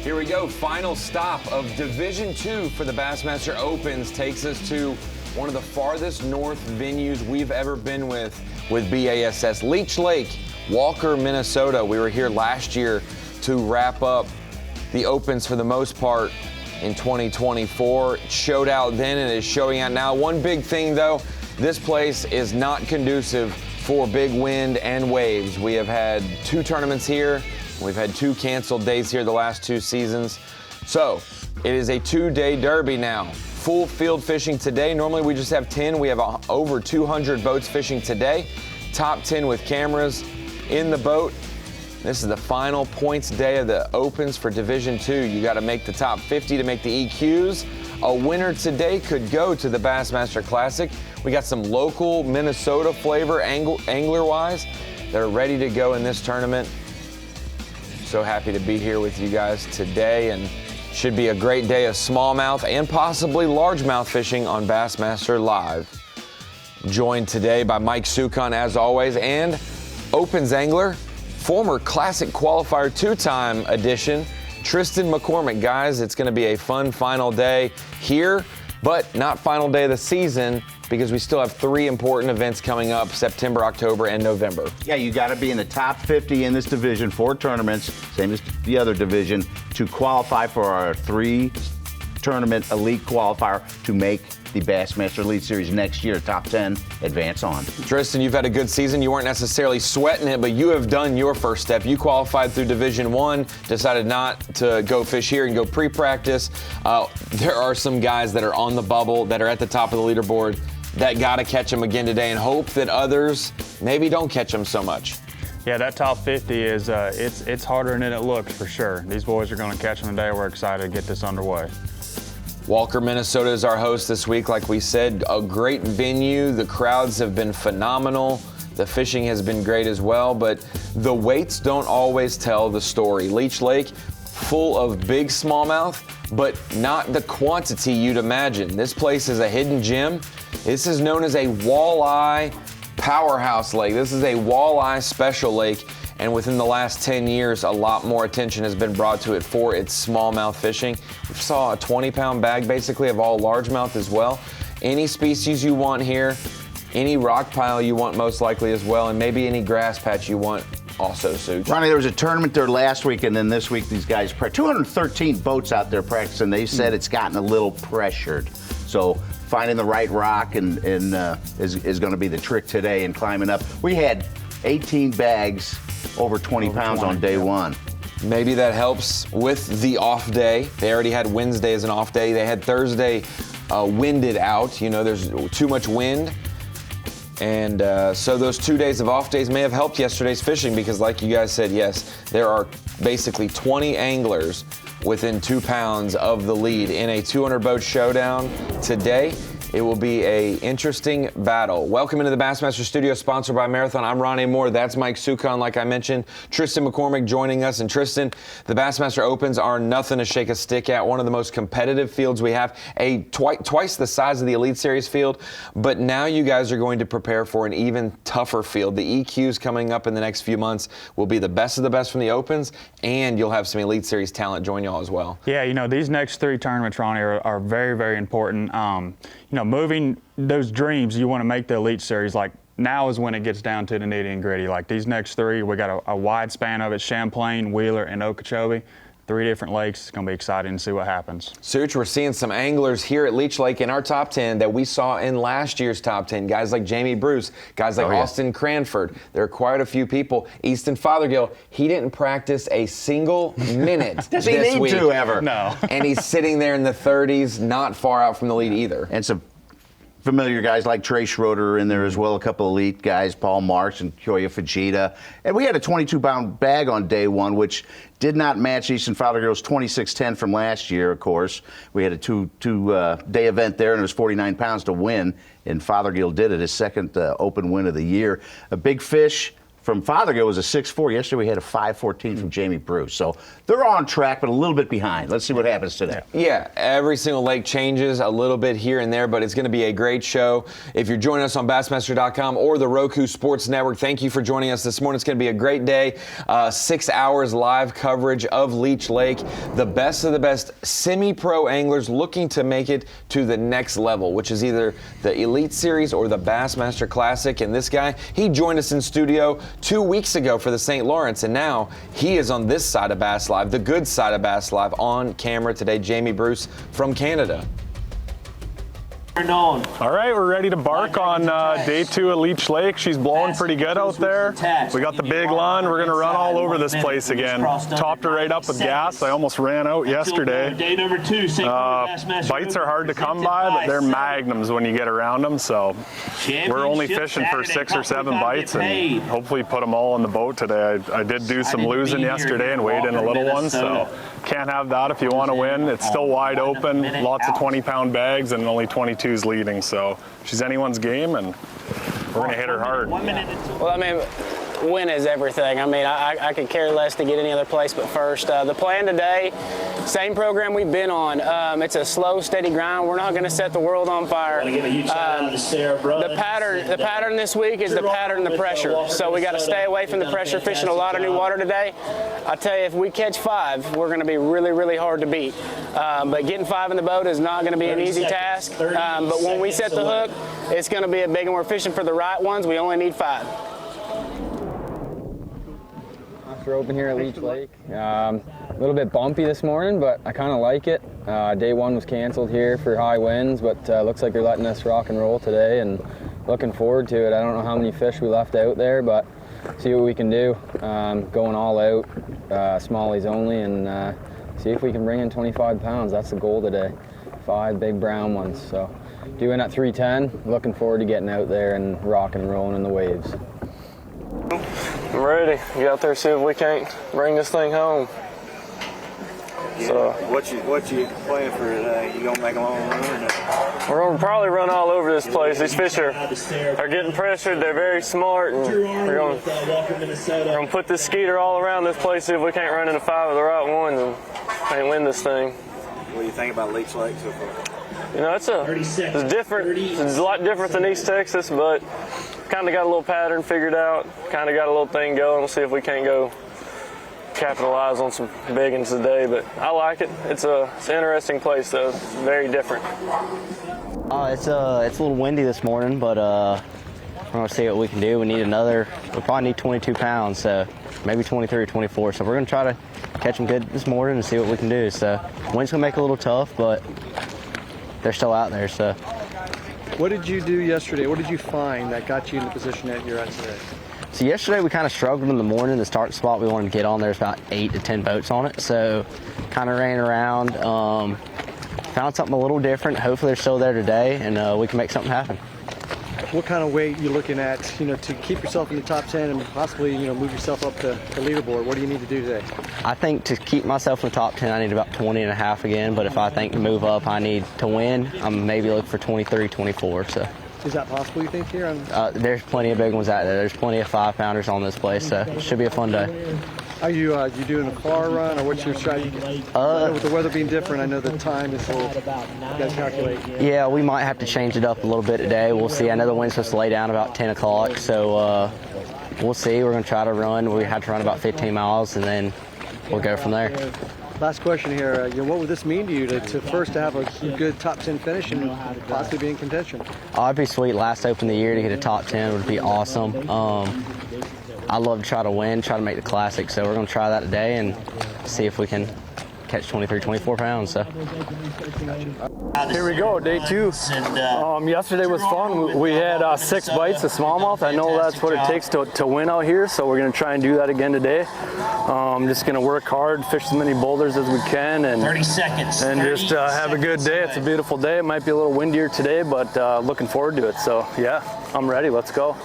Here we go. Final stop of Division 2 for the Bassmaster Opens takes us to one of the farthest north venues we've ever been with B.A.S.S. Leech Lake, Walker, Minnesota. We were here last year to wrap up the Opens for the most part in 2024. It showed out then and is showing out now. One big thing though, this place is not conducive for big wind and waves. We have had 2 tournaments here. We've had 2 canceled days here the last 2 seasons. So it is a 2-day derby now. Full field fishing today. Normally we just have 10. We have over 200 boats fishing today. Top 10 with cameras in the boat. This is the final points day of the Opens for Division 2. You got to make the top 50 to make the EQs. A winner today could go to the Bassmaster Classic. We got some local Minnesota flavor angler-wise that are ready to go in this tournament. So happy to be here with you guys today, and should be a great day of smallmouth and possibly largemouth fishing on Bassmaster Live. Joined today by Mike Sukon as always, and Opens angler, former Classic Qualifier 2-time edition, Tristan McCormick. Guys, it's going to be a fun final day here, but not final day of the season because we still have 3 important events coming up, September, October, and November. Yeah, you got to be in the top 50 in this division, 4 tournaments, same as the other division, to qualify for our 3-tournament elite qualifier to make the Bassmaster Elite Series next year, top 10, advance on. Tristan, you've had a good season. You weren't necessarily sweating it, but you have done your first step. You qualified through Division 1, decided not to go fish here and go pre-practice. There are some guys that are on the bubble, that are at the top of the leaderboard, that got to catch them again today and hope that others maybe don't catch them so much. Yeah, that top 50 is, it's harder than it looks for sure. These boys are going to catch them today. We're excited to get this underway. Walker, Minnesota is our host this week. Like we said, a great venue. The crowds have been phenomenal. The fishing has been great as well, but the weights don't always tell the story. Leech Lake, full of big smallmouth, but not the quantity you'd imagine. This place is a hidden gem. This is known as a walleye powerhouse lake. This is a walleye special lake. And within the last 10 years, a lot more attention has been brought to it for its smallmouth fishing. We saw a 20-pound bag basically of all largemouth as well. Any species you want here, any rock pile you want most likely as well, and maybe any grass patch you want also, Such. Ronnie, there was a tournament there last week, and then this week these guys, 213 boats out there practicing. They said it's gotten a little pressured. So finding the right rock and is going to be the trick today and climbing up. We had 18 bags over 20 pounds on day 1. Maybe that helps with the off day. They already had Wednesday as an off day. They had Thursday winded out. You know, there's too much wind. And so those 2 days of off days may have helped yesterday's fishing because like you guys said, yes, there are basically 20 anglers within 2 pounds of the lead in a 200-boat showdown today. It will be a interesting battle. Welcome into the Bassmaster Studio, sponsored by Marathon. I'm Ronnie Moore. That's Mike Sukon, like I mentioned. Tristan McCormick joining us. And Tristan, the Bassmaster Opens are nothing to shake a stick at. One of the most competitive fields we have. Twice the size of the Elite Series field. But now you guys are going to prepare for an even tougher field. The EQs coming up in the next few months will be the best of the best from the Opens, and you'll have some Elite Series talent join y'all as well. Yeah, you know, these next 3 tournaments, Ronnie, are very, very important. You know, moving those dreams, you want to make the Elite Series, like now is when it gets down to the nitty and gritty. Like these next 3, we got a wide span of it, Champlain, Wheeler, and Okeechobee. 3 different lakes. It's going to be exciting to see what happens. Such, we're seeing some anglers here at Leech Lake in our top 10 that we saw in last year's top 10. Guys like Jamie Bruce, guys like Austin Cranford. There are quite a few people. Easton Fothergill, he didn't practice a single minute Does he need to ever? No. And he's sitting there in the 30s, not far out from the lead either. And some familiar guys like Trey Schroeder in there as well, a couple elite guys, Paul Marks and Kyoya Fujita. And we had a 22-pound bag on day 1, which did not match Easton Fothergill's 26.10 from last year, of course. We had a two-day event there, and it was 49 pounds to win, and Fothergill did it, his second open win of the year. A big fish from Fothergill was a 6'4". Yesterday we had a 5'14" from Jamie Bruce. So they're on track, but a little bit behind. Let's see what happens today. Yeah, every single lake changes a little bit here and there, but it's going to be a great show. If you're joining us on Bassmaster.com or the Roku Sports Network, thank you for joining us this morning. It's going to be a great day. 6 hours live coverage of Leech Lake. The best of the best semi-pro anglers looking to make it to the next level, which is either the Elite Series or the Bassmaster Classic. And this guy, he joined us in studio 2 weeks ago for the St. Lawrence, and now he is on this side of Bass Live, the good side of Bass Live, on camera today. Jamie Bruce from Canada. All right, we're ready to bark on day 2 at Leech Lake. She's blowing pretty good out there. We got the big line. We're going to run all over this place again. Topped her right up with gas. I almost ran out yesterday. Day number 2, bites are hard to come by, but they're magnums when you get around them. So we're only fishing for 6 or 7 bites, and hopefully put them all on the boat today. I did do some losing yesterday and weighed in a little one, so can't have that if you want to win. It's still wide open, lots of 20-pound bags, and only 22s leading. So she's anyone's game, and we're going to hit her hard. Well, I mean, win is everything. I mean, I could care less to get any other place but first. The plan today, same program we've been on. It's a slow, steady grind. We're not going to set the world on fire. The pattern this week is the pattern of the pressure. So we got to stay away from the pressure, fishing a lot of new water today. I tell you, if we catch 5, we're going to be really, really hard to beat. But getting 5 in the boat is not going to be an easy task. But when we set the hook, it's going to be a big one. We're fishing for the right ones. We only need 5. We're open here at Leech Lake. A little bit bumpy this morning, but I kind of like it. Day 1 was canceled here for high winds, but looks like they're letting us rock and roll today, and looking forward to it. I don't know how many fish we left out there, but see what we can do. Going all out, smallies only, and see if we can bring in 25 pounds. That's the goal today. 5 big brown ones. So doing at 310, looking forward to getting out there and rocking and rolling in the waves. I'm ready. Get out there, see if we can't bring this thing home. Yeah. So, what you playing for today? You gonna make a long run? We're gonna probably run all over this place. These fish are getting pressured. They're very smart, and we're gonna put this skeeter all around this place. See if we can't run into 5 of the right ones and win this thing. What do you think about Leech Lake so far? You know, it's different. It's a lot different than East Texas, but kind of got a little pattern figured out. Kind of got a little thing going. We'll see if we can't go capitalize on some big ones today. But I like it. It's an interesting place, though. It's very different. It's a little windy this morning, but we're gonna see what we can do. We probably need 22 pounds, so maybe 23 or 24. So we're gonna try to catch them good this morning and see what we can do. So wind's gonna make it a little tough, but they're still out there. So. What did you do yesterday? What did you find that got you in the position that you're at today? So yesterday we kind of struggled in the morning. The start spot we wanted to get on, there's about 8 to 10 boats on it. So kind of ran around, found something a little different. Hopefully they're still there today, and we can make something happen. What kind of weight you looking at, to keep yourself in the top 10 and possibly, move yourself up to the leaderboard? What do you need to do today? I think to keep myself in the top 10, I need about 20 and a half again. But if I think to move up, I need to win. I'm maybe looking for 23, 24. So. Is that possible, you think, here? There's plenty of big ones out there. There's plenty of 5-pounders on this place, so it should be a fun day. Are you doing a far run, or what's your strategy? With the weather being different, I know the time is a little, you guys calculate. Yeah, we might have to change it up a little bit today. We'll see. I know the wind's supposed to lay down about 10 o'clock, so we'll see. We're going to try to run. We have to run about 15 miles, and then we'll go from there. Last question here. What would this mean to you to have a good top 10 finish and possibly be in contention? It'd be sweet. Last Open of the year to get a top 10 would be awesome. I love to try to win, try to make the classic. So we're going to try that today and see if we can catch 23, 24 pounds. So. Here we go, day 2. Yesterday was fun. We had 6 bites of smallmouth. I know that's what it takes to win out here, so we're going to try and do that again today. Just going to work hard, fish as many boulders as we can, and 30 seconds. And just have a good day. It's a beautiful day. It might be a little windier today, but looking forward to it. So yeah, I'm ready. Let's go.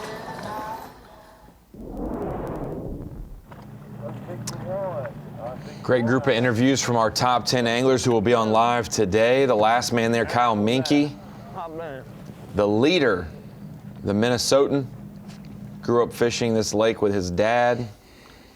Great group of interviews from our top 10 anglers who will be on live today. The last man there, Kyle Minke, the leader, the Minnesotan, grew up fishing this lake with his dad.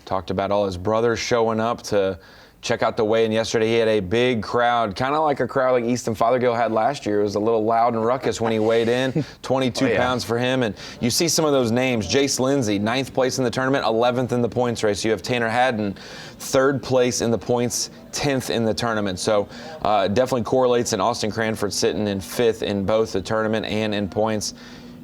Talked about all his brothers showing up to check out the weigh-in yesterday. He had a big crowd, kind of like a crowd like Easton Fothergill had last year. It was a little loud and ruckus when he weighed in. 22 pounds for him. And you see some of those names. Jace Lindsay, 9th place in the tournament, 11th in the points race. You have Tanner Haddon, 3rd place in the points, 10th in the tournament. So definitely correlates, and Austin Cranford sitting in 5th in both the tournament and in points.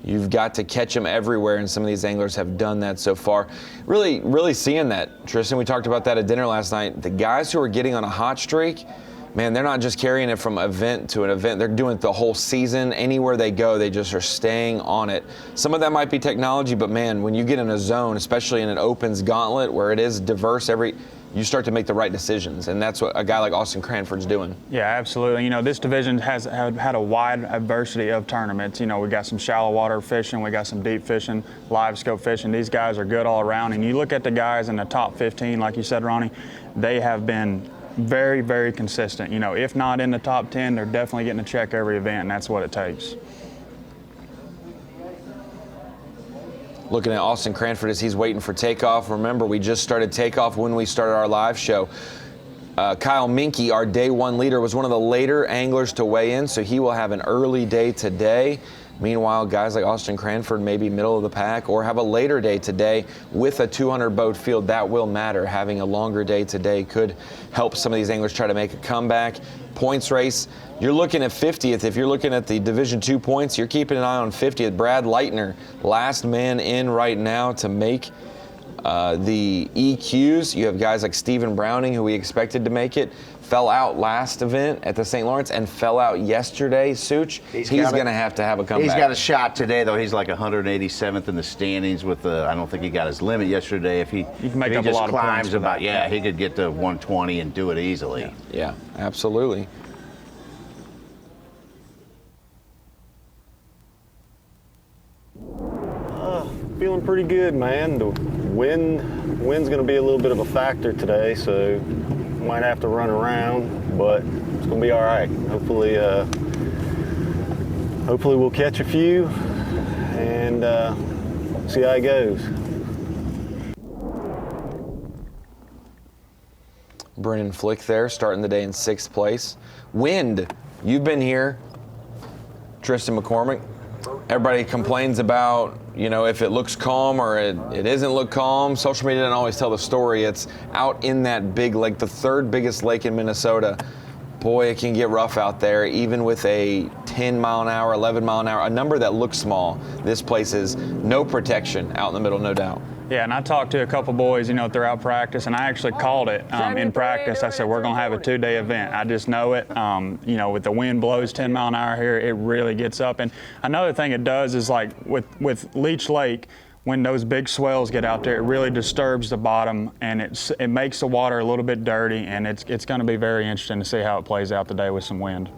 You've got to catch them everywhere, and some of these anglers have done that so far. Really, really seeing that, Tristan. We talked about that at dinner last night. The guys who are getting on a hot streak, man, they're not just carrying it from event to an event. They're doing it the whole season. Anywhere they go, they just are staying on it. Some of that might be technology, but man, when you get in a zone, especially in an opens gauntlet where it is diverse, you start to make the right decisions, and that's what a guy like Austin Cranford's doing. Yeah, absolutely. You know, this division has had a wide diversity of tournaments. You know, we got some shallow water fishing, we got some deep fishing, live scope fishing. These guys are good all around, and you look at the guys in the top 15, like you said, Ronnie, they have been very, very consistent. You know, if not in the top 10, they're definitely getting a check every event, and that's what it takes. Looking at Austin Cranford as he's waiting for takeoff. Remember, we just started takeoff when we started our live show. Kyle Minke, our day 1 leader, was one of the later anglers to weigh in, so he will have an early day today. Meanwhile, guys like Austin Cranford may be middle of the pack or have a later day today with a 200 boat field. That will matter. Having a longer day today could help some of these anglers try to make a comeback. Points race, you're looking at 50th. If you're looking at the Division II points, you're keeping an eye on 50th. Brad Leitner, last man in right now to make the EQs. You have guys like Stephen Browning, who we expected to make it, fell out last event at the St. Lawrence and fell out yesterday. Such, he's going to have a comeback. He's got a shot today, though. He's like 187th in the standings with the, I don't think he got his limit yesterday. If he can make if up he a just lot of climbs points about, yeah, he could get to 120 and do it easily. Yeah, absolutely. Feeling pretty good, man. The wind's going to be a little bit of a factor today, so might have to run around, but it's going to be all right. Hopefully we'll catch a few and see how it goes. Brennan Flick there, starting the day in 6th place. Wind, you've been here. Tristan McCormick. Everybody complains about, you know, if it looks calm or it doesn't look calm. Social media doesn't always tell the story. It's out in that big lake, the 3rd biggest lake in Minnesota. Boy, it can get rough out there, even with a 10 mile an hour, 11 mile an hour, a number that looks small. This place is no protection out in the middle, no doubt. Yeah, and I talked to a couple boys, you know, throughout practice, and I actually called it in practice. I said, we're going to have a 2-day event. I just know it. You know, with the wind blows 10 mile an hour here, it really gets up. And another thing it does is, like with Leech Lake, when those big swells get out there, it really disturbs the bottom, and it makes the water a little bit dirty, and it's going to be very interesting to see how it plays out today with some wind.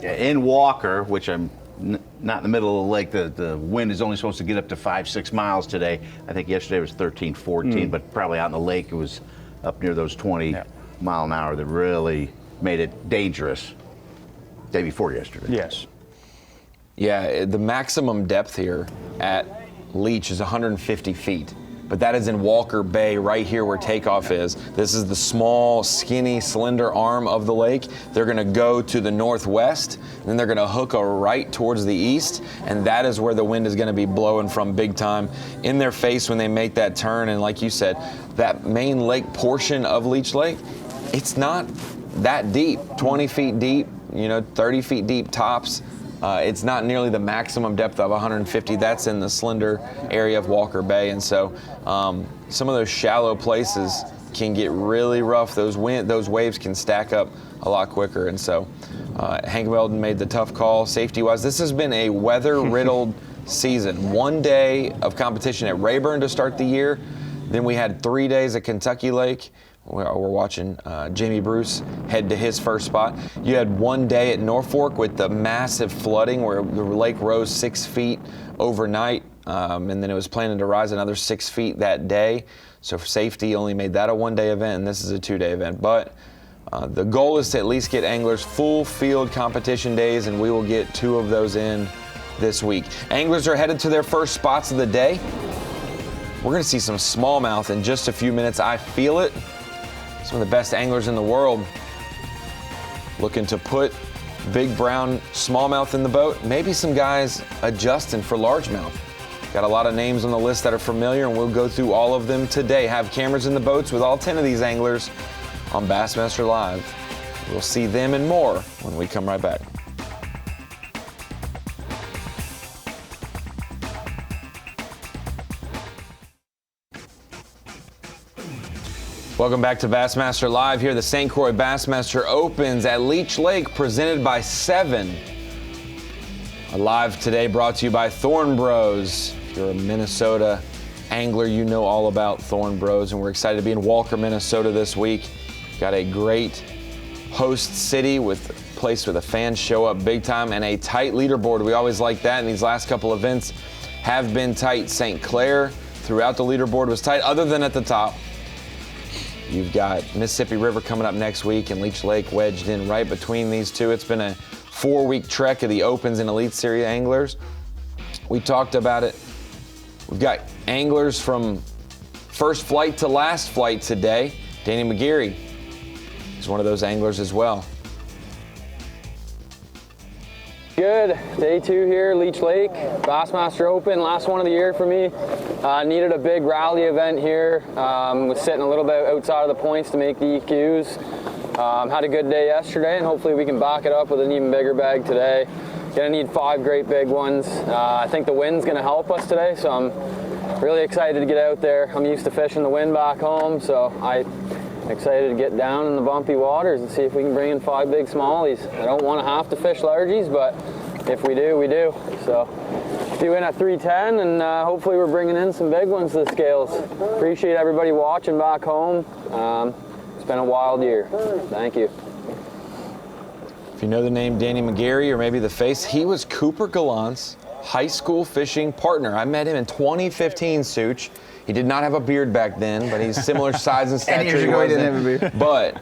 Yeah, in Walker, which I'm not in the middle of the lake, the wind is only supposed to get up to 5-6 miles today. I think yesterday was 13, 14, but probably out in the lake it was up near those 20 mile an hour that really made it dangerous. Day before yesterday. Yes. Yeah, the maximum depth here at Leech is 150 feet. But that is in Walker Bay, right here where takeoff is. This is the small, skinny, slender arm of the lake. They're going to go to the northwest, then they're going to hook a right towards the east, and that is where the wind is going to be blowing from big time in their face when they make that turn. And like you said, that main lake portion of Leech Lake, it's not that deep, 20 feet deep, you know, 30 feet deep tops. It's not nearly the maximum depth of 150. That's in the slender area of Walker Bay. And so some of those shallow places can get really rough. Those waves can stack up a lot quicker. And so Hank Belden made the tough call safety-wise. This has been a weather-riddled season. 1 day of competition at Rayburn to start the year. Then we had 3 days at Kentucky Lake. We're watching Jamie Bruce head to his first spot. You had 1 day at Norfolk with the massive flooding where the lake rose 6 feet overnight, and then it was planning to rise another 6 feet that day. So for safety, only made that a 1 day event, and this is a 2 day event. But the goal is to at least get anglers full field competition days, and we will get 2 of those in this week. Anglers are headed to their first spots of the day. We're going to see some smallmouth in just a few minutes. I feel it. Some of the best anglers in the world looking to put big brown smallmouth in the boat. Maybe some guys adjusting for largemouth. Got a lot of names on the list that are familiar, and we'll go through all of them today. Have cameras in the boats with all 10 of these anglers on Bassmaster Live. We'll see them and more when we come right back. Welcome back to Bassmaster Live. Here, the St. Croix Bassmaster opens at Leech Lake, presented by 7. Live today, brought to you by Thorn Bros. If you're a Minnesota angler, you know all about Thorn Bros, and we're excited to be in Walker, Minnesota this week. Got a great host city with a place where the fans show up big time and a tight leaderboard. We always like that, and these last couple events have been tight. St. Clair throughout the leaderboard was tight, other than at the top. You've got Mississippi River coming up next week and Leech Lake wedged in right between these two. It's been a 4-week trek of the Opens and Elite Series anglers. We talked about it. We've got anglers from first flight to last flight today. Danny McGeary is one of those anglers as well. Good. Day 2 here, Leech Lake, Bassmaster Open, last one of the year for me. Needed a big rally event here. Was sitting a little bit outside of the points to make the EQs. Had a good day yesterday, and hopefully we can back it up with an even bigger bag today. Gonna need 5 great big ones. I think the wind's gonna help us today, so I'm really excited to get out there. I'm used to fishing the wind back home, so I'm excited to get down in the bumpy waters and see if we can bring in 5 big smallies. I don't want to have to fish largies, but if we do, we do. So due in at 310, and hopefully we're bringing in some big ones to the scales. Appreciate everybody watching back home. It's been a wild year. Thank you. If you know the name Danny McGeary, or maybe the face, he was Cooper Gallant's high school fishing partner. I met him in 2015, Such. He did not have a beard back then, but he's similar size and stature. 10 years ago, he didn't have a beard. But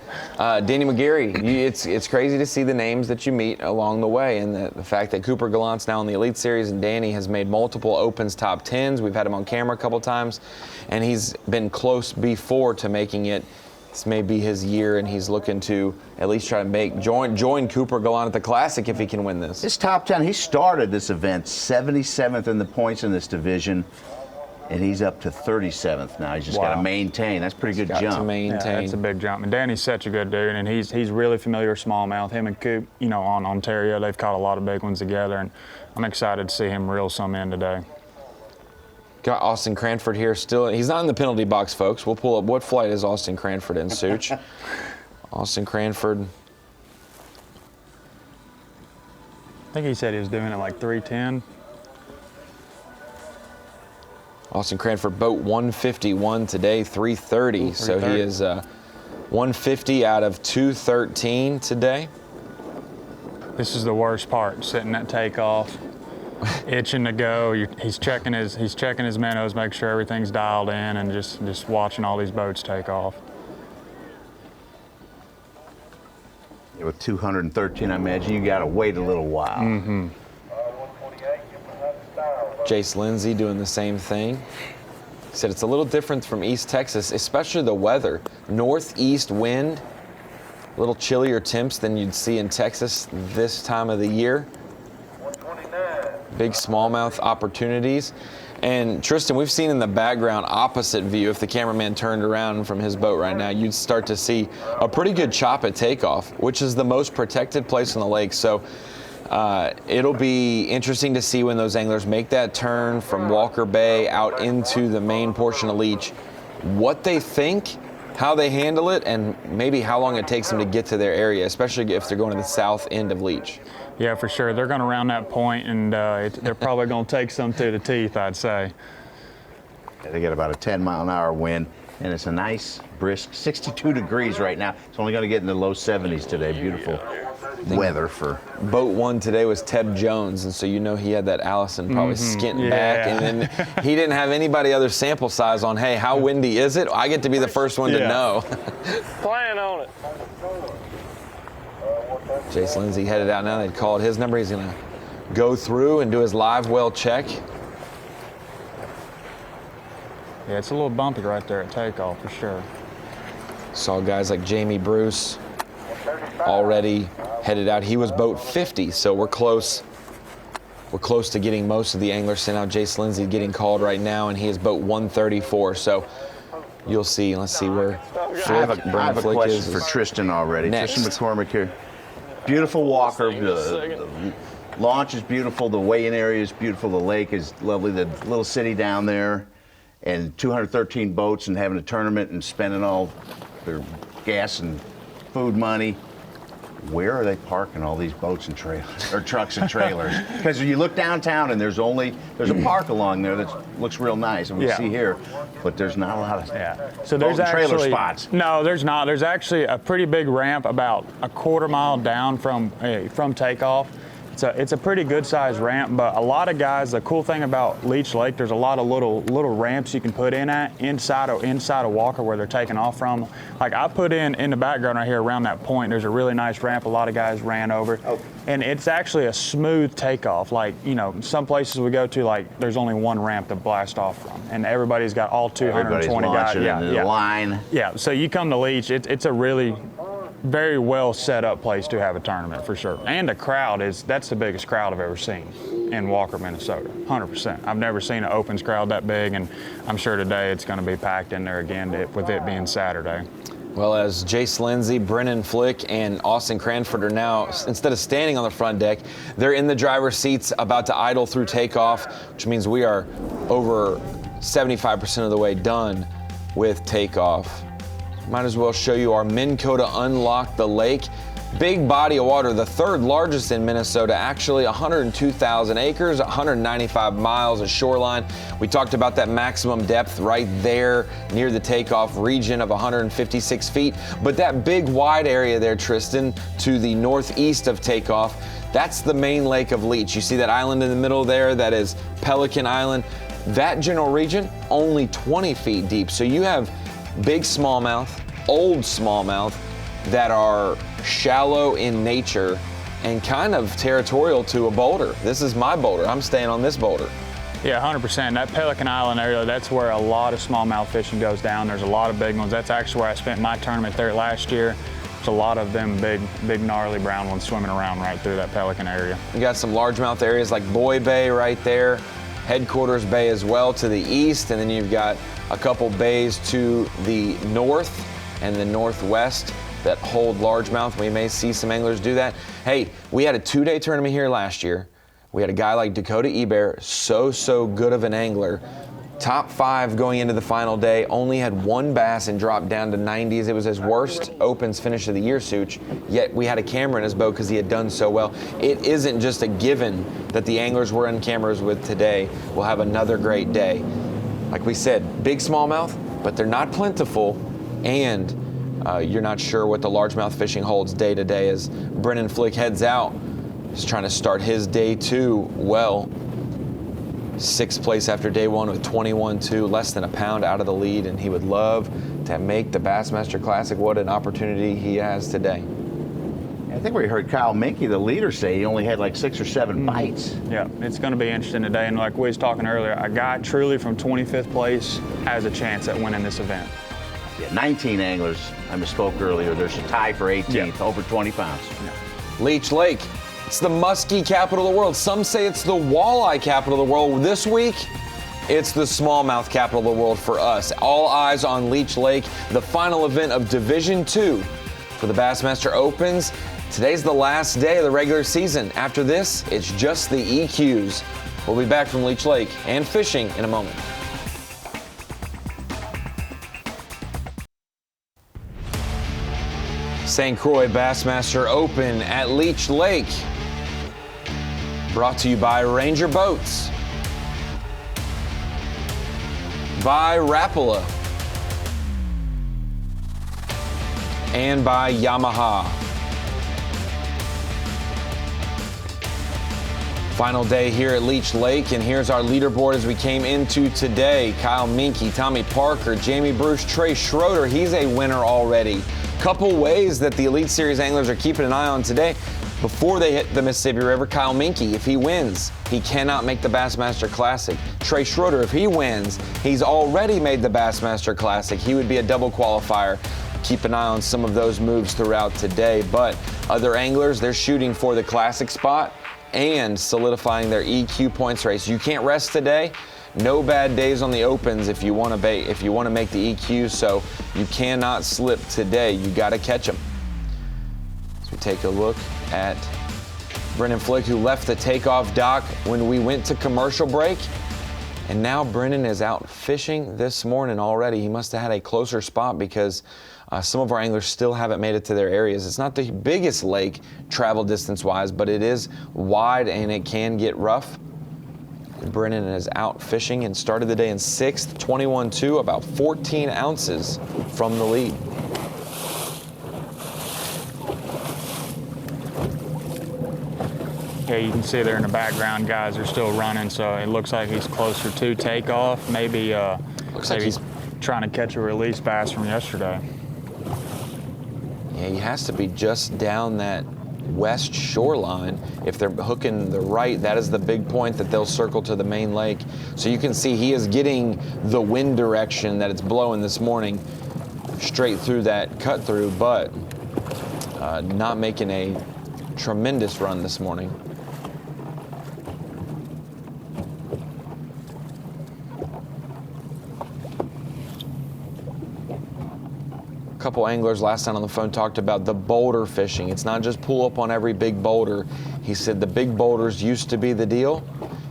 Danny McGeary, it's crazy to see the names that you meet along the way, and the fact that Cooper Gallant's now in the Elite Series, and Danny has made multiple Opens top 10s. We've had him on camera a couple times, and he's been close before to making it. This may be his year, and he's looking to at least try to join Cooper Gallant at the Classic if he can win this. His top 10, he started this event 77th in the points in this division, and he's up to 37th now. He's just got to maintain. That's a pretty good jump. To maintain. Yeah, that's a big jump. And Danny's such a good dude, and he's really familiar with smallmouth. Him and Coop, on Ontario, they've caught a lot of big ones together, and I'm excited to see him reel some in today. Got Austin Cranford here still. He's not in the penalty box, folks. We'll pull up what flight is Austin Cranford in, Such. Austin Cranford. I think he said he was doing it like 310. Austin Cranford, boat 151 today, 330. So he is 150 out of 213 today. This is the worst part, sitting at takeoff, itching to go. He's checking his minnows, make sure everything's dialed in, and just watching all these boats take off. With 213, I imagine you got to wait a little while. Mm-hmm. Jace Lindsay doing the same thing. He said it's a little different from East Texas, especially the weather. Northeast wind, a little chillier temps than you'd see in Texas this time of the year. Big smallmouth opportunities. And Tristan, we've seen in the background opposite view, if the cameraman turned around from his boat right now, you'd start to see a pretty good chop at takeoff, which is the most protected place on the lake. So it'll be interesting to see when those anglers make that turn from Walker Bay out into the main portion of Leech, what they think, how they handle it, and maybe how long it takes them to get to their area, especially if they're going to the south end of Leech. Yeah, for sure. They're going to round that point, and they're probably going to take some to the teeth, I'd say. They get about a 10-mile-an-hour wind, and it's a nice, brisk 62 degrees right now. It's only going to get in the low 70s today. Beautiful weather for... Boat 1 today was Teb Jones, and so he had that Allison probably skint back, and then he didn't have anybody other sample size on, hey, how windy is it? I get to be the first one to know. Plan on it. Jace Lindsay headed out now. They'd called his number. He's going to go through and do his live well check. Yeah, it's a little bumpy right there at takeoff for sure. Saw guys like Jamie Bruce already headed out. He was boat 50, so we're close. We're close to getting most of the anglers sent out. Jace Lindsay getting called right now, and he is boat 134. So you'll see. Let's see where I have a question for Tristan already. Next. Tristan McCormick here. Beautiful walker. The launch is beautiful. The weigh-in area is beautiful. The lake is lovely. The little city down there, and 213 boats, and having a tournament and spending all their gas and food money. Where are they parking all these boats and trailers, or trucks and trailers? Because you look downtown and there's a park along there that looks real nice, and we see here, but there's not a lot of so there's boat and trailer actually, spots. No, there's not. There's actually a pretty big ramp about a quarter mile down from takeoff. It's a pretty good sized ramp, but a lot of guys, the cool thing about Leech Lake, there's a lot of little ramps you can put in inside a walker where they're taking off from. Like I put in the background right here around that point, there's a really nice ramp a lot of guys ran over. And it's actually a smooth takeoff. Like, you know, some places we go to, like there's only one ramp to blast off from, and everybody's got all 220 guys. Line. Yeah, so you come to Leech, it's a really very well set up place to have a tournament for sure. And the crowd that's the biggest crowd I've ever seen in Walker, Minnesota, 100%. I've never seen an opens crowd that big, and I'm sure today it's going to be packed in there again with it being Saturday. Well, as Jace Lindsay, Brennan Flick, and Austin Cranford are now, instead of standing on the front deck, they're in the driver's seats about to idle through takeoff, which means we are over 75% of the way done with takeoff. Might as well show you our Minn Kota Unlock the Lake. Big body of water, the third largest in Minnesota, actually 102,000 acres, 195 miles of shoreline. We talked about that maximum depth right there near the takeoff region of 156 feet. But that big wide area there, Tristan, to the northeast of takeoff, that's the main lake of Leech. You see that island in the middle there, that is Pelican Island. That general region, only 20 feet deep. So you have big smallmouth, old smallmouth that are shallow in nature and kind of territorial to a boulder. This is my boulder. I'm staying on this boulder. Yeah, 100%. That Pelican Island area, that's where a lot of smallmouth fishing goes down. There's a lot of big ones. That's actually where I spent my tournament there last year. There's a lot of them big gnarly brown ones swimming around right through that Pelican area. You got some largemouth areas like Boy Bay right there, Headquarters Bay as well to the east, and then you've got a couple bays to the north and the northwest that hold largemouth. We may see some anglers do that. Hey, we had a 2-day tournament here last year. We had a guy like Dakota Eber, so good of an angler. Top 5 going into the final day, only had 1 bass and dropped down to 90s. It was his worst opens finish of the year, Such, yet we had a camera in his boat because he had done so well. It isn't just a given that the anglers we're in cameras with today will have another great day. Like we said, big smallmouth, but they're not plentiful, and you're not sure what the largemouth fishing holds day to day as Brennan Flick heads out. He's trying to start his day 2 well. 6th place after day 1 with 21-2, less than a pound out of the lead, and he would love to make the Bassmaster Classic. What an opportunity he has today. I think we heard Kyle Minke, the leader, say he only had like 6 or 7 bites. Yeah, it's going to be interesting today, and like we was talking earlier, a guy truly from 25th place has a chance at winning this event. Yeah, 19 anglers. I misspoke earlier. There's a tie for 18th, over 20 pounds. Yeah. Leech Lake, it's the muskie capital of the world. Some say it's the walleye capital of the world. This week, it's the smallmouth capital of the world for us. All eyes on Leech Lake, the final event of Division 2 for the Bassmaster Opens. Today's the last day of the regular season. After this, it's just the EQs. We'll be back from Leech Lake and fishing in a moment. St. Croix Bassmaster Open at Leech Lake. Brought to you by Ranger Boats, by Rapala, and by Yamaha. Final day here at Leech Lake, and here's our leaderboard as we came into today. Kyle Minke, Tommy Parker, Jamie Bruce, Trey Schroeder, he's a winner already. Couple ways that the Elite Series anglers are keeping an eye on today. Before they hit the Mississippi River, Kyle Minke, if he wins, he cannot make the Bassmaster Classic. Trey Schroeder, if he wins, he's already made the Bassmaster Classic. He would be a double qualifier. Keep an eye on some of those moves throughout today. But other anglers, they're shooting for the Classic spot and solidifying their EQ points race. You can't rest today. No bad days on the opens if you want to make the EQ, so you cannot slip today. You got to catch them. So we take a look at Brennan Flick, who left the takeoff dock when we went to commercial break. And now Brennan is out fishing this morning already. He must have had a closer spot because some of our anglers still haven't made it to their areas. It's not the biggest lake travel distance-wise, but it is wide and it can get rough. Brennan is out fishing and started the day in 6th, 21-2, about 14 ounces from the lead. Yeah, you can see there in the background, guys are still running, so it looks like he's closer to takeoff. Maybe, looks like he's trying to catch a release bass from yesterday. Yeah, he has to be just down that west shoreline. If they're hooking the right, that is the big point that they'll circle to the main lake. So you can see he is getting the wind direction that it's blowing this morning straight through that cut through, but not making a tremendous run this morning. A couple anglers last time on the phone talked about the boulder fishing. It's not just pull up on every big boulder. He said the big boulders used to be the deal.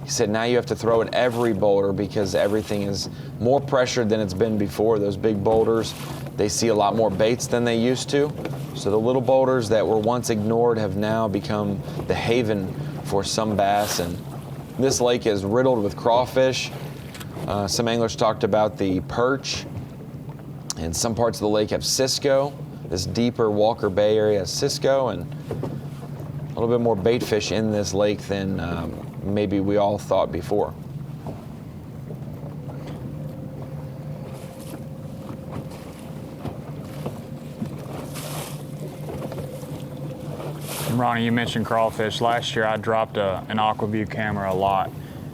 He said now you have to throw at every boulder because everything is more pressured than it's been before. Those big boulders, they see a lot more baits than they used to. So the little boulders that were once ignored have now become the haven for some bass. And this lake is riddled with crawfish. Some anglers talked about the perch. And some parts of the lake have Cisco. This deeper Walker Bay area has Cisco, and a little bit more bait fish in this lake than maybe we all thought before. And Ronnie, you mentioned crawfish. Last year I dropped an AquaView camera a lot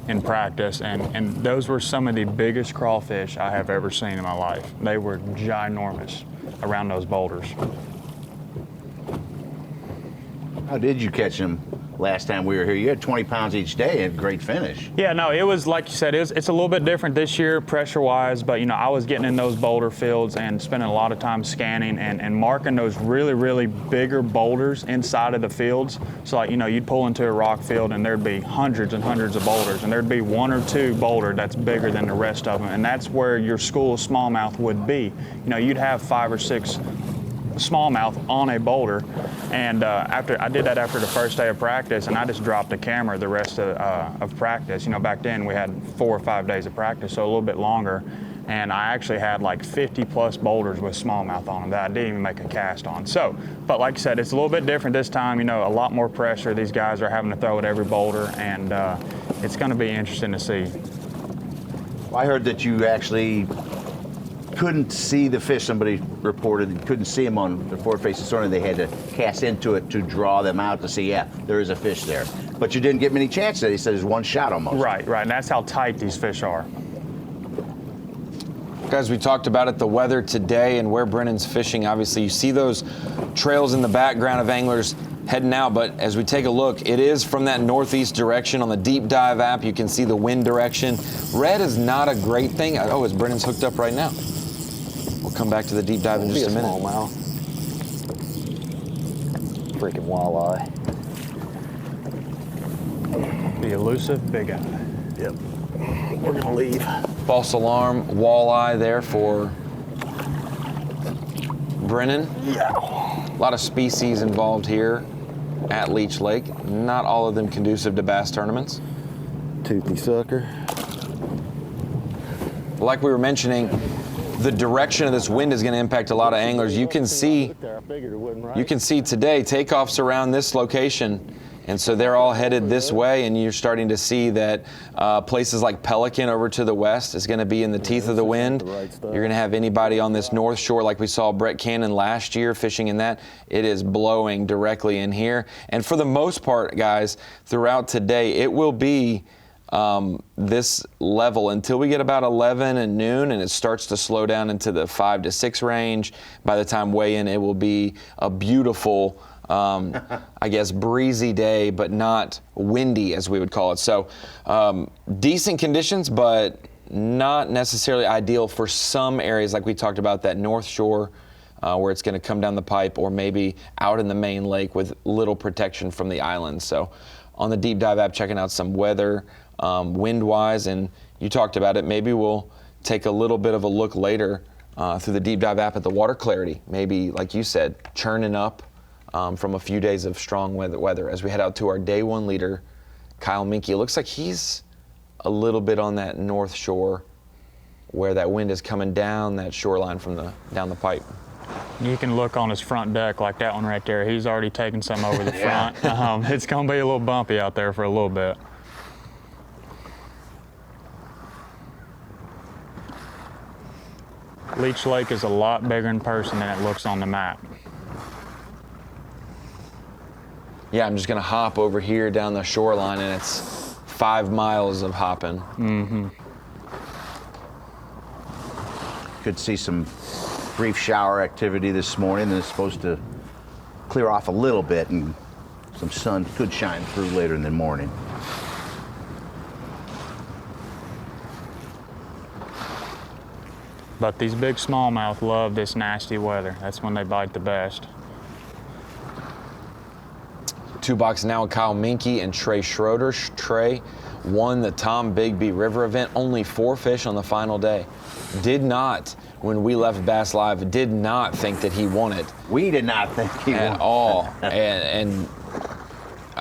in practice, and those were some of the biggest crawfish I have ever seen in my life. They were ginormous around those boulders. How did you catch them last time we were here? You had 20 pounds each day and great finish. Yeah, no, it was like you said, it's a little bit different this year pressure-wise, but I was getting in those boulder fields and spending a lot of time scanning and marking those really, really bigger boulders inside of the fields. So like, you'd pull into a rock field and there'd be hundreds and hundreds of boulders, and there'd be one or two boulder that's bigger than the rest of them, and that's where your school of smallmouth would be. You'd have 5 or 6 smallmouth on a boulder, and after I did that after the first day of practice, and I just dropped the camera the rest of practice. Back then we had 4 or 5 days of practice, so a little bit longer, and I actually had like 50 plus boulders with smallmouth on them that I didn't even make a cast on. So, but like I said, it's a little bit different this time. A lot more pressure. These guys are having to throw at every boulder, and it's going to be interesting to see. I heard that you actually couldn't see the fish. Somebody reported you couldn't see them on the forward facing sonar. They had to cast into it to draw them out to see, yeah, there is a fish there. But you didn't get many chances. He said there's one shot almost. Right, and that's how tight these fish are. Guys, we talked about it, the weather today and where Brennan's fishing. Obviously, you see those trails in the background of anglers heading out, but as we take a look, it is from that northeast direction. On the deep dive app, you can see the wind direction. Red is not a great thing. Oh, is Brennan's hooked up right now? We'll come back to the deep dive in just a minute. Smallmouth. Freaking walleye. The elusive big eye. Yep. We're gonna leave. False alarm walleye there for Brennan. Yeah. A lot of species involved here at Leech Lake. Not all of them conducive to bass tournaments. Toothy sucker. Like we were mentioning, the direction of this wind is going to impact a lot of anglers. You can see today takeoffs around this location, And so they're all headed this way, and you're starting to see that places like Pelican over to the west is going to be in the teeth of the wind. You're going to have anybody on this north shore like we saw Brett Cannon last year fishing in that. It is blowing directly in here. And for the most part, guys, throughout today, it will be this level until we get about 11 and noon, and it starts to slow down into the 5 to 6 range. By the time weigh-in, it will be a beautiful, I guess, breezy day, but not windy, as we would call it. So decent conditions, but not necessarily ideal for some areas like we talked about, that north shore where it's going to come down the pipe, or maybe out in the main lake with little protection from the islands. So on the Deep Dive app, checking out some weather, wind-wise, and you talked about it. Maybe we'll take a little bit of a look later through the Deep Dive app at the water clarity. Maybe, like you said, churning up from a few days of strong weather as we head out to our day one leader, Kyle Minke. It looks like he's a little bit on that north shore where that wind is coming down that shoreline from down the pipe. You can look on his front deck like that one right there. He's already taken some over the front. It's going to be a little bumpy out there for a little bit. Leech Lake is a lot bigger in person than it looks on the map. Yeah, I'm just going to hop over here down the shoreline, and it's 5 miles of hopping. Mm-hmm. Could see some brief shower activity this morning, and it's supposed to clear off a little bit, and some sun could shine through later in the morning. But these big smallmouth love this nasty weather. That's when they bite the best. 2 box now with Kyle Minke and Trey Schroeder. Trey won the Tom Bigby River event. Only 4 fish on the final day. Did not, when we left Bass Live, did not think that he won it. We did not think he won at all. and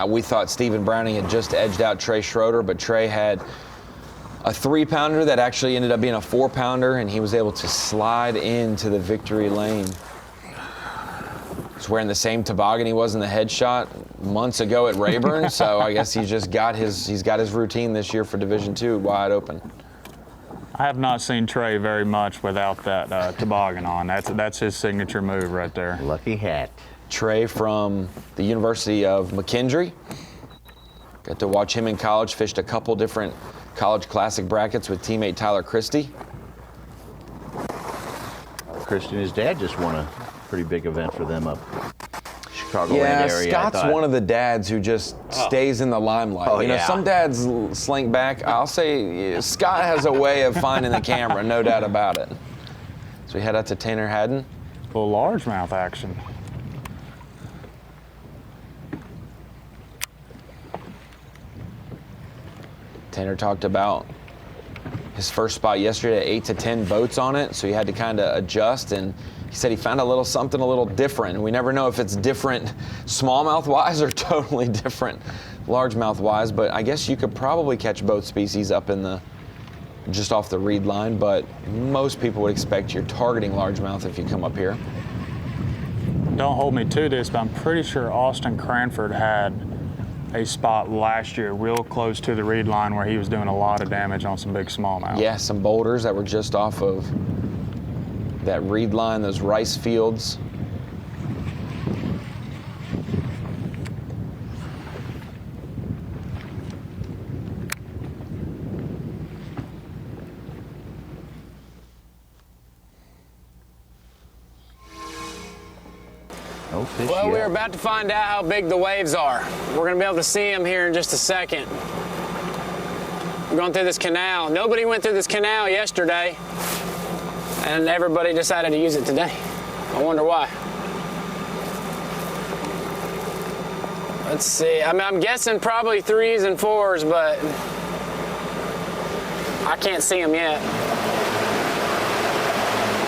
we thought Stephen Browning had just edged out Trey Schroeder, but Trey had a 3-pounder that actually ended up being a 4-pounder, and he was able to slide into the victory lane. He's wearing the same toboggan he was in the headshot months ago at Rayburn, so I guess he's got his routine this year for Division II wide open. I have not seen Trey very much without that toboggan on. That's his signature move right there. Lucky hat. Trey from the University of McKendree. Got to watch him in college, fished a couple different college classic brackets with teammate Tyler Christie. Christie and his dad just won a pretty big event for them up Chicagoland area. Scott's one of the dads who just stays in the limelight. Oh, you know, yeah. some dads slink back. I'll say Scott has a way of finding the camera, no doubt about it. So we head out to Tanner Haddon. A little largemouth action. Tanner talked about his first spot yesterday, 8 to 10 boats on it, so he had to kind of adjust, and he said he found something a little different. And we never know if it's different smallmouth-wise or totally different largemouth-wise, but I guess you could probably catch both species up in just off the reed line, but most people would expect you're targeting largemouth if you come up here. Don't hold me to this, but I'm pretty sure Austin Cranford had a spot last year real close to the reed line where he was doing a lot of damage on some big smallmouth. Yeah, some boulders that were just off of that reed line, those rice fields. No fish Well, yet. we're about to find out how big the waves are. We're going to be able to see them here in just a second. We're going through this canal. Nobody went through this canal yesterday, and everybody decided to use it today. I wonder why. Let's see. I mean, I'm guessing probably 3s and 4s, but I can't see them yet.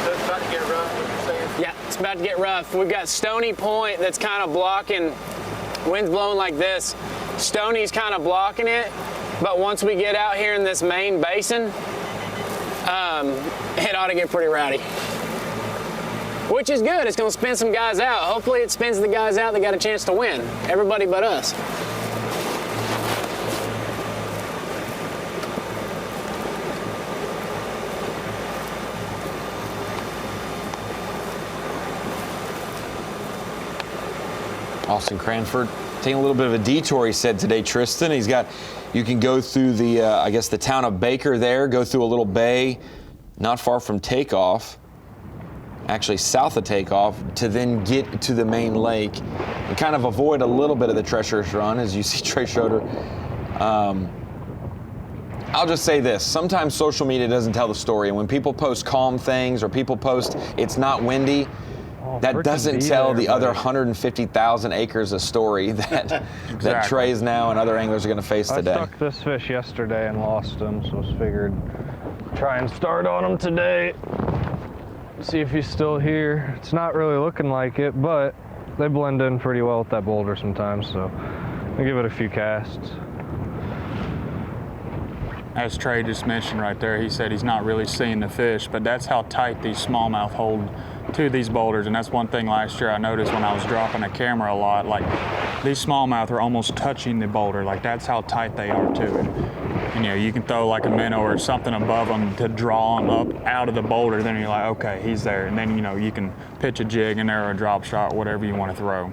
So it's about to get rough, what you're saying? Yeah, it's about to get rough. We've got Stony Point that's kind of blocking, wind's blowing like this. Stony's kind of blocking it, but once we get out here in this main basin, it ought to get pretty rowdy. Which is good, it's gonna spin some guys out. Hopefully it spins the guys out that got a chance to win. Everybody but us. Austin Cranford taking a little bit of a detour, he said today, Tristan. You can go through the, I guess, the town of Baker there, go through a little bay not far from takeoff, actually south of takeoff, to then get to the main lake and kind of avoid a little bit of the treacherous run, as you see Trey Schroeder. I'll just say this, sometimes social media doesn't tell the story, and when people post calm things or people post it's not windy, that doesn't tell the other 150,000 acres of story that that Trey's now and other anglers are going to face today. I stuck this fish yesterday and lost him, so I figured try and start on him today. See if he's still here. It's not really looking like it, but they blend in pretty well with that boulder sometimes, so I'll give it a few casts. As Trey just mentioned right there, he said he's not really seeing the fish, but that's how tight these smallmouth hold to these boulders. And that's one thing last year I noticed when I was dropping a camera a lot, like these smallmouth are almost touching the boulder. Like that's how tight they are to it. And, you know, you can throw like a minnow or something above them to draw them up out of the boulder. Then you're like, okay, he's there. And then, you know, you can pitch a jig in there or a drop shot, whatever you want to throw.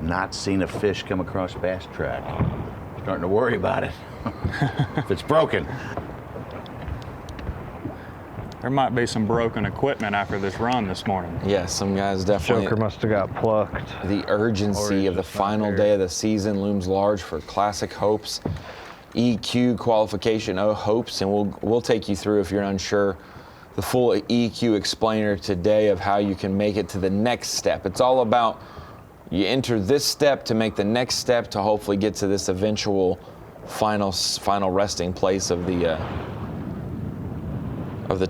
Not seen a fish come across Bass Track. Starting to worry about it. If it's broken. There might be some broken equipment after this run this morning. Yes, some guys definitely. Joker must have got plucked. The urgency of the final day of the season looms large for Classic Hopes, EQ qualification hopes, and we'll take you through, if you're unsure, the full EQ explainer today of how you can make it to the next step. It's all about you enter this step to make the next step to hopefully get to this eventual final resting place of the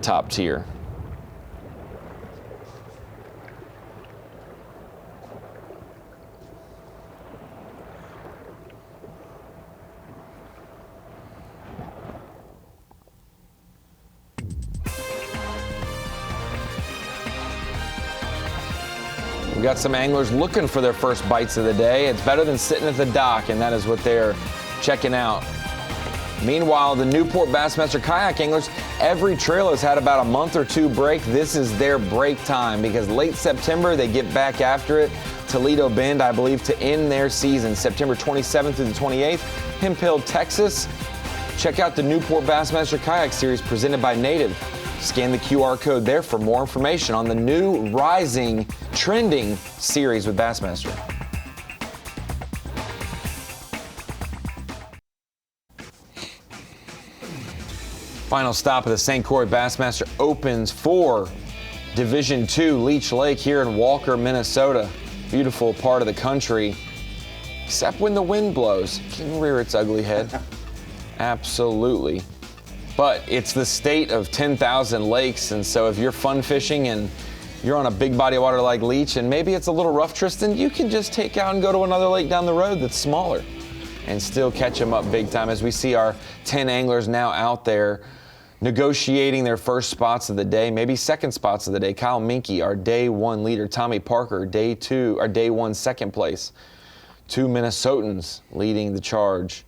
top tier. We've got some anglers looking for their first bites of the day. It's better than sitting at the dock, and that is what they're checking out. Meanwhile, the Newport Bassmaster kayak anglers, every trail has had about a month or two break. This is their break time because late September they get back after it. Toledo Bend, I believe, to end their season, September 27th through the 28th. Hemphill, Texas. Check out the Newport Bassmaster Kayak Series presented by Native. Scan the QR code there for more information on the new rising, trending series with Bassmaster. Final stop of the St. Croix Bassmaster Opens for Division II Leech Lake here in Walker, Minnesota. Beautiful part of the country, except when the wind blows. It can rear its ugly head. Absolutely. But it's the state of 10,000 lakes, and so if you're fun fishing and you're on a big body of water like Leech, and maybe it's a little rough, Tristan, you can just take out and go to another lake down the road that's smaller and still catch them up big time, as we see our 10 anglers now out there negotiating their first spots of the day, maybe second spots of the day. Kyle Minke, our day one leader. Tommy Parker, day one second place. Two Minnesotans leading the charge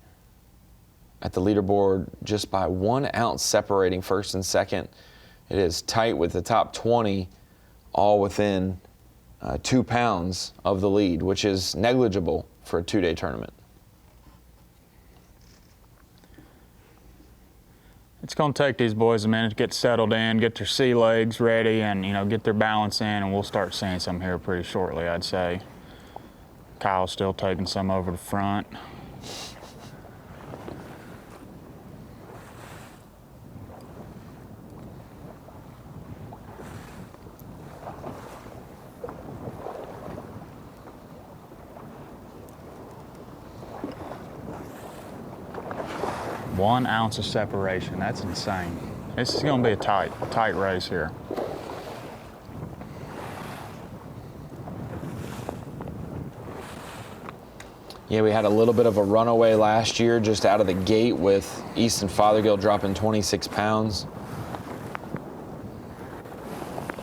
at the leaderboard just by 1 ounce separating first and second. It is tight with the top 20 all within 2 pounds of the lead, which is negligible for a two-day tournament. It's going to take these boys a minute to get settled in, get their sea legs ready, and get their balance in, and we'll start seeing some here pretty shortly, I'd say. Kyle's still taking some over the front. One ounce of separation, that's insane. This is gonna be a tight race here. Yeah, we had a little bit of a runaway last year just out of the gate with Easton Fothergill dropping 26 pounds.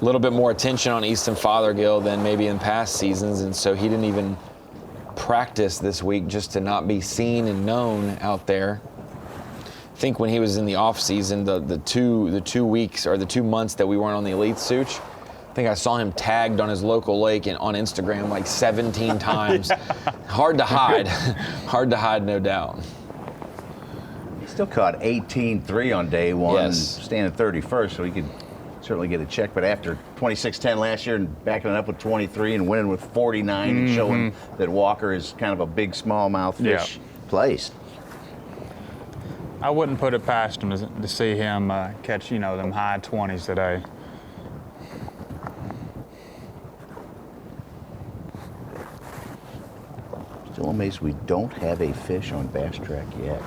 A little bit more attention on Easton Fothergill than maybe in past seasons, and so he didn't even practice this week just to not be seen and known out there. I think when he was in the off season, the 2 weeks or the 2 months that we weren't on the Elite Such, I think I saw him tagged on his local lake and on Instagram like 17 times. Hard to hide. Hard to hide, no doubt. He still caught 18-3 on day one, Yes. standing 31st, so he could certainly get a check. But after 26-10 last year and backing it up with 23 and winning with 49 and showing that Walker is kind of a big smallmouth fish placed. I wouldn't put it past him to see him catch, them high 20s today. Still amazed we don't have a fish on Bass Track yet.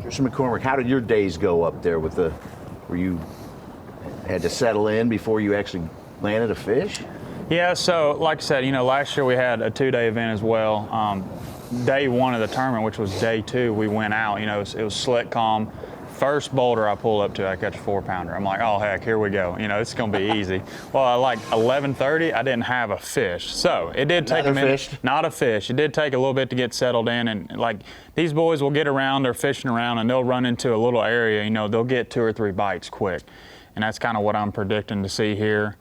Mr. McCormick, how did your days go up there with where you had to settle in before you actually landed a fish? Yeah, so like I said, last year we had a 2-day event as well. Day one of the tournament, which was day 2, we went out. It was slick, calm. First boulder I pull up to, I catch a 4-pounder. I'm like, oh heck, here we go. It's gonna be easy. Well, at like 11:30, I didn't have a fish. So it did take a minute. Not a fish. It did take a little bit to get settled in, and like these boys will get around, they're fishing around, and they'll run into a little area. They'll get 2 or 3 bites quick, and that's kind of what I'm predicting to see here.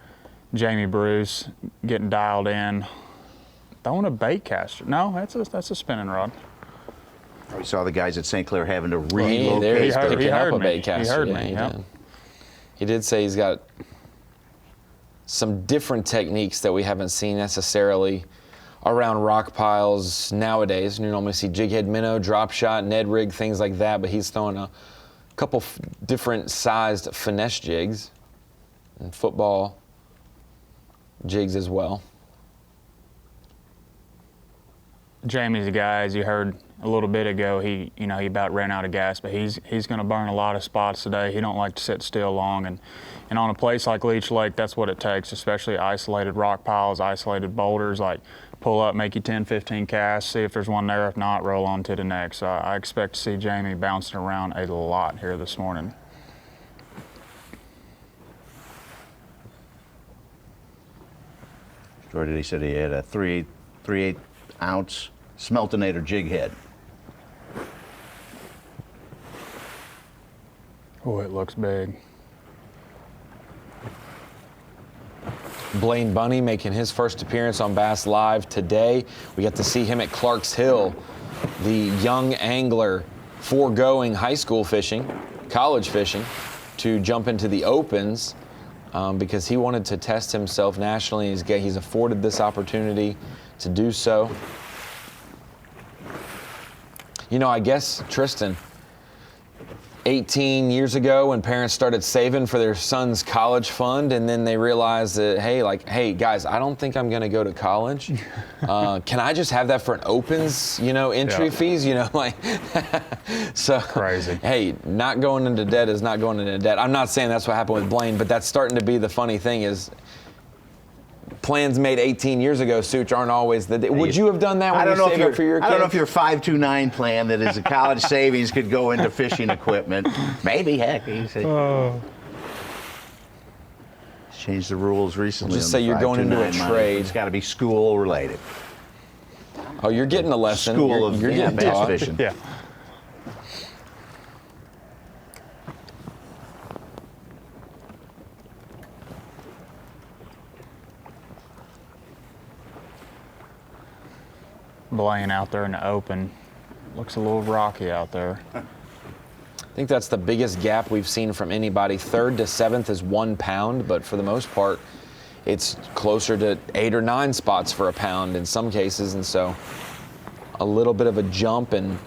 Jamie Bruce getting dialed in, throwing a bait caster. No, that's a spinning rod. We saw the guys at St. Clair having to relocate. He's picking up a me. bait caster. He heard Yeah, me. he Yep. did. He did say he's got some different techniques that we haven't seen necessarily around rock piles nowadays. You normally see jig head minnow, drop shot, Ned rig, things like that, but he's throwing a couple different sized finesse jigs and football jigs as well. Jamie's a guy, as you heard a little bit ago, he about ran out of gas, but he's going to burn a lot of spots today. He don't like to sit still long, and on a place like Leech Lake, that's what it takes, especially isolated rock piles, isolated boulders, like pull up, make you 10, 15 casts, see if there's one there. If not, roll on to the next. So I expect to see Jamie bouncing around a lot here this morning. Jordan, he said he had a 3/8 ounce Smeltonator jig head. Oh, it looks big. Blaine Bunny making his first appearance on Bass Live today. We got to see him at Clark's Hill, the young angler foregoing high school fishing, college fishing, to jump into the opens because he wanted to test himself nationally. He's afforded this opportunity to do so. I guess, Tristan, 18 years ago when parents started saving for their son's college fund, and then they realized that, hey guys, I don't think I'm going to go to college. Can I just have that for an opens, entry fees, so crazy. Hey, not going into debt is not going into debt. I'm not saying that's what happened with Blaine, but that's starting to be the funny thing is plans made 18 years ago, Such, aren't always the. Would you have done that when you saved up for your kids? I don't know if your 529 plan that is a college savings could go into fishing equipment. Maybe, heck. Changed the rules recently. Just say you're going into a trade. It's got to be school related. Oh, you're getting a lesson. School of you're getting bass taught. fishing. Yeah. Blaine out there in the open. Looks a little rocky out there. I think that's the biggest gap we've seen from anybody. 3rd to 7th is 1 pound, but for the most part, it's closer to 8 or 9 spots for a pound in some cases, and so a little bit of a jump. And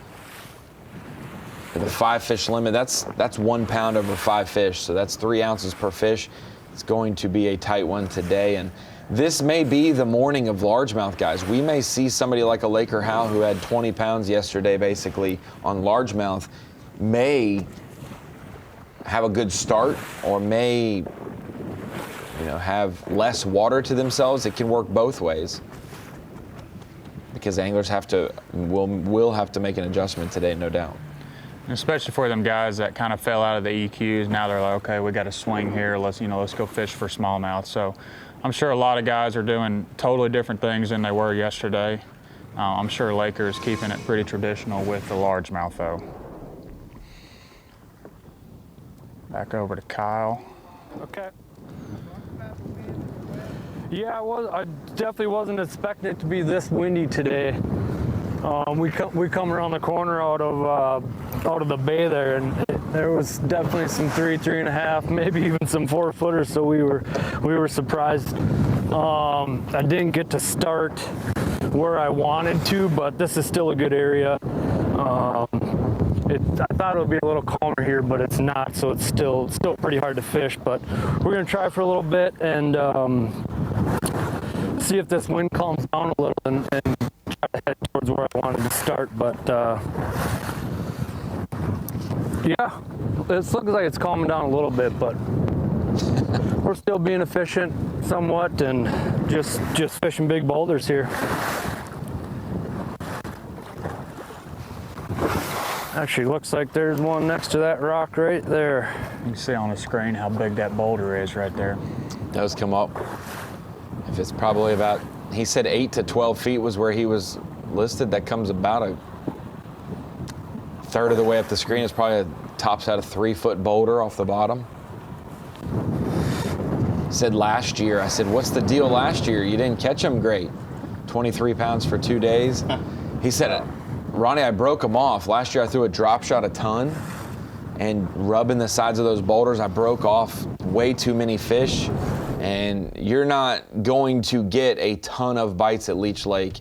the 5-fish limit, that's 1 pound over 5 fish, so that's 3 ounces per fish. It's going to be a tight one today, and this may be the morning of largemouth, guys. We may see somebody like a Laker Howe who had 20 pounds yesterday basically on largemouth may have a good start or may have less water to themselves. It can work both ways because anglers will have to make an adjustment today, no doubt. Especially for them guys that kind of fell out of the EQs. Now they're like, okay, we got to swing here. Let's go fish for smallmouth. So I'm sure a lot of guys are doing totally different things than they were yesterday. I'm sure Laker's keeping it pretty traditional with the largemouth though. Back over to Kyle. Okay. Yeah, I definitely wasn't expecting it to be this windy today. We come around the corner out of the bay there, and there was definitely some 3.5, maybe even some 4-footers. So we were surprised. I didn't get to start where I wanted to, but this is still a good area. I thought it would be a little calmer here, but it's not. So it's still pretty hard to fish. But we're gonna try for a little bit and see if this wind calms down a little and try to head towards where I wanted to start. But yeah, it looks like it's calming down a little bit, but we're still being efficient somewhat and just fishing big boulders here. Actually, looks like there's one next to that rock right there. You can see on the screen how big that boulder is right there. Does come up. If it's probably about, he said 8 to 12 feet was where he was listed. That comes about a third of the way up the screen. It's probably tops out a 3-foot boulder off the bottom. Said last year, I said, what's the deal last year? You didn't catch him great. 23 pounds for 2 days. He said, Ronnie, I broke them off. Last year I threw a drop shot a ton, and rubbing the sides of those boulders, I broke off way too many fish. And you're not going to get a ton of bites at Leech Lake.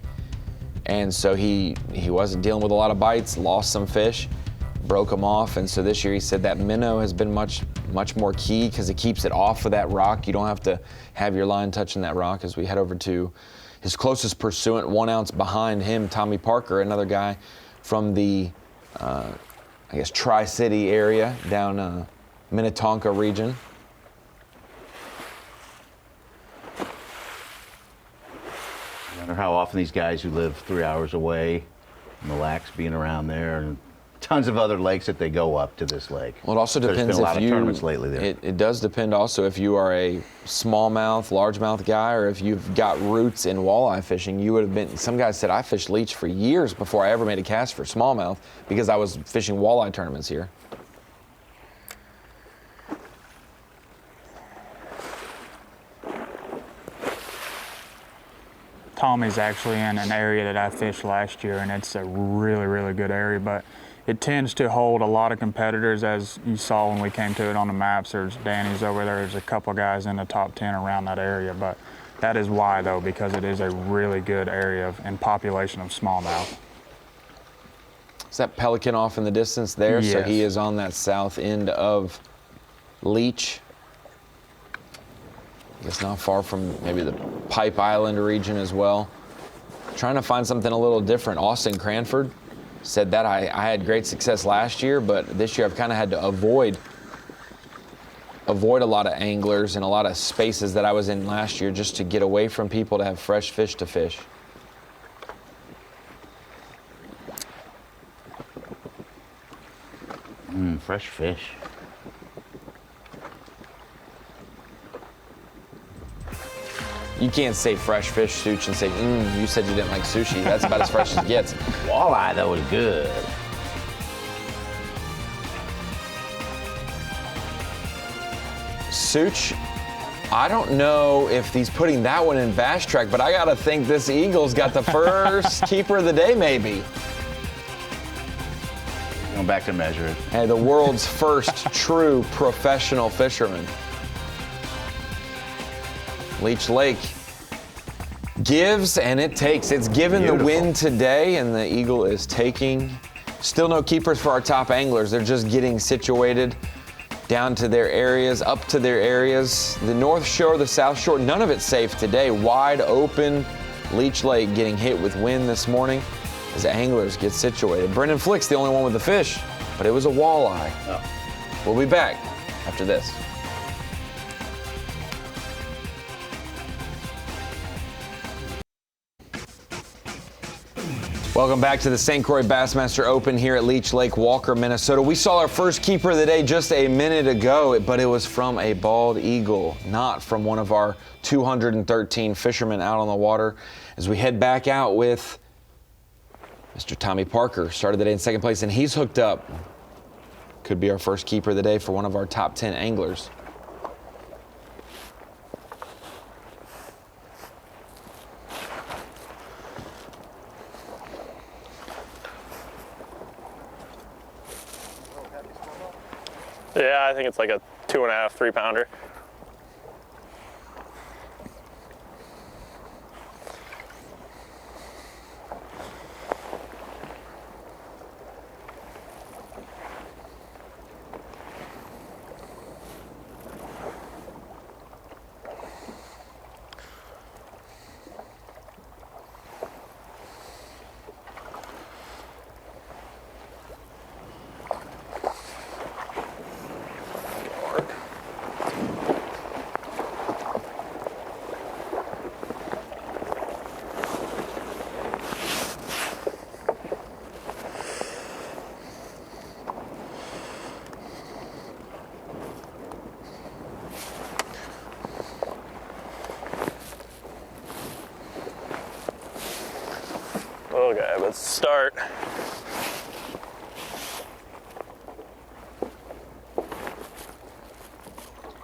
And so he wasn't dealing with a lot of bites, lost some fish, broke them off. And so this year he said that minnow has been much more key because it keeps it off of that rock. You don't have to have your line touching that rock. As we head over to his closest pursuant, 1 ounce behind him, Tommy Parker, another guy from the, I guess, Tri-City area down Minnetonka region. I wonder how often these guys who live 3 hours away, and the Lacs being around there, and tons of other lakes that they go up to this lake. Well, it also depends. There's been a lot of tournaments lately there. It does depend also if you are a smallmouth, largemouth guy, or if you've got roots in walleye fishing. You would have been. Some guys said I fished Leech for years before I ever made a cast for smallmouth because I was fishing walleye tournaments here. Tommy's actually in an area that I fished last year, and it's a really, really good area, but it tends to hold a lot of competitors, as you saw when we came to it on the maps. There's Danny's over there. There's a couple guys in the top 10 around that area, but that is why, though, because it is a really good area and population of smallmouth. Is that pelican off in the distance there? Yes. So he is on that south end of Leech. I guess not far from maybe the Pipe Island region as well. Trying to find something a little different. Austin Cranford said that I had great success last year, but this year I've kind of had to avoid a lot of anglers and a lot of spaces that I was in last year just to get away from people to have fresh fish to fish. Fresh fish. You can't say fresh fish, Such, and say, you said you didn't like sushi. That's about as fresh as it gets. Walleye, though, is good. Such, I don't know if he's putting that one in Bass Track, but I got to think this Eagle's got the first keeper of the day, maybe. Going back to measure it. Hey, the world's first true professional fisherman. Leech Lake gives and it takes. It's given the win today, and the Eagle is taking. Still no keepers for our top anglers. They're just getting situated down to their areas, up to their areas. The North Shore, the South Shore, none of it's safe today. Wide open. Leech Lake getting hit with wind this morning as anglers get situated. Brendan Flick's the only one with the fish, but it was a walleye. We'll be back after this. Welcome back to the St. Croix Bassmaster Open here at Leech Lake, Walker, Minnesota. We saw our first keeper of the day just a minute ago, but it was from a bald eagle, not from one of our 213 fishermen out on the water. As we head back out with Mr. Tommy Parker, started the day in second place, and he's hooked up. Could be our first keeper of the day for one of our top 10 anglers. Yeah, I think it's like a 2.5, 3 pounder. Okay, let's start.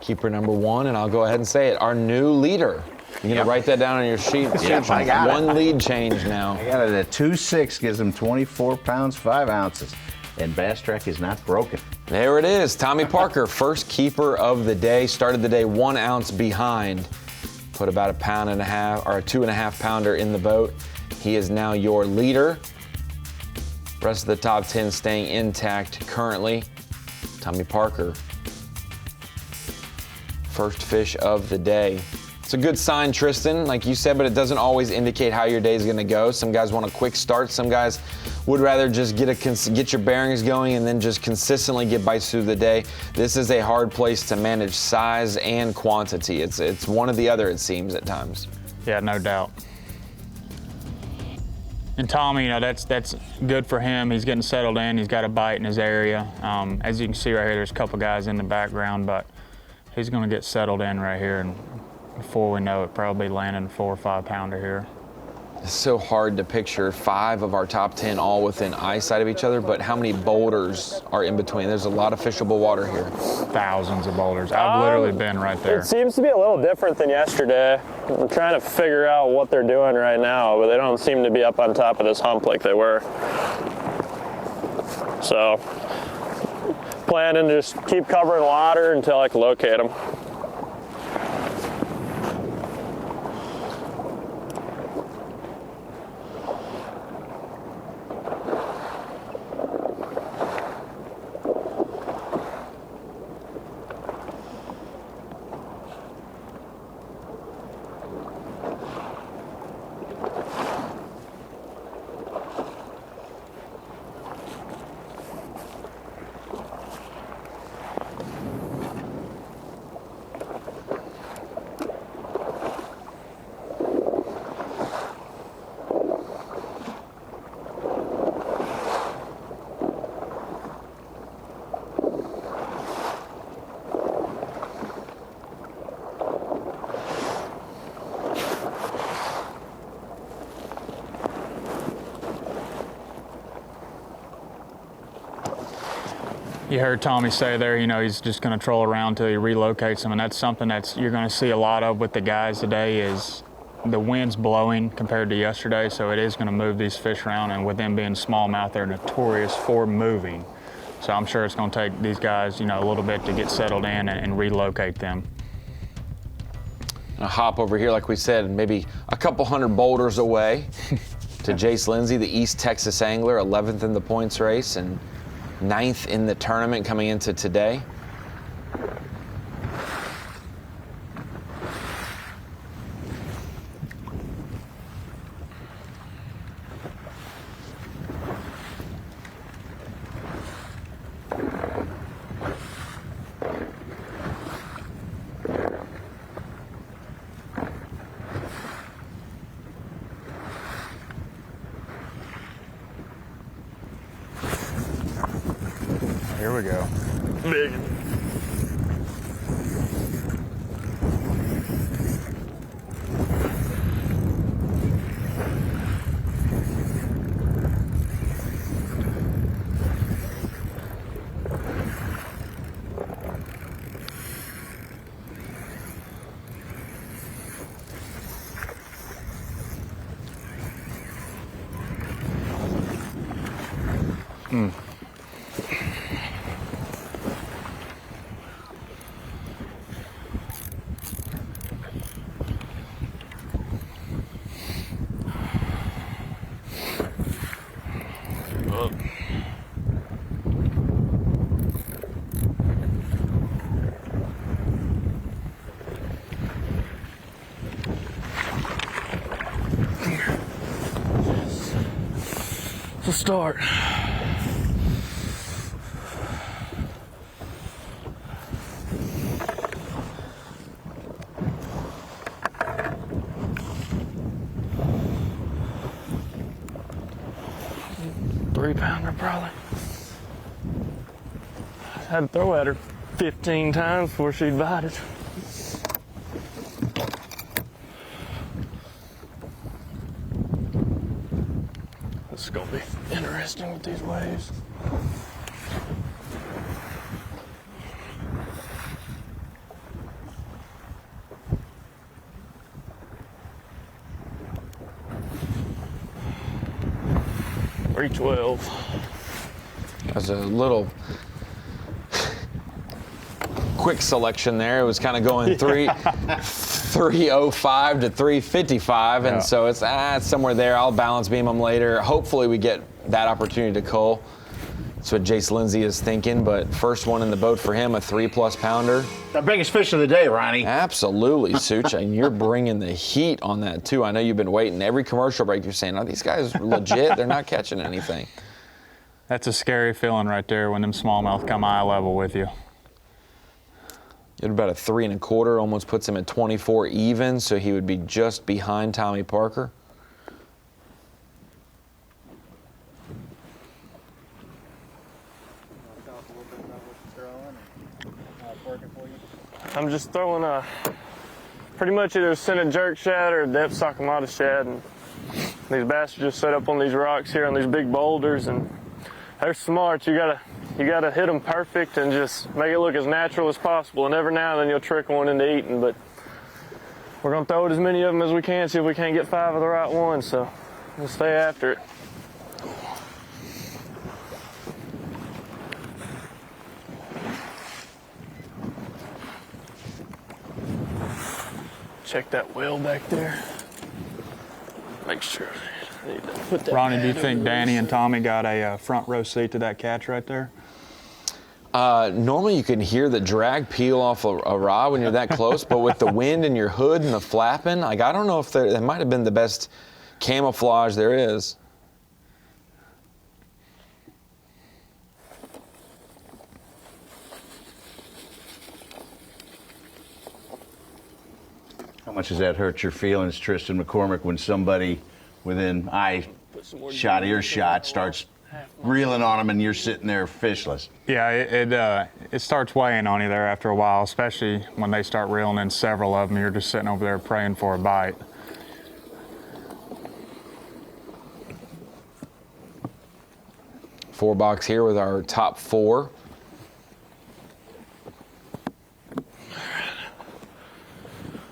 Keeper number one, and I'll go ahead and say it, our new leader. You're going to write that down on your sheet. Yep, I got one it. lead change now. I got it at 2.6, gives him 24 pounds, 5 ounces. And Bass Track is not broken. There it is. Tommy Parker, first keeper of the day. Started the day 1 ounce behind. Put about a 1.5 pound or a 2.5 pounder in the boat. He is now your leader. Rest of the top 10 staying intact currently. Tommy Parker, first fish of the day. It's a good sign, Tristan, like you said, but it doesn't always indicate how your day is going to go. Some guys want a quick start. Some guys would rather just get your bearings going and then just consistently get bites through the day. This is a hard place to manage size and quantity. It's one or the other, it seems, at times. Yeah, no doubt. And Tommy, you know, that's good for him. He's getting settled in. He's got a bite in his area. As you can see right here, there's a couple guys in the background, but he's going to get settled in right here, and before we know it, probably landing a 4 or 5 pounder here. It's so hard to picture 5 of our top 10 all within eyesight of each other, but how many boulders are in between? There's a lot of fishable water here. Thousands of boulders. I've literally been right there. It seems to be a little different than yesterday. I'm trying to figure out what they're doing right now, but they don't seem to be up on top of this hump like they were. So, planning to just keep covering water until I can locate them. You heard Tommy say there, you know, he's just going to troll around until he relocates them, and that's something that you're going to see a lot of with the guys today is the wind's blowing compared to yesterday, so it is going to move these fish around, and with them being smallmouth, they're notorious for moving. So I'm sure it's going to take these guys, you know, a little bit to get settled in and relocate them. A hop over here, like we said, maybe a couple hundred boulders away to Jace Lindsay, the East Texas angler, 11th in the points race and 9th in the tournament coming into today. Here we go. Big. Let's start. Three-pounder probably. Had to throw at her 15 times before she'd bite it. This is gonna be interesting with these waves. $3.12. That's a little quick selection there. It was kind of going 305 to 355, and so it's somewhere there. I'll balance beam them later. Hopefully we get that opportunity to cull. That's what Jace Lindsay is thinking, but first one in the boat for him, a 3+ pounder. The biggest fish of the day, Ronnie. Absolutely, Such, and you're bringing the heat on that too. I know you've been waiting. Every commercial break you're saying, are these guys legit? They're not catching anything. That's a scary feeling right there when them smallmouth come eye level with you. At about a 3 1/4, almost puts him at 24 even, so he would be just behind Tommy Parker. I'm just throwing pretty much either a scented jerk shad or a depth Sakamata shad, and these bass are just set up on these rocks here on these big boulders, and they're smart. You gotta hit them perfect and just make it look as natural as possible, and every now and then you'll trick one into eating, but we're gonna throw it as many of them as we can, see if we can't get 5 of the right ones, so we'll stay after it. Check that whale back there. Make sure. I need to put that. Ronnie, do you think Danny and Tommy got a front row seat to that catch right there? Normally you can hear the drag peel off a rod when you're that close, but with the wind in your hood and the flapping, like I don't know if that might have been the best camouflage there is. How much does that hurt your feelings, Tristan McCormick, when somebody within eye-shot, earshot starts reeling on them and you're sitting there fishless? Yeah, it starts weighing on you there after a while, especially when they start reeling in several of them. You're just sitting over there praying for a bite. Four box here with our top 4.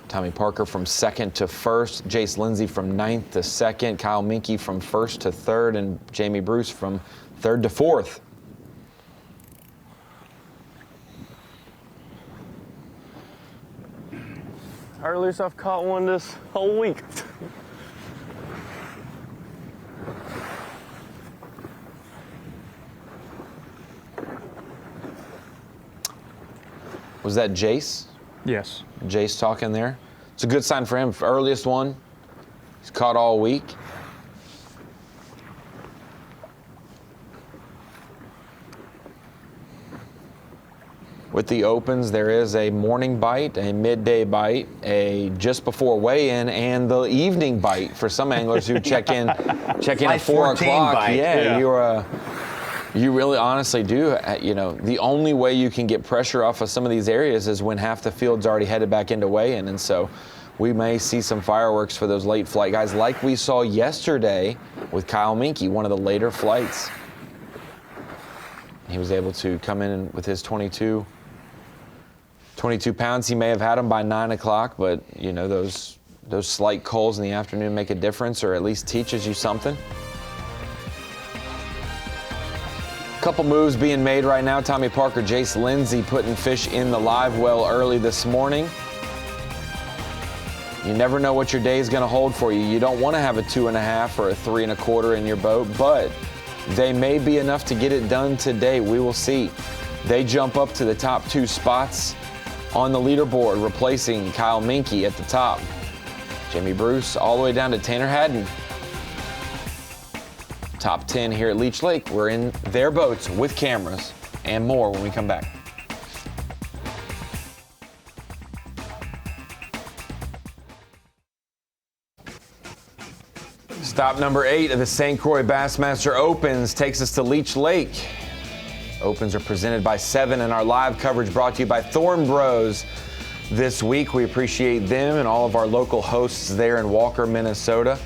Tommy Parker from 2nd to 1st, Jace Lindsay from 9th to 2nd, Kyle Minke from 1st to 3rd, and Jamie Bruce from 3rd to 4th. Earliest I've caught one this whole week. Was that Jace? Yes. Jace talking there. It's a good sign for him. Earliest one. He's caught all week. With the opens, there is a morning bite, a midday bite, a just before weigh-in, and the evening bite for some anglers who check in at 4 o'clock. Bite. Yeah, You really honestly do. You know, the only way you can get pressure off of some of these areas is when half the field's already headed back into weigh-in. And so we may see some fireworks for those late flight guys like we saw yesterday with Kyle Minke, one of the later flights. He was able to come in with his 22 pounds. He may have had them by 9 o'clock, but you know, those slight culls in the afternoon make a difference, or at least teaches you something. Couple moves being made right now. Tommy Parker, Jace Lindsay putting fish in the live well early this morning. You never know what your day is going to hold for you. You don't want to have a 2.5 or a 3 1/4 in your boat, but they may be enough to get it done today. We will see. They jump up to the top 2 spots on the leaderboard, replacing Kyle Minke at the top. Jimmy Bruce all the way down to Tanner Haddon. Top 10 here at Leech Lake. We're in their boats with cameras and more when we come back. Stop number 8 of the St. Croix Bassmaster Opens takes us to Leech Lake. Opens are presented by 7, and our live coverage brought to you by Thorn Bros this week. We appreciate them and all of our local hosts there in Walker, Minnesota.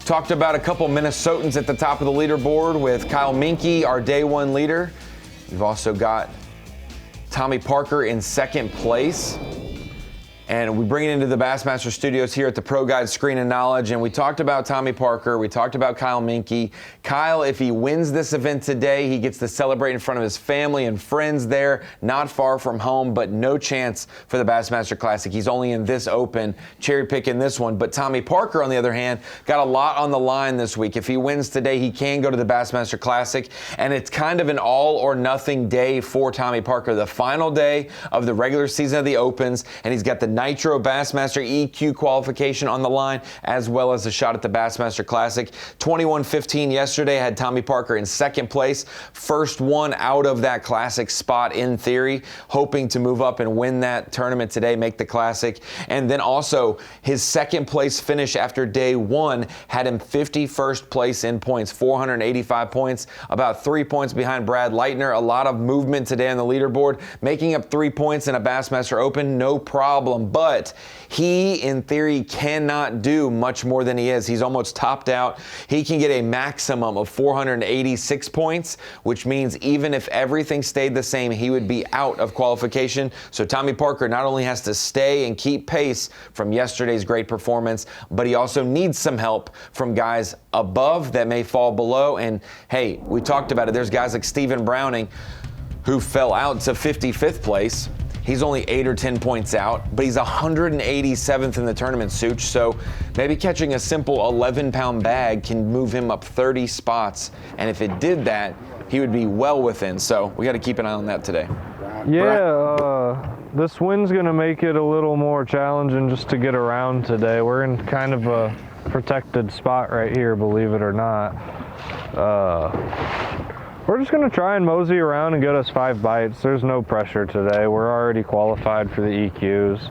Talked about a couple Minnesotans at the top of the leaderboard with Kyle Minke, our day 1 leader. You've also got Tommy Parker in 2nd place. And we bring it into the Bassmaster studios here at the Pro Guide Screen of Knowledge. And we talked about Tommy Parker. We talked about Kyle Minke. Kyle, if he wins this event today, he gets to celebrate in front of his family and friends there, not far from home, but no chance for the Bassmaster Classic. He's only in this Open, cherry picking this one. But Tommy Parker, on the other hand, got a lot on the line this week. If he wins today, he can go to the Bassmaster Classic. And it's kind of an all or nothing day for Tommy Parker. The final day of the regular season of the Opens, and he's got the Nitro Bassmaster EQ qualification on the line, as well as a shot at the Bassmaster Classic. 21-15 yesterday had Tommy Parker in 2nd place. First one out of that Classic spot in theory, hoping to move up and win that tournament today, make the Classic. And then also his 2nd place finish after day 1 had him 51st place in points, 485 points, about 3 points behind Brad Leitner. A lot of movement today on the leaderboard, making up 3 points in a Bassmaster Open, no problem. But he, in theory, cannot do much more than he is. He's almost topped out. He can get a maximum of 486 points, which means even if everything stayed the same, he would be out of qualification. So Tommy Parker not only has to stay and keep pace from yesterday's great performance, but he also needs some help from guys above that may fall below. And hey, we talked about it. There's guys like Stephen Browning who fell out to 55th place. He's only 8 or 10 points out, but he's 187th in the tournament, Such. So maybe catching a simple 11-pound bag can move him up 30 spots. And if it did that, he would be well within. So we got to keep an eye on that today. Yeah, this wind's going to make it a little more challenging just to get around today. We're in kind of a protected spot right here, believe it or not. We're just going to try and mosey around and get us 5 bites. There's no pressure today. We're already qualified for the EQs.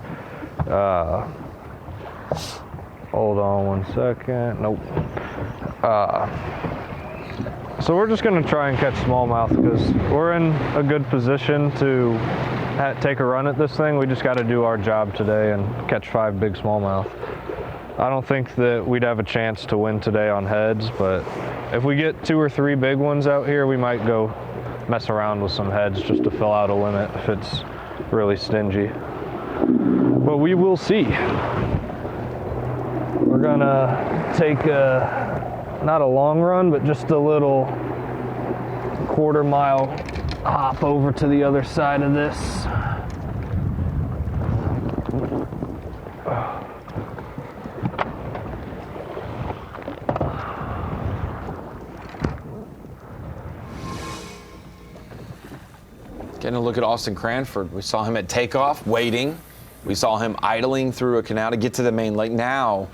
Hold on 1 second. Nope. So we're just going to try and catch smallmouth because we're in a good position to take a run at this thing. We just got to do our job today and catch 5 big smallmouth. I don't think that we'd have a chance to win today on heads, but if we get 2 or 3 big ones out here, we might go mess around with some heads just to fill out a limit if it's really stingy. But we will see. We're gonna take not a long run, but just a little 1/4 mile hop over to the other side of this. Getting a look at Austin Cranford. We saw him at takeoff, waiting. We saw him idling through a canal to get to the main lake. Now,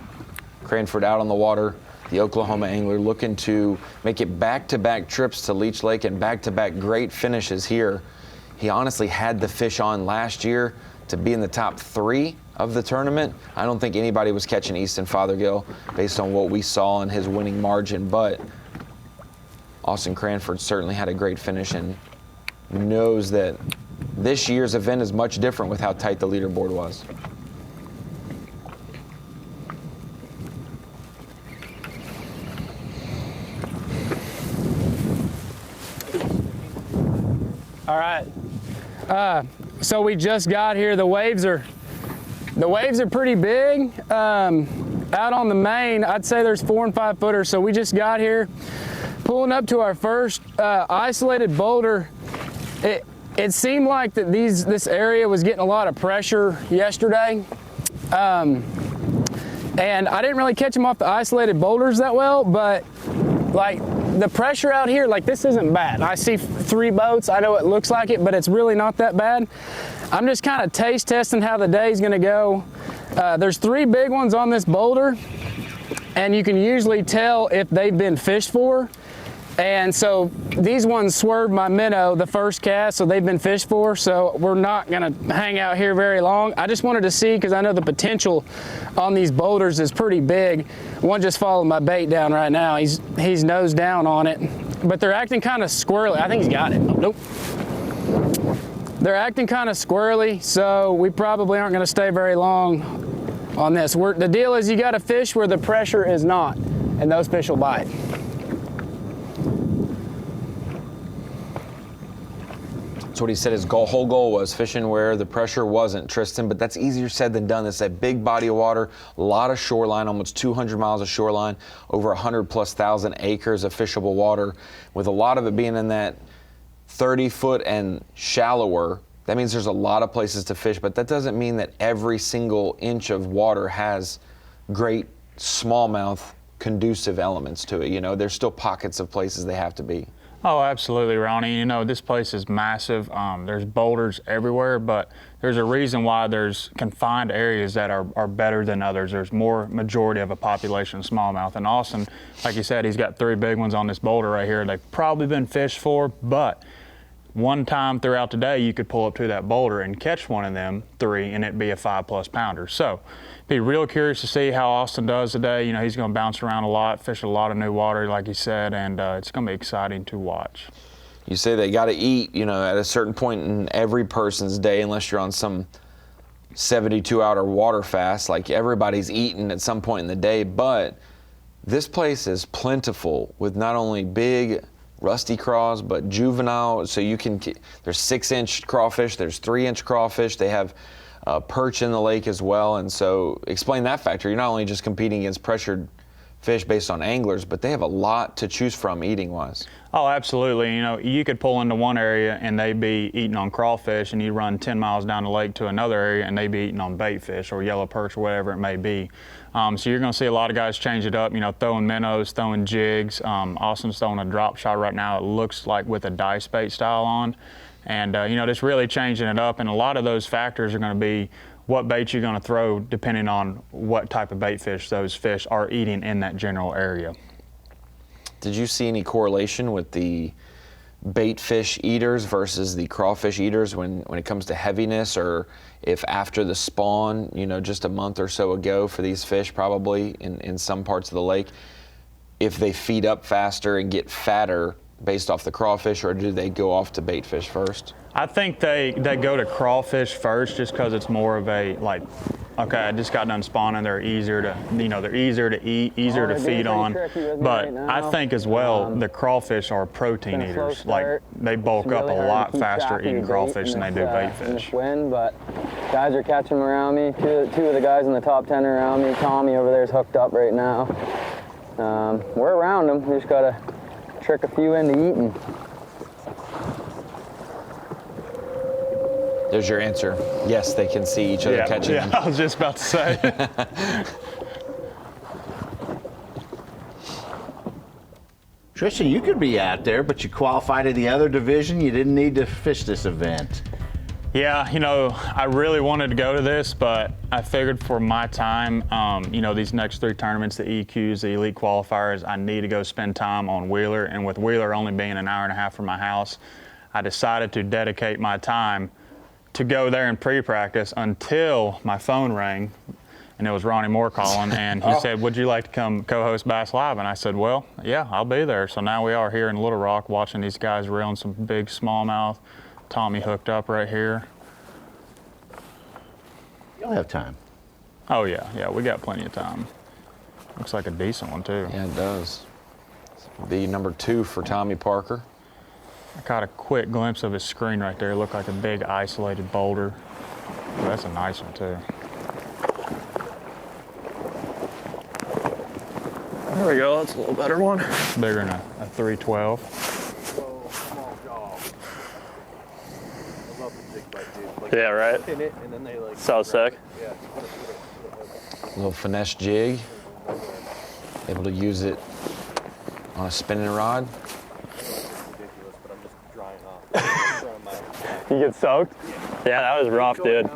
Cranford out on the water, the Oklahoma angler looking to make it back-to-back trips to Leech Lake and back-to-back great finishes here. He honestly had the fish on last year to be in the top 3 of the tournament. I don't think anybody was catching Easton Fothergill based on what we saw in his winning margin, but Austin Cranford certainly had a great finish and knows that this year's event is much different with how tight the leaderboard was. All right. So we just got here. The waves are pretty big. Out on the main, I'd say there's 4 and 5 footers. So we just got here, pulling up to our first isolated boulder. It seemed like that this area was getting a lot of pressure yesterday. And I didn't really catch them off the isolated boulders that well, but like the pressure out here, like this isn't bad. I see 3 boats. I know it looks like it, but it's really not that bad. I'm just kind of taste testing how the day's gonna go. There's 3 big ones on this boulder, and you can usually tell if they've been fished for. And so these ones swerved my minnow the first cast, so they've been fished for, so we're not gonna hang out here very long. I just wanted to see, because I know the potential on these boulders is pretty big. One just followed my bait down right now. He's nose down on it, but they're acting kind of squirrely. I think he's got it. Oh, nope. They're acting kind of squirrely, so we probably aren't gonna stay very long on this. The deal is you gotta fish where the pressure is not, and those fish will bite. That's what he said his whole goal was, fishing where the pressure wasn't, Tristan, but that's easier said than done. It's a big body of water, a lot of shoreline, almost 200 miles of shoreline, over 100,000+ acres of fishable water, with a lot of it being in that 30-foot and shallower. That means there's a lot of places to fish, but that doesn't mean that every single inch of water has great smallmouth conducive elements to it. You know, there's still pockets of places they have to be. Oh, absolutely, Ronnie. You know, this place is massive. There's boulders everywhere, but there's a reason why there's confined areas that are better than others. There's more majority of a population of smallmouth. And Austin, like you said, he's got 3 big ones on this boulder right here. They've probably been fished for, but one time throughout the day, you could pull up to that boulder and catch one of them 3, and it'd be a 5+ pounder. So, be real curious to see how Austin does today. You know, he's going to bounce around a lot, fish a lot of new water, like he said, and it's going to be exciting to watch. You say they got to eat, you know, at a certain point in every person's day, unless you're on some 72-hour water fast. Like, everybody's eating at some point in the day, but this place is plentiful with not only big rusty craws, but juvenile. So you can, there's 6-inch crawfish, there's 3-inch crawfish. They have perch in the lake as well. And so explain that factor. You're not only just competing against pressured fish based on anglers, but they have a lot to choose from eating wise. Oh, absolutely. You know, you could pull into one area and they'd be eating on crawfish, and you run 10 miles down the lake to another area and they'd be eating on bait fish or yellow perch or whatever it may be. So you're going to see a lot of guys change it up, you know, throwing minnows, throwing jigs. Austin's throwing a drop shot right now. It looks like with a dice bait style on. And, you know, just really changing it up. And a lot of those factors are going to be what bait you're going to throw depending on what type of bait fish those fish are eating in that general area. Did you see any correlation with the bait fish eaters versus the crawfish eaters when it comes to heaviness, or if after the spawn, you know, just a month or so ago for these fish probably in some parts of the lake, if they feed up faster and get fatter based off the crawfish, or do they go off to bait fish first? I think they go to crawfish first just because it's more of a, like, okay, I just got done spawning, they're easier to, you know, they're easier to eat, easier to feed on. But I think as well, the crawfish are protein eaters. Like, they bulk up a lot faster eating crawfish than they do bait fish. But guys are catching them around me. Two of the guys in the top 10 are around me. Tommy over there is hooked up right now. We're around them. We just got to trick a few into eating. There's your answer. Yes, they can see each other catching them. Yeah, I was just about to say. Tristan, you could be out there, but you qualified in the other division. You didn't need to fish this event. Yeah, you know, I really wanted to go to this, but I figured for my time, you know, these next 3 tournaments, the EQs, the elite qualifiers, I need to go spend time on Wheeler. And with Wheeler only being an hour and a half from my house, I decided to dedicate my time to go there and pre-practice until my phone rang and it was Ronnie Moore calling, and he said, would you like to come co-host Bass Live? And I said, well, yeah, I'll be there. So now we are here in Little Rock watching these guys reeling some big smallmouth. Tommy hooked up right here. You'll have time. Oh, yeah, we got plenty of time. Looks like a decent one, too. Yeah, it does. Be number 2 for Tommy Parker. I caught a quick glimpse of his screen right there. It looked like a big isolated boulder. Oh, that's a nice one, too. There we go. That's a little better one. Bigger than a 312. Yeah, right. So sick. Little finesse jig. Able to use it on a spinning rod. You get soaked? Yeah, that was rough, dude.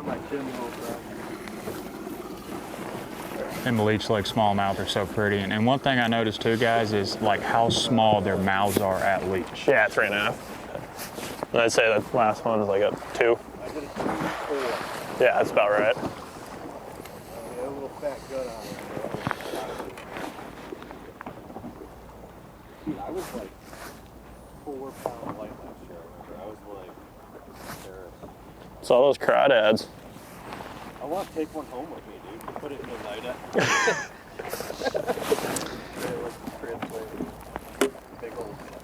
And the Leech Lake smallmouth are so pretty. And one thing I noticed too, guys, is like how small their mouths are at Leech. Yeah, 3.5. And I'd say the last one is like a 2. Yeah, that's about right. I was like 4 pound light last year. I was like embarrassed. It's all those crawdads. I want to take one home with me, dude. To put it in the light at.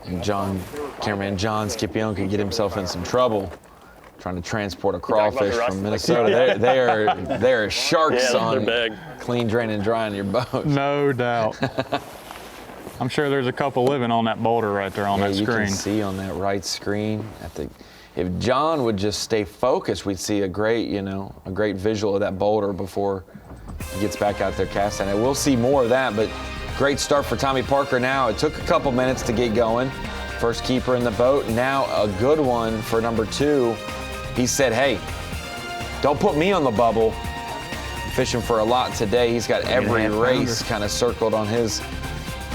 And John, cameraman John Scipione could get himself in some trouble trying to transport a crawfish from Minnesota. They are sharks on big. Clean, drain, and dry on your boat. No doubt. I'm sure there's a couple living on that boulder right there on that you screen. You can see on that right screen. If John would just stay focused, we'd see a great visual of that boulder before he gets back out there casting. And we'll see more of that, but great start for Tommy Parker now. It took a couple minutes to get going. First keeper in the boat. Now a good one for number 2. He said, hey, don't put me on the bubble. I'm fishing for a lot today. He's got every race kind of circled on his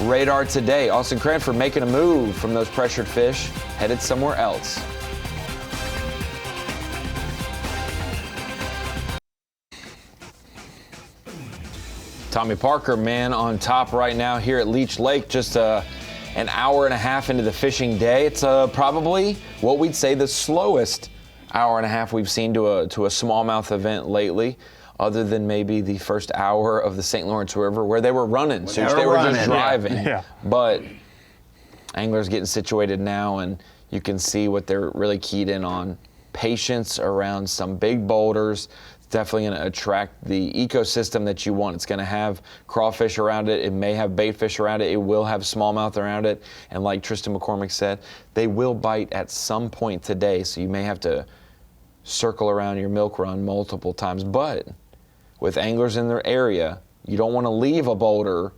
radar today. Austin Cranford making a move from those pressured fish, headed somewhere else. Tommy Parker, man, on top right now here at Leech Lake, just an hour and a half into the fishing day. It's probably what we'd say the slowest hour and a half we've seen to a smallmouth event lately, other than maybe the first hour of the St. Lawrence River where they were running. So they were just driving. Yeah. But anglers getting situated now, and you can see what they're really keyed in on. Patience around some big boulders. It's definitely going to attract the ecosystem that you want. It's going to have crawfish around it. It may have bait fish around it. It will have smallmouth around it. And like Tristan McCormick said, they will bite at some point today. So you may have to circle around your milk run multiple times. But with anglers in their area, you don't want to leave a boulder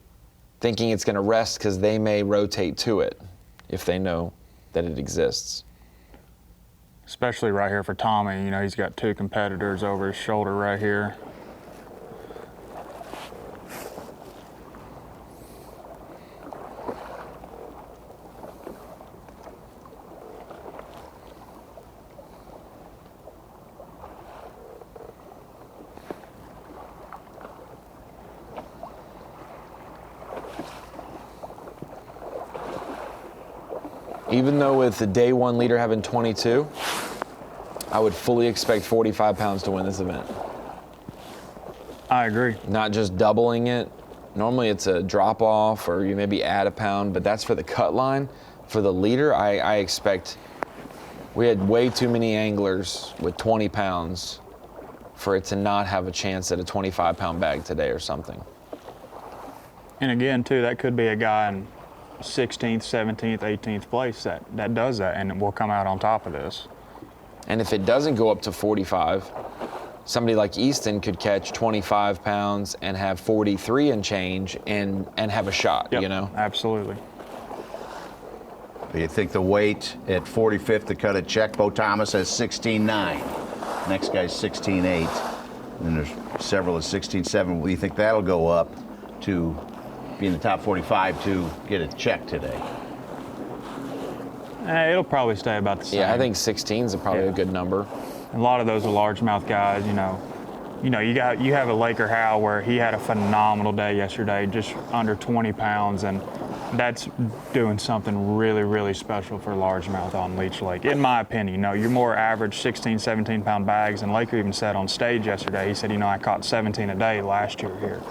thinking it's going to rest, because they may rotate to it if they know that it exists. Especially right here for Tommy. You know, he's got 2 competitors over his shoulder right here. Even though with the day 1 leader having 22, I would fully expect 45 pounds to win this event. I agree. Not just doubling it. Normally it's a drop off, or you maybe add a pound, but that's for the cut line. For the leader, I expect, we had way too many anglers with 20 pounds for it to not have a chance at a 25-pound bag today or something. And again, too, that could be a guy in 16th, 17th, 18th place that does that and will come out on top of this. And if it doesn't go up to 45, somebody like Easton could catch 25 pounds and have 43 and change and have a shot, Yep, you know? Absolutely. Do you think the weight at 45th to cut a check? Bo Thomas has 16.9. Next guy's 16.8. And there's several at 16.7. Do you think that'll go up to be in the top 45 to get a check today? It'll probably stay about the same. Yeah, I think 16 is probably a good number. A lot of those are largemouth guys, you know. you know, you have a Laker Howe where he had a phenomenal day yesterday, just under 20 pounds, and that's doing something really, really special for largemouth on Leech Lake, in my opinion. You know, you're more average 16, 17-pound bags, and Laker even said on stage yesterday, he said, you know, I caught 17 a day last year here,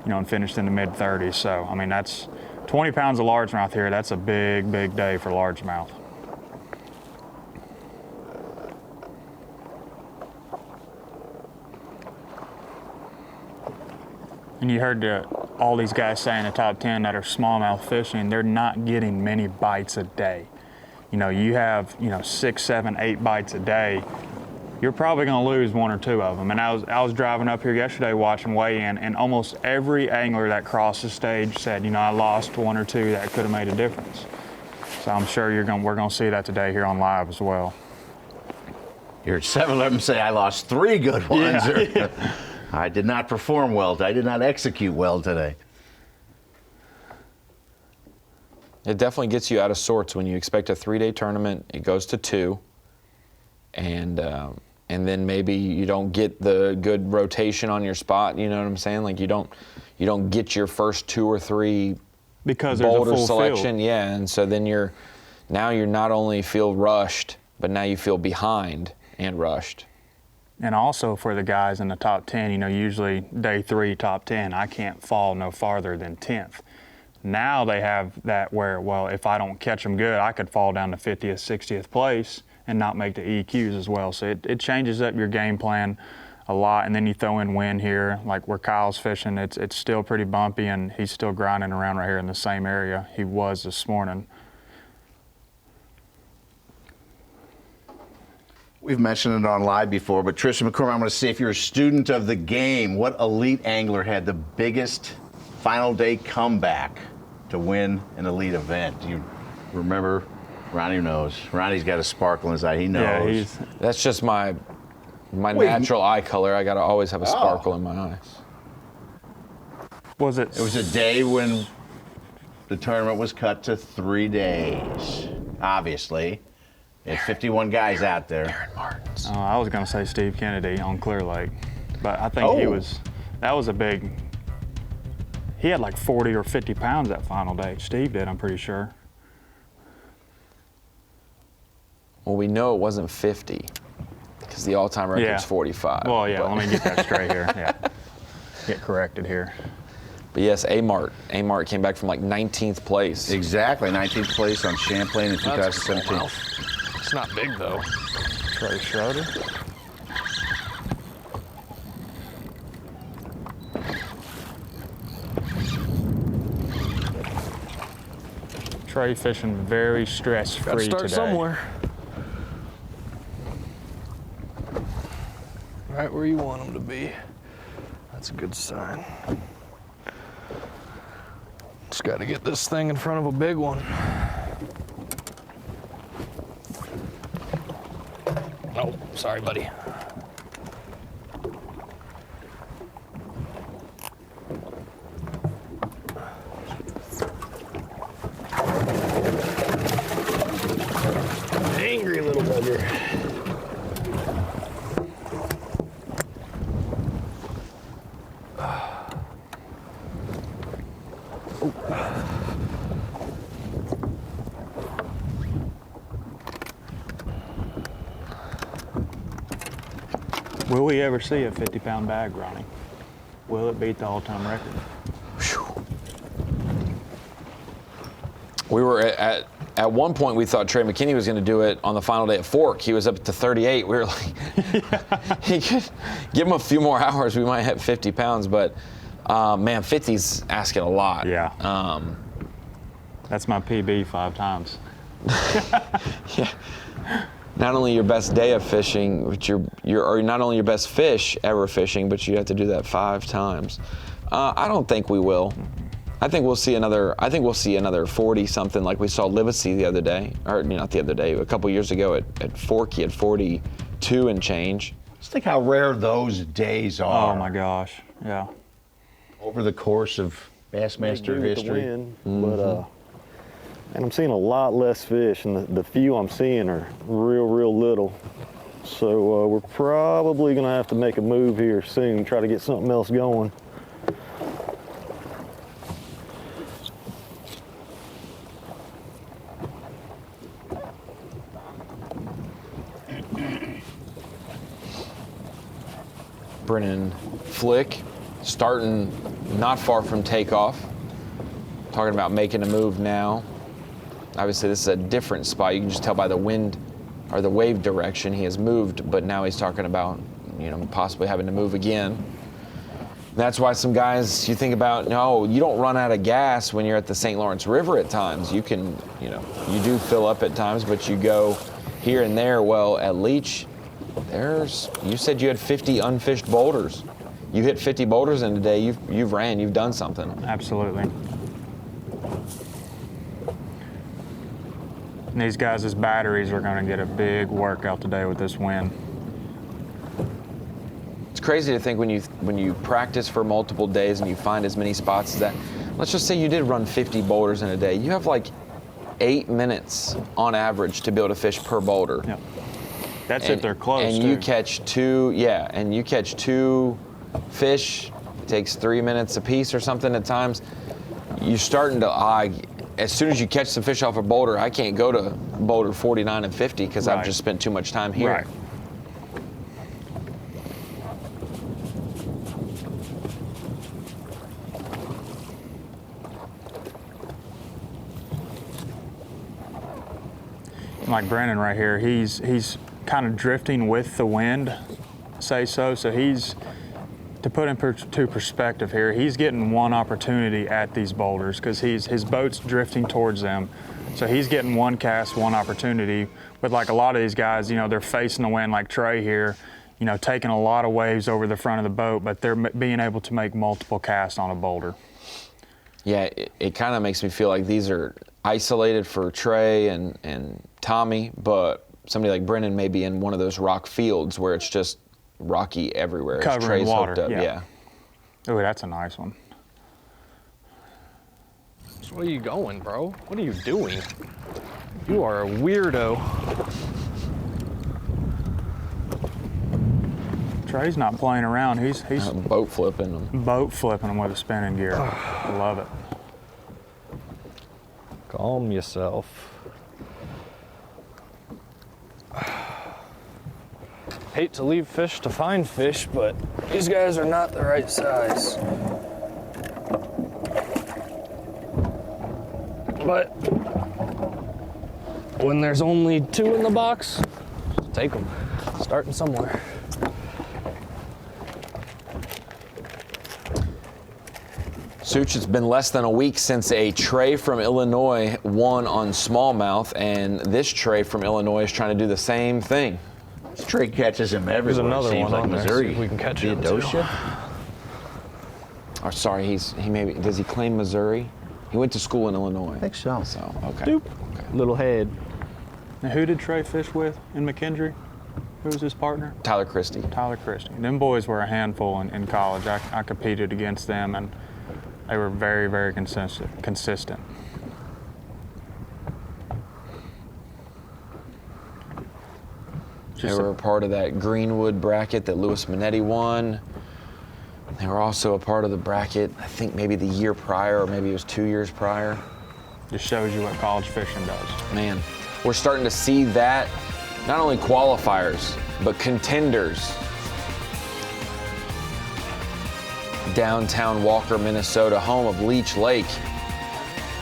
you know, and finished in the mid-30s. So, I mean, that's 20 pounds of largemouth here. That's a big, big day for largemouth. And you heard all these guys say in the top 10 that are smallmouth fishing, they're not getting many bites a day. You know, you have, you know, 6, 7, 8 bites a day. You're probably going to lose 1 or 2 of them. And I was driving up here yesterday watching weigh-in, and almost every angler that crossed the stage said, you know, I lost 1 or 2 that could have made a difference. So I'm sure we're going to see that today here on live as well. You heard 7 of them say I lost 3 good ones. Yeah. I did not perform well. I did not execute well today. It definitely gets you out of sorts when you expect a 3-day tournament. It goes to 2, and then maybe you don't get the good rotation on your spot. You know what I'm saying? Like you don't get your first 2 or 3 because there's boulder a full selection. field. Yeah, and so then you're not only feel rushed, but now you feel behind and rushed. And also for the guys in the top 10, you know, usually day 3, top 10, I can't fall no farther than 10th. Now they have that where, well, if I don't catch them good, I could fall down to 50th, 60th place and not make the EQs as well. So it changes up your game plan a lot. And then you throw in wind here, like where Kyle's fishing, it's still pretty bumpy, and he's still grinding around right here in the same area he was this morning. We've mentioned it on live before, but Tristan McCormick, I'm going to see if you're a student of the game. What elite angler had the biggest final day comeback to win an elite event? Do you remember? Ronnie knows. Ronnie's got a sparkle in his eye. He knows. Yeah, that's just my natural eye color. I got to always have a sparkle in my eyes. Was it? It was a day when the tournament was cut to 3 days. Obviously. There had 51 guys out there. Aaron Martins. I was going to say Steve Kennedy on Clear Lake, but I think that was a big, he had like 40 or 50 pounds that final day. Steve did, I'm pretty sure. Well, we know it wasn't 50 because the all-time record's 45. Well, yeah, let me get that straight here. Yeah, get corrected here. But yes, A-Mart came back from like 19th place. Exactly, 19th place on Champlain in 2017. Wow. It's not big though. Trey Schroeder. Trey fishing very stress-free today. Gotta start somewhere. Right where you want them to be. That's a good sign. Just got to get this thing in front of a big one. Oh, sorry, buddy. Angry little bugger. Will we ever see a 50-pound bag, Ronnie? Will it beat the all-time record? We were at one point we thought Trey McKinney was going to do it on the final day at Fork. He was up to 38. We were like, he could give him a few more hours. We might hit 50 pounds, but man, 50's asking a lot. Yeah. That's my PB 5 times. Yeah. Not only your best day of fishing, but or not only your best fish ever fishing, but you have to do that 5 times. I don't think we will. I think we'll see another 40 something like we saw Livesey the other day, or not the other day, a couple years ago at Fork. He had 42 and change. Just think how rare those days are. Oh my gosh, yeah. Over the course of Bassmaster history. But and I'm seeing a lot less fish, and the few I'm seeing are real little. So we're probably gonna have to make a move here soon, try to get something else going. Brennan Flick starting not far from takeoff. Talking about making a move now. Obviously this is a different spot. You can just tell by the wind or the wave direction he has moved, but now he's talking about, you know, possibly having to move again. That's why some guys, you think about, no, you don't run out of gas when you're at the St. Lawrence River at times. You can, you know, you do fill up at times, but you go here and there. Well, at Leech, you said you had 50 unfished boulders. You hit 50 boulders in a day, you've done something. Absolutely. And these guys' batteries are going to get a big workout today with this wind. It's crazy to think when you practice for multiple days and you find as many spots as that. Let's just say you did run 50 boulders in a day. You have like 8 minutes on average to be able to fish per boulder. Yep. That's if they're close. And you catch two fish. It takes 3 minutes a piece or something at times. You're starting to, as soon as you catch some fish off a boulder, I can't go to boulder 49 and 50 because I've just spent too much time here. Right. Like Brennan right here, he's kind of drifting with the wind, so he's, to put into perspective here, he's getting one opportunity at these boulders because his boat's drifting towards them. So he's getting one cast, one opportunity. But like a lot of these guys, you know, they're facing the wind like Trey here, you know, taking a lot of waves over the front of the boat, but they're being able to make multiple casts on a boulder. Yeah, it kind of makes me feel like these are isolated for Trey and Tommy, but somebody like Brennan may be in one of those rock fields where it's just rocky everywhere. Covering water, hooked up. Yeah. Oh, that's a nice one. So where are you going, bro? What are you doing? You are a weirdo. Trey's not playing around. He's boat flipping them. Boat flipping them with a spinning gear. I love it. Calm yourself. Hate to leave fish to find fish, but these guys are not the right size. But when there's only 2 in the box, take them. Starting somewhere. Such, it's been less than a week since a Trey from Illinois won on smallmouth, and this Trey from Illinois is trying to do the same thing. This Trey catches him everywhere. There's another one like on Missouri. there. See if we can catch him too. Or sorry, does he claim Missouri? He went to school in Illinois. I think so. So okay. Doop. Okay. Little head. Now, who did Trey fish with in McKendree? Who was his partner? Tyler Christie. Tyler Christie. Them boys were a handful in college. I competed against them, and they were very, very consistent. They were a part of that Greenwood bracket that Louis Minetti won. They were also a part of the bracket, I think maybe the year prior, or maybe it was 2 years prior. Just shows you what college fishing does. Man, we're starting to see that, not only qualifiers, but contenders. Downtown Walker, Minnesota, home of Leech Lake.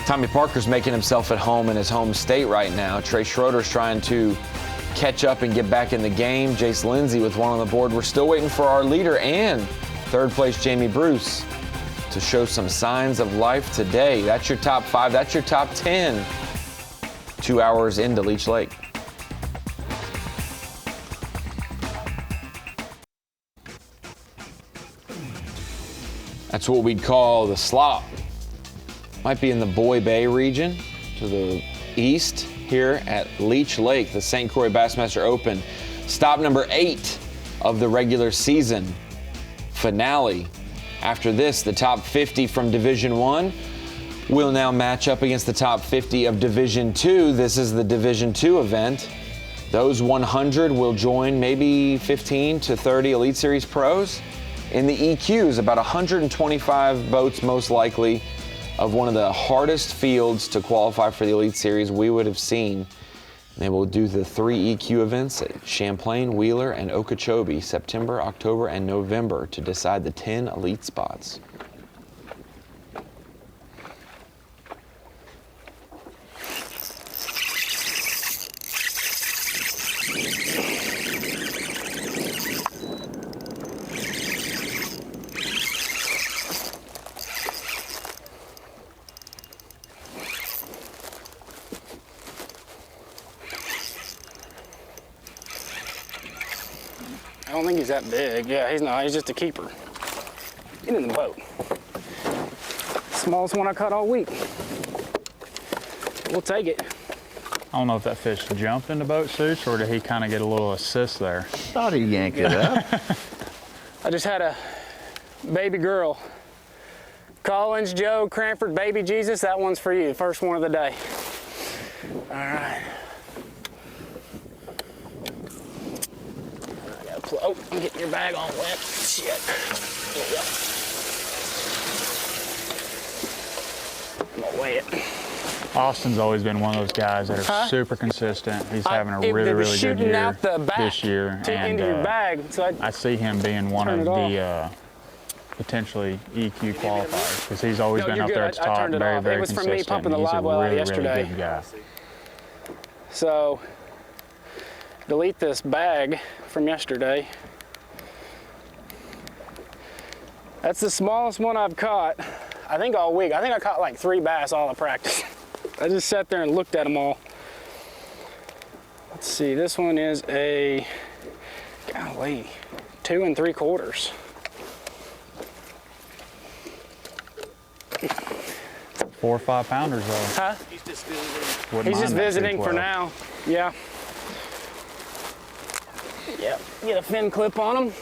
Tommy Parker's making himself at home in his home state right now. Trey Schroeder's trying to catch up and get back in the game. Jace Lindsay with one on the board. We're still waiting for our leader and third place Jamie Bruce to show some signs of life today. That's your top 5. That's your top 10. 2 hours into Leech Lake. That's what we'd call the slop. Might be in the Boy Bay region to the east here at Leech Lake, the St. Croix Bassmaster Open. Stop number 8 of the regular season finale. After this, the top 50 from Division 1 will now match up against the top 50 of Division 2. This is the Division 2 event. Those 100 will join maybe 15 to 30 Elite Series pros. In the EQs, about 125 boats most likely of one of the hardest fields to qualify for the Elite Series we would have seen. They will do the 3 EQ events at Champlain, Wheeler, and Okeechobee, September, October, and November to decide the 10 elite spots. I don't think he's that big. Yeah, he's not. He's just a keeper. Get in the boat. Smallest one I caught all week. We'll take it. I don't know if that fish jumped in the boat, Suits, or did he kind of get a little assist there? Thought he yanked it up. I just had a baby girl. Collins, Joe, Cranford, Baby Jesus, that one's for you. First one of the day. All right. Oh, I'm getting your bag all wet. Shit. There we go. I'm gonna weigh it. Austin's always been one of those guys that are super consistent. He's having a really good year out the back this year, and into your bag, so I see him being one of the potentially EQ qualifiers because he's always been up there at the top, very it was consistent. from me pumping the He's live a well really, yesterday. really good guy. So delete this bag from yesterday. That's the smallest one I've caught, I think, all week. I think I caught like 3 bass all at practice. I just sat there and looked at them all. Let's see, this one is a, golly, 2 3/4. 4 or 5 pounders though. Huh? He's just visiting. He's just visiting for now. Yeah. Yep. Get a fin clip on him.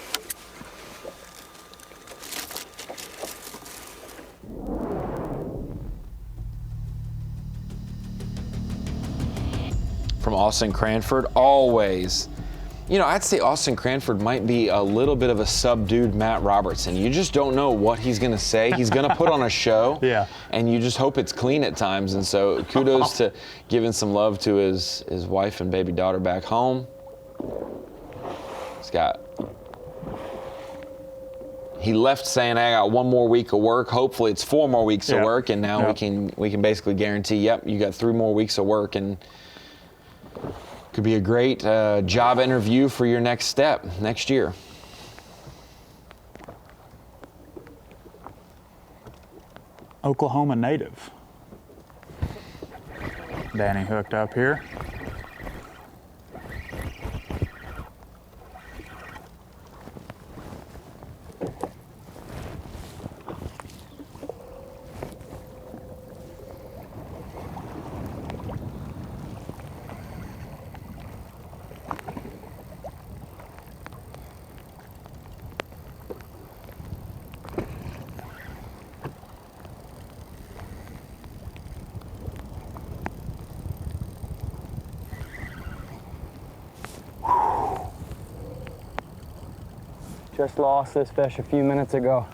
From Austin Cranford, always. You know, I'd say Austin Cranford might be a little bit of a subdued Matt Robertson. You just don't know what he's going to say. He's going to put on a show, yeah, and you just hope it's clean at times. And so kudos to giving some love to his wife and baby daughter back home. He left saying, I got 1 more week of work. Hopefully it's 4 more weeks of work, and now we can basically guarantee, yep, you got 3 more weeks of work, and could be a great job interview for your next step next year. Oklahoma native. Danny hooked up here. Just lost this fish a few minutes ago.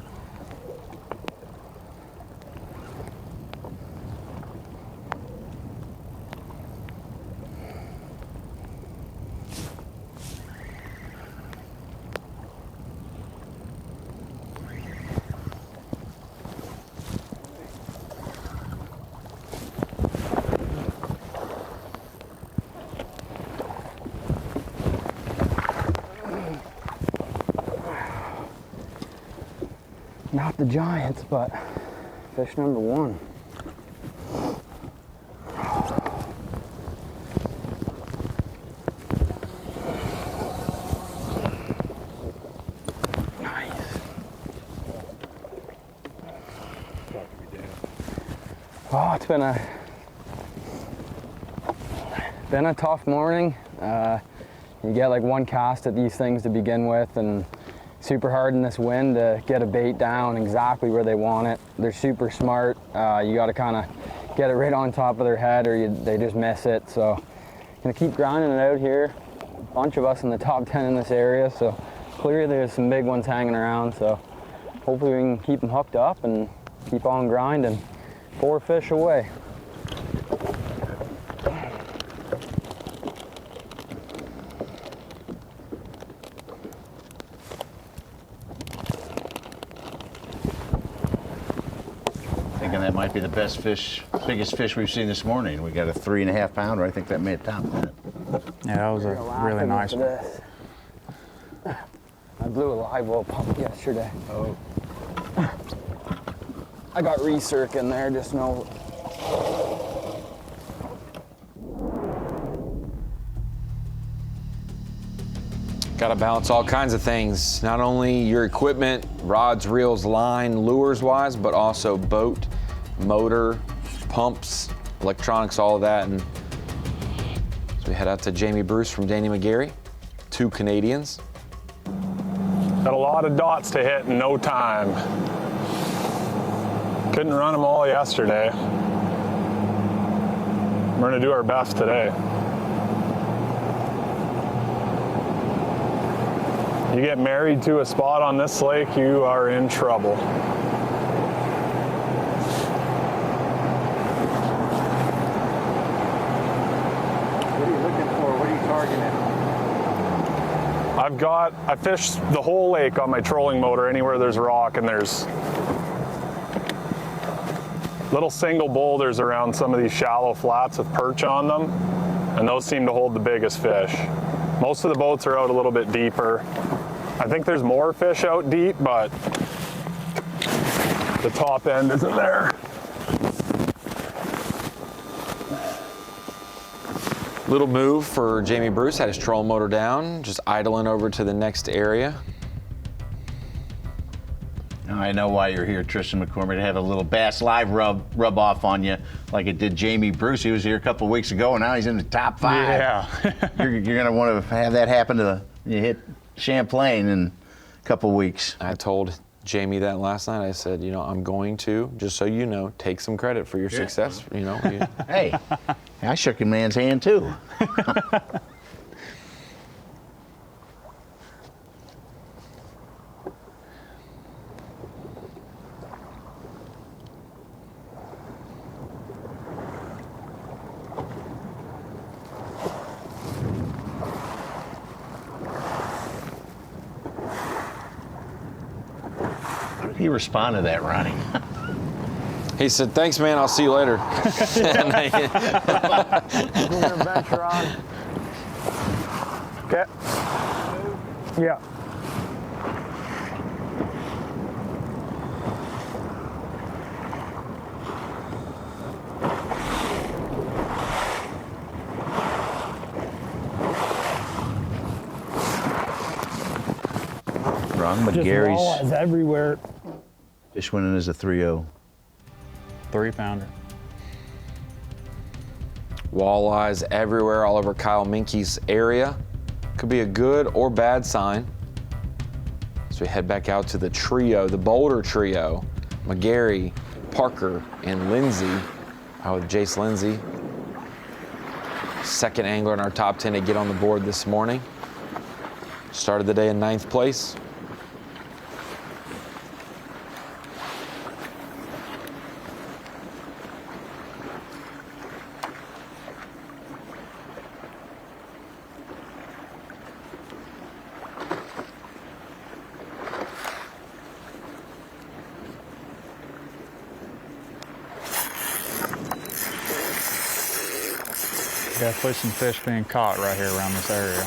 Not the giants, but fish number 1. Nice. Oh, it's been a tough morning. You get like 1 cast at these things to begin with, and super hard in this wind to get a bait down exactly where they want it. They're super smart. You got to kind of get it right on top of their head, or they just miss it. So gonna keep grinding it out here. A bunch of us in the top 10 in this area, so clearly there's some big ones hanging around. So hopefully we can keep them hooked up and keep on grinding. 4 fish away. Thinking that might be the biggest fish we've seen this morning. We got a 3.5 pounder. I think that may have topped that. Yeah, that was a really nice one. I blew a live well pump yesterday. Oh. I got recirc in there, just know. Got to balance all kinds of things. Not only your equipment, rods, reels, line, lures wise, but also boat, motor, pumps, electronics, all of that. And so we head out to Jamie Bruce from Danny McGarry, 2 Canadians. Got a lot of dots to hit in no time. Couldn't run them all yesterday. We're gonna do our best today. You get married to a spot on this lake, you are in trouble. What are you looking for? What are you targeting? I fish the whole lake on my trolling motor anywhere there's rock, and there's little single boulders around some of these shallow flats with perch on them, and those seem to hold the biggest fish. Most of the boats are out a little bit deeper. I think there's more fish out deep, but the top end isn't there. Little move for Jamie Bruce, had his trolling motor down, just idling over to the next area. I know why you're here, Tristan McCormick, to have a little Bass Live rub off on you like it did Jamie Bruce. He was here a couple of weeks ago, and now he's in the top 5. Yeah. you're going to want to have that happen you hit Champlain in a couple of weeks. I told Jamie that last night. I said, you know, I'm going to, just so you know, take some credit for your success. You know. Hey, I shook a man's hand too. He responded to that, Ronnie. He said, thanks, man. I'll see you later. Venture on. Okay. Yeah. Ron Just McGarry's walleyes everywhere. fish winning is a 3-0. 3-pounder. Walleyes everywhere, all over Kyle Minke's area. Could be a good or bad sign. So we head back out to the trio, the Boulder trio. McGarry, Parker, and Lindsay. Out with Jace Lindsay. Second angler in our top 10 to get on the board this morning. Started the day in 9th place. Definitely some fish being caught right here around this area.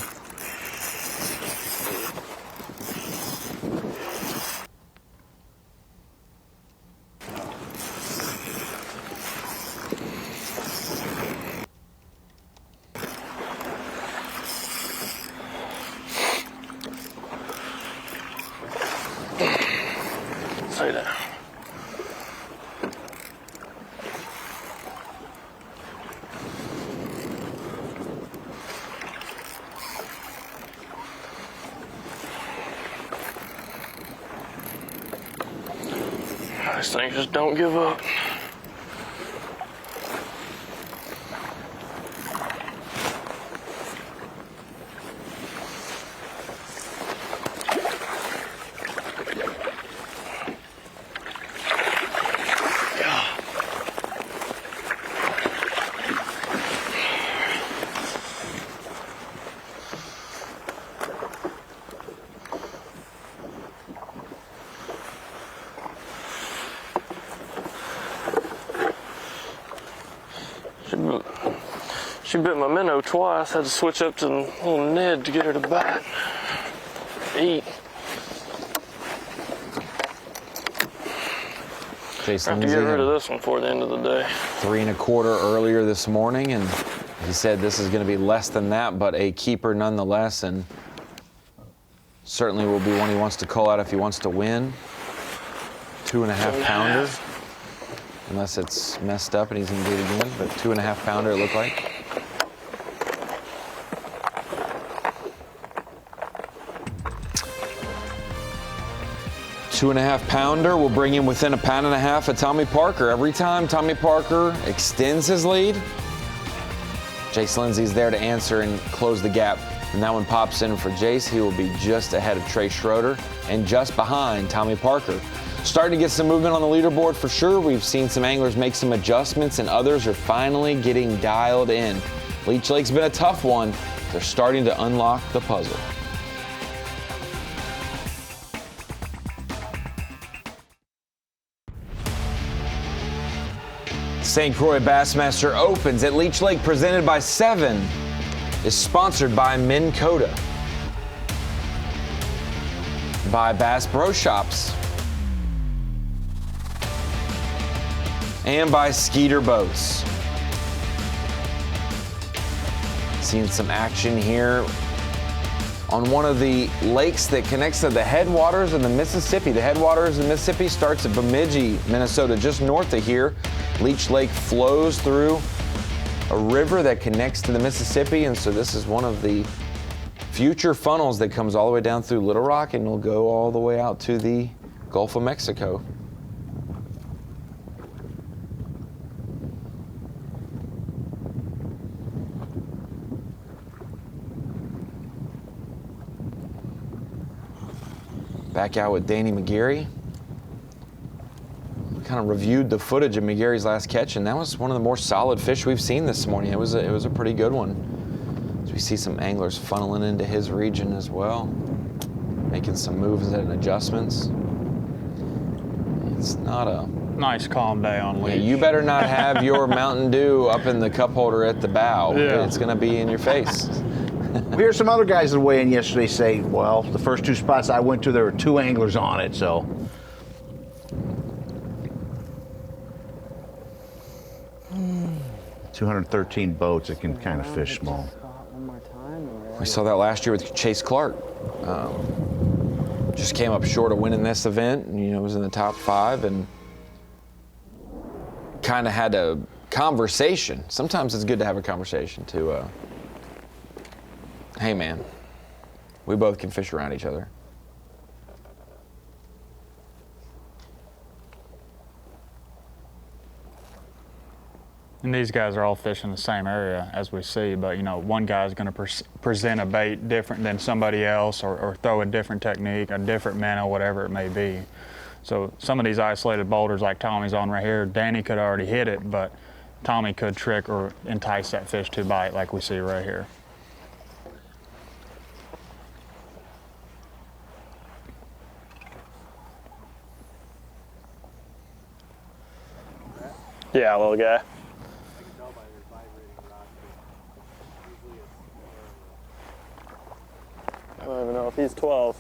Say that. This thing just don't give up. She bit my minnow twice. Had to switch up to the little Ned to get her to bite. Eat. Jason Have to get rid of this one before the end of the day. 3 1/4 earlier this morning, and he said this is going to be less than that, but a keeper nonetheless, and certainly will be one he wants to call out if he wants to win. 2.5 pounder, unless it's messed up and he's going to do it again, but 2.5 pounder it looked like. Two-and-a-half pounder will bring him within 1.5 pounds of Tommy Parker. Every time Tommy Parker extends his lead, Jace Lindsay's there to answer and close the gap. And that one pops in for Jace. He will be just ahead of Trey Schroeder and just behind Tommy Parker. Starting to get some movement on the leaderboard for sure. We've seen some anglers make some adjustments and others are finally getting dialed in. Leech Lake's been a tough one. They're starting to unlock the puzzle. St. Croix Bassmaster Opens at Leech Lake, presented by 7, is sponsored by Minn Kota, by Bass Pro Shops, and by Skeeter Boats. Seeing some action here on one of the lakes that connects to the headwaters of the Mississippi. The headwaters of the Mississippi starts at Bemidji, Minnesota, just north of here. Leech Lake flows through a river that connects to the Mississippi, and so this is one of the future funnels that comes all the way down through Little Rock and will go all the way out to the Gulf of Mexico. Back out with Danny McGarry. Kind of reviewed the footage of McGarry's last catch, and that was one of the more solid fish we've seen this morning. It was a pretty good one. So we see some anglers funneling into his region as well, making some moves and adjustments. It's not a nice calm day on Leech. Yeah, you better not have your Mountain Dew up in the cup holder at the bow. Yeah. It's going to be in your face. We hear some other guys that weigh in yesterday say, well, the first 2 spots I went to, there were 2 anglers on it, so. Mm. 213 boats, it can kind of fish small. We saw that last year with Chase Clark. Just came up short of winning this event, and, was in the top 5 and kind of had a conversation. Sometimes it's good to have a conversation to, hey man, we both can fish around each other. And these guys are all fishing the same area as we see, but one guy's going to present a bait different than somebody else, or throw a different technique, a different minnow, whatever it may be. So some of these isolated boulders like Tommy's on right here, Danny could already hit it, but Tommy could trick or entice that fish to bite like we see right here. Yeah, little guy. I don't even know if he's 12.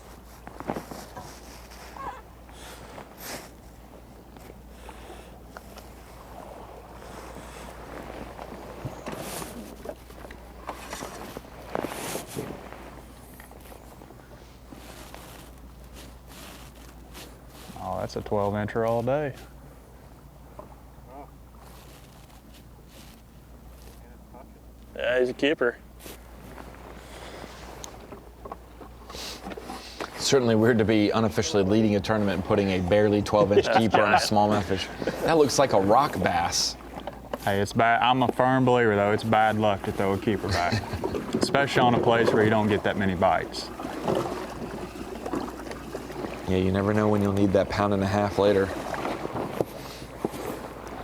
Oh, that's a 12-incher all day. Yeah, he's a keeper. Certainly weird to be unofficially leading a tournament and putting a barely 12-inch keeper on a smallmouth fish. That looks like a rock bass. Hey, it's bad. I'm a firm believer, though. It's bad luck to throw a keeper back, especially on a place where you don't get that many bites. Yeah, you never know when you'll need that 1.5 pounds later.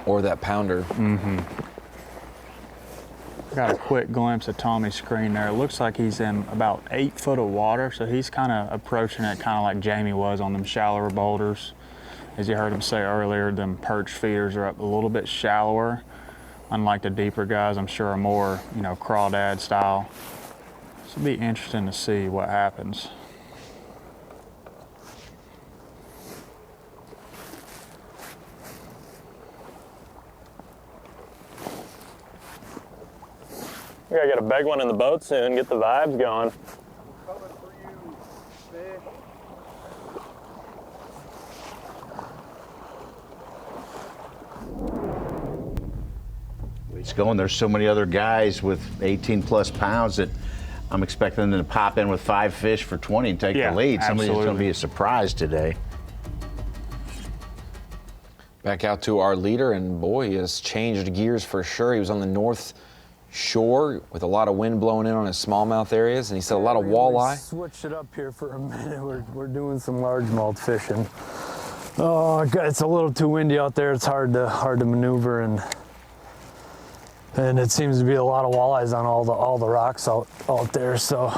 Or that pounder. Mm-hmm. Got a quick glimpse of Tommy's screen there. It looks like he's in about 8 foot of water, so he's kind of approaching it kind of like Jamie was on them shallower boulders. As you heard him say earlier, them perch feeders are up a little bit shallower. unlike the deeper guys, I'm sure are more, you know, crawdad style. So it'll be interesting to see what happens. We gotta get a big one in the boat soon, get the vibes going. It's going. There's so many other guys with 18 plus pounds that I'm expecting them to pop in with 5 fish for 20 and take the lead. Somebody's going to be a surprise today. Back out to our leader, and boy, he has changed gears for sure. He was on the north shore with a lot of wind blowing in on his smallmouth areas, and he said a lot of walleye. Switched it up here for a minute. We're doing some largemouth fishing. Oh, it's a little too windy out there. It's hard to maneuver, and it seems to be a lot of walleyes on all the rocks out there. So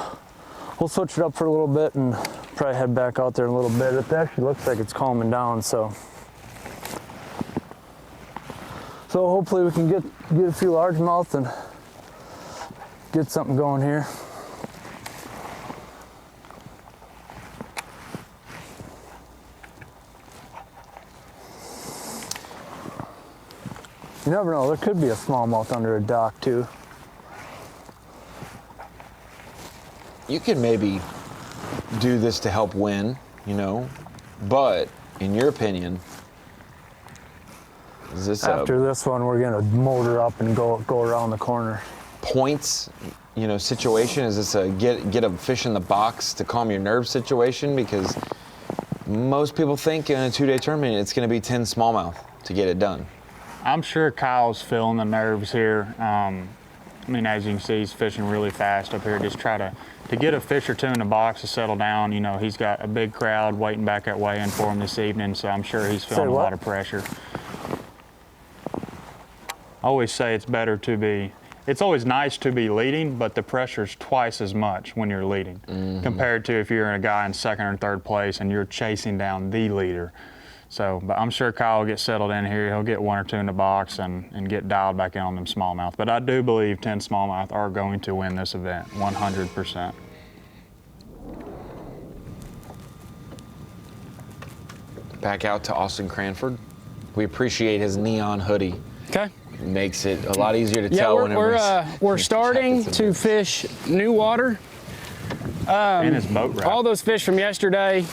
we'll switch it up for a little bit and probably head back out there in a little bit. It actually looks like it's calming down, so hopefully we can get a few largemouth and get something going here. You never know, there could be a smallmouth under a dock too. You could maybe do this to help win, you know, but in your opinion, is this after this one we're gonna motor up and go around the corner? Points, you know, situation? Is this a get a fish in the box to calm your nerves situation? Because most people think in a 2-day tournament it's going to be 10 smallmouth to get it done. I'm sure Kyle's feeling the nerves here. I mean, as you can see, he's fishing really fast up here. Just try to get a fish or two in the box to settle down. You know, he's got a big crowd waiting back at weigh-in for him this evening, so I'm sure he's feeling a lot of pressure. I always say it's always nice to be leading, but the pressure's twice as much when you're leading compared to if you're a guy in second or third place and you're chasing down the leader. So, but I'm sure Kyle will get settled in here. He'll get 1 or 2 in the box and get dialed back in on them smallmouth. But I do believe 10 smallmouth are going to win this event, 100%. Back out to Austin Cranford. We appreciate his neon hoodie. Okay. Makes it a lot easier to tell whenever we're starting to fish new water. In his boat wrap. All those fish from yesterday,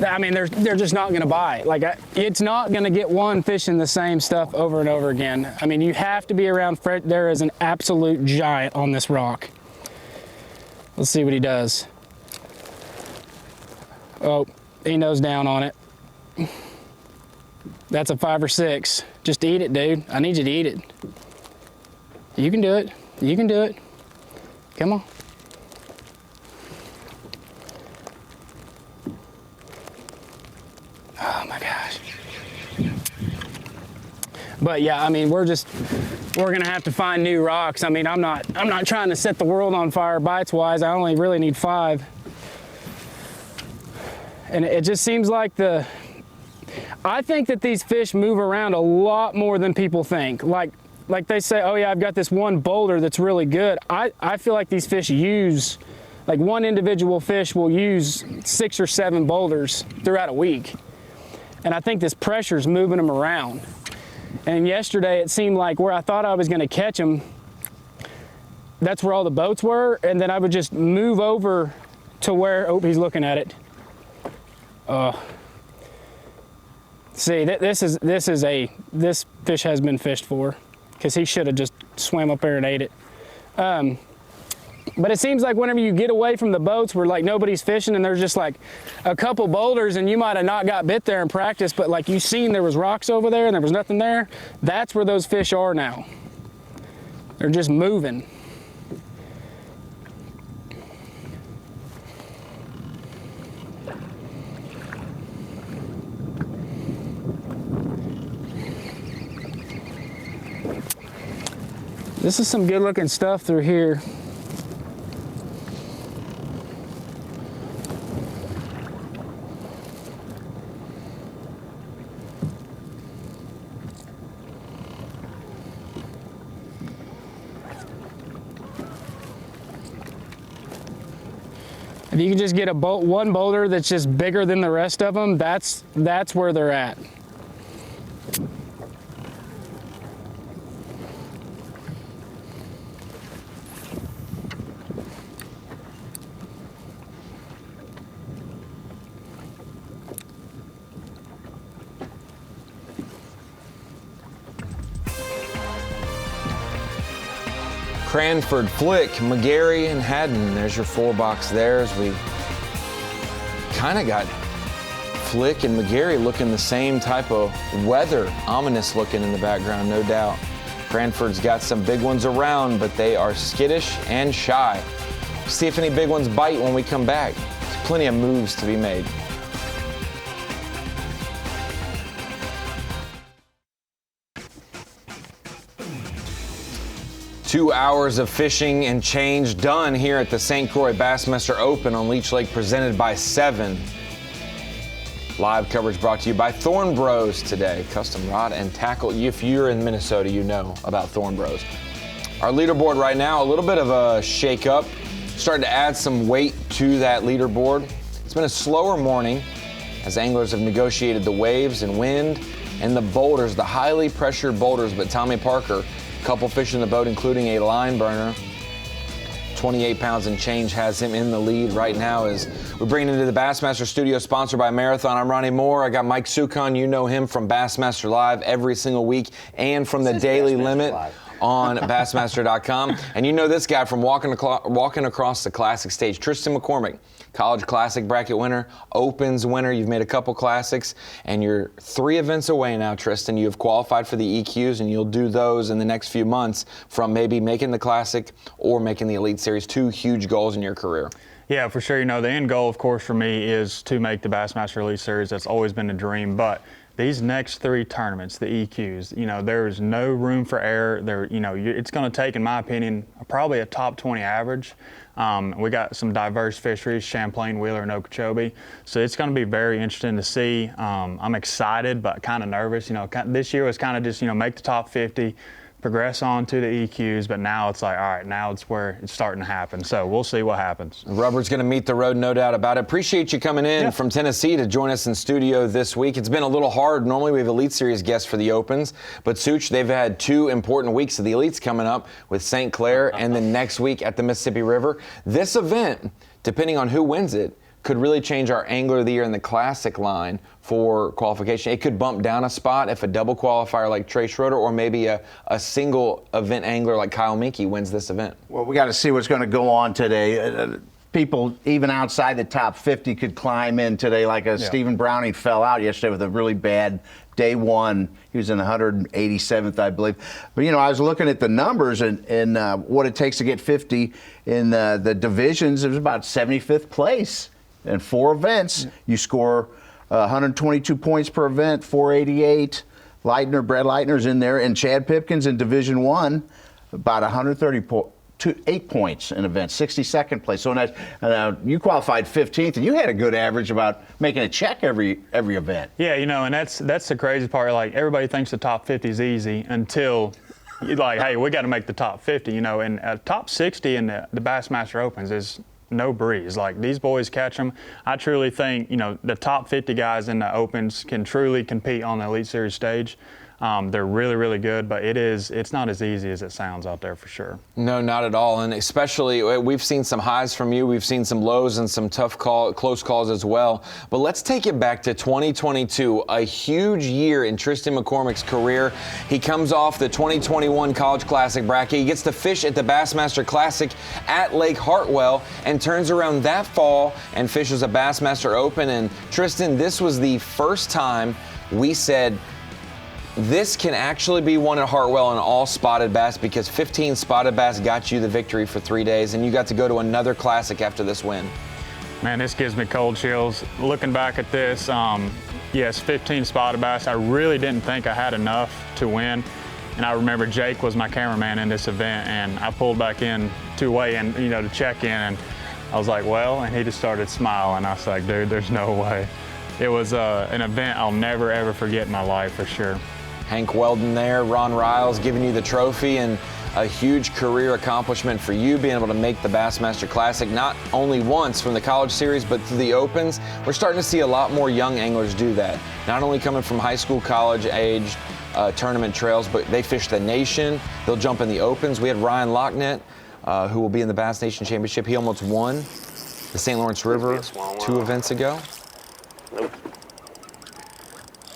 I mean, they're just not going to bite. Like, it's not going to get one fishing the same stuff over and over again. I mean, you have to be around. There is an absolute giant on this rock. Let's see what he does. Oh, he nose down on it. That's a 5 or 6. Just eat it, dude. I need you to eat it. You can do it. You can do it. Come on. Oh my gosh. But yeah, I mean, we're gonna have to find new rocks. I mean, I'm not trying to set the world on fire bites wise. I only really need 5. And it just seems like I think that these fish move around a lot more than people think. Like they say, oh yeah, I've got this one boulder that's really good. I feel like these fish use, like one individual fish will use 6 or 7 boulders throughout a week. And I think this pressure's moving them around. And yesterday it seemed like where I thought I was gonna catch them, that's where all the boats were, and then I would just move over to where, oh, he's looking at it. See, this fish has been fished for, because he should have just swam up there and ate it. But it seems like whenever you get away from the boats where like nobody's fishing and there's just like a couple boulders and you might have not got bit there in practice, but like you seen there was rocks over there and there was nothing there, that's where those fish are now. They're just moving. This is some good looking stuff through here. If you can just get one boulder that's just bigger than the rest of them, that's where they're at. Cranford, Flick, McGarry, and Haddon. There's your 4 box there as we kind of got Flick and McGarry looking the same type of weather, ominous looking in the background, no doubt. Cranford's got some big ones around, but they are skittish and shy. See if any big ones bite when we come back. There's plenty of moves to be made. Two hours of fishing and change done here at the St. Croix Bassmaster Open on Leech Lake, presented by 7. Live coverage brought to you by Thorn Bros today. Custom rod and tackle. If you're in Minnesota, you know about Thorn Bros. Our leaderboard right now, a little bit of a shake-up. Starting to add some weight to that leaderboard. It's been a slower morning as anglers have negotiated the waves and wind and the boulders, the highly pressured boulders, but Tommy Parker, couple fish in the boat, including a line burner. 28 pounds and change has him in the lead right now as we bring into the Bassmaster studio, sponsored by Marathon. I'm Ronnie Moore. I got Mike Sukon. You know him from Bassmaster Live every single week and from the Daily Limit on Bassmaster.com. And you know this guy from walking across the classic stage, Tristan McCormick. College Classic bracket winner, Opens winner. You've made a couple classics, and you're 3 events away now, Tristan. You have qualified for the EQs, and you'll do those in the next few months from maybe making the Classic or making the Elite Series. 2 huge goals in your career. Yeah, for sure. You know, the end goal, of course, for me is to make the Bassmaster Elite Series. That's always been a dream, but these next 3 tournaments, the EQs, you know, there's no room for error. It's going to take, in my opinion, probably a top 20 average. We got some diverse fisheries, Champlain, Wheeler, and Okeechobee. So it's going to be very interesting to see. I'm excited, but kind of nervous. You know, this year was kind of just, make the top 50, progress on to the EQs, but now it's like, all right, now it's where it's starting to happen. So we'll see what happens. Rubber's going to meet the road, no doubt about it. Appreciate you coming in from Tennessee to join us in studio this week. It's been a little hard. Normally we have Elite Series guests for the Opens, but Such, they've had 2 important weeks of the Elites coming up with St. Clair and then next week at the Mississippi River. This event, depending on who wins it, could really change our Angler of the Year in the Classic line for qualification. It could bump down a spot if a double qualifier like Trey Schroeder or maybe a single event angler like Kyle Minke wins this event. Well, we got to see what's going to go on today. People even outside the top 50 could climb in today, like Stephen Browning fell out yesterday with a really bad day 1. He was in 187th, I believe. But, I was looking at the numbers and what it takes to get 50 in the divisions. It was about 75th place. In 4 events, you score 122 points per event, 488. Brad Leitner's in there, and Chad Pipkins in Division 1, about 138 points in events, 62nd place. So you qualified 15th, and you had a good average about making a check every event. Yeah, and that's the crazy part. Like, everybody thinks the top 50 is easy until you're like, hey, we got to make the top 50, and top 60 in the Bassmaster Opens is no breeze. Like, these boys catch them. I truly think, the top 50 guys in the Opens can truly compete on the Elite Series stage. They're really, really good, but it's not as easy as it sounds out there for sure. No, not at all. And especially, we've seen some highs from you. We've seen some lows and some close calls as well. But let's take it back to 2022, a huge year in Tristan McCormick's career. He comes off the 2021 College Classic bracket. He gets to fish at the Bassmaster Classic at Lake Hartwell and turns around that fall and fishes a Bassmaster Open. And Tristan, this was the first time we said, this can actually be won at Hartwell in all spotted bass, because 15 spotted bass got you the victory for 3 days, and you got to go to another classic after this win. Man, this gives me cold chills. Looking back at this, yes, 15 spotted bass. I really didn't think I had enough to win. And I remember Jake was my cameraman in this event, and I pulled back in to weigh in, to check in, and I was like, well, and he just started smiling. I was like, dude, there's no way. It was an event I'll never, ever forget in my life for sure. Hank Weldon there, Ron Riles giving you the trophy, and a huge career accomplishment for you, being able to make the Bassmaster Classic not only once from the college series, but through the Opens. We're starting to see a lot more young anglers do that. Not only coming from high school, college age tournament trails, but they fish the Nation. They'll jump in the Opens. We had Ryan Locknet, who will be in the Bass Nation Championship. He almost won the St. Lawrence River 2 events ago. Nope.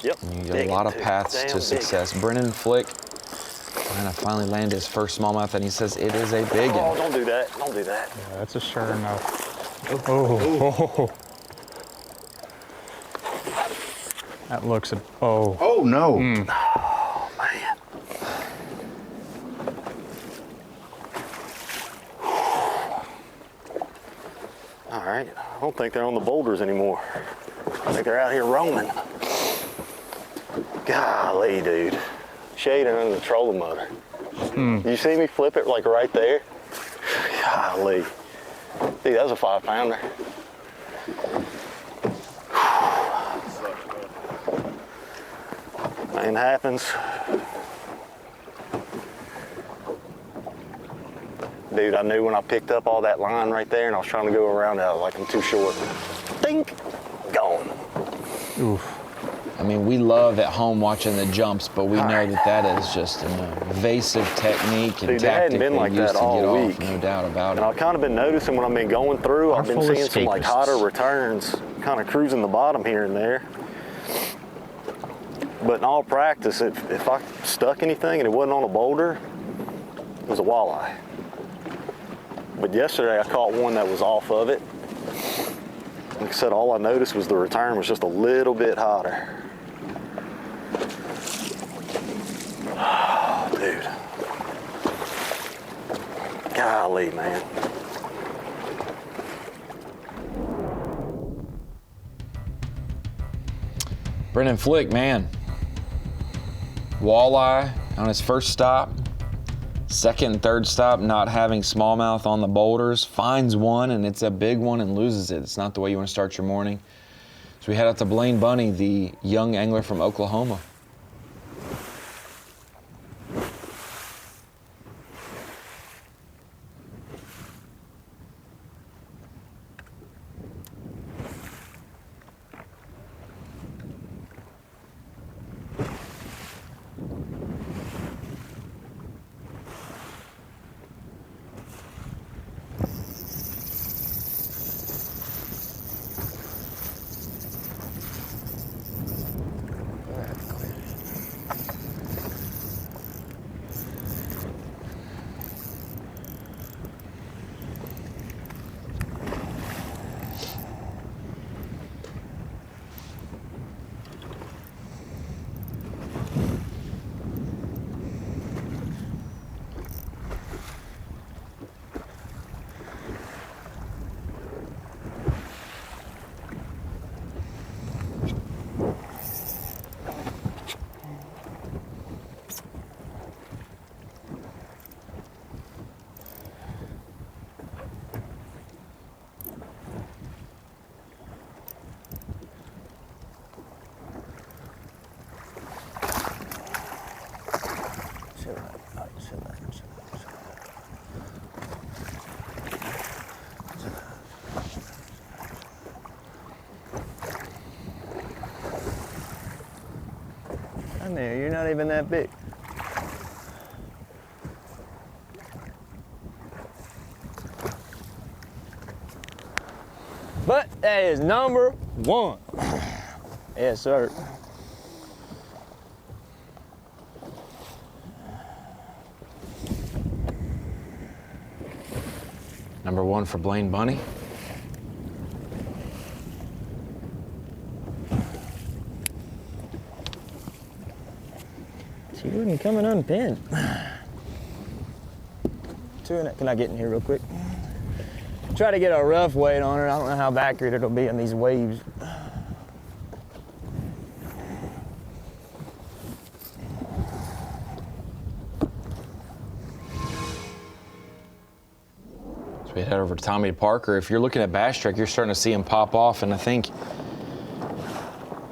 Yep. And you got a lot of paths to success. Brennan Flick trying to finally land his first smallmouth, and he says it is a big one. Oh, don't do that. Don't do that. Yeah, that's a sure enough. Oh. That looks a, oh. Oh, no. Oh, man. All right. I don't think they're on the boulders anymore. I think they're out here roaming. Golly, dude. Shading under the trolling motor. You see me flip it like right there? Golly. Dude, that was a 5-pounder. It happens. Dude, I knew when I picked up all that line right there and I was trying to go around it, I was like, I'm too short. Dink! Gone. Oof. I mean, we love at home watching the jumps, but we know that that is just an evasive technique and Dude, tactic been like they use that to all get week. off, no doubt about And it. I've kind of been noticing when I've been going through, I've been seeing some like hotter returns, kind of cruising the bottom here and there. But in all practice, if I stuck anything and it wasn't on a boulder, it was a walleye. But yesterday I caught one that was off of it. Like I said, all I noticed was the return was just a little bit hotter. Oh, dude. Golly, man. Brennan Flick, man. Walleye on his first stop. Second and third stop, not having smallmouth on the boulders. Finds one, and it's a big one, and loses it. It's not the way you want to start your morning. So we head out to Blaine Bunny, the young angler from Oklahoma. I know, you're not even that big. But that is number 1. Yes, sir. Number 1 for Blaine Bunny. She wouldn't come and unpin. Can I get in here real quick? Try to get a rough weight on her. I don't know how accurate it'll be in these waves. So we head over to Tommy Parker. If you're looking at Bass Track, you're starting to see him pop off, and I think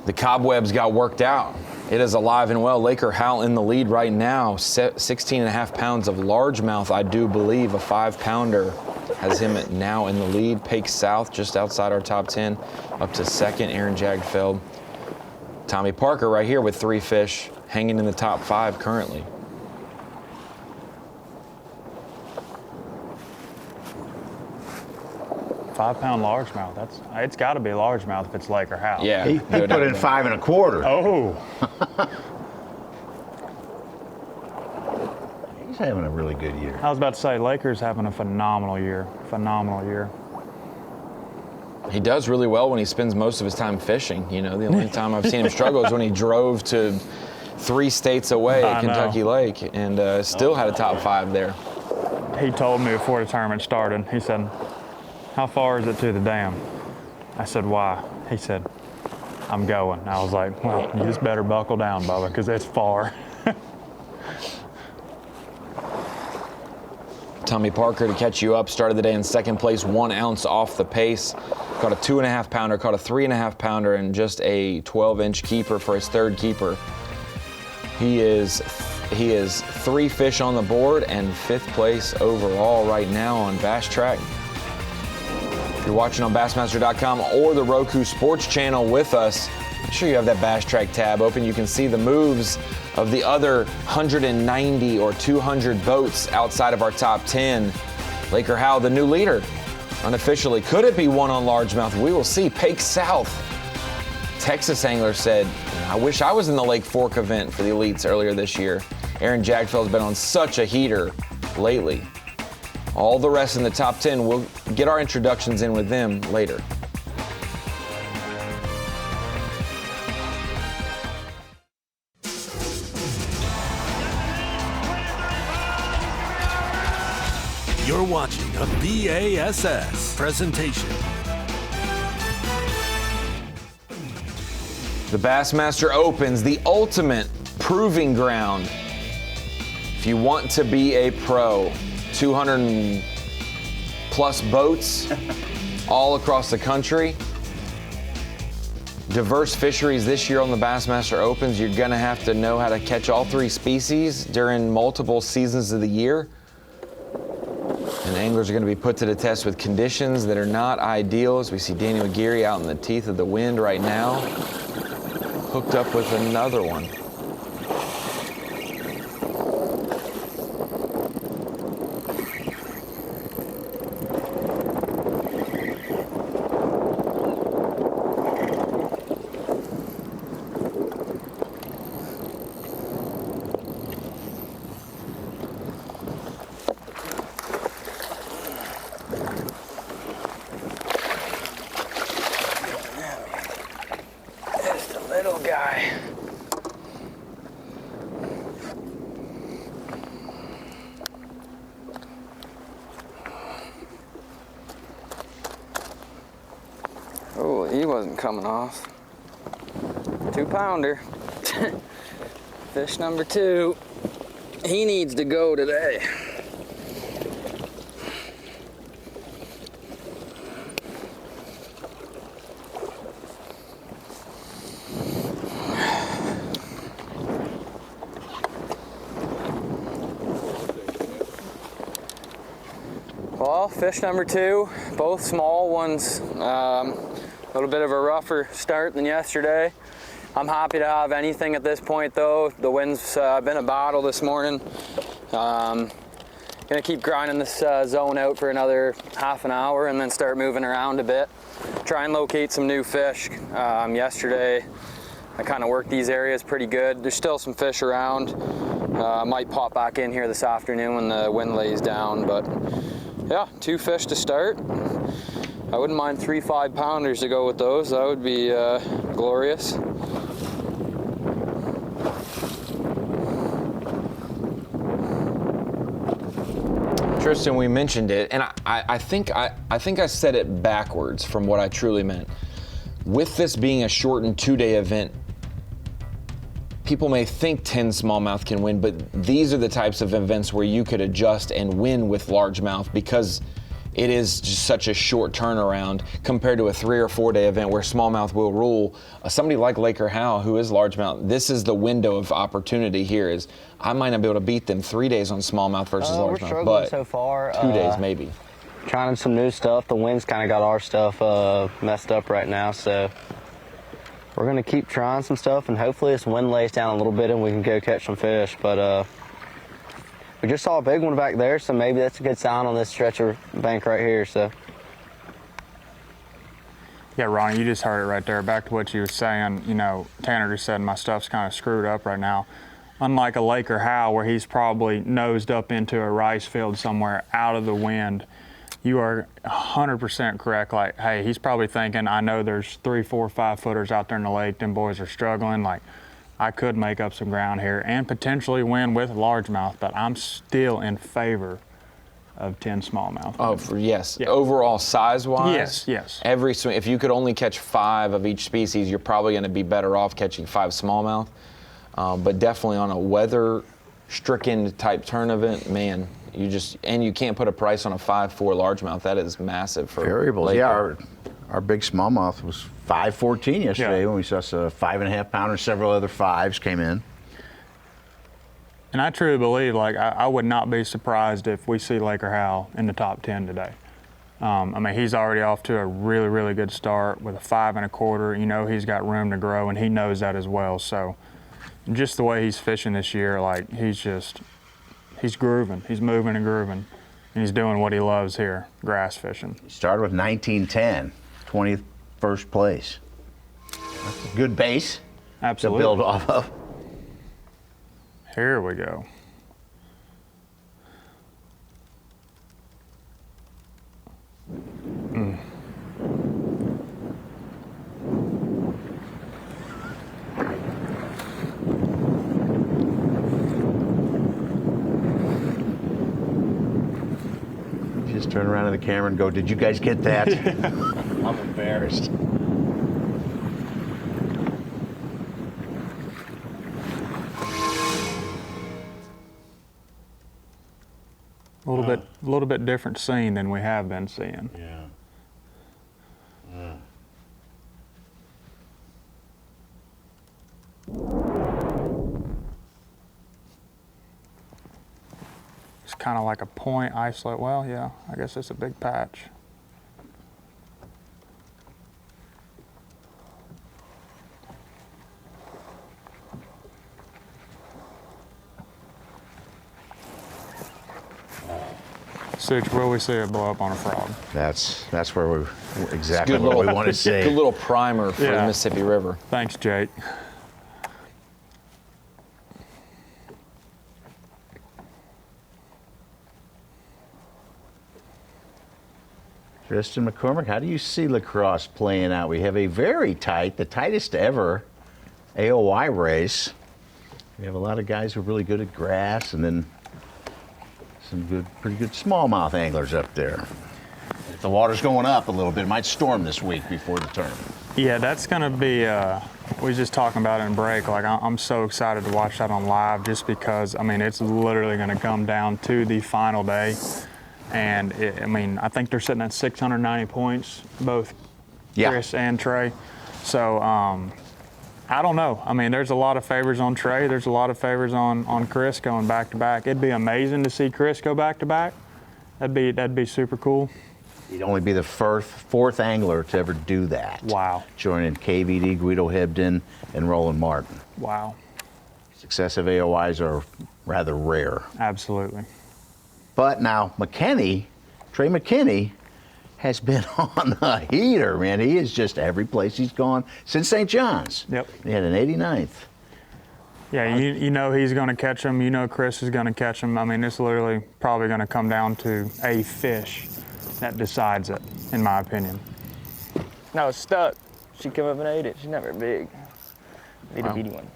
the cobwebs got worked out. It is alive and well. Laker Howell in the lead right now. 16.5 pounds of largemouth, I do believe. A 5-pounder has him now in the lead. Pake South just outside our top 10. Up to second, Aaron Jagdfeld. Tommy Parker right here with 3 fish, hanging in the top 5 currently. Five-pound largemouth. It's got to be largemouth if it's Laker Howell. Yeah. He put in 5 1/4. Oh. He's having a really good year. I was about to say, Laker's having a phenomenal year. Phenomenal year. He does really well when he spends most of his time fishing. You know, the only time I've seen him struggle is when he drove to 3 states away at Kentucky Lake and still had a top 5 there. He told me before the tournament started, he said, "How far is it to the dam?" I said, "Why?" He said, "I'm going." I was like, "Well, you just better buckle down, Bubba, because it's far." Tommy Parker to catch you up, started the day in second place, 1 ounce off the pace. Caught a 2.5 pounder, caught a 3.5 pounder, and just a 12-inch keeper for his third keeper. He is 3 fish on the board and 5th place overall right now on Bass Track. If you're watching on Bassmaster.com or the Roku Sports channel with us, make sure you have that Bass Track tab open. You can see the moves of the other 190 or 200 boats outside of our top 10. Laker Howell, the new leader, unofficially. Could it be one on largemouth? We will see. Pake South. Texas angler said, "I wish I was in the Lake Fork event for the elites earlier this year." Aaron Jagdfeld's been on such a heater lately. All the rest in the top 10, we'll get our introductions in with them later. You're watching a B.A.S.S. presentation. The Bassmaster Opens, the ultimate proving ground. If you want to be a pro, 200 plus boats all across the country. Diverse fisheries this year on the Bassmaster Opens. You're gonna have to know how to catch all 3 species during multiple seasons of the year. And anglers are gonna be put to the test with conditions that are not ideal, as we see Daniel Geary out in the teeth of the wind right now, hooked up with another one. Oh, he wasn't coming off. 2-pounder. Fish number 2. He needs to go today. Well, fish number 2, both small ones. A little bit of a rougher start than yesterday. I'm happy to have anything at this point though. The wind's been a battle this morning. Gonna keep grinding this zone out for another half an hour and then start moving around a bit. Try and locate some new fish. Yesterday I kind of worked these areas pretty good. There's still some fish around. Might pop back in here this afternoon when the wind lays down, but yeah, 2 fish to start. I wouldn't mind 3 5-pounders to go with those. That would be glorious. Tristan, we mentioned it, and I think I said it backwards from what I truly meant. With this being a shortened 2-day event, people may think 10 smallmouth can win, but these are the types of events where you could adjust and win with largemouth because it is just such a short turnaround compared to a 3 or 4 day event where smallmouth will rule. Somebody like Lake or Howe, who is largemouth, this is the window of opportunity here. Is I might not be able to beat them 3 days on smallmouth versus We're largemouth, struggling but so far. 2 days maybe. Trying some new stuff. The wind's kind of got our stuff messed up right now, so we're going to keep trying some stuff, and hopefully this wind lays down a little bit and we can go catch some fish. But we just saw a big one back there, so maybe that's a good sign on this stretch of bank right here. So. Yeah, Ronnie, you just heard it right there. Back to what you were saying, you know, Tanner just said my stuff's kind of screwed up right now. Unlike a Lake or Howe where he's probably nosed up into a rice field somewhere out of the wind, you are 100% correct. Like, hey, he's probably thinking, I know there's 3, 4, 5 footers out there in the lake. Them boys are struggling. Like, I could make up some ground here and potentially win with largemouth, but I'm still in favor of 10 smallmouth. Oh, yes. Yeah. Overall, size-wise? Yes. Every swing, if you could only catch 5 of each species, you're probably going to be better off catching 5 smallmouth. But definitely on a weather-stricken type tournament, man, you can't put a price on a 5.4 largemouth. That is massive for variables. Lake. Yeah, our big smallmouth was 5.14 yesterday when we saw a 5.5 pounder. Several other 5s came in. And I truly believe, like, I would not be surprised if we see Lake or Howe in the top 10 today. I mean, he's already off to a really, really good start with a 5 1/4. You know, he's got room to grow, and he knows that as well. So, just the way he's fishing this year, like, he's grooving. He's moving and grooving, and he's doing what he loves here, grass fishing. He started with 1910, 21st place. That's a good base to build off of. Here we go. Just turn around to the camera and go, did you guys get that? I'm embarrassed. A little bit different scene than we have been seeing. Yeah. It's kind of like a point isolate. Well, yeah, I guess it's a big patch. Six, will we see it blow up on a frog? That's where we exactly what we want to see. Good little primer for the Mississippi River. Thanks, Jake. Tristan McCormick, how do you see lacrosse playing out? We have a very tight, the tightest ever AOY race. We have a lot of guys who are really good at grass, and then some pretty good smallmouth anglers up there. If the water's going up a little bit, it might storm this week before the tournament. Yeah, that's going to be, we were just talking about it in break. Like, I'm so excited to watch that on live just because, I mean, it's literally going to come down to the final day. And, I think they're sitting at 690 points, both Chris and Trey. So, I don't know. I mean, there's a lot of favors on Trey. There's a lot of favors on Chris going back-to-back. It'd be amazing to see Chris go back-to-back. That'd be super cool. He'd only be the fourth angler to ever do that. Wow. Joining KVD, Guido Hebden, and Roland Martin. Wow. Successive AOYs are rather rare. Absolutely. But now Trey McKinney, has been on the heater, man. He is just every place he's gone since St. John's. Yep. He had an 89th. Yeah, you know he's going to catch him. You know Chris is going to catch him. I mean, it's literally probably going to come down to a fish that decides it, in my opinion. No, it's stuck. She come up and ate it. She's not very big. Need a beady one.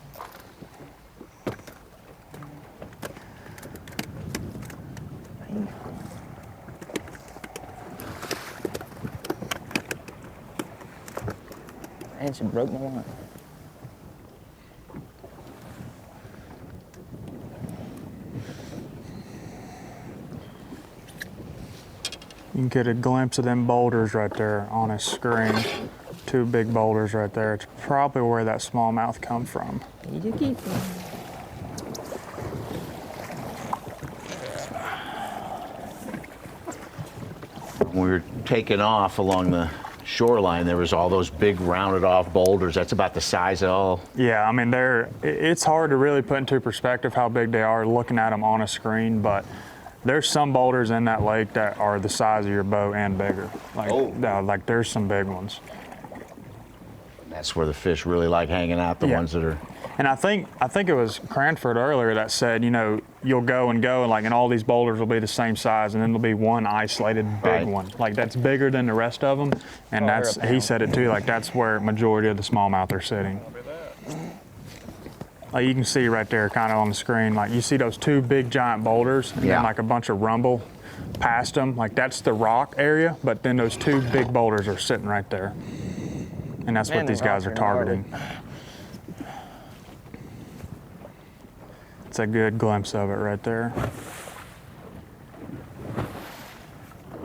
And she broke my line. You can get a glimpse of them boulders right there on a screen. 2 big boulders right there. It's probably where that smallmouth come from. When we were taking off along the shoreline, there was all those big rounded off boulders. That's about the size of all. Yeah, I mean, it's hard to really put into perspective how big they are looking at them on a screen, but there's some boulders in that lake that are the size of your boat and bigger. Like there's some big ones. That's where the fish really like hanging out, the ones that are. And I think it was Cranford earlier that said, you know, you'll go and all these boulders will be the same size, and then there'll be one isolated big one, like that's bigger than the rest of them. And he said it too, like that's where majority of the smallmouth are sitting. Like you can see right there, kind of on the screen, like you see those 2 big giant boulders, and then like a bunch of rumble past them. Like that's the rock area, but then those 2 big boulders are sitting right there, and that's what these guys are targeting. It's a good glimpse of it right there.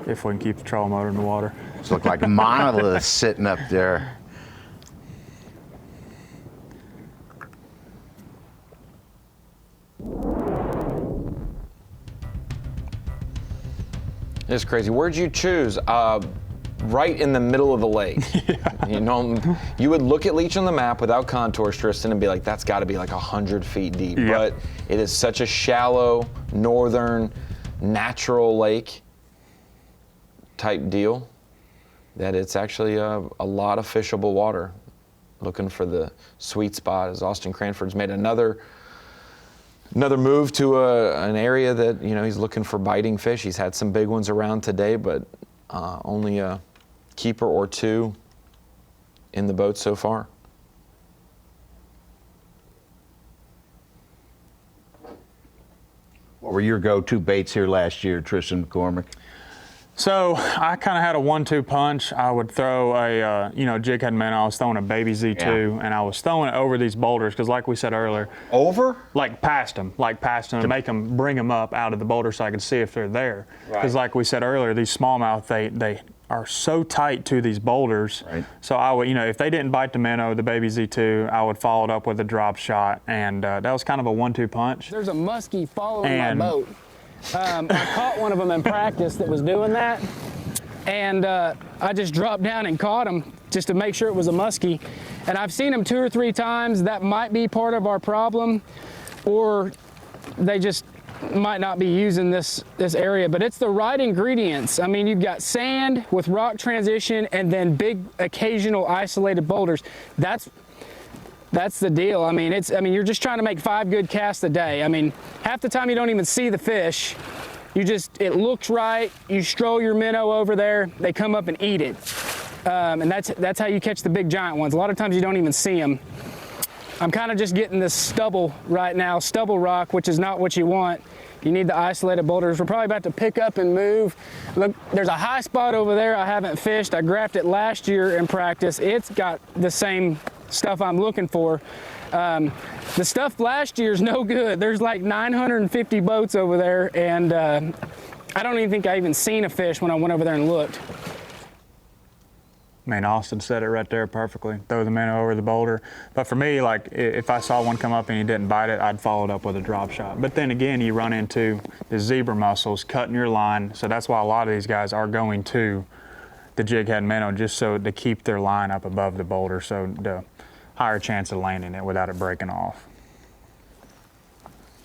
If we can keep the trolling motor in the water. It's look like monoliths sitting up there. It's crazy. Where'd you choose? Right in the middle of the lake. You know, you would look at Leech on the map without contours, Tristan, and be like, that's got to be like 100 feet deep. But it is such a shallow, northern, natural lake type deal that it's actually a lot of fishable water. Looking for the sweet spot as Austin Cranford's made another move to an area that, you know, he's looking for biting fish. He's had some big ones around today, but only a keeper or 2 in the boat so far. What were your go-to baits here last year, Tristan McCormick? So I kind of had a 1-2 punch. I would throw a, jig head minnow. I was throwing a baby Z2, and I was throwing it over these boulders because, like we said earlier, like past them, and make them bring them up out of the boulder so I could see if they're there. Because, like we said earlier, these smallmouth they are so tight to these boulders. So I would, if they didn't bite the minnow, the baby Z2, I would follow it up with a drop shot, and that was kind of a 1-2 punch. There's a muskie following my boat. I caught one of them in practice that was doing that, and I just dropped down and caught him just to make sure it was a muskie. And I've seen him 2 or 3 times. That might be part of our problem, or they just might not be using this area, but it's the right ingredients. I mean, you've got sand with rock transition and then big occasional isolated boulders. That's the deal. I mean, you're just trying to make 5 good casts a day. I mean, half the time you don't even see the fish. It looks right. You stroll your minnow over there, they come up and eat it. And that's how you catch the big giant ones. A lot of times you don't even see them. I'm kind of just getting this stubble right now, stubble rock, which is not what you want. You need the isolated boulders. We're probably about to pick up and move. Look, there's a high spot over there I haven't fished. I graphed it last year in practice. It's got the same stuff I'm looking for. The stuff last year's no good. There's like 950 boats over there, and I don't even think I even seen a fish when I went over there and looked. I mean, Austin said it right there perfectly. Throw the minnow over the boulder. But for me, like, if I saw one come up and he didn't bite it, I'd follow it up with a drop shot. But then again, you run into the zebra mussels cutting your line. So that's why a lot of these guys are going to the jig head minnow, just so to keep their line up above the boulder, so the higher chance of landing it without it breaking off.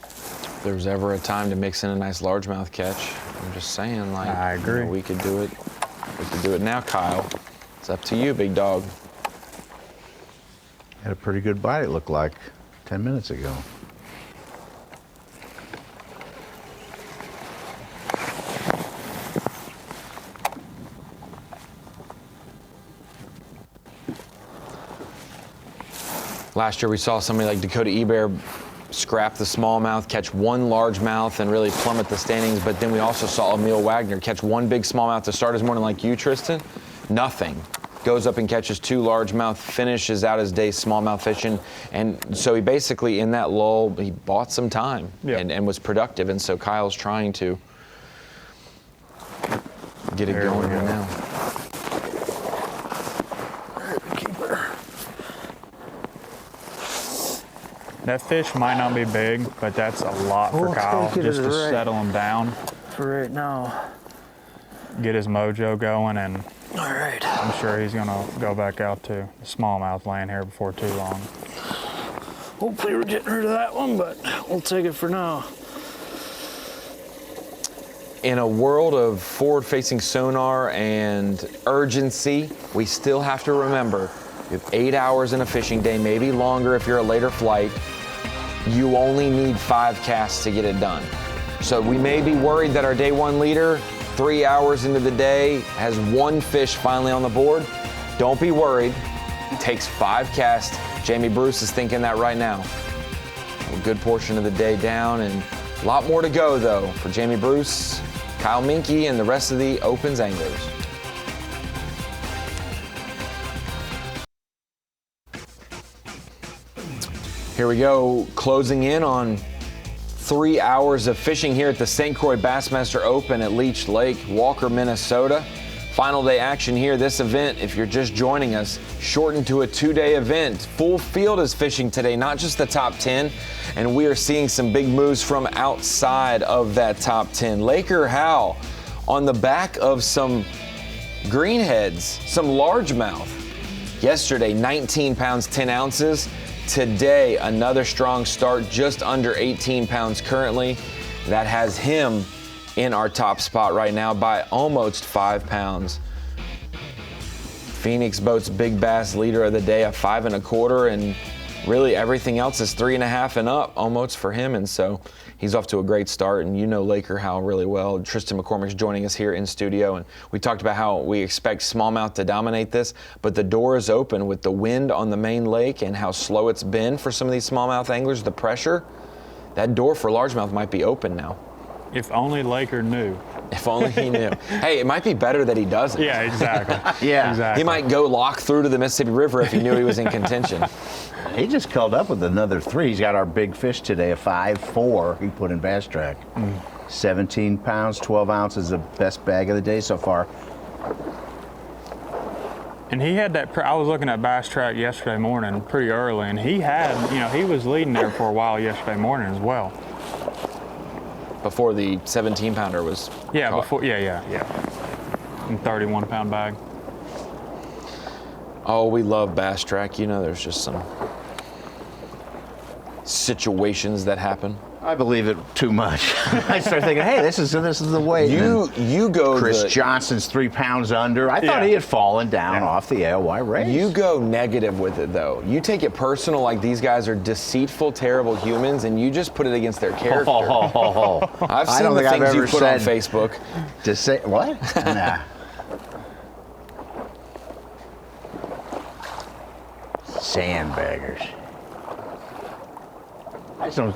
If there was ever a time to mix in a nice largemouth catch, I'm just saying, like, I agree. We could do it. We could do it now, Kyle. It's up to you, big dog. Had a pretty good bite, it looked like, 10 minutes ago. Last year we saw somebody like Dakota Ebear scrap the smallmouth, catch one largemouth, and really plummet the standings. But then we also saw Emil Wagner catch one big smallmouth to start his morning, like you, Tristan. Nothing. Goes up and catches 2 largemouth, finishes out his day smallmouth fishing. And so he basically, in that lull, he bought some time and was productive. And so Kyle's trying to get it going here now. That fish might not be big, but that's a lot for Kyle just to settle him down. For right now. Get his mojo going, and all right. I'm sure he's gonna go back out to the smallmouth laying here before too long. Hopefully we're getting rid of that one, but we'll take it for now. In a world of forward-facing sonar and urgency, we still have to remember, you have 8 hours in a fishing day, maybe longer if you're a later flight. You only need 5 casts to get it done. So we may be worried that our day 1 leader, 3 hours into the day, has 1 fish finally on the board. Don't be worried. It takes 5 casts. Jamie Bruce is thinking that right now. A good portion of the day down, and a lot more to go, though, for Jamie Bruce, Kyle Minke, and the rest of the Opens anglers. Here we go, closing in on 3 hours of fishing here at the St. Croix Bassmaster Open at Leech Lake, Walker, Minnesota. Final day action here. This event, if you're just joining us, shortened to a 2-day event. Full field is fishing today, not just the top 10, and we are seeing some big moves from outside of that top 10. Laker Howell on the back of some greenheads, some largemouth. Yesterday, 19 pounds, 10 ounces. Today, another strong start, just under 18 pounds currently. That has him in our top spot right now by almost 5 pounds. Phoenix Boats Big Bass leader of the day at 5 1/4, and really everything else is 3 1/2 and up almost for him, and so he's off to a great start. And you know Laker Howell really well. Tristan McCormick's joining us here in studio, and we talked about how we expect smallmouth to dominate this, but the door is open with the wind on the main lake and how slow it's been for some of these smallmouth anglers, the pressure. That door for largemouth might be open now. If only Laker knew. If only he knew. Hey, it might be better that he doesn't. Yeah, exactly. Yeah. Exactly. He might go lock through to the Mississippi River if he knew he was in contention. He just called up with another 3. He's got our big fish today, a 5-4 he put in Bass Track. 17 pounds, 12 ounces, the best bag of the day so far. And he had that, I was looking at Bass Track yesterday morning pretty early, and he had, he was leading there for a while yesterday morning as well. Before the 17-pounder was caught. Before, yeah. And 31-pound bag. Oh, we love Bass Track. There's just some situations that happen. I believe it too much. I start thinking, hey, this is the way. You go. Chris Johnson's 3 pounds under. I thought he had fallen down off the AOY race. You go negative with it, though. You take it personal, like these guys are deceitful, terrible humans, and you just put it against their character. I've seen the things you put on Facebook. To say what? Nah. Sandbaggers. I just don't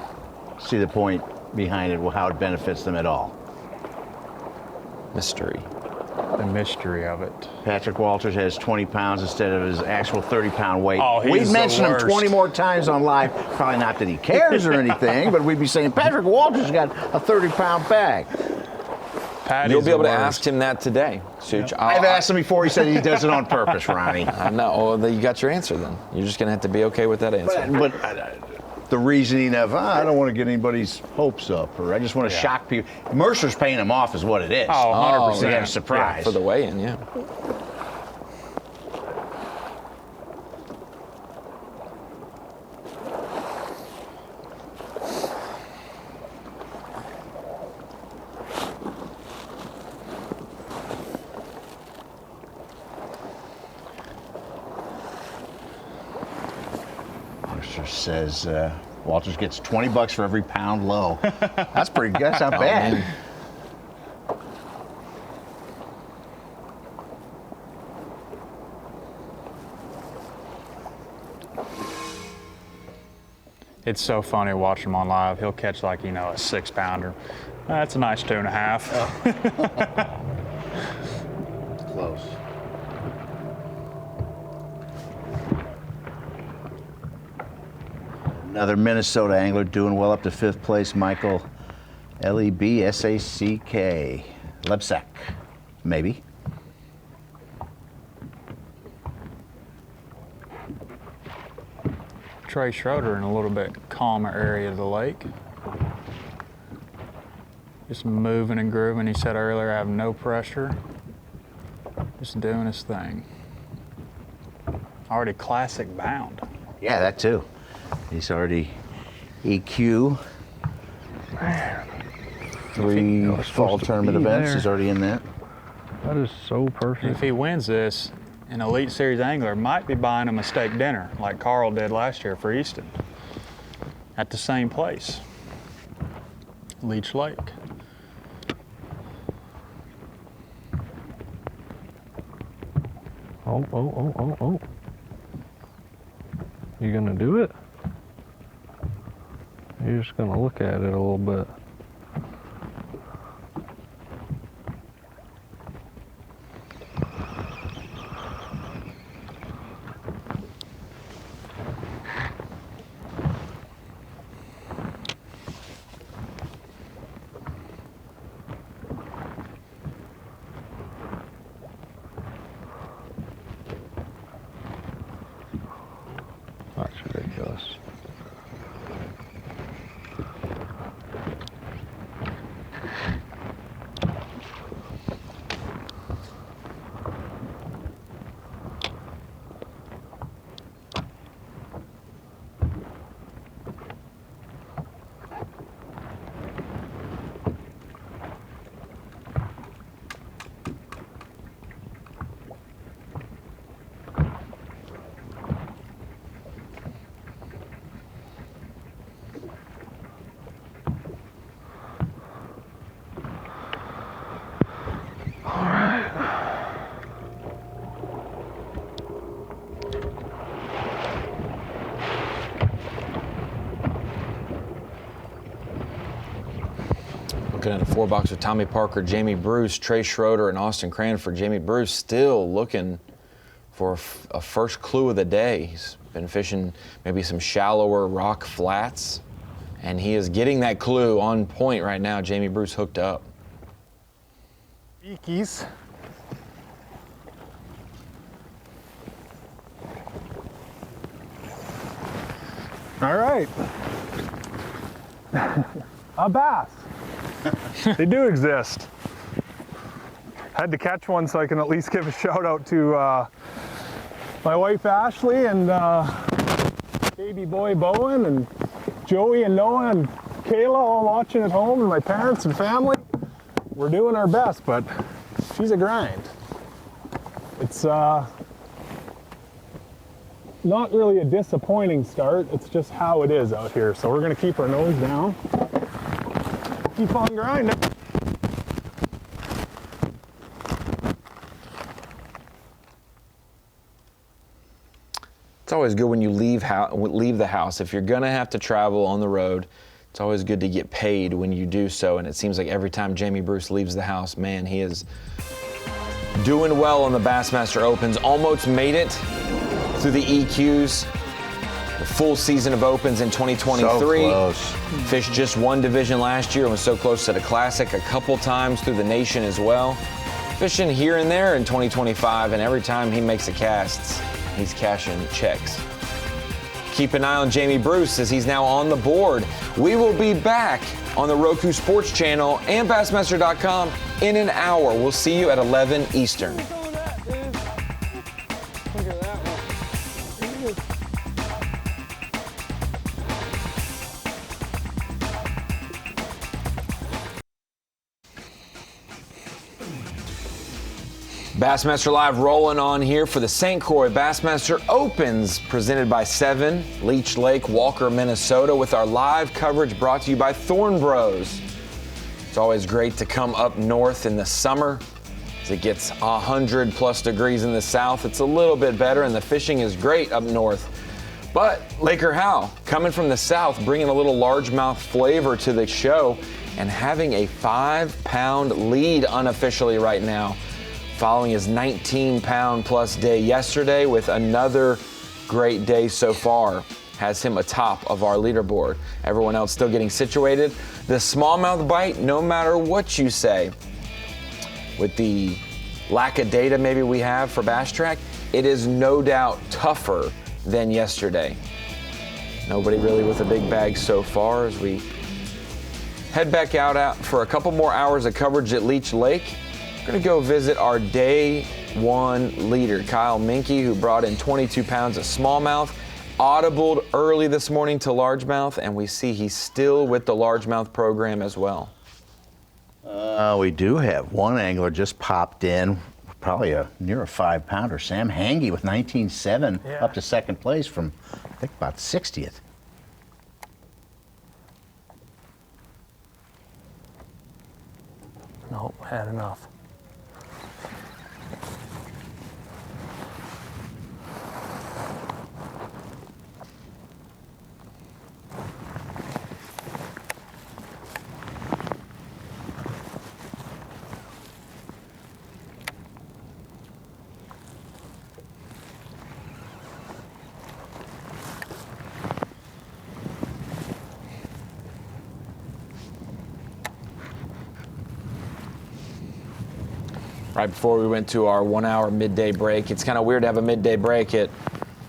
see the point behind it, how it benefits them at all. Mystery. The mystery of it. Patrick Walters has 20 pounds instead of his actual 30-pound weight. Oh, We've mentioned him 20 more times on live. Probably not that he cares or anything, but we'd be saying Patrick Walters got a 30-pound bag. You'll be able to ask him that today, Such. Yep. I've asked him before. He said he does it on purpose, Ronnie. I know. Well, you got your answer then. You're just going to have to be okay with that answer. But the reasoning of, I don't want to get anybody's hopes up, or I just want to shock people. Mercer's paying him off is what it is. Oh, 100%. To get a surprise. Yeah, for the weigh-in, yeah. Says Walters gets $20 for every pound low. That's pretty good. That's not bad. Man. It's so funny watching him on live. He'll catch a 6-pounder. That's a nice 2.5. Close. Another Minnesota angler doing well up to 5th place, Michael Lebsack. Maybe. Trey Schroeder in a little bit calmer area of the lake. Just moving and grooving. He said earlier, I have no pressure. Just doing his thing. Already classic bound. Yeah, that too. He's already EQ. 3 fall tournament events. He's already in that. That is so perfect. If he wins this, an Elite Series angler might be buying him a steak dinner like Carl did last year for Easton at the same place, Leech Lake. Oh. You gonna do it? You're just gonna look at it a little bit. That's ridiculous. Looking at a 4-box with Tommy Parker, Jamie Bruce, Trey Schroeder, and Austin Cranford. Jamie Bruce still looking for a first clue of the day. He's been fishing maybe some shallower rock flats, and he is getting that clue on point right now. Jamie Bruce hooked up. Eekies. All right. A bass. They do exist. Had to catch one so I can at least give a shout out to my wife Ashley and baby boy Bowen and Joey and Noah and Kayla all watching at home, and my parents and family. We're doing our best, but she's a grind. It's not really a disappointing start, it's just how it is out here. So we're gonna keep our nose down, keep on grinding. It's always good when you leave the house. If you're gonna have to travel on the road, it's always good to get paid when you do so. And it seems like every time Jamie Bruce leaves the house, man, he is doing well on the Bassmaster Opens. Almost made it through the EQs. The full season of Opens in 2023. So close. Fished just one division last year and was so close to the Classic a couple times through the nation as well. Fishing here and there in 2025, and every time he makes a cast, he's cashing checks. Keep an eye on Jamie Bruce as he's now on the board. We will be back on the Roku Sports Channel and Bassmaster.com in an hour. We'll see you at 11 Eastern. Bassmaster Live rolling on here for the St. Croix Bassmaster Opens, presented by 7 Leech Lake, Walker, Minnesota, with our live coverage brought to you by Thorn Bros. It's always great to come up north in the summer. As it gets 100+ degrees in the south, it's a little bit better, and the fishing is great up north. But Laker Howe, coming from the south, bringing a little largemouth flavor to the show and having a 5-pound lead unofficially right now, following his 19-pound+ day yesterday with another great day so far. Has him atop of our leaderboard. Everyone else still getting situated. The smallmouth bite, no matter what you say, with the lack of data maybe we have for Bass Track, it is no doubt tougher than yesterday. Nobody really with a big bag so far as we head back out for a couple more hours of coverage at Leech Lake. We're going to go visit our day one leader, Kyle Minke, who brought in 22 pounds of smallmouth, audibled early this morning to largemouth, and we see he's still with the largemouth program as well. We do have one angler just popped in, probably near a 5-pounder. Sam Hangy with 19.7 up to second place from, I think, about 60th. Nope, had enough. Right before we went to our 1 hour midday break. It's kind of weird to have a midday break at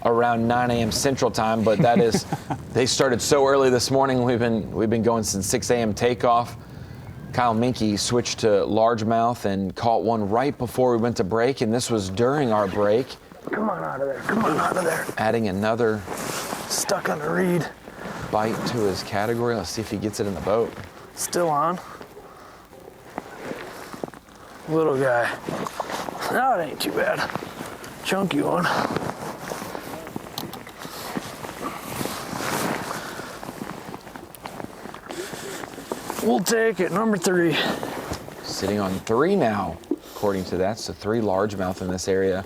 around 9 a.m. Central Time, but that is, they started so early this morning. We've been going since 6 a.m. takeoff. Kyle Minke switched to largemouth and caught one right before we went to break, and this was during our break. Come on out of there, come on out of there. Adding another stuck on the reed bite to his category. Let's see if he gets it in the boat. Still on. Little guy. No, it ain't too bad. Chunky one. We'll take it, number 3. Sitting on 3 now, according to that. So 3 largemouth in this area.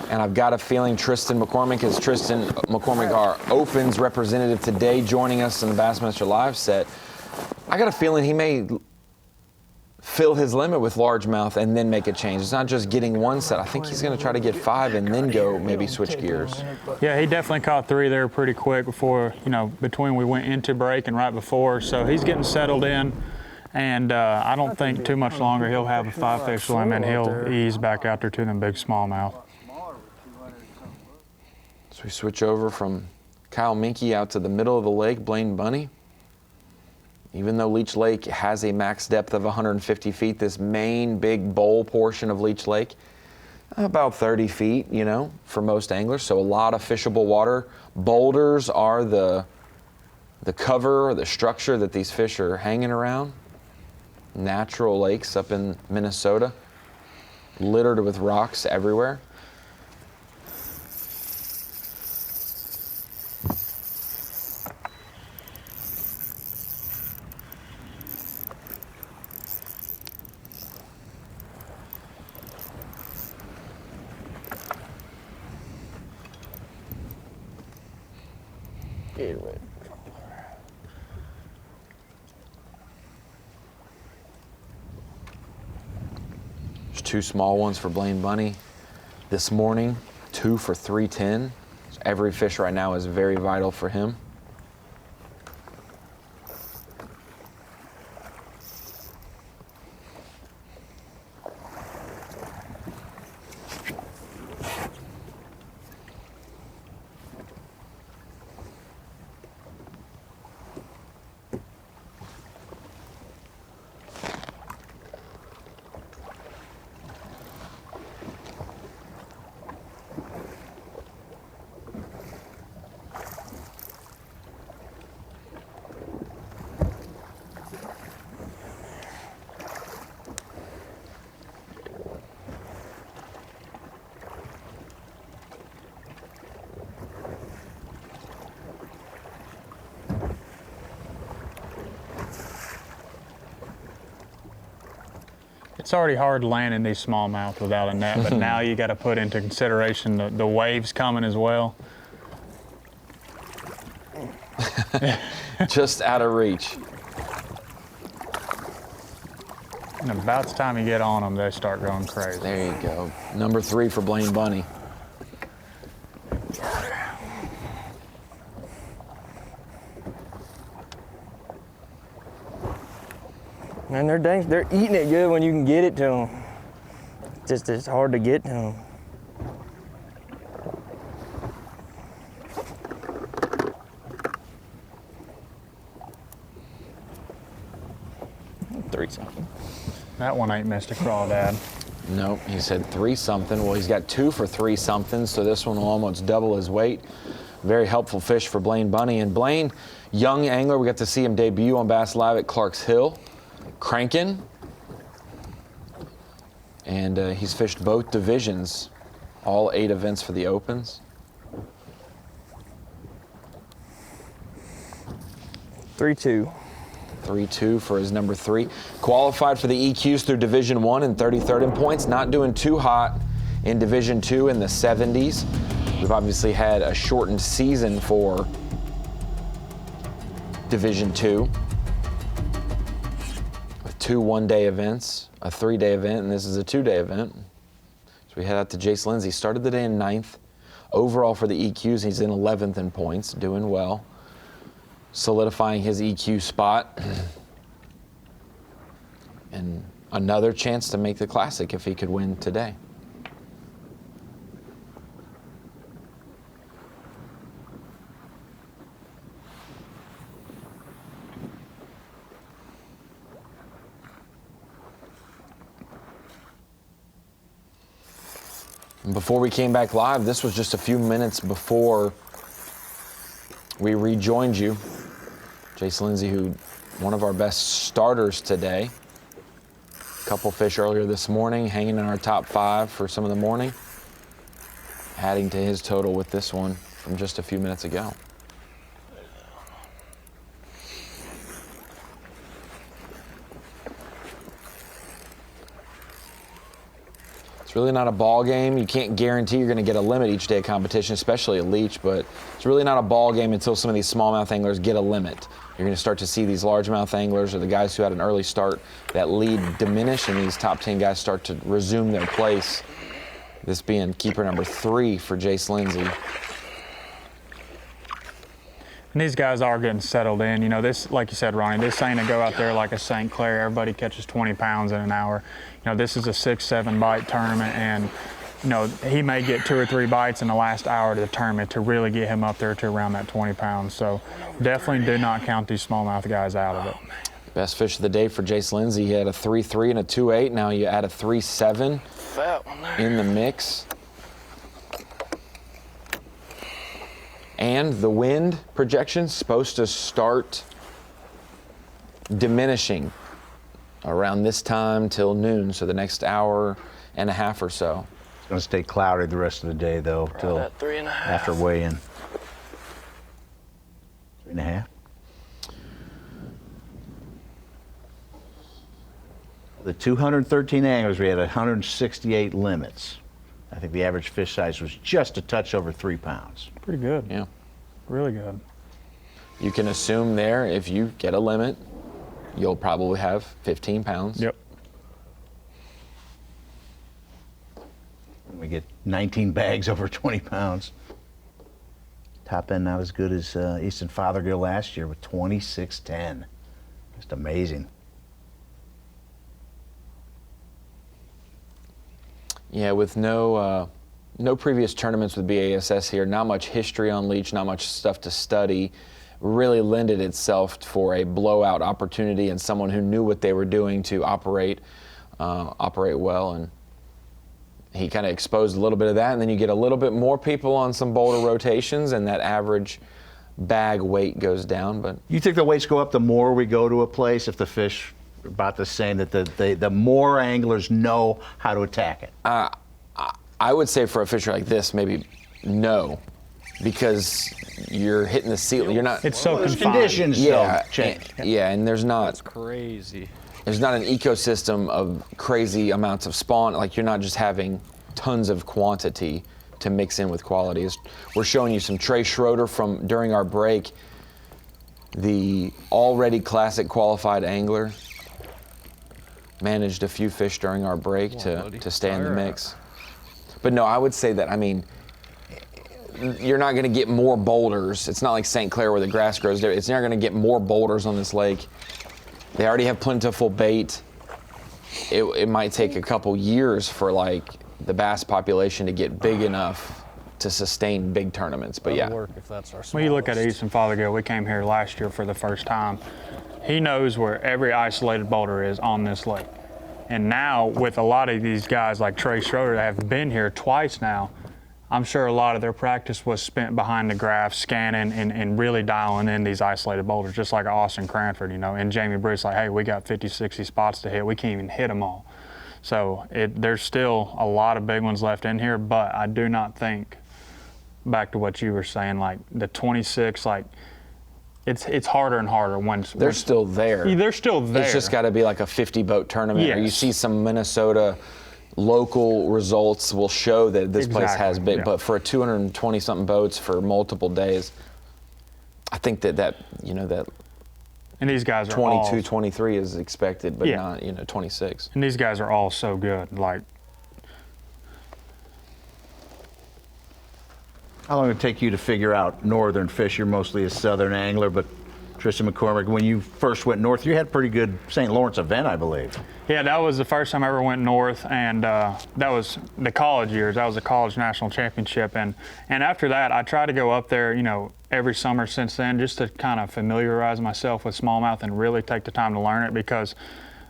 And I've got a feeling Tristan McCormick is Tristan McCormick, our Opens representative today, joining us in the Bassmaster Live set. I got a feeling he may fill his limit with largemouth and then make a change. It's not just getting one set. I think he's going to try to get 5 and then go maybe switch gears. Yeah, he definitely caught 3 there pretty quick before, between we went into break and right before. So he's getting settled in, and I don't think too much longer he'll have a 5-fish limit. He'll ease back out there to them big smallmouth. So we switch over from Kyle Minke out to the middle of the lake, Blaine Bunny. Even though Leech Lake has a max depth of 150 feet, this main big bowl portion of Leech Lake, about 30 feet, for most anglers. So a lot of fishable water. Boulders are the cover or the structure that these fish are hanging around. Natural lakes up in Minnesota, littered with rocks everywhere. There's 2 small ones for Blaine Bunny this morning, 2 for 310. So every fish right now is very vital for him. It's already hard landing these smallmouth without a net, but now you got to put into consideration the waves coming as well. Just out of reach. And about the time you get on them, they start going crazy. There you go. Number 3 for Blaine Bunny. And they're eating it good when you can get it to them. just it's hard to get to them. Three something. That one ain't missed a crawdad. Nope, he said 3 something. Well, he's got 2 for 3 something, so this one will almost double his weight. Very helpful fish for Blaine Bunny. And Blaine, young angler, we got to see him debut on Bass Live at Clark's Hill, cranking. And he's fished both divisions, all 8 events for the Opens. 3-2. 3-2 for his number 3. Qualified for the EQs through Division 1 and 33rd in points. Not doing too hot in Division 2 in the 70s. We've obviously had a shortened season for Division 2 with 2 one-day events, a 3-day event, and this is a 2-day event. So we head out to Jace Lindsay. Started the day in 9th. Overall for the EQs, he's in 11th in points, doing well. Solidifying his EQ spot. And another chance to make the Classic if he could win today. And before we came back live, this was just a few minutes before we rejoined you. Jace Lindsay, who one of our best starters today. A couple fish earlier this morning, hanging in our top 5 for some of the morning. Adding to his total with this one from just a few minutes ago. It's really not a ball game. You can't guarantee you're going to get a limit each day of competition, especially a Leech, but it's really not a ball game until some of these smallmouth anglers get a limit. You're going to start to see these largemouth anglers or the guys who had an early start, that lead diminish, and these top 10 guys start to resume their place. This being keeper number 3 for Jace Lindsay. And these guys are getting settled in. You know, this, like you said, Ronnie, this ain't a go out there like a St. Clair. Everybody catches 20 pounds in an hour. You know, this is a 6-7 bite tournament, and you know, he may get 2 or 3 bites in the last hour of the tournament to really get him up there to around that 20 pounds. So definitely do not count these smallmouth guys out of it. Best fish of the day for Jace Lindsay. He had a 3-3 and a 2-8. Now you add a 3-7 in the mix. And the wind projection is supposed to start diminishing around this time till noon, so the next hour and a half or so. It's going to stay cloudy the rest of the day, though, till after weigh-in. 3.5. The 213 anglers, we had 168 limits. I think the average fish size was just a touch over 3 pounds. Pretty good. Yeah. Really good. You can assume there, if you get a limit, you'll probably have 15 pounds. Yep. We get 19 bags over 20 pounds. Top end not as good as Easton Fothergill last year with 26.10. Just amazing. Yeah, with no previous tournaments with B.A.S.S here, not much history on Leech, not much stuff to study, really lended itself for a blowout opportunity and someone who knew what they were doing to operate well. And he kind of exposed a little bit of that, and then you get a little bit more people on some boulder rotations, and that average bag weight goes down. But you think the weights go up the more we go to a place if the fish are about the same, that the more anglers know how to attack it? I would say for a fisher like this, maybe no, because you're hitting the ceiling. You're not. It's so confined. Conditions don't change. Yeah, and there's not. That's crazy. There's not an ecosystem of crazy amounts of spawn. Like, you're not just having tons of quantity to mix in with qualities. We're showing you some Trey Schroeder from during our break, the already classic qualified angler. Managed a few fish during our break to stay in the mix. But no, I would say that, I mean, you're not going to get more boulders. It's not like St. Clair where the grass grows there. It's not going to get more boulders on this lake. They already have plentiful bait. it might take a couple years for like the bass population to get big enough to sustain big tournaments. But yeah. Work if that's our When you look at Easton Fothergill, we came here last year for the first time. He knows where every isolated boulder is on this lake. And now with a lot of these guys like Trey Schroeder that have been here twice now, I'm sure a lot of their practice was spent behind the graph, scanning and really dialing in these isolated boulders, just like Austin Cranford, you know, and Jamie Bruce, like, hey, we got 50, 60 spots to hit. We can't even hit them all. So there's still a lot of big ones left in here, but I do not think, back to what you were saying, like the 26, like it's harder and harder once they're still there. They're still there. It's just got to be like a 50 boat tournament. Yes. Or you see some Minnesota local results will show that this place has big, but for 220 something boats for multiple days, I think that you know that. And these guys are 22, 23 is expected, but not 26. And these guys are all so good. Like, how long did it take you to figure out northern fish? You're mostly a southern angler, but Tristan McCormick, when you first went north, you had a pretty good St. Lawrence event, I believe. Yeah, that was the first time I ever went north, and that was the college years. That was the college national championship, and after that, I tried to go up there, you know, every summer since then, just to kind of familiarize myself with smallmouth and really take the time to learn it, because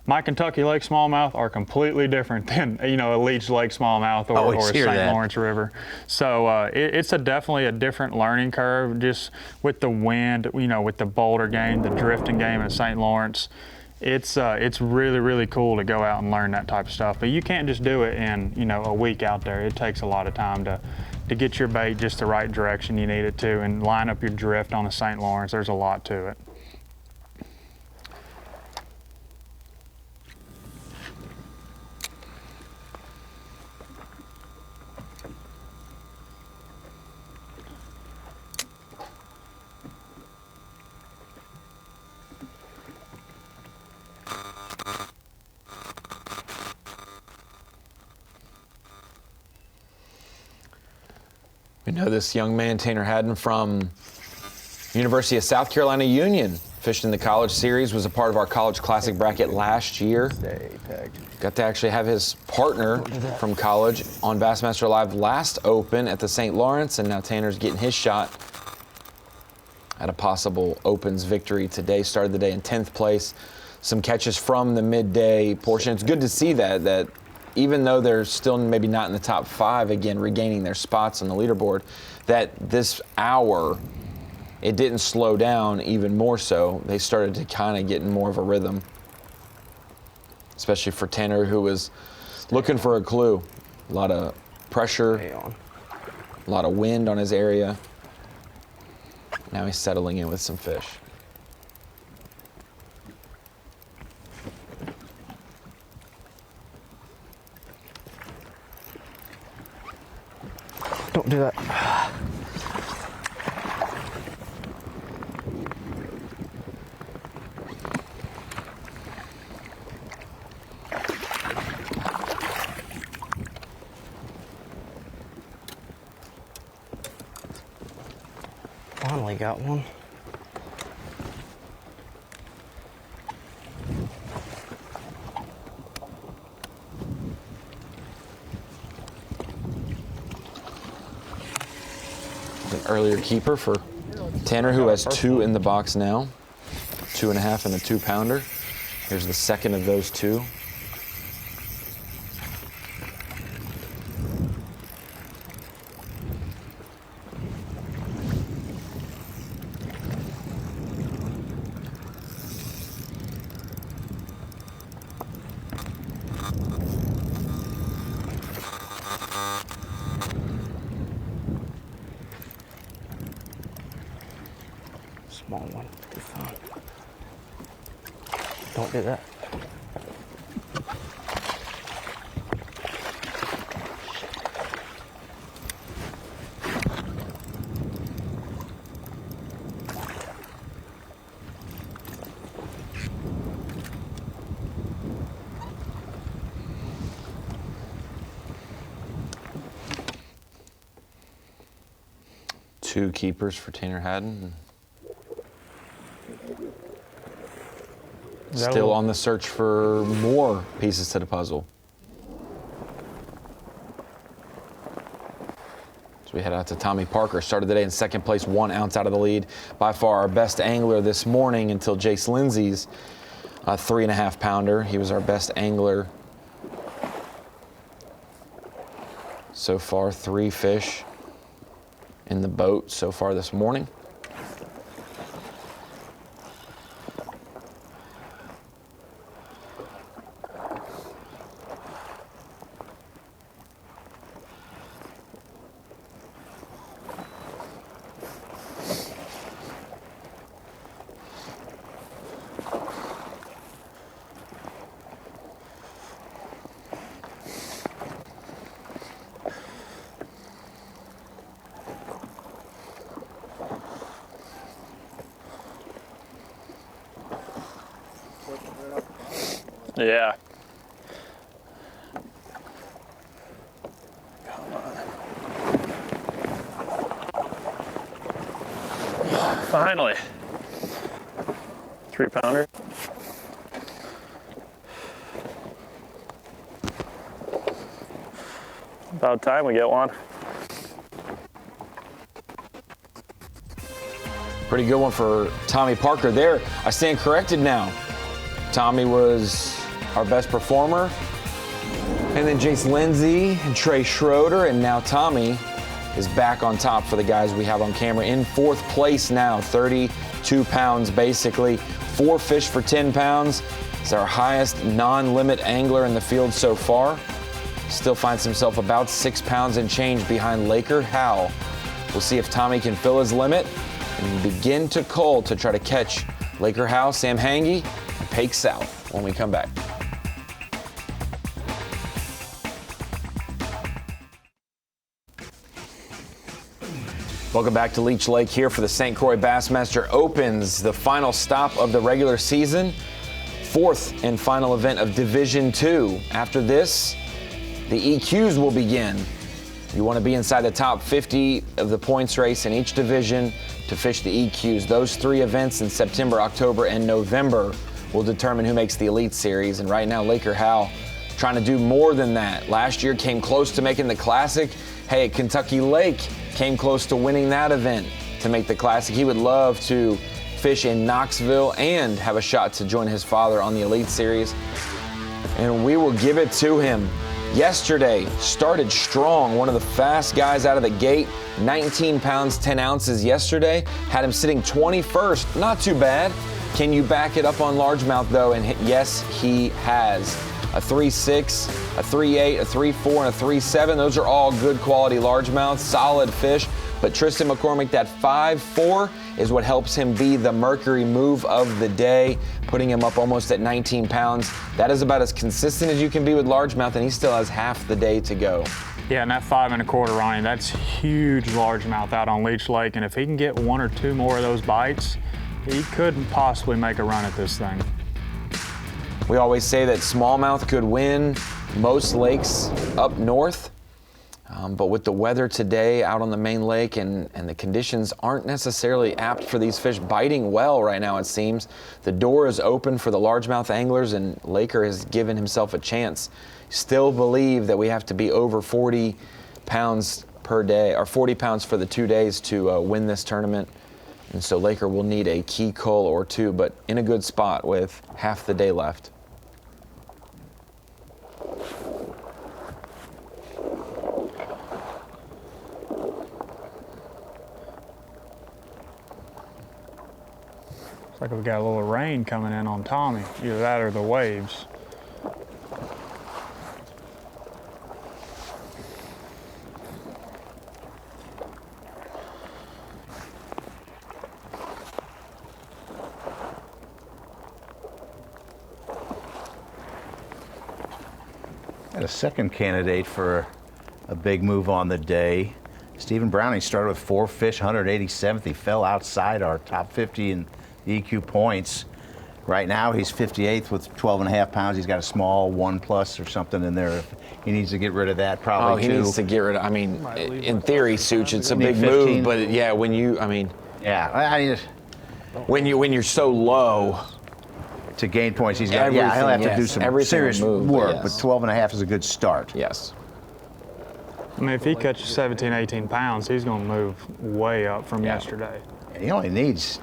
my Kentucky Lake smallmouth are completely different than, you know, a Leech Lake smallmouth or a St. Lawrence River. So it's definitely a different learning curve, just with the wind, you know, with the boulder game, the drifting game at St. Lawrence. It's really, really cool to go out and learn that type of stuff. But you can't just do it in, you know, a week out there. It takes a lot of time to get your bait just the right direction you need it to and line up your drift on the St. Lawrence. There's a lot to it. We know this young man, Tanner Haddon, from University of South Carolina Union, fished in the college series, was a part of our college classic bracket last year. Got to actually have his partner from college on Bassmaster Live last Open at the St. Lawrence, and now Tanner's getting his shot at a possible Opens victory today. Started the day in 10th place. Some catches from the midday portion. It's good to see that even though they're still maybe not in the top 5, again, regaining their spots on the leaderboard, that this hour, it didn't slow down even more so. They started to kind of get in more of a rhythm, especially for Tanner, who was looking for a clue. A lot of pressure, a lot of wind on his area. Now he's settling in with some fish. Don't do that. Finally got one. Earlier keeper for Tanner, who has 2 in the box now. 2.5 and a 2-pounder. Here's the second of those 2. Small one, be fine. Don't do that. Two keepers for Tanner Haddon. Still on the search for more pieces to the puzzle. So we head out to Tommy Parker. Started the day in second place, 1 ounce out of the lead. By far our best angler this morning until Jace Lindsay's 3.5 pounder. He was our best angler so far. 3 fish in the boat so far this morning. Yeah. Finally. 3 pounder. About time we get one. Pretty good one for Tommy Parker there. I stand corrected now. Tommy was our best performer. And then Jace Lindsay and Trey Schroeder, and now Tommy is back on top for the guys we have on camera. In 4th place now, 32 pounds basically. 4 fish for 10 pounds. It's our highest non-limit angler in the field so far. Still finds himself about 6 pounds and change behind Laker Howell. We'll see if Tommy can fill his limit and begin to cull to try to catch Laker Howell, Sam Hangy, and Pake South when we come back. Welcome back to Leech Lake here for the St. Croix Bassmaster Opens, the final stop of the regular season, 4th and final event of Division 2. After this, the EQs will begin. You want to be inside the top 50 of the points race in each division to fish the EQs. Those 3 events in September, October, and November will determine who makes the Elite Series. And right now, Laker Howell trying to do more than that. Last year came close to making the Classic. Hey, Kentucky Lake came close to winning that event to make the Classic. He would love to fish in Knoxville and have a shot to join his father on the Elite Series. And we will give it to him. Yesterday, started strong, one of the fast guys out of the gate, 19 pounds, 10 ounces yesterday, had him sitting 21st, not too bad. Can you back it up on largemouth though? And yes, he has. A 3.6, a 3.8, a 3.4, and a 3.7. Those are all good quality largemouths, solid fish. But Tristan McCormick, that 5.4 is what helps him be the Mercury move of the day, putting him up almost at 19 pounds. That is about as consistent as you can be with largemouth, and he still has half the day to go. Yeah, and that 5.25, Ronnie, that's huge largemouth out on Leech Lake. And if he can get 1 or 2 more of those bites, he could possibly make a run at this thing. We always say that smallmouth could win most lakes up north, but with the weather today out on the main lake and the conditions aren't necessarily apt for these fish biting well right now, it seems. The door is open for the largemouth anglers, and Laker has given himself a chance. Still believe that we have to be over 40 pounds per day, or 40 pounds for the 2 days to win this tournament. And so Laker will need a key cull or 2, but in a good spot with half the day left. Looks like we got a little rain coming in on Tommy, either that or the waves. And a second candidate for a big move on the day. Stephen Browning started with 4 fish, 187th. He fell outside our top 50 in EQ points. Right now he's 58th with 12.5 pounds. He's got a small 1+ or something in there. He needs to get rid of that probably. Oh, he needs to get rid of, I mean, in theory, Such, it's a big move, but yeah, when you, I mean. Yeah, when you're so low, to gain points, he'll have to do some serious work, but 12.5 is a good start. Yes. I mean, if he catches 17, 18 pounds, he's going to move way up from yesterday. He only needs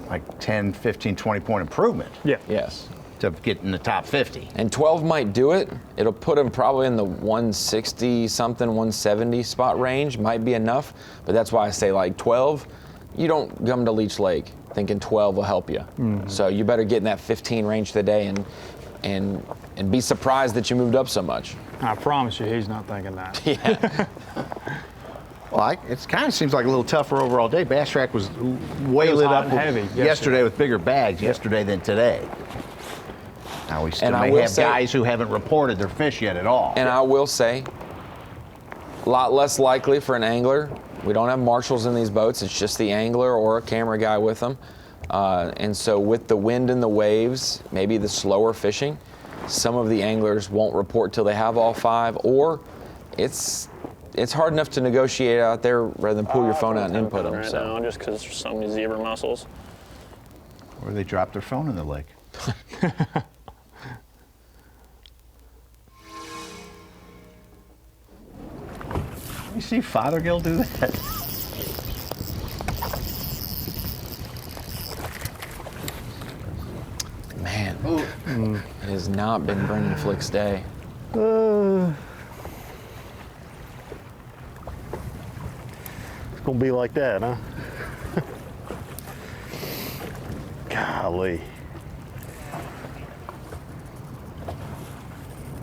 like 10, 15, 20-point improvement. Yeah. Yes. To get in the top 50. And 12 might do it. It'll put him probably in the 160-something, 170 spot range. Might be enough, but that's why I say like 12. You don't come to Leech Lake thinking 12 will help you. So you better get in that 15 range today and be surprised that you moved up so much. I promise you, he's not thinking that. Yeah. Well, it kind of seems like a little tougher overall day. Bass Track was way lit up heavy yesterday with bigger bags yesterday than today. Now we still may have guys who haven't reported their fish yet at all. And I will say, a lot less likely for an angler. We don't have marshals in these boats. It's just the angler or a camera guy with them. And so with the wind and the waves, maybe the slower fishing, some of the anglers won't report till they have all 5, or it's hard enough to negotiate out there rather than pull your phone out and input them. Right now, just because there's so many zebra mussels. Or they drop their phone in the lake. You see Fothergill do that? Man, it has not been Brendan Flick's day. It's gonna be like that, huh? Golly.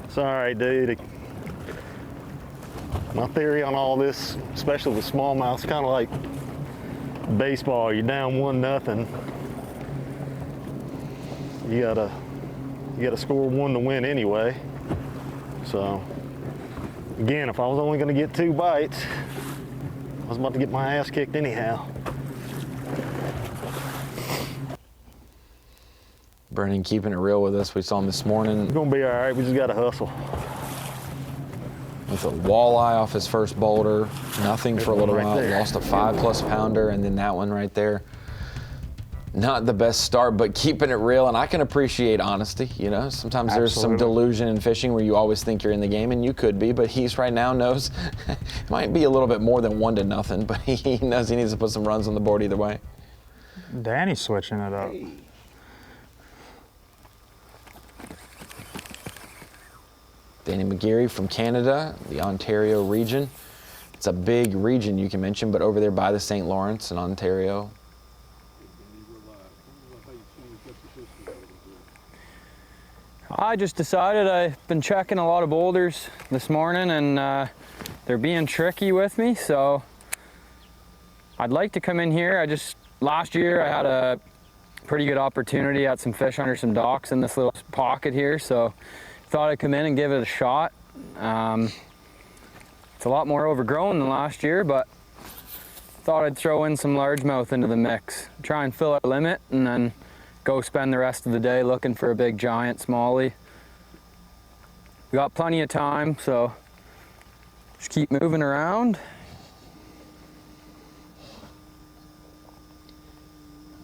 It's all right, dude. My theory on all this, especially with smallmouth, is kind of like baseball. You're down 1-0. You gotta score 1 to win anyway. So again, if I was only gonna get 2 bites, I was about to get my ass kicked anyhow. Brendan keeping it real with us. We saw him this morning. It's gonna be all right. We just gotta hustle. With a walleye off his first boulder, nothing for a little while. Lost a 5+ pounder, and then that one right there. Not the best start, but keeping it real, and I can appreciate honesty. You know, sometimes there's some delusion in fishing where you always think you're in the game, and you could be, but he's right now knows it might be a little bit more than 1-0, but he knows he needs to put some runs on the board either way. Danny's switching it up. Danny McGeary from Canada, the Ontario region. It's a big region you can mention, but over there by the St. Lawrence in Ontario. I just decided I've been checking a lot of boulders this morning, and they're being tricky with me, so I'd like to come in here. Last year I had a pretty good opportunity at some fish under some docks in this little pocket here, so thought I'd come in and give it a shot. It's a lot more overgrown than last year, but thought I'd throw in some largemouth into the mix. Try and fill our limit and then go spend the rest of the day looking for a big giant smallie. We got plenty of time, so just keep moving around.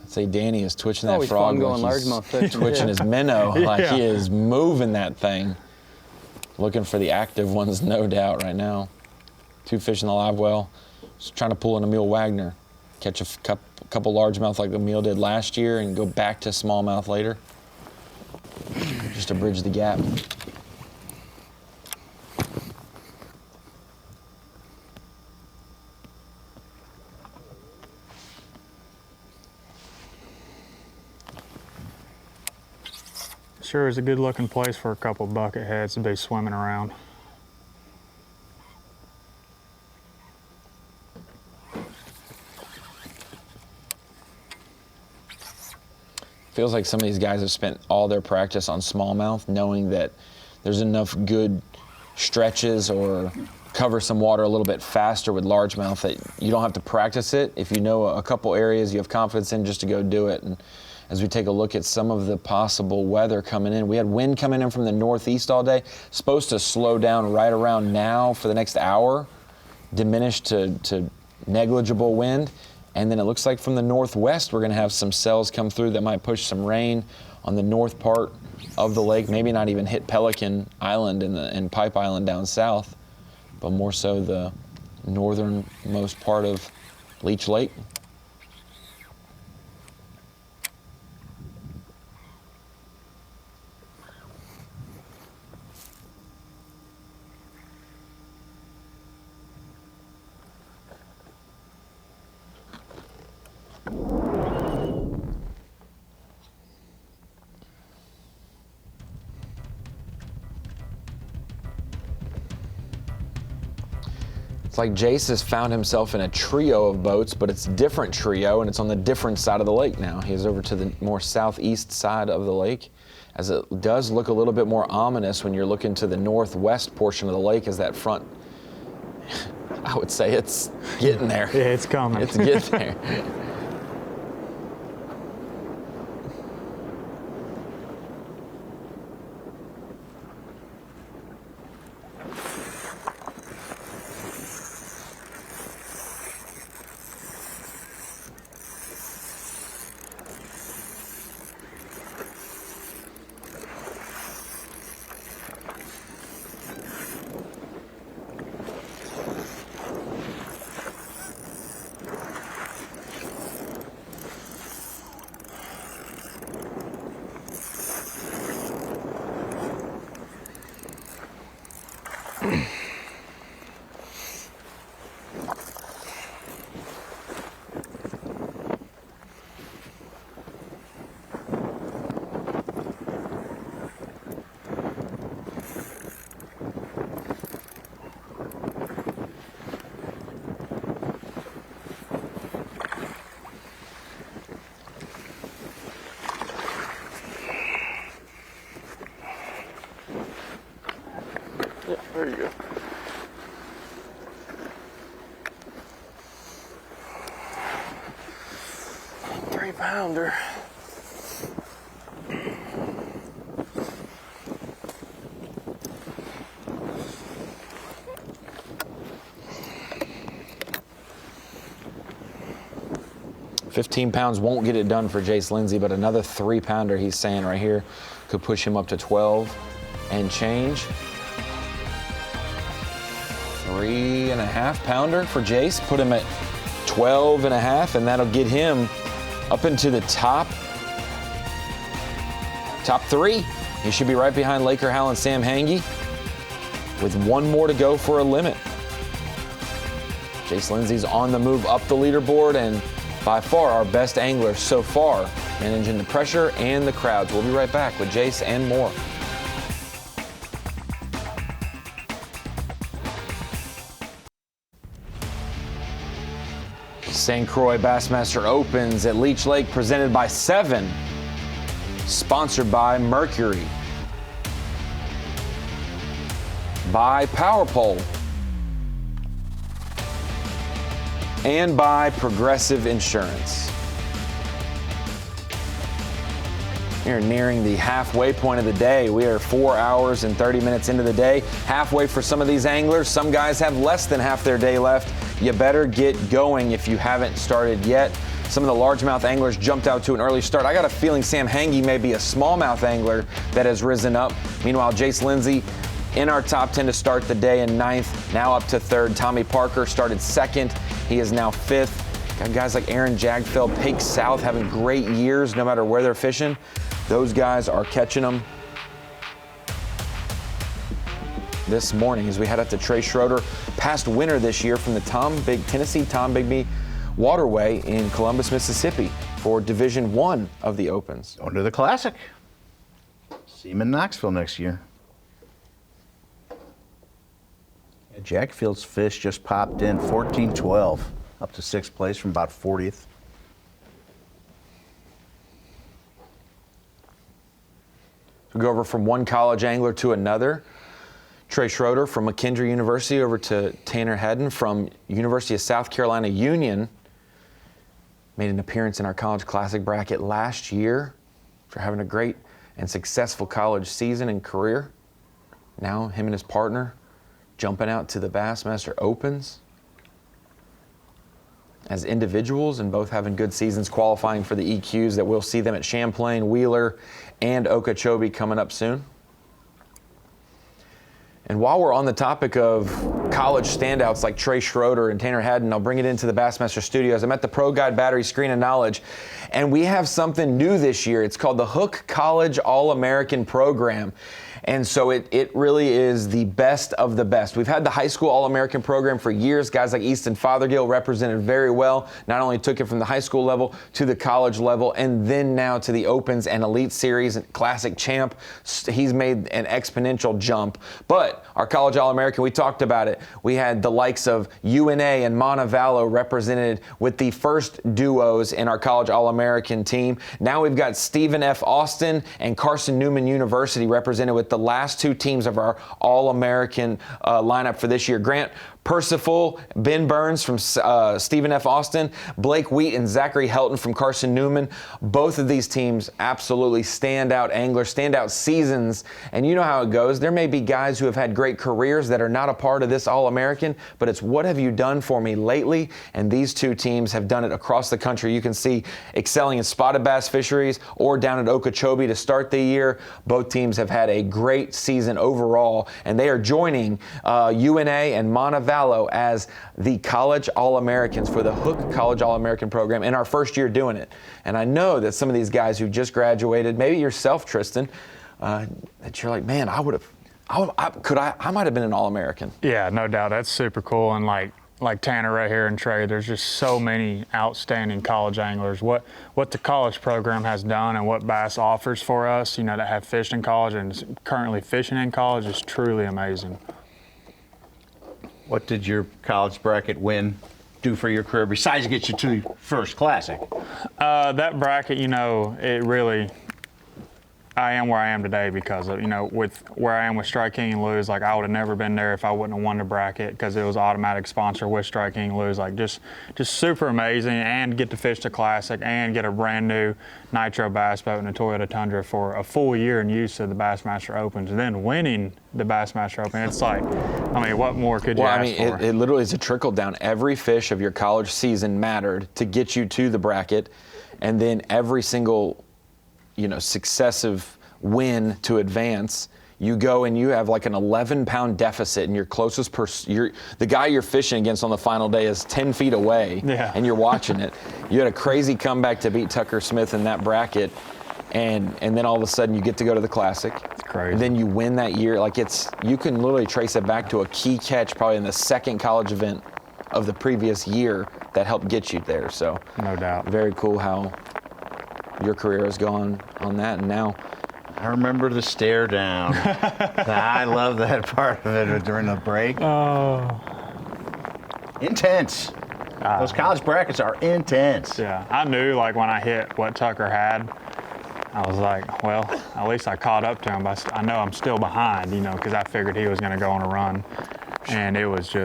I'd say Danny is twitching that frog going like he's largemouth fishing. twitching his minnow, like he is moving that thing. Looking for the active ones, no doubt, right now. 2 fish in the live well. Just trying to pull in Emil Wagner. Catch a couple largemouth like Emil did last year and go back to smallmouth later. Just to bridge the gap. Sure is a good looking place for a couple bucket heads to be swimming around. Feels like some of these guys have spent all their practice on smallmouth, knowing that there's enough good stretches or cover some water a little bit faster with largemouth that you don't have to practice it. If you know a couple areas you have confidence in, just to go do it. And as we take a look at some of the possible weather coming in, we had wind coming in from the northeast all day. Supposed to slow down right around now for the next hour, diminish to negligible wind. And then it looks like from the northwest, we're going to have some cells come through that might push some rain on the north part of the lake, maybe not even hit Pelican Island and Pipe Island down south, but more so the northernmost part of Leech Lake. It's like Jace has found himself in a trio of boats, but it's a different trio, and it's on the different side of the lake now. He's over to the more southeast side of the lake, as it does look a little bit more ominous when you're looking to the northwest portion of the lake as that front. I would say it's getting there. Yeah, it's coming. It's getting there. Yeah, there you go. Three-pounder. $15 pounds won't get it done for Jace Lindsay, but another 3-pounder, he's saying right here, could push him up to 12 and change. 3.5-pounder for Jace, put him at 12.5, and that'll get him up into the top 3. He should be right behind Laker Howell and Sam Hangy with one more to go for a limit. Jace Lindsay's on the move up the leaderboard, and by far our best angler so far, managing the pressure and the crowds. We'll be right back with Jace and more. St. Croix Bassmaster Opens at Leech Lake, presented by 7, sponsored by Mercury, by Power Pole, and by Progressive Insurance. We are nearing the halfway point of the day. We are 4 hours and 30 minutes into the day. Halfway for some of these anglers. Some guys have less than half their day left. You better get going if you haven't started yet. Some of the largemouth anglers jumped out to an early start. I got a feeling Sam Hangy may be a smallmouth angler that has risen up. Meanwhile, Jace Lindsay in our top 10 to start the day in 9th, now up to 3rd. Tommy Parker started 2nd. He is now 5th. Got guys like Aaron Jagfeld, Pake South having great years no matter where they're fishing. Those guys are catching them this morning as we head up to Trey Schroeder, past winner this year from the Tennessee Tom Bigby Waterway in Columbus, Mississippi for Division 1 of the Opens. Going to the Classic. See him in Knoxville next year. Jackfield's fish just popped in 14-12, up to 6th place from about 40th. We go over from one college angler to another. Trey Schroeder from McKendree University over to Tanner Hedden from University of South Carolina Union. Made an appearance in our College Classic bracket last year for having a great and successful college season and career. Now him and his partner jumping out to the Bassmaster Opens. as individuals and both having good seasons qualifying for the EQs that we'll see them at Champlain, Wheeler, and Okeechobee coming up soon. And while we're on the topic of college standouts like Trey Schroeder and Tanner Haddon, I'll bring it into the Bassmaster studios. I'm at the Pro Guide Battery Screen of Knowledge, and we have something new this year. It's called the Hook College All-American Program. And so it really is the best of the best. We've had the high school All-American program for years. Guys like Easton Fothergill represented very well. Not only took it from the high school level to the college level, and then now to the Opens and Elite Series and Classic Champ. He's made an exponential jump. But our college All-American, we talked about it. We had the likes of UNA and Montevallo represented with the first duos in our college All-American team. Now we've got Stephen F. Austin and Carson Newman University represented with the last two teams of our All-American lineup for this year. Grant Percival, Ben Burns from Stephen F. Austin, Blake Wheat and Zachary Helton from Carson Newman. Both of these teams absolutely standout anglers, standout seasons. And you know how it goes. There may be guys who have had great careers that are not a part of this All-American, but it's what have you done for me lately? And these two teams have done it across the country. You can see excelling in spotted bass fisheries or down at Okeechobee to start the year. Both teams have had a great season overall, and they are joining UNA and Montevallo as the College All-Americans for the Hook College All-American program in our first year doing it. And I know that some of these guys who just graduated, maybe yourself, Tristan, that you're like, man, I might have been an All-American. Yeah, no doubt. That's super cool. And like Tanner right here and Trey, there's just so many outstanding college anglers. What the college program has done and what Bass offers for us, that have fished in college and is currently fishing in college is truly amazing. What did your college bracket win do for your career besides get you to first Classic? That bracket, it really, I am where I am today because of, with where I am with Strike King and Lou's, like I would have never been there if I wouldn't have won the bracket because it was automatic sponsor with Strike King and Lou's. Like just super amazing, and get to fish the Classic and get a brand new Nitro bass boat and a Toyota Tundra for a full year in use of the Bassmaster Opens, and then winning the Bassmaster Open. It's like, what more could you ask for? It literally is a trickle down. Every fish of your college season mattered to get you to the bracket, and then every single successive win to advance, you go and you have like an 11-pound deficit, and your closest person, the guy you're fishing against on the final day is 10 feet away, and you're watching it. You had a crazy comeback to beat Tucker Smith in that bracket, and then all of a sudden you get to go to the Classic. It's crazy. And then you win that year. Like you can literally trace it back to a key catch probably in the second college event of the previous year that helped get you there. So no doubt. Very cool how your career has gone on that, and now I remember the stare down. I love that part of it during the break. Oh. Intense. Those college brackets are intense. Yeah, I knew when I hit what Tucker had, I was like, well, at least I caught up to him. But I know I'm still behind, because I figured he was going to go on a run. And it was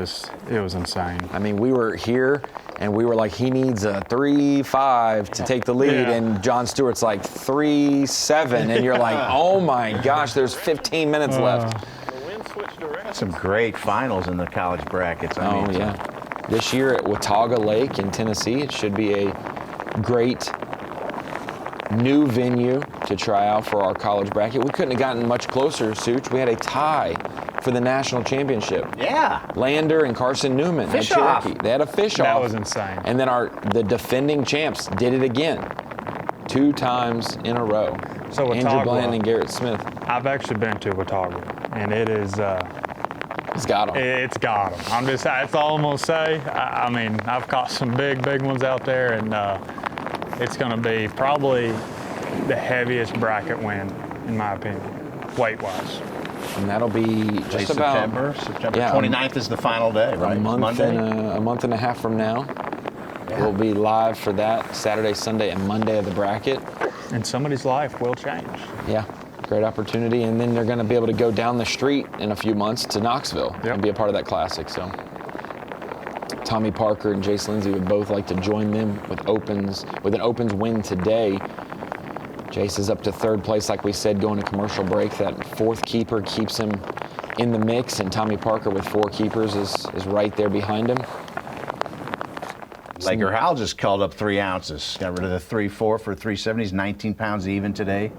insane. I mean, we were here, and we were like, he needs a 3.5 to take the lead, and John Stewart's like 3.7, and you're like, oh my gosh, there's 15 minutes left. Some great finals in the college brackets. This year at Watauga Lake in Tennessee, it should be a great new venue to try out for our college bracket. We couldn't have gotten much closer, Such. We had a tie for the national championship. Yeah. Lander and Carson Newman at Cherokee. They had a fish-off. That was insane. And then the defending champs did it again, 2 times in a row. So Watauga, Andrew Bland and Garrett Smith. I've actually been to Watauga, and it is. It's got them. It's got them. That's all I'm gonna say. I've caught some big ones out there, and it's gonna be probably the heaviest bracket win, in my opinion, weight-wise. And that'll be just about September 29th is the final day, right? A month and a half from now. Yeah. We'll be live for that Saturday, Sunday, and Monday of the bracket. And somebody's life will change. Yeah, great opportunity. And then they're going to be able to go down the street in a few months to Knoxville and be a part of that Classic. So Tommy Parker and Jace Lindsay would both like to join them with an Opens win today. Jace is up to 3rd place, like we said, going to commercial break. That 4th keeper keeps him in the mix, and Tommy Parker with 4 keepers is right there behind him. Laker Hal just called up 3 ounces. Got rid of the 3.4 for 370. He's 19 pounds even today.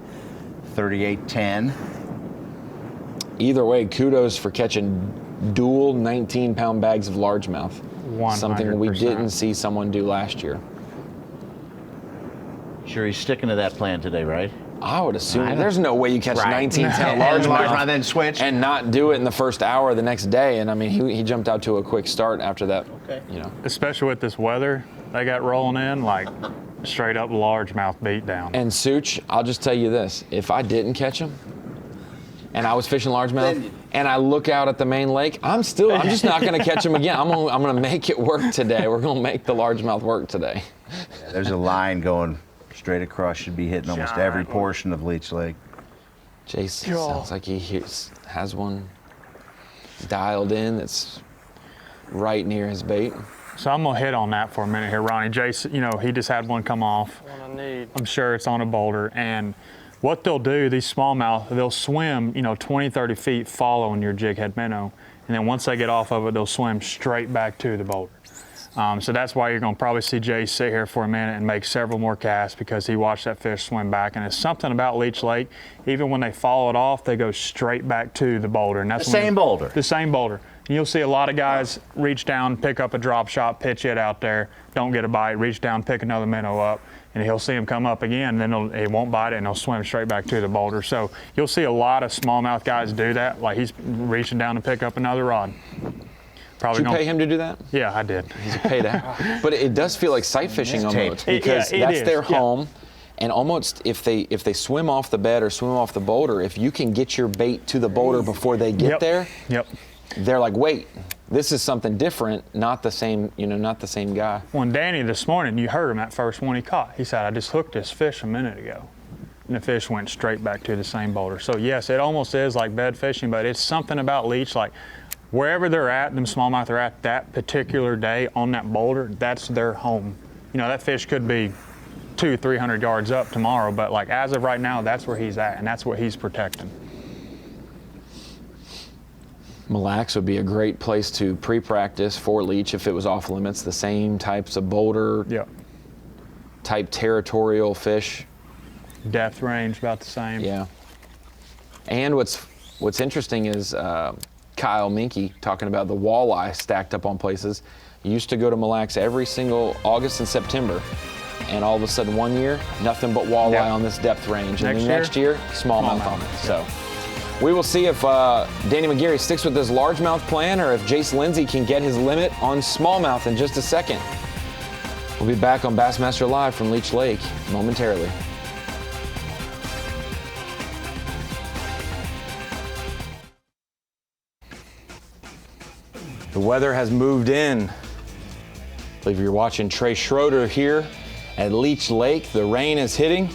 38.10. Either way, kudos for catching dual 19-pound bags of largemouth. 100%. Something we didn't see someone do last year. Sure, he's sticking to that plan today, right? I would assume. There's no way you catch 19-pound largemouth largemouth then switch and not do it in the first hour the next day. And I mean, he jumped out to a quick start after that. Okay. You know, especially with this weather they got rolling in, like straight up largemouth beat down. And Such, I'll just tell you this: if I didn't catch him, and I was fishing largemouth, and I look out at the main lake, I'm just not going to catch him again. I'm going to make it work today. We're going to make the largemouth work today. Yeah, there's a line going straight across, should be hitting almost every portion of Leech Lake. Jason sounds like he has one dialed in that's right near his bait. So I'm gonna hit on that for a minute here, Ronnie. Jason, you know, he just had one come off. I'm sure it's on a boulder. And what they'll do, these smallmouth, they'll swim, 20, 30 feet following your jig head minnow. And then once they get off of it, they'll swim straight back to the boulder. So that's why you're going to probably see Jay sit here for a minute and make several more casts, because he watched that fish swim back. And it's something about Leech Lake, even when they follow it off, they go straight back to the boulder. And that's the same boulder. The same boulder. And you'll see a lot of guys reach down, pick up a drop shot, pitch it out there, don't get a bite, reach down, pick another minnow up, and he'll see him come up again, and then he won't bite it, and he'll swim straight back to the boulder. So you'll see a lot of smallmouth guys do that, like he's reaching down to pick up another rod. Did you pay him to do that? Yeah, I did. He's paid out. But it does feel like sight fishing almost, because that's their home. And almost if they swim off the bed or swim off the boulder, if you can get your bait to the boulder before they get there, they're like, wait, this is something different, not the same, not the same guy. When Danny this morning, you heard him that first one he caught. He said, I just hooked this fish a minute ago. And the fish went straight back to the same boulder. So yes, it almost is like bed fishing, but it's something about Leech, like wherever they're at, them smallmouth are at that particular day on that boulder, that's their home. That fish could be 200-300 yards up tomorrow, but like as of right now, that's where he's at, and that's what he's protecting. Mille Lacs would be a great place to pre-practice for Leech if it was off limits. The same types of boulder type territorial fish. Depth range about the same. Yeah. And what's interesting is Kyle Minke talking about the walleye stacked up on places. Used to go to Mille Lacs every single August and September, and all of a sudden one year, nothing but walleye on this depth range. And then next year, smallmouth on it. So we will see if Danny McGarry sticks with this largemouth plan, or if Jace Lindsay can get his limit on smallmouth in just a second. We'll be back on Bassmaster Live from Leech Lake momentarily. The weather has moved in. I believe you're watching Trey Schroeder here at Leech Lake. The rain is hitting.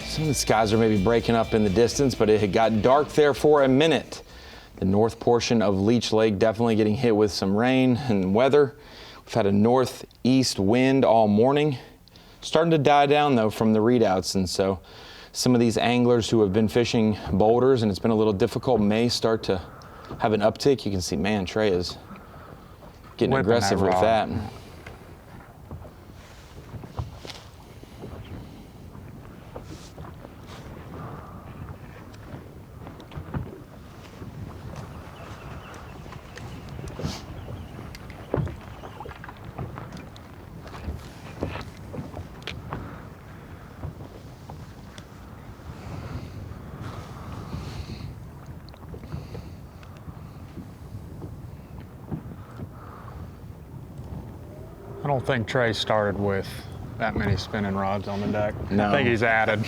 Some of the skies are maybe breaking up in the distance, but it had got dark there for a minute. The north portion of Leech Lake definitely getting hit with some rain and weather. We've had a northeast wind all morning. Starting to die down though from the readouts, and so some of these anglers who have been fishing boulders and it's been a little difficult may start to have an uptick. You can see, man, Trey is getting aggressive with that. I don't think Trey started with that many spinning rods on the deck. No. I think he's added.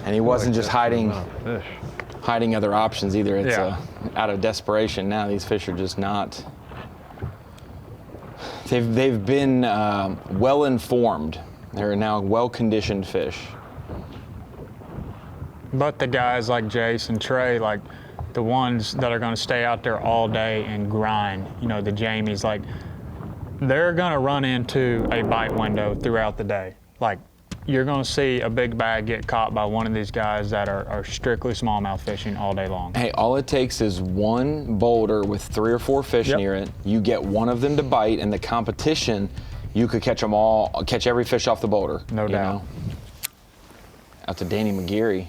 And he wasn't just hiding other options either. It's out of desperation now. These fish are just not. They've been well informed. They're now well-conditioned fish. But the guys like Jace and Trey, like the ones that are going to stay out there all day and grind, the Jamies, like they're going to run into a bite window throughout the day. Like you're going to see a big bag get caught by one of these guys that are strictly smallmouth fishing all day long. Hey, all it takes is one boulder with 3 or 4 fish near it. You get one of them to bite, and the competition, you could catch them all, catch every fish off the boulder. No doubt. Out to Danny McGeary.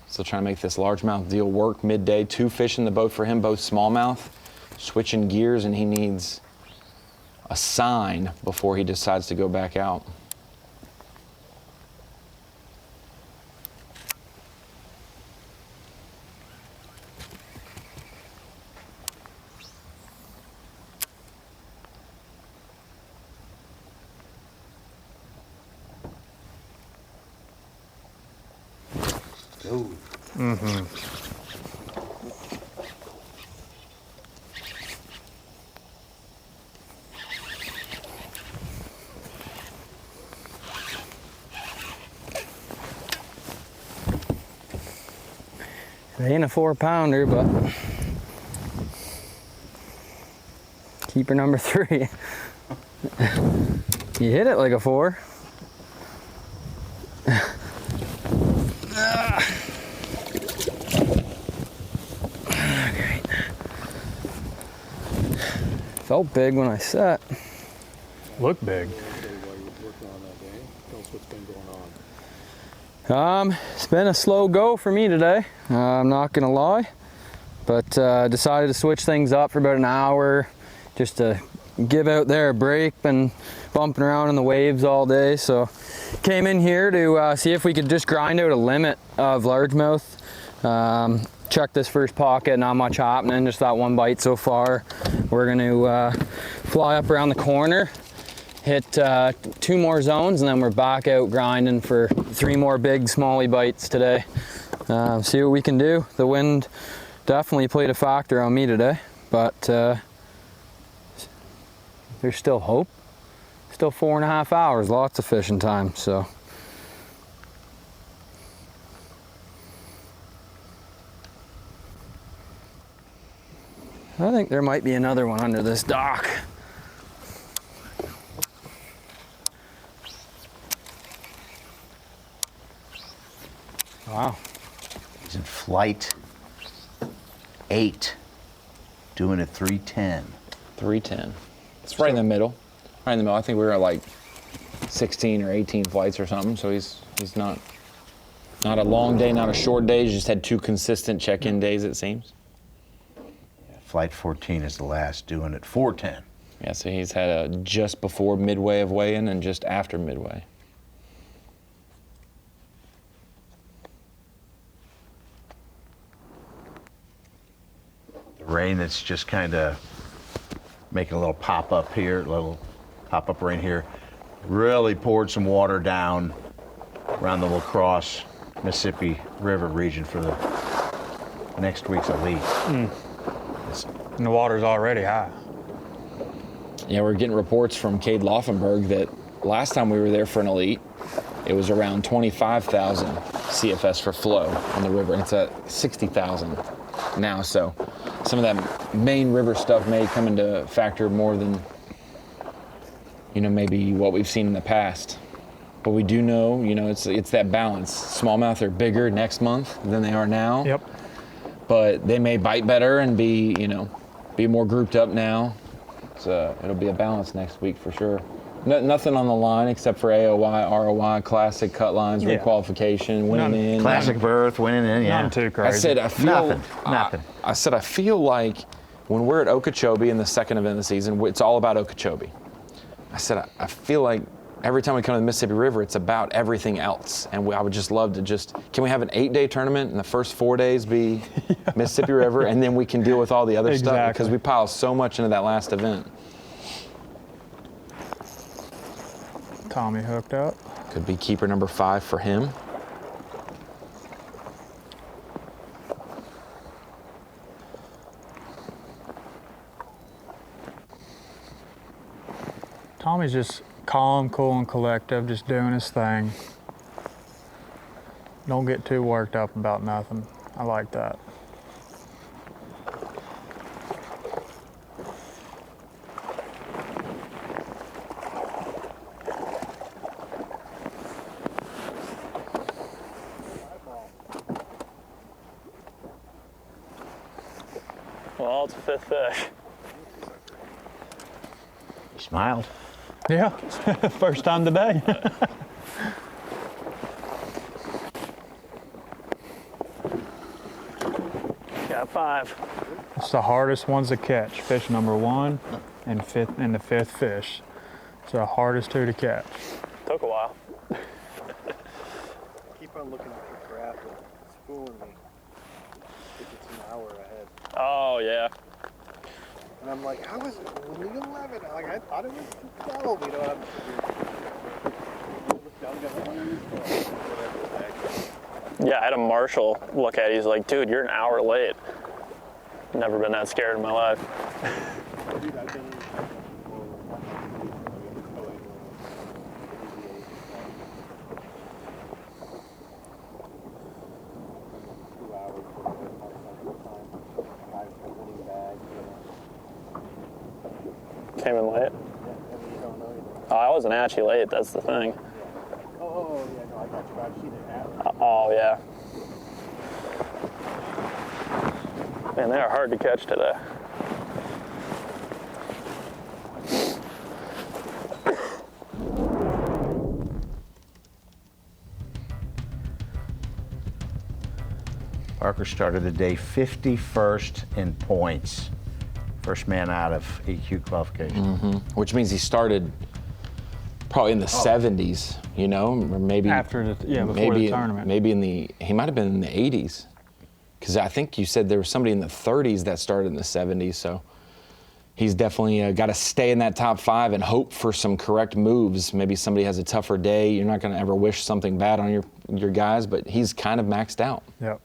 Still trying to make this largemouth deal work. Midday, 2 fish in the boat for him, both smallmouth. Switching gears, and he needs a sign before he decides to go back out. Mm-hmm. It ain't a 4-pounder, but keeper number 3. You hit it like a 4. Felt big when I set. Looked big. It's been a slow go for me today. I'm not gonna lie, but decided to switch things up for about an hour just to give out there a break. Been bumping around in the waves all day, so came in here to see if we could just grind out a limit of largemouth. Check this first pocket, not much happening, just that one bite so far. We're gonna fly up around the corner, hit 2 more zones, and then we're back out grinding for 3 more big smallie bites today. See what we can do. The wind definitely played a factor on me today, but there's still hope. Still 4.5 hours, lots of fishing time, so. I think there might be another one under this dock. Wow. He's in flight 8, doing a 310. 310. It's right in the middle. Right in the middle. I think we were at like 16 or 18 flights or something, so he's not a long day, not a short day. He's just had 2 consistent check-in days, it seems. Flight 14 is the last, doing it 410. Yeah, so he's had a just before midway of weigh-in and just after midway. The rain that's just kind of making a little pop up here, a little pop up rain here, really poured some water down around the La Crosse, Mississippi River region for the next week's elite. And the water's already high. Yeah, we're getting reports from Cade Laufenberg that last time we were there for an elite, it was around 25,000 CFS for flow on the river, and it's at 60,000 now. So some of that main river stuff may come into factor more than, maybe what we've seen in the past. But we do know, it's that balance. Smallmouth are bigger next month than they are now. Yep. But they may bite better and be more grouped up now. So it'll be a balance next week for sure. Nothing on the line except for AOY, ROI, classic cut lines, requalification, winning in. Classic berth, winning in, yeah. Not too crazy. I said I feel Nothing. I said I feel like when we're at Okeechobee in the second event of the season, it's all about Okeechobee. I said I feel like every time we come to the Mississippi River, it's about everything else. And I would just love to can we have an 8-day tournament and the first 4 days be Mississippi River, and then we can deal with all the other stuff, because we pile so much into that last event. Tommy hooked up. Could be keeper number 5 for him. Tommy's just calm, cool, and collective, just doing his thing. Don't get too worked up about nothing. I like that. Oh, it's a 5th fish. He smiled. Yeah, first time today. Got 5. It's the hardest ones to catch. Fish number 1 and the 5th fish. It's the hardest 2 to catch. Took a while. Keep on looking at the graph. It's fooling me. It's an hour ahead. Oh, yeah. And I'm like, how is it only 11? Like, I thought it was 12, you know. Yeah, I had a marshal look at it. He's like, dude, you're an hour late. Never been that scared in my life. Came in late? Oh, I wasn't actually late, that's the thing. Oh, yeah, no, I got you. I've seen it happen. Oh, yeah. Man, they are hard to catch today. Parker started the day 51st in points. First man out of EQ qualification. Which means he started probably in the 70s, you know, or maybe After the, yeah, before the tournament. Maybe he might have been in the 80s. Because I think you said there was somebody in the 30s that started in the 70s, so he's definitely got to stay in that top 5 and hope for some correct moves. Maybe somebody has a tougher day. You're not going to ever wish something bad on your guys, but he's kind of maxed out. Yep.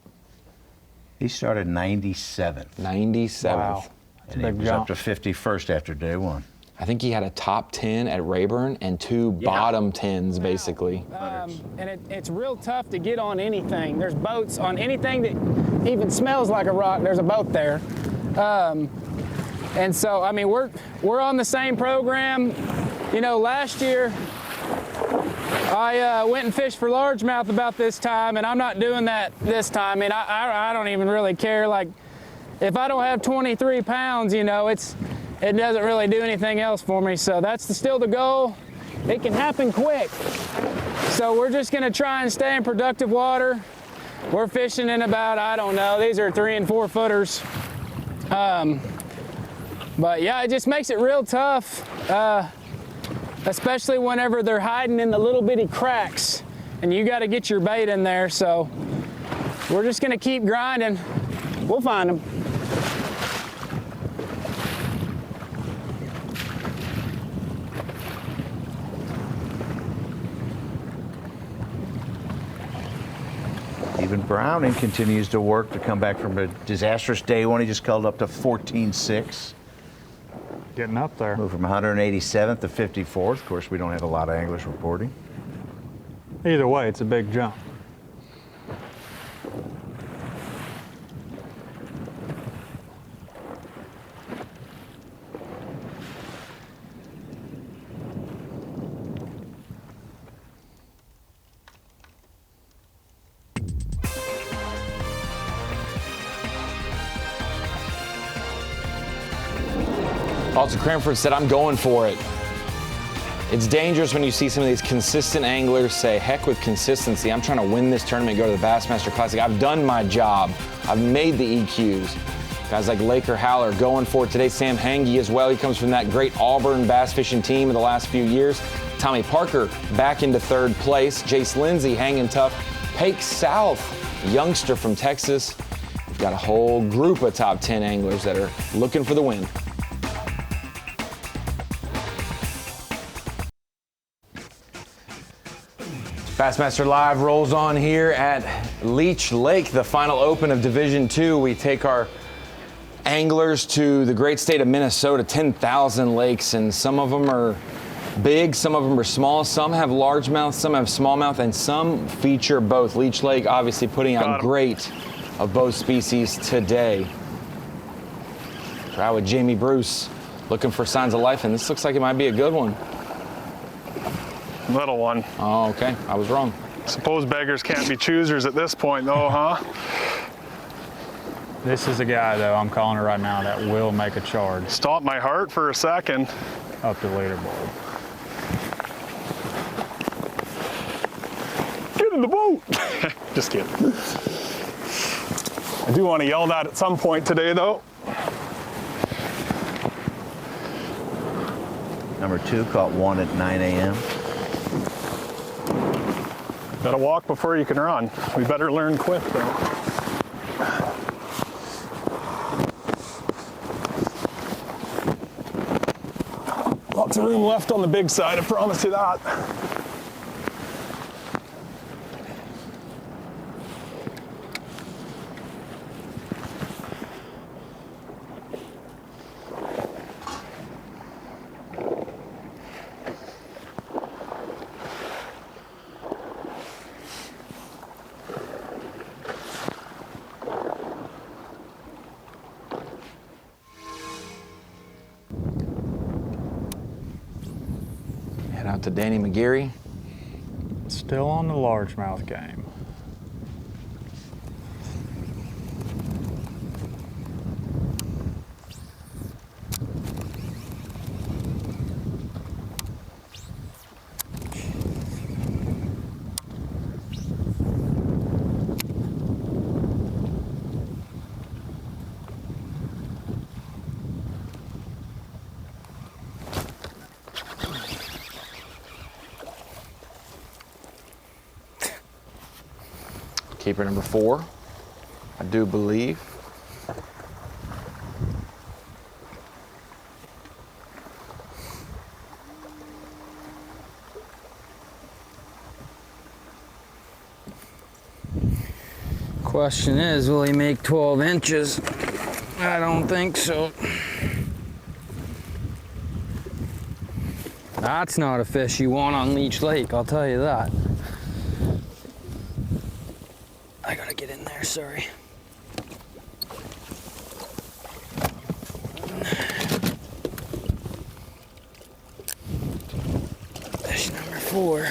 He started 97th. 97th. Wow. And he was up to 51st after day 1. I think he had a top 10 at Rayburn and 2 bottom 10s, basically. And it's real tough to get on anything. There's boats on anything that even smells like a rock. There's a boat there. And so, I mean, we're on the same program. You know, last year I went and fished for largemouth about this time, and I'm not doing that this time. I mean, I don't even really care. Like, if I don't have 23 pounds, you know, it doesn't really do anything else for me. So that's still the goal. It can happen quick. So we're just gonna try and stay in productive water. We're fishing in about, I don't know, these are 3 and 4 footers. But yeah, it just makes it real tough, especially whenever they're hiding in the little bitty cracks and you gotta get your bait in there. So we're just gonna keep grinding. We'll find them. Even Browning continues to work to come back from a disastrous day 1. He just called up to 14.6. Getting up there. Moved from 187th to 54th. Of course, we don't have a lot of anglers reporting. Either way, it's a big jump. Also, Cranford said, I'm going for it. It's dangerous when you see some of these consistent anglers say, heck with consistency. I'm trying to win this tournament, go to the Bassmaster Classic. I've done my job. I've made the EQs. Guys like Laker Howler going for it today. Sam Hangy as well. He comes from that great Auburn bass fishing team of the last few years. Tommy Parker back into 3rd place. Jace Lindsay hanging tough. Pake South, youngster from Texas. We've got a whole group of top 10 anglers that are looking for the win. Bassmaster Live rolls on here at Leech Lake, the final open of Division II. We take our anglers to the great state of Minnesota, 10,000 lakes, and some of them are big, some of them are small, some have largemouth, some have smallmouth, and some feature both. Leech Lake obviously putting out great of both species today. Crowd with Jamie Bruce looking for signs of life, and this looks like it might be a good one. Little one. Oh, okay. I was wrong. Suppose beggars can't be choosers at this point, though, huh? This is a guy, though, I'm calling it right now, that will make a charge. Stopped my heart for a second. Up the leaderboard. Get in the boat. Just kidding. I do want to yell that at some point today, though. Number 2 caught 1 at 9 a.m. Gotta walk before you can run. We better learn quick, though. Lots of room left on the big side, I promise you that. Head out to Danny McGarry. Still on the largemouth game. Keeper number 4, I do believe. Question is, will he make 12 inches? I don't think so. That's not a fish you want on Leech Lake, I'll tell you that. I gotta get in there, sorry. Fish number 4.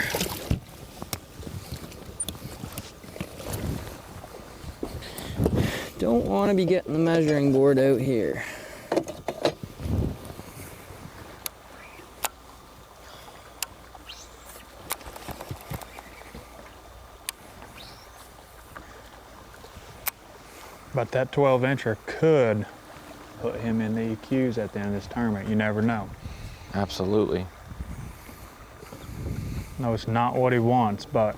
Don't want to be getting the measuring board out here. But that 12-incher could put him in the EQs at the end of this tournament. You never know. Absolutely. No, it's not what he wants, but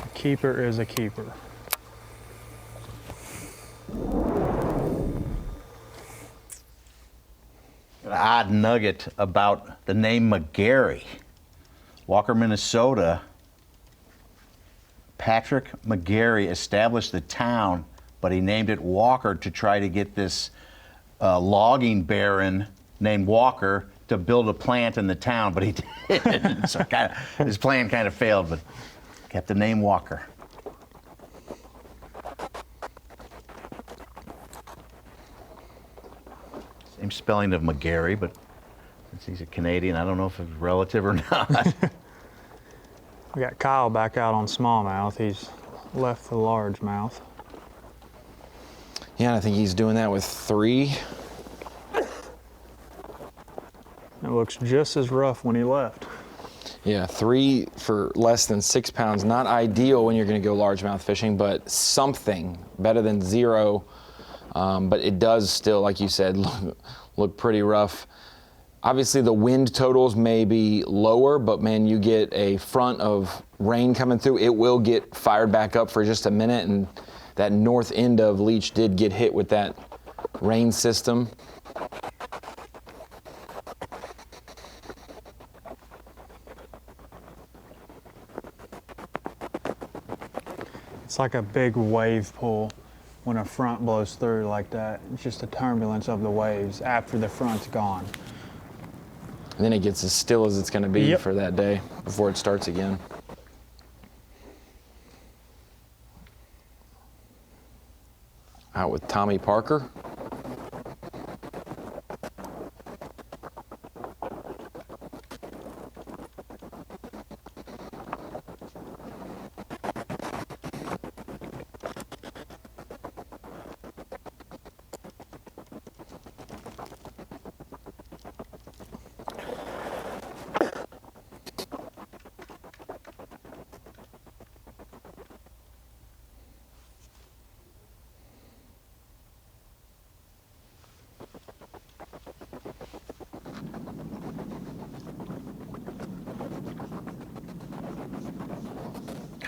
a keeper is a keeper. An odd nugget about the name McGarry. Walker, Minnesota. Patrick McGarry established the town, but he named it Walker to try to get this logging baron named Walker to build a plant in the town, but he didn't. So his plan kind of failed, but kept the name Walker. Same spelling of McGarry, but since he's a Canadian, I don't know if it's relative or not. We got Kyle back out on smallmouth. He's left the largemouth. Yeah, and I think he's doing that with 3. It looks just as rough when he left. Yeah, 3 for less than 6 pounds. Not ideal when you're going to go largemouth fishing, but something better than 0. But it does still, like you said, look pretty rough. Obviously, the wind totals may be lower, but man, you get a front of rain coming through, it will get fired back up for just a minute, and that north end of Leech did get hit with that rain system. It's like a big wave pool when a front blows through like that. It's just the turbulence of the waves after the front's gone. And then it gets as still as it's going to be for that day before it starts again. Out with Tommy Parker.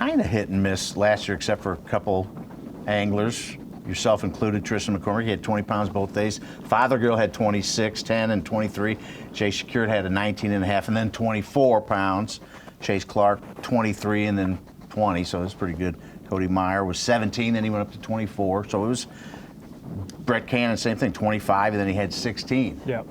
kind of hit and miss last year, except for a couple anglers, yourself included. Tristan McCormick, he had 20 pounds both days. Fothergill had 26, 10, and 23. Chase Shakir had a 19 and a half, and then 24 pounds. Chase Clark, 23, and then 20, so that's pretty good. Cody Meyer was 17, then he went up to 24. So it was Brett Cannon, same thing, 25, and then he had 16. Yep.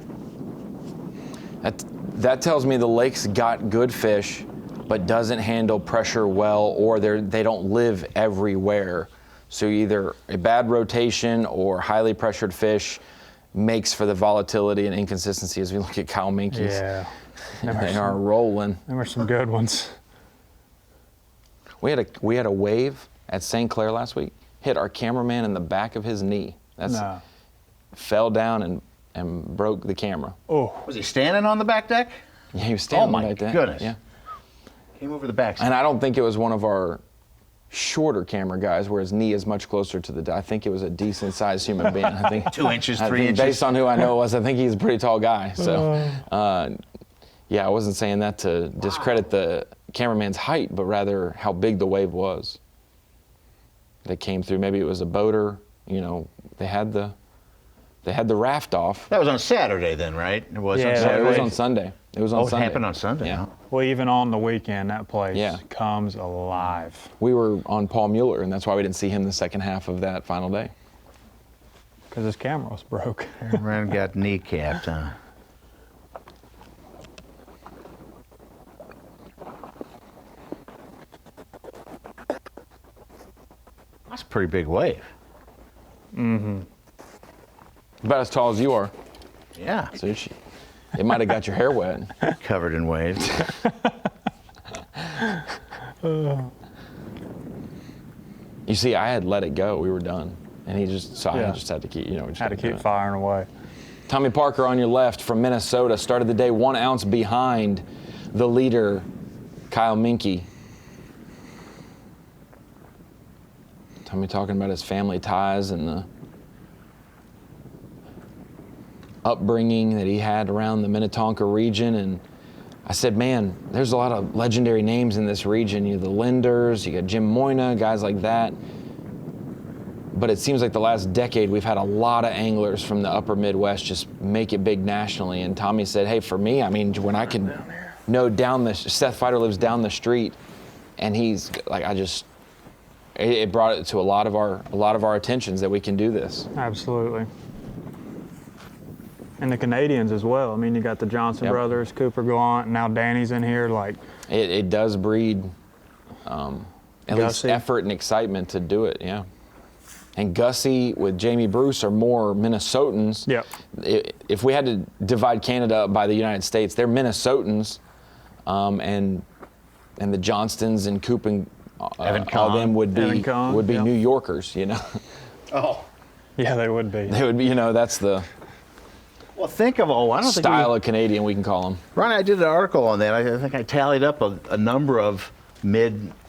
That tells me the lake's got good fish, but doesn't handle pressure well, or they don't live everywhere. So either a bad rotation or highly pressured fish makes for the volatility and inconsistency as we look at Kyle Minke's. Yeah. They are rolling. There were some good ones. We had a wave at St. Clair last week, hit our cameraman in the back of his knee. Fell down and broke the camera. Oh. Was he standing on the back deck? Yeah, he was standing on the back deck. Goodness. Yeah. Came over the back. And I don't think it was one of our shorter camera guys where his knee is much closer to the deck. I think it was a decent sized human being. I think 2 inches, 3 inches. Based on who I know it was, I think he's a pretty tall guy. So, yeah, I wasn't saying that to discredit the cameraman's height, but rather how big the wave was that came through. Maybe it was a boater. You know, they had the raft off. That was on Saturday then, right? It was on Saturday. It was on Sunday. It was on Sunday. It happened on Sunday. Yeah. Huh? Well, even on the weekend, that place comes alive. We were on Paul Mueller, and that's why we didn't see him the second half of that final day. Because his camera was broke. Ran got kneecapped, huh? That's a pretty big wave. Mm-hmm. About as tall as you are. Yeah. So it might have got your hair wet. Covered in waves. You see, I had let it go. We were done. And I just had to keep, had to keep firing away. Tommy Parker on your left from Minnesota started the day 1 ounce behind the leader, Kyle Minke. Tommy talking about his family ties and the upbringing that he had around the Minnetonka region. And I said, man, there's a lot of legendary names in this region. You know, the Linders, you got Jim Moyna, guys like that. But it seems like the last decade we've had a lot of anglers from the upper Midwest just make it big nationally. And Tommy said, hey, for me, I mean, when I can know Seth Feider lives down the street, and he's like, it brought it to a lot of our attentions that we can do this. Absolutely. And the Canadians as well. I mean, you got the Johnson brothers, Cooper Gallant, now Danny's in here. Like it does breed at least effort and excitement to do it. Yeah. And Gussie with Jamie Bruce are more Minnesotans. Yep. If we had to divide Canada up by the United States, they're Minnesotans, and the Johnstons and Coop and all them would be New Yorkers. You know. Oh. Yeah, they would be. They would be. You know, that's the. Well, think of I don't style of Canadian we can call them. Ronnie, I did an article on that. I think I tallied up a number of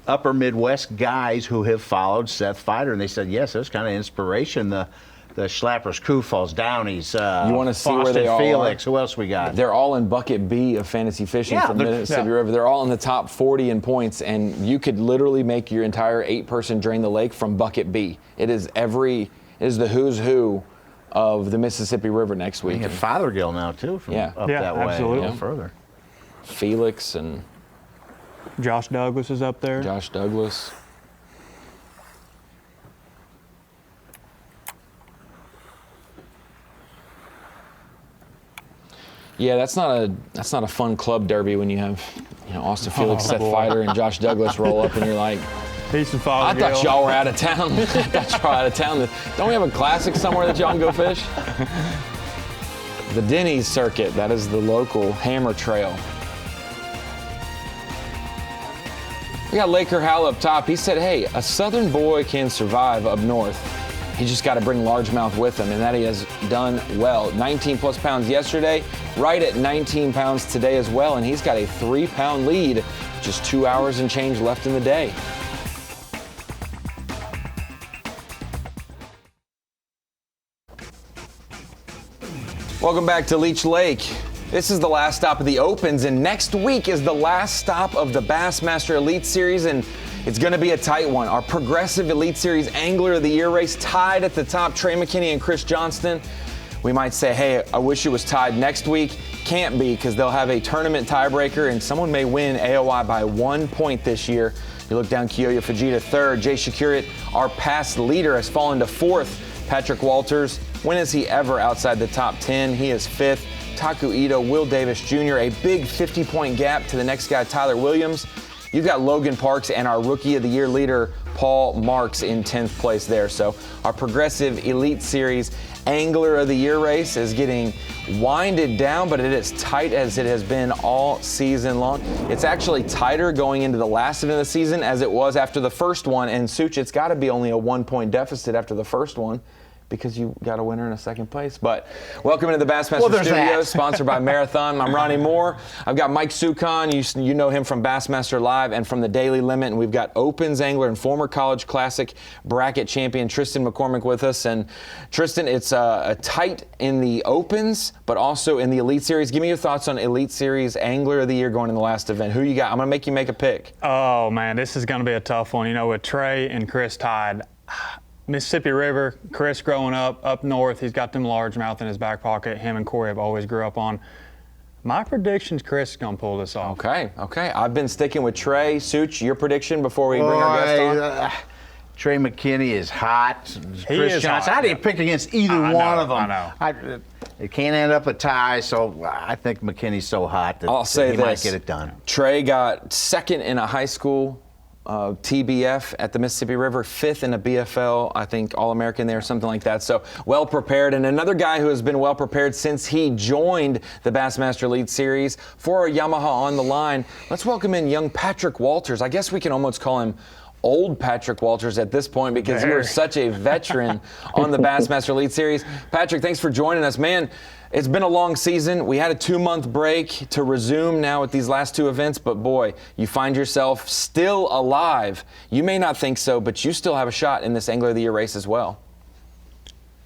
upper Midwest guys who have followed Seth Feider, and they said yes, there's kind of inspiration. The Schlappers, Kufals, Downies, you want to see where they Felix. are? Who else we got? They're all in bucket B of fantasy fishing from Mississippi River. They're all in the top 40 in points, and you could literally make your entire 8-person drain the lake from bucket B. It is the who's who of the Mississippi River next week. We have Fothergill now too, from up that way, absolutely. a little further. Felix and Josh Douglas is up there. Josh Douglas. Yeah, that's not a fun club derby when you have Austin Felix, Seth Feider, and Josh Douglas roll up, and you're like, I thought y'all were out of town. Don't we have a classic somewhere that y'all can go fish? The Denny's Circuit, that is the local hammer trail. We got Laker Howell up top. He said, hey, a southern boy can survive up north. He just got to bring largemouth with him, and that he has done well. 19 plus pounds yesterday, right at 19 pounds today as well, and he's got a 3-pound lead. Just 2 hours and change left in the day. Welcome back to Leech Lake. This is the last stop of the Opens, and next week is the last stop of the Bassmaster Elite Series, and it's going to be a tight one. Our Progressive Elite Series Angler of the Year race tied at the top, Trey McKinney and Chris Johnston. We might say, hey, I wish it was tied next week. Can't be, because they'll have a tournament tiebreaker, and someone may win AOI by 1 point this year. You look down, Kiyoya Fujita third. Jay Shakurit, our past leader, has fallen to fourth. Patrick Walters, when is he ever outside the top 10? He is fifth. Taku Ito, Will Davis Jr., a big 50-point gap to the next guy, Tyler Williams. You've got Logan Parks and our Rookie of the Year leader, Paul Marks, in 10th place there. So our Progressive Elite Series Angler of the Year race is getting winded down, but it is tight as it has been all season long. It's actually tighter going into the last event of the season as it was after the first one. And Such, it's got to be only a 1 point deficit after the first one, because you got a winner in a second place. But welcome into the Bassmaster Studios, sponsored by Marathon. I'm Ronnie Moore. I've got Mike Sukon. You know him from Bassmaster Live and from the Daily Limit. And we've got Opens angler and former College Classic bracket champion Tristan McCormick with us. And Tristan, it's a tight in the Opens, but also in the Elite Series. Give me your thoughts on Elite Series Angler of the Year going in the last event. Who you got? I'm going to make you make a pick. Oh, man, this is going to be a tough one. You know, with Trey and Chris tied, Mississippi River, Chris growing up north, he's got them largemouth in his back pocket. Him and Corey have always grew up on. My prediction's Chris is going to pull this off. Okay. I've been sticking with Trey. Such, your prediction before we bring our guest on? Trey McKinney is hot. Chris Johnson. I didn't pick against either one of them. I know. It can't end up a tie, so I think McKinney's so hot that I'll say he this. might get it done. Trey got second in a high school TBF at the Mississippi River, fifth in a BFL, I think All-American there, something like that. So well prepared. And another guy who has been well prepared since he joined the Bassmaster Elite Series for a Yamaha on the line. Let's welcome in young Patrick Walters. I guess we can almost call him old Patrick Walters at this point, because you are such a veteran on the Bassmaster Elite Series. Patrick, thanks for joining us. Man, it's been a long season. We had a 2-month break to resume now with these last two events, but boy, you find yourself still alive. You may not think so, but you still have a shot in this Angler of the Year race as well.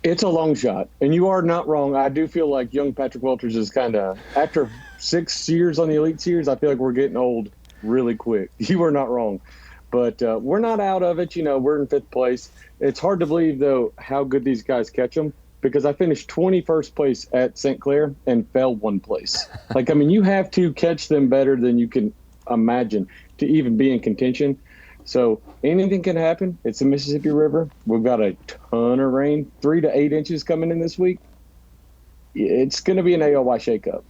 It's a long shot, and you are not wrong. I do feel like young Patrick Walters is kind of, after 6 years on the Elite Series, I feel like we're getting old really quick. You are not wrong. But we're not out of it. You know, we're in 5th place. It's hard to believe, though, how good these guys catch them, because I finished 21st place at St. Clair and fell 1 place. Like, I mean, you have to catch them better than you can imagine to even be in contention. So anything can happen. It's the Mississippi River. We've got a ton of rain, 3 to 8 inches coming in this week. It's going to be an AOY shakeup.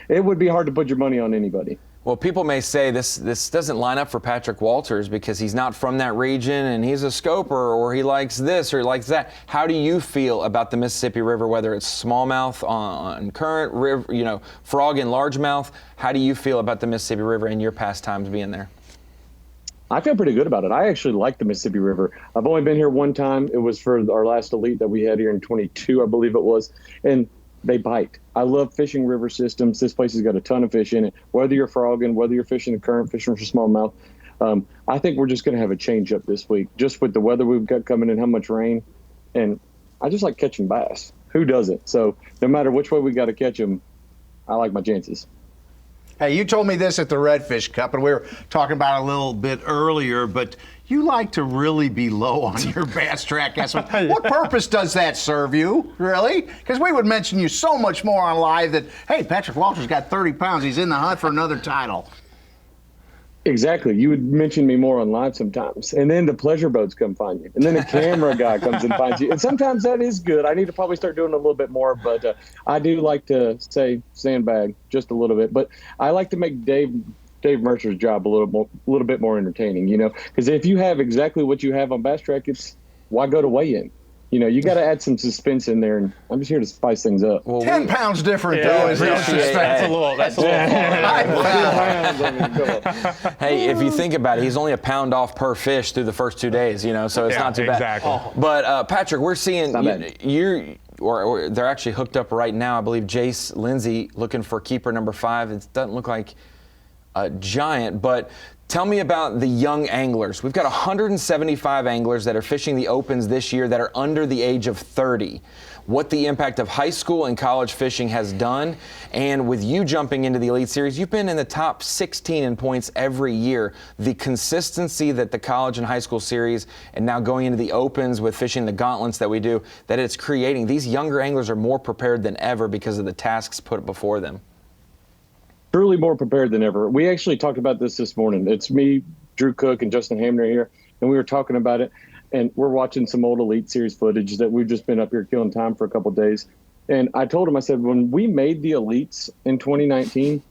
It would be hard to put your money on anybody. Well, people may say this doesn't line up for Patrick Walters because he's not from that region and he's a scoper, or he likes this or he likes that. How do you feel about the Mississippi River, whether it's smallmouth on current, river, you know, frog and largemouth? How do you feel about the Mississippi River and your past times being there? I feel pretty good about it. I actually like the Mississippi River. I've only been here one time. It was for our last Elite that we had here in 22, I believe it was. And they bite. I love fishing river systems. This place has got a ton of fish in it. Whether you're frogging, whether you're fishing the current, fishing for smallmouth, I think we're just going to have a change up this week, just with the weather we've got coming in, how much rain. And I just like catching bass. Who doesn't? So no matter which way we got to catch them, I like my chances. Hey, you told me this at the Redfish Cup, and we were talking about it a little bit earlier, but you like to really be low on your bass track estimate. What purpose does that serve you, really? Because we would mention you so much more on live that, hey, Patrick Walters got 30 pounds. He's in the hunt for another title. Exactly. You would mention me more on live sometimes. And then the pleasure boats come find you. And then the camera guy comes and finds you. And sometimes that is good. I need to probably start doing a little bit more. But I do like to say sandbag just a little bit. But I like to make Dave Mercer's job a little bit more entertaining, you know. Because if you have exactly what you have on Bass Track, it's why go to weigh-in? You know, you got to add some suspense in there, and I'm just here to spice things up. Well, 10 pounds different, though. Is that's a little far. Hey, if you think about it, he's only a pound off per fish through the first 2 days, you know, so it's not too bad. Exactly. But, Patrick, we're seeing or they're actually hooked up right now. I believe Jace Lindsay looking for keeper number 5. It doesn't look like a giant, but Tell me about the young anglers. We've got 175 anglers that are fishing the opens this year that are under the age of 30. What the impact of high school and college fishing has done, and with you jumping into the Elite Series, you've been in the top 16 in points every year. The consistency that the college and high school series, and now going into the opens with fishing the gauntlets that we do, that it's creating. These younger anglers are more prepared than ever because of the tasks put before them. Truly more prepared than ever. We actually talked about this morning. It's me, Drew Cook, and Justin Hamner here, and we were talking about it. And we're watching some old Elite Series footage that we've just been up here killing time for a couple of days. And I told him, I said, when we made the Elites in 2019,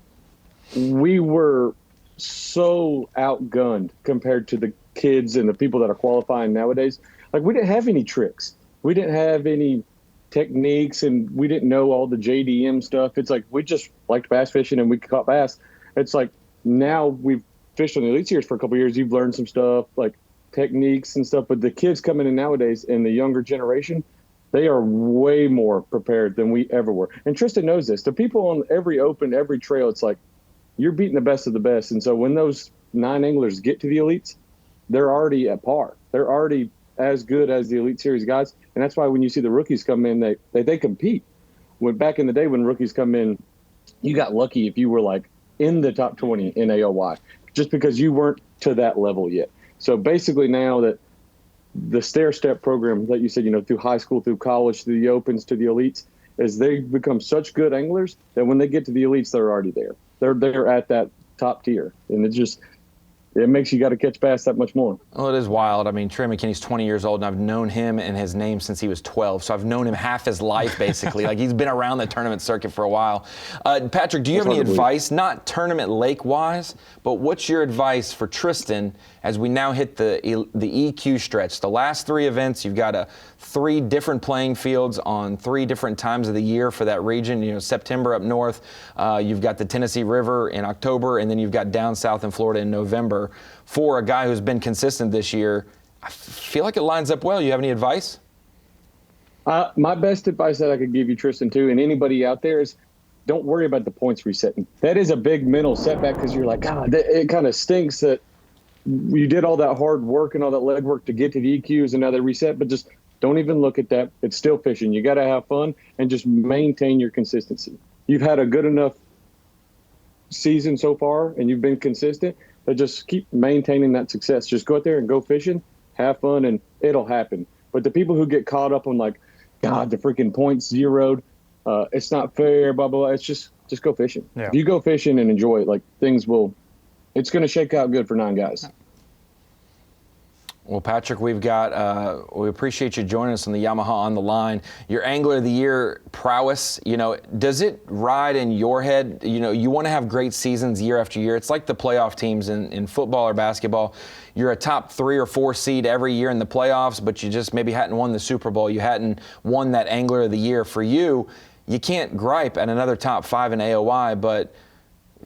we were so outgunned compared to the kids and the people that are qualifying nowadays. Like, we didn't have any tricks. We didn't have any techniques, and we didn't know all the JDM stuff. It's like we just liked bass fishing and we caught bass. It's like now we've fished on the Elite Series for a couple of years. You've learned some stuff like techniques and stuff, but the kids coming in nowadays and the younger generation, they are way more prepared than we ever were. And Tristan knows this. The people on every open, every trail, it's like you're beating the best of the best. And so when those 9 anglers get to the Elites, they're already at par. They're already as good as the Elite Series guys. And that's why when you see the rookies come in, they compete. When back in the day when rookies come in, you got lucky if you were like in the top 20 in AOY, just because you weren't to that level yet. So basically now that the stair-step program that you said, through high school, through college, through the opens, to the Elites, is they become such good anglers that when they get to the Elites, they're already there. They're at that top tier. And it makes you got to catch bass that much more. Well, it is wild. I mean, Trey McKinney's 20 years old, and I've known him and his name since he was 12. So I've known him half his life, basically. Like, he's been around the tournament circuit for a while. Patrick, do you have any advice, not tournament lake-wise, but what's your advice for Tristan as we now hit the EQ stretch? The last 3 events, you've got 3 different playing fields on 3 different times of the year for that region. September up north, you've got the Tennessee River in October, and then you've got down south in Florida in November. For a guy who's been consistent this year, I feel like it lines up well. You have any advice? My best advice that I could give you, Tristan, too, and anybody out there is don't worry about the points resetting. That is a big mental setback because you're like, God, it kind of stinks that you did all that hard work and all that leg work to get to the EQs and now they reset, but just don't even look at that. It's still fishing. You got to have fun and just maintain your consistency. You've had a good enough season so far and you've been consistent, but just keep maintaining that success. Just go out there and go fishing, have fun, and it'll happen. But the people who get caught up on like, God, the freaking points zeroed, it's not fair, blah, blah, blah. It's just go fishing. Yeah. If you go fishing and enjoy it, like it's going to shake out good for 9 guys. Well, Patrick, we appreciate you joining us on the Yamaha on the Line. Your Angler of the Year prowess, does it ride in your head? You want to have great seasons year after year. It's like the playoff teams in football or basketball. You're a top 3 or 4 seed every year in the playoffs, but you just maybe hadn't won the Super Bowl. You hadn't won that Angler of the Year. For you can't gripe at another top 5 in AOY, but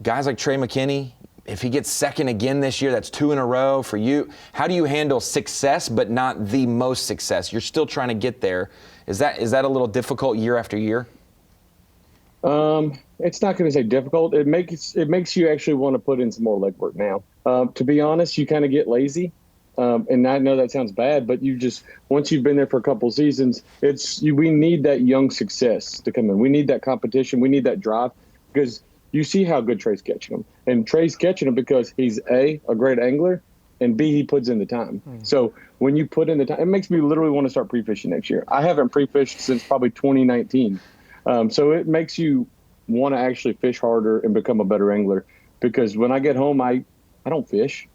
guys like Trey McKinney, if he gets second again this year, that's 2 in a row for you. How do you handle success, but not the most success? You're still trying to get there. Is that a little difficult year after year? It's not going to say difficult. It makes you actually want to put in some more legwork now. To be honest, you kind of get lazy. And I know that sounds bad, but once you've been there for a couple of seasons, we need that young success to come in. We need that competition. We need that drive because you see how good Trey's catching them. And Trey's catching them because he's A, a great angler, and B, he puts in the time. So when you put in the time, it makes me literally want to start pre-fishing next year. I haven't pre-fished since probably 2019. So it makes you want to actually fish harder and become a better angler because when I get home, I don't fish.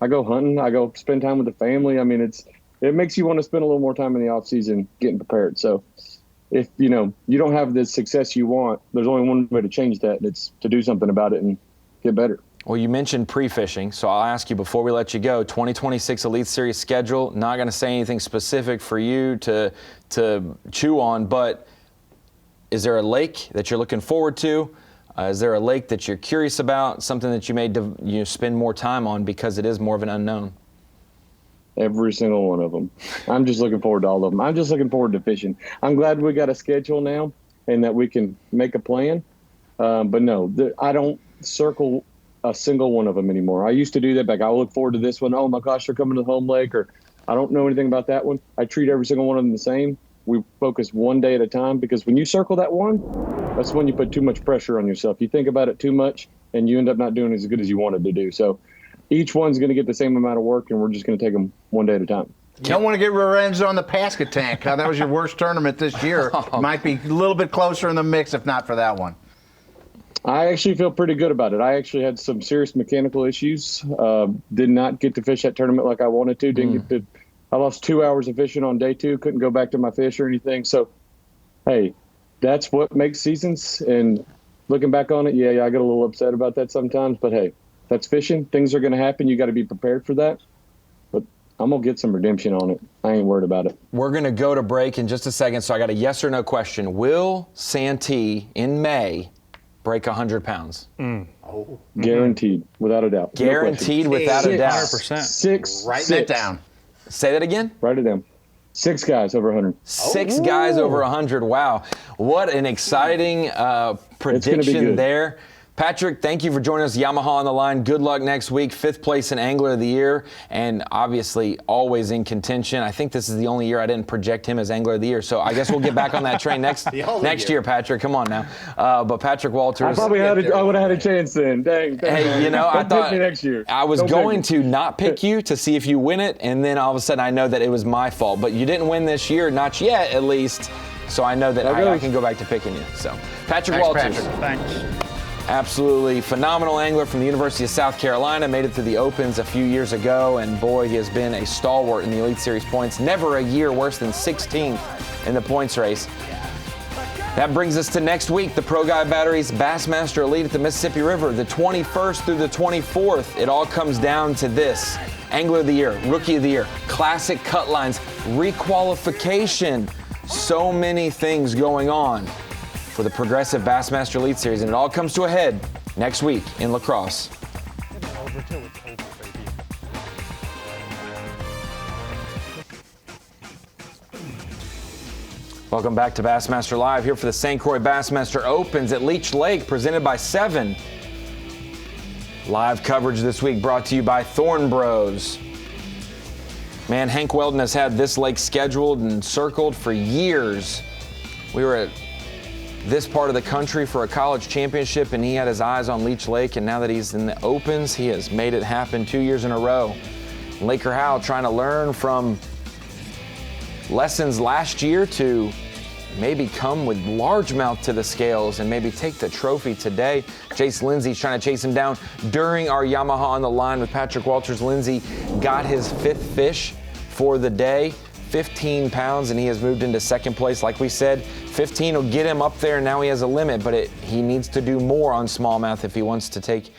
I go hunting. I go spend time with the family. I mean, it makes you want to spend a little more time in the off season getting prepared. So if you don't have the success you want, there's only one way to change that, and it's to do something about it and get better. Well, you mentioned pre-fishing, so I'll ask you before we let you go, 2026 Elite Series schedule, not going to say anything specific for you to chew on, but is there a lake that you're looking forward to? Is there a lake that you're curious about, something that you may spend more time on because it is more of an unknown? Every single one of them. I'm just looking forward to all of them. I'm just looking forward to fishing. I'm glad we got a schedule now and that we can make a plan. But no, I don't circle a single one of them anymore. I used to do that. Like, I'll look forward to this one. Oh my gosh, they're coming to the home lake, or I don't know anything about that one. I treat every single one of them the same. We focus one day at a time, because when you circle that one, that's when you put too much pressure on yourself. You think about it too much, and you end up not doing as good as you wanted to do. So each one's going to get the same amount of work, and we're just going to take them one day at a time. You don't want to get revenge on the Pasca tank. That was your worst tournament this year. Might be a little bit closer in the mix if not for that one. I actually feel pretty good about it. I actually had some serious mechanical issues. Did not get to fish that tournament like I wanted to. Didn't get to. I lost 2 hours of fishing on day 2. Couldn't go back to my fish or anything. So, hey, that's what makes seasons. And looking back on it, yeah, I get a little upset about that sometimes. But hey, that's fishing. Things are going to happen. You got to be prepared for that. But I'm going to get some redemption on it. I ain't worried about it. We're going to go to break in just a second. So I got a yes or no question. Will Santee in May break 100 pounds? Guaranteed, without a doubt. Guaranteed, without a doubt. 100%. Six. Writing it down. Say that again? Write it down. 6 guys over 100. 6 guys over 100. Wow. What an exciting prediction there. Patrick, thank you for joining us. Yamaha on the line. Good luck next week. 5th place in Angler of the Year, and obviously always in contention. I think this is the only year I didn't project him as Angler of the Year, so I guess we'll get back on that train next year, Patrick. Come on now. But Patrick Walters. I would have had a chance then. Dang. Hey, you know, I thought pick me next year. I was going to not pick you to see if you win it, and then all of a sudden I know that it was my fault. But you didn't win this year, not yet at least, so I know that I can go back to picking you. So, Patrick Walters. Patrick. Thanks. Absolutely phenomenal angler from the University of South Carolina. Made it to the Opens a few years ago, and boy, he has been a stalwart in the Elite Series points. Never a year worse than 16th in the points race. That brings us to next week, the Pro Guide Batteries Bassmaster Elite at the Mississippi River, the 21st through the 24th. It all comes down to this: Angler of the Year, Rookie of the Year, Classic Cut Lines, requalification. So many things going on for the Progressive Bassmaster Elite Series, and it all comes to a head next week in La Crosse. Welcome back to Bassmaster Live, here for the St. Croix Bassmaster Opens at Leech Lake, presented by 7. Live coverage this week brought to you by Thorn Bros. Man, Hank Weldon has had this lake scheduled and circled for years. We were at this part of the country for a college championship, and he had his eyes on Leech Lake, and now that he's in the Opens, he has made it happen 2 years in a row. Laker Howe trying to learn from lessons last year to maybe come with largemouth to the scales and maybe take the trophy today. Jace Lindsay's trying to chase him down during our Yamaha on the line with Patrick Walters. Lindsay got his 5th fish for the day, 15 pounds, and he has moved into 2nd place. Like we said, 15 will get him up there, and now he has a limit, but he needs to do more on smallmouth if he wants to take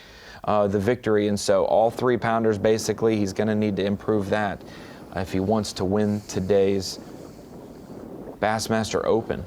the victory. And so all 3-pounders, basically, he's going to need to improve that if he wants to win today's Bassmaster Open.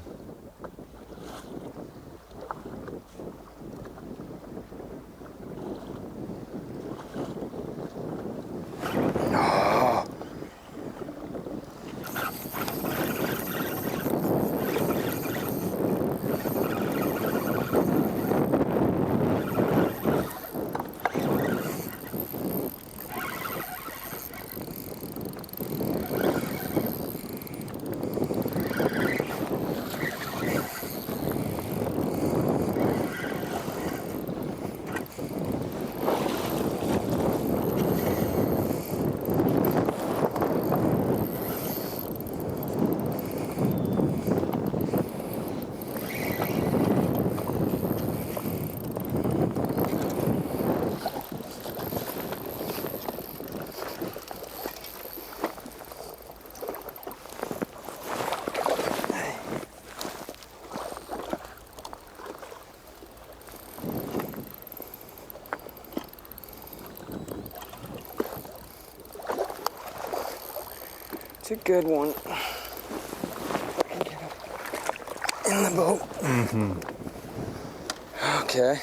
A good one. In the boat. Okay.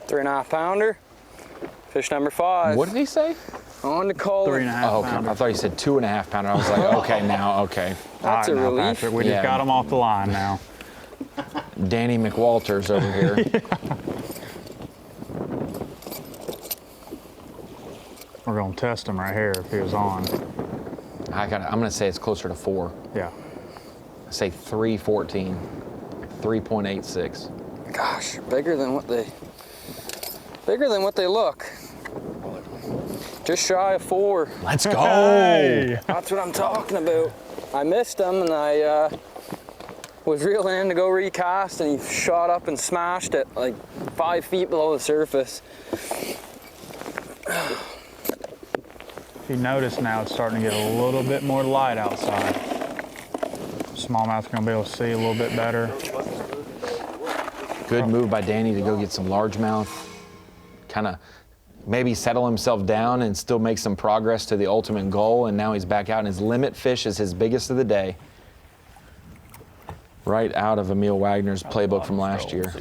Three and a half pounder. Fish number 5. What did he say? On to call 3.5 Oh, pounder. I thought you said 2.5 pounder. I was like, okay, now, okay. That's a now, relief. Patrick, we just got him off the line now. Danny McWalters over here. We're gonna test him right here if he was on. I'm gonna say it's closer to 4. Yeah. I say 3.14, 3.86. Gosh, bigger than what they look. Just shy of 4. Let's go. Hey. That's what I'm talking about. I missed him and I was reeling in to go recast and he shot up and smashed it like 5 feet below the surface. If you notice now, it's starting to get a little bit more light outside. Smallmouth's gonna be able to see a little bit better. Good move by Danny to go get some largemouth. Kind of maybe settle himself down and still make some progress to the ultimate goal. And now he's back out, and his limit fish is his biggest of the day. Right out of Emil Wagner's playbook from last year.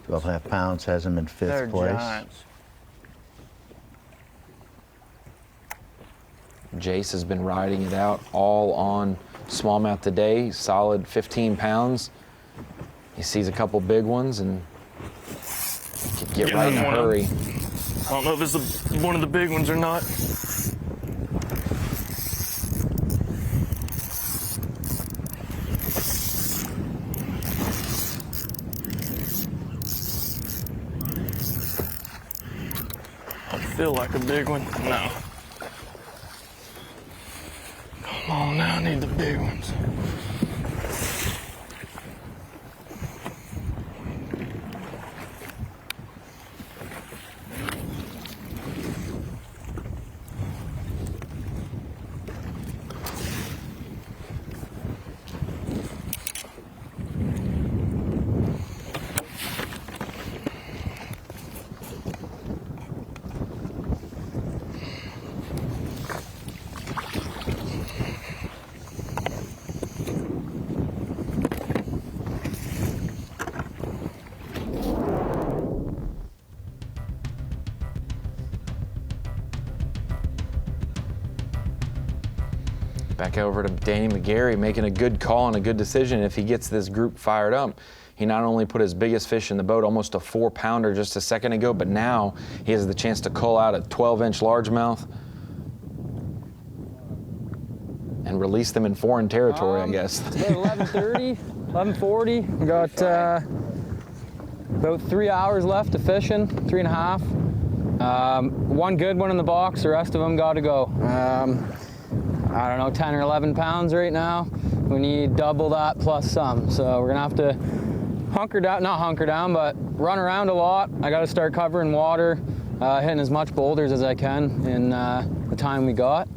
12.5 pounds has him in 5th place. Giants. Jace has been riding it out all on smallmouth today. Solid 15 pounds. He sees a couple big ones and get right in a hurry. I don't know if it's one of the big ones or not. I feel like a big one. No. Come on now, I need the big ones. Back over to Danny McGarry, making a good call and a good decision. If he gets this group fired up, he not only put his biggest fish in the boat, almost a 4-pounder just a second ago, but now he has the chance to cull out a 12-inch largemouth and release them in foreign territory, I guess. It's about 11:30, 11:40. We got about 3 hours left of fishing, 3.5. One good one in the box, the rest of them got to go. I don't know, 10 or 11 pounds right now. We need double that plus some. So we're gonna have to hunker down, not hunker down, but run around a lot. I gotta start covering water, hitting as much boulders as I can in the time we got.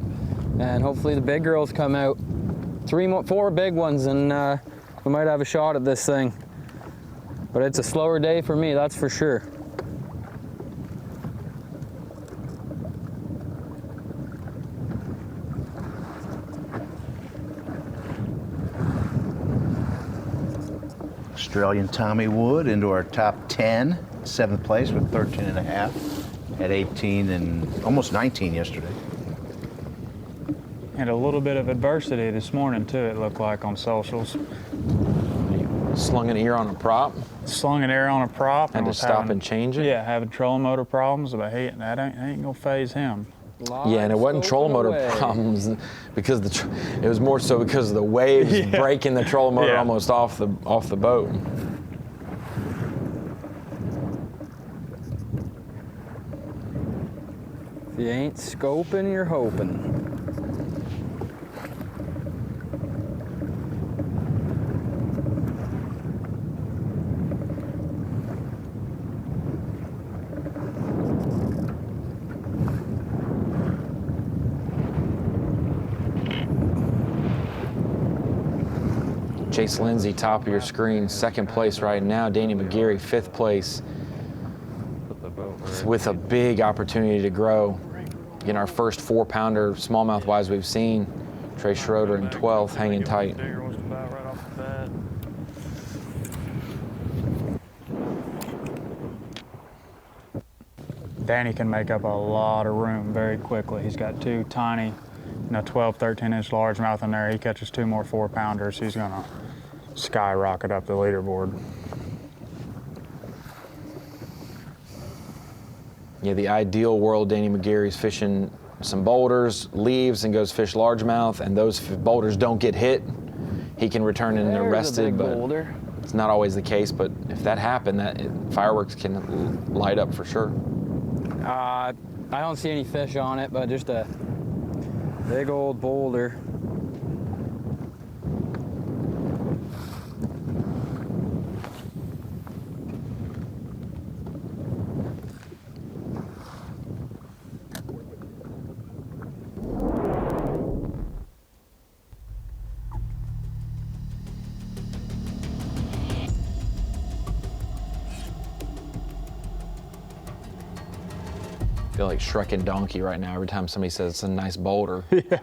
And hopefully the big girls come out. 4 big ones, and we might have a shot at this thing. But it's a slower day for me, that's for sure. Australian Tommy Wood into our top 10, 7th place with 13.5. Had 18 and almost 19 yesterday. Had a little bit of adversity this morning too, it looked like on socials. Slung an ear on a prop. Slung an ear on a prop. Had to was stop having, and change it. Yeah, having trolling motor problems, but hey, that ain't gonna phase him. Yeah, and it wasn't trolling motor problems because it was more so because of the waves breaking the trolling motor almost off the boat. If you ain't scoping, you're hoping. Chase Lindsay, top of your screen, 2nd place right now. Danny McGarry, 5th place, with a big opportunity to grow. Again, our first 4-pounder smallmouth-wise we've seen. Trey Schroeder in 12th, hanging tight. Danny can make up a lot of room very quickly. He's got 2 tiny, 12, 13-inch largemouth in there. He catches 2 more 4-pounders. He's going to skyrocket up the leaderboard. Yeah, the ideal world, Danny McGarry's fishing some boulders, leaves, and goes fish largemouth, and those boulders don't get hit. He can return in arrested, but boulder. It's not always the case. But if that happened, fireworks can light up for sure. I don't see any fish on it, but just a big old boulder. I feel like Shrek and Donkey right now every time somebody says it's a nice boulder. Yeah.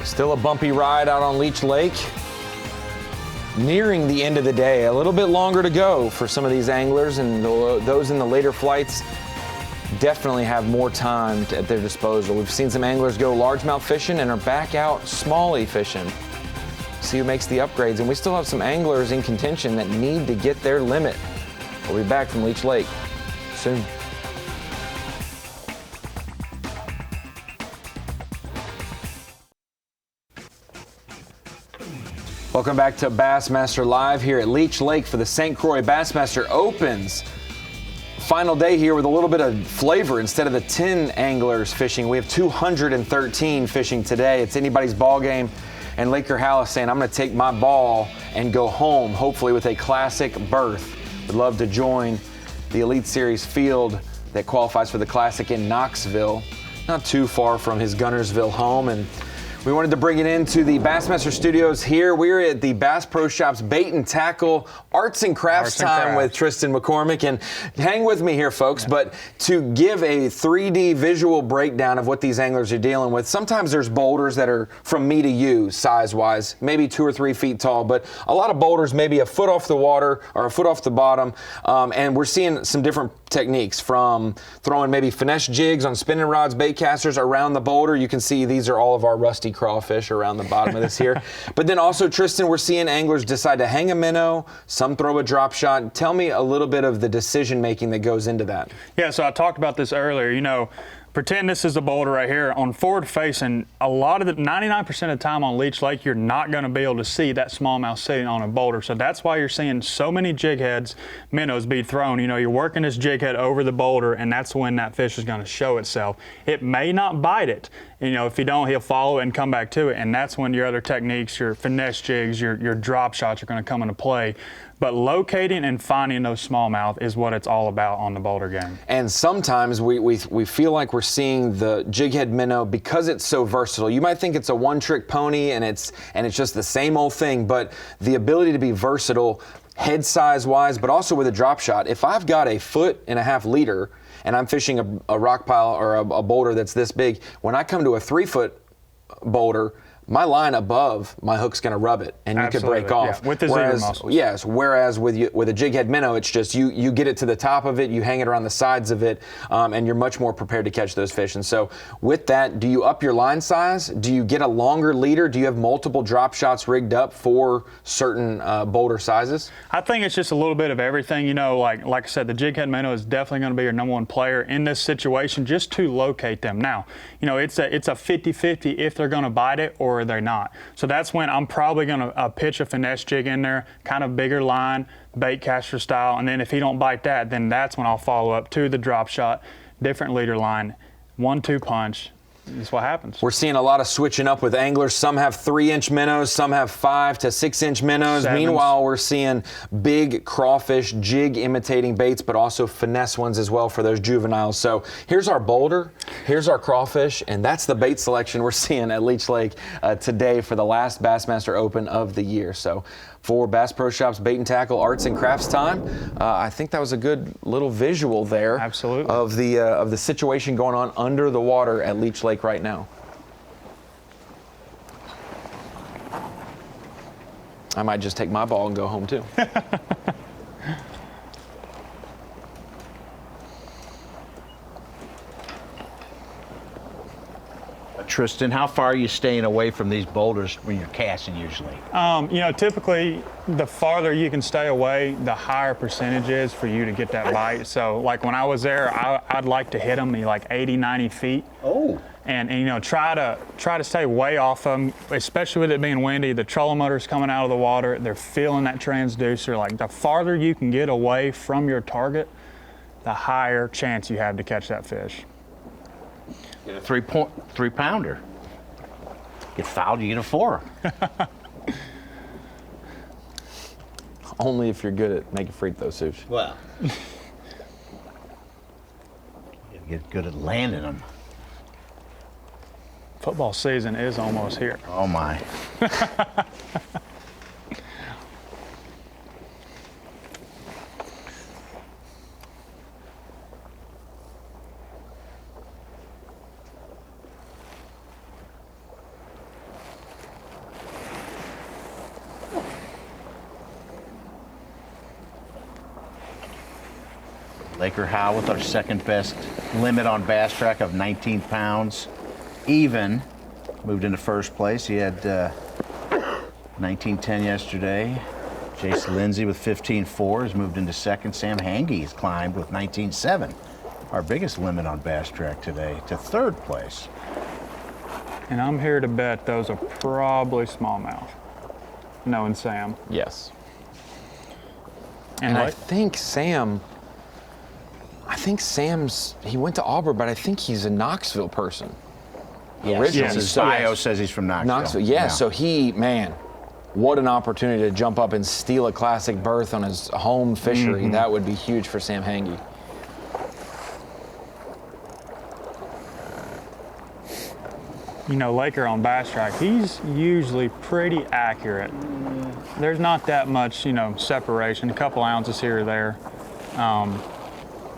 Still a bumpy ride out on Leech Lake. Nearing the end of the day, a little bit longer to go for some of these anglers, and those in the later flights definitely have more time at their disposal. We've seen some anglers go largemouth fishing and are back out smallie fishing. See who makes the upgrades, and we still have some anglers in contention that need to get their limit. We'll be back from Leech Lake soon. Welcome back to Bassmaster Live here at Leech Lake for the St. Croix Bassmaster Opens. Final day here with a little bit of flavor. Instead of the 10 anglers fishing, we have 213 fishing today. It's anybody's ball game. And Laker Hall is saying, I'm going to take my ball and go home, hopefully with a classic berth. Would love to join the Elite Series field that qualifies for the Classic in Knoxville, not too far from his Gunnersville home. And we wanted to bring it into the Bassmaster Studios here. We're at the Bass Pro Shops Bait and Tackle Arts and Crafts time with Tristan McCormick. And hang with me here, folks, but to give a 3D visual breakdown of what these anglers are dealing with, sometimes there's boulders that are from me to you, size-wise, maybe 2 or 3 feet tall, but a lot of boulders maybe a foot off the water or a foot off the bottom, and we're seeing some different techniques, from throwing maybe finesse jigs on spinning rods, bait casters around the boulder. You can see these are all of our rusty crawfish around the bottom of this here. But then also, Tristan, we're seeing anglers decide to hang a minnow, some throw a drop shot. Tell me a little bit of the decision making that goes into that. Yeah, so I talked about this earlier. Pretend this is a boulder right here. On forward facing, a lot of the 99% of the time on Leech Lake, you're not going to be able to see that smallmouth sitting on a boulder. So that's why you're seeing so many jig heads, minnows be thrown. You're working this jig head over the boulder, and that's when that fish is going to show itself. It may not bite it. If you don't, he'll follow it and come back to it. And that's when your other techniques, your finesse jigs, your drop shots are going to come into play. But locating and finding those smallmouth is what it's all about on the boulder game. And sometimes we feel like we're seeing the jig head minnow because it's so versatile. You might think it's a one-trick pony and it's just the same old thing, but the ability to be versatile head size wise, but also with a drop shot. If I've got a 1.5 leader and I'm fishing a rock pile or a boulder that's this big, when I come to a 3-foot boulder, my line above my hook's going to rub it, and you could break off. Yeah, with the zebra muscles. Yes, whereas with a jig head minnow, it's just you get it to the top of it, you hang it around the sides of it, and you're much more prepared to catch those fish. And so with that, do you up your line size? Do you get a longer leader? Do you have multiple drop shots rigged up for certain boulder sizes? I think it's just a little bit of everything. You know, like I said, the jig head minnow is definitely going to be your #1 player in this situation, just to locate them. Now, you know, it's a 50-50 if they're going to bite it or they're not. So that's when I'm probably going to pitch a finesse jig in there, kind of bigger line, bait caster style, and then if he don't bite that, then that's when I'll follow up to the drop shot, different leader line, 1-2 punch. That's what happens. We're seeing a lot of switching up with anglers. Some have 3-inch minnows, some have 5 to 6-inch minnows. Sevens. Meanwhile, we're seeing big crawfish, jig imitating baits, but also finesse ones as well for those juveniles. So here's our boulder, here's our crawfish, and that's the bait selection we're seeing at Leech Lake today for the last Bassmaster Open of the year. So for Bass Pro Shops Bait and Tackle Arts and Crafts time, I think that was a good little visual there. Absolutely. Of the situation going on under the water at Leech Lake right now. I might just take my ball and go home too. Tristan, how far are you staying away from these boulders when you're casting usually? You know, typically the farther you can stay away, the higher percentage is for you to get that bite. So like when I was there, I'd like to hit them like 80, 90 feet. Oh. And you know, try to stay way off them, especially with it being windy. The trolling motor's coming out of the water. They're feeling that transducer. Like the farther you can get away from your target, the higher chance you have to catch that fish. Get a 3-pounder. Get fouled, you get a 4. Only if you're good at making free throw, Sush. Well. You get good at landing them. Football season is almost here. Oh my. Laker Howe with our second best limit on Bass Track of 19 pounds. Even moved into first place. He had 19.10 yesterday. Jason Lindsay with 15.4 has moved into second. Sam Hange has climbed with 19.7. Our biggest limit on Bass Track today to third place. And I'm here to bet those are probably smallmouth, knowing Sam. Yes. And I think Sam's, he went to Auburn, but I think he's a Knoxville person. Yes, his bio says he's from Knoxville. Yeah, so he, man, what an opportunity to jump up and steal a classic berth on his home fishery. Mm-hmm. That would be huge for Sam Hange. You know, Laker on Bass Track, he's usually pretty accurate. There's not that much, you know, separation, a couple ounces here or there.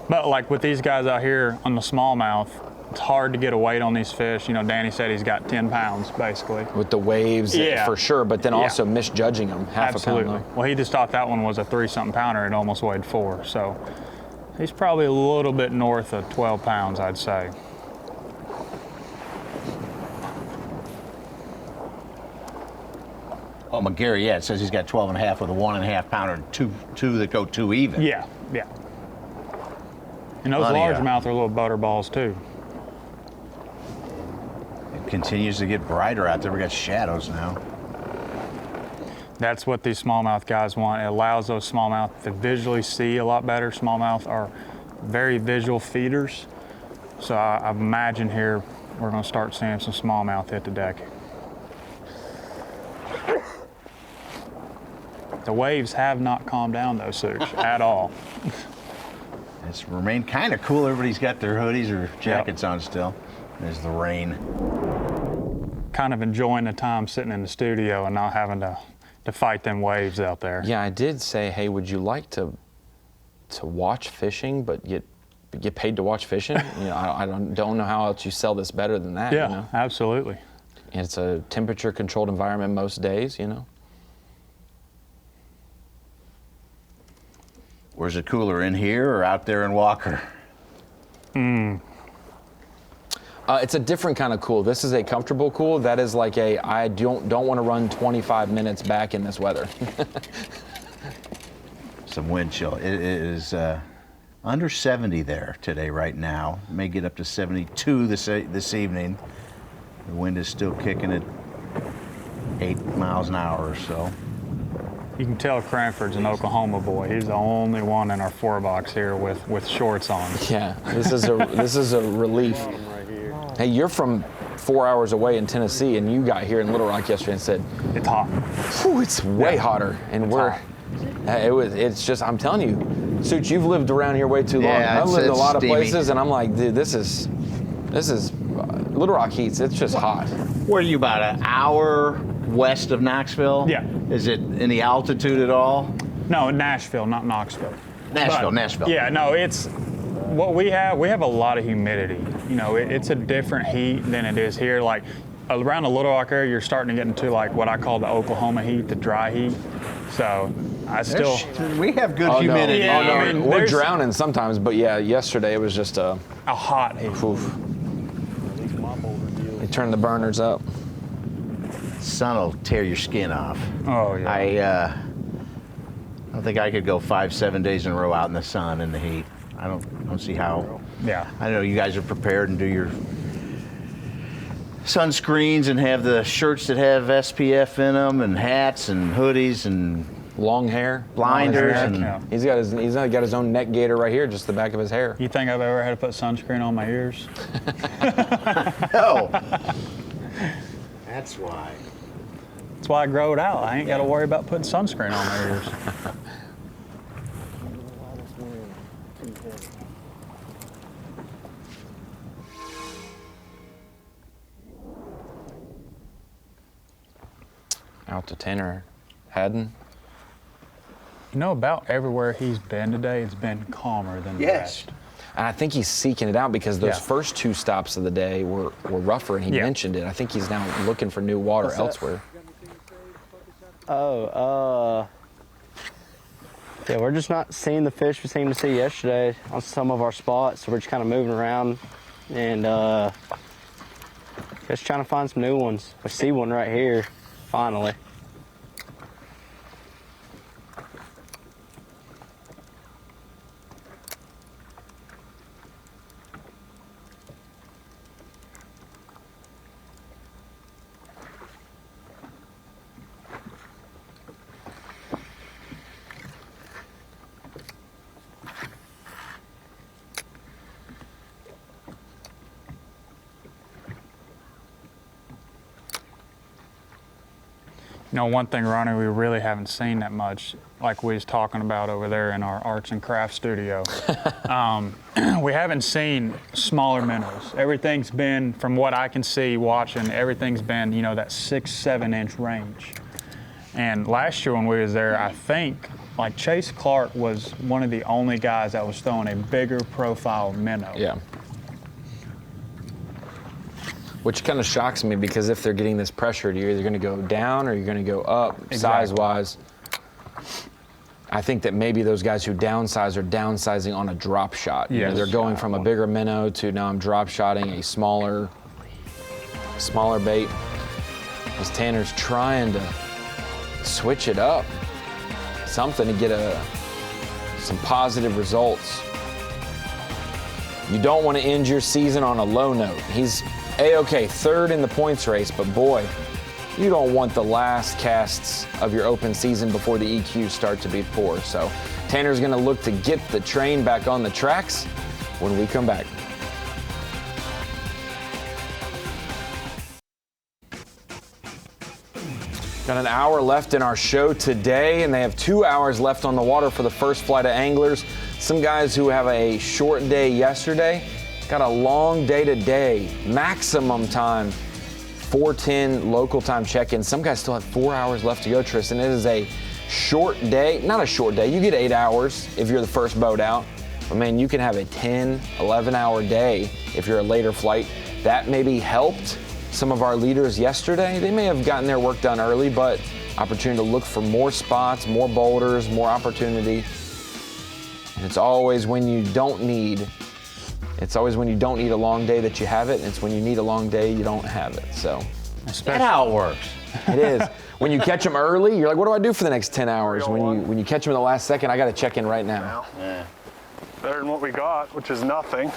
But like with these guys out here on the smallmouth, it's hard to get a weight on these fish. You know, Danny said he's got 10 pounds basically. With the waves, yeah, for sure, but then also misjudging them, half Absolutely. a pound. Well, he just thought that one was a 3-something pounder. It almost weighed 4. So he's probably a little bit north of 12 pounds, I'd say. Oh, McGarry, yeah, it says he's got 12.5 with a 1.5 pounder and two that go 2 even. Yeah, yeah. And those largemouth are little butter balls too. It continues to get brighter out there. We got shadows now. That's what these smallmouth guys want. It allows those smallmouth to visually see a lot better. Smallmouth are very visual feeders. So I imagine here we're going to start seeing some smallmouth hit the deck. The waves have not calmed down though, Such, at all. It's remained kind of cool. Everybody's got their hoodies or jackets on still. There's the rain. Kind of enjoying the time sitting in the studio and not having to fight them waves out there. Yeah, I did say, hey, would you like to watch fishing, but get paid to watch fishing? You know, I don't know how else you sell this better than that. Yeah, you know? absolutely. it's a temperature-controlled environment most days, you know. Where's it cooler, in here or out there in Walker? It's a different kind of cool. This is a comfortable cool. That is like I don't want to run 25 minutes back in this weather. Some wind chill. It is under 70 there today right now. May get up to 72 this evening. The wind is still kicking at 8 miles an hour or so. You can tell Cranford's an Oklahoma boy. He's the only one in our 4-box here with shorts on. Yeah, this is a relief. Hey, you're from 4 hours away in Tennessee, and you got here in Little Rock yesterday and said it's hot. Whew, it's way hotter, and it's just, I'm telling you, Suits, you've lived around here way too long. Yeah, I've lived in a lot steamy. of places, and I'm like, dude, this is Little Rock heats. It's just hot. Where are you, about an hour west of Knoxville? Yeah. Is it any altitude at all? No, Nashville, not Knoxville. Nashville. Yeah, no, it's what we have. We have a lot of humidity. You know, it's a different heat than it is here. Like around the Little Rock area, you're starting to get into like what I call the Oklahoma heat, the dry heat. So we have good humidity. No. Yeah, I mean, we're drowning sometimes, but yeah, yesterday it was just a hot heat. They turned the burners up. Sun will tear your skin off. Oh yeah. I don't think I could go 5-7 days in a row out in the sun in the heat. I don't see how. Yeah. I know you guys are prepared and do your sunscreens and have the shirts that have SPF in them and hats and hoodies and long hair, blinders. He's got his own neck gaiter right here, just the back of his hair. You think I've ever had to put sunscreen on my ears? No. That's why. That's why I grow it out. I ain't got to worry about putting sunscreen on my ears. Out to Tanner Haddon. You know, about everywhere he's been today, it's been calmer than the rest. And I think he's seeking it out because those first 2 stops of the day were rougher, and he mentioned it. I think he's now looking for new water elsewhere. Yeah, we're just not seeing the fish we seemed to see yesterday on some of our spots, so we're just kind of moving around and just trying to find some new ones. I see one right here, finally. You know, one thing, Ronnie, we really haven't seen that much, like we was talking about over there in our arts and crafts studio. We haven't seen smaller minnows. Everything's been, from what I can see watching, everything's been, you know, that 6-7 inch range. And last year when we was there, I think, like Chase Clark was one of the only guys that was throwing a bigger profile minnow. Yeah. Which kind of shocks me because if they're getting this pressure, you're either going to go down or you're going to go up size-wise. I think that maybe those guys who downsize are downsizing on a drop shot. You know, they're going from a bigger minnow to now I'm drop shotting a smaller bait. As Tanner's trying to switch it up, something to get some positive results. You don't want to end your season on a low note. He's A-OK, 3rd in the points race, but boy, you don't want the last casts of your open season before the EQs start to be poor. So Tanner's going to look to get the train back on the tracks when we come back. Got an hour left in our show today, and they have 2 hours left on the water for the first flight of anglers. Some guys who have a short day yesterday got a long day today. Maximum time, 4:10 local time check-in. Some guys still have 4 hours left to go, Tristan. It is a short day. Not a short day. You get 8 hours if you're the first boat out. But, man, you can have a 10, 11-hour day if you're a later flight. That maybe helped some of our leaders yesterday. They may have gotten their work done early, but opportunity to look for more spots, more boulders, more opportunity. And it's always when you don't need a long day that you have it, and it's when you need a long day you don't have it. So that's how it works. It is. When you catch them early, you're like, what do I do for the next 10 hours? When you catch them in the last second, I got to check in right now. Yeah. Better than what we got, which is nothing.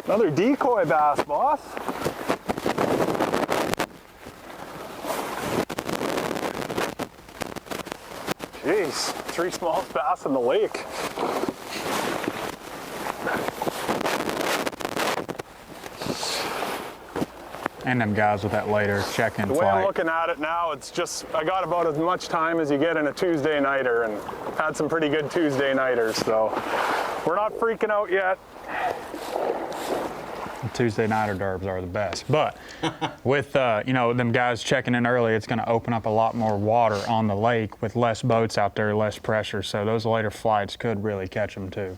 Another decoy bass, boss. Jeez, 3 smallest bass in the lake. And them guys with that later check-in The way flight. I'm looking at it now, it's just, I got about as much time as you get in a Tuesday nighter, and had some pretty good Tuesday nighters, so we're not freaking out yet. Tuesday nighter derbs are the best. But with, them guys checking in early, it's going to open up a lot more water on the lake with less boats out there, less pressure. So those later flights could really catch them too.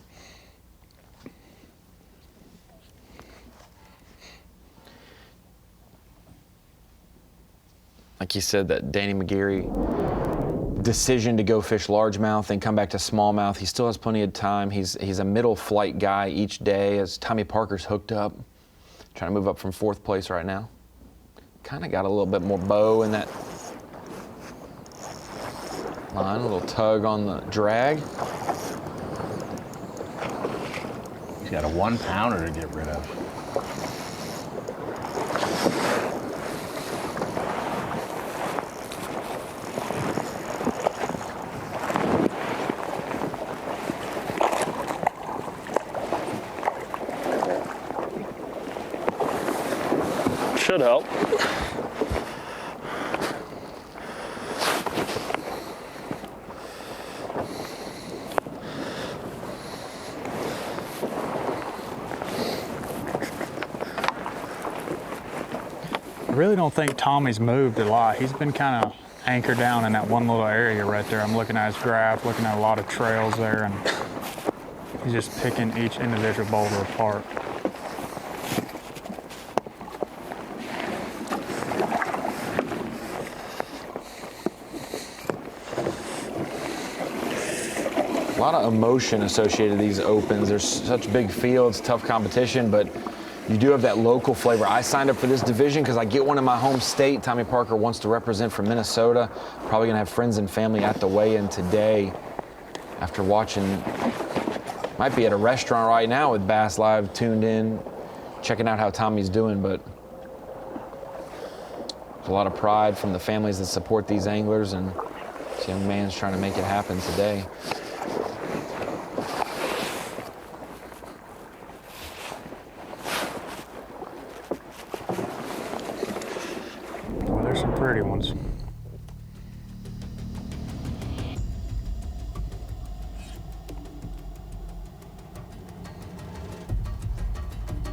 Like you said, that Danny McGeary decision to go fish largemouth and come back to smallmouth. He still has plenty of time. He's a middle flight guy each day as Tommy Parker's hooked up, trying to move up from 4th place right now. Kind of got a little bit more bow in that line, a little tug on the drag. He's got a 1-pounder to get rid of. Should help. I really don't think Tommy's moved a lot. He's been kind of anchored down in that one little area right there. I'm looking at his graph, looking at a lot of trails there, and he's just picking each individual boulder apart. A lot of emotion associated with these opens. There's such big fields, tough competition, but you do have that local flavor. I signed up for this division because I get one in my home state. Tommy Parker wants to represent from Minnesota. Probably gonna have friends and family at the weigh-in today after watching, might be at a restaurant right now with Bass Live tuned in, checking out how Tommy's doing, but there's a lot of pride from the families that support these anglers, and this young man's trying to make it happen today. Pretty ones.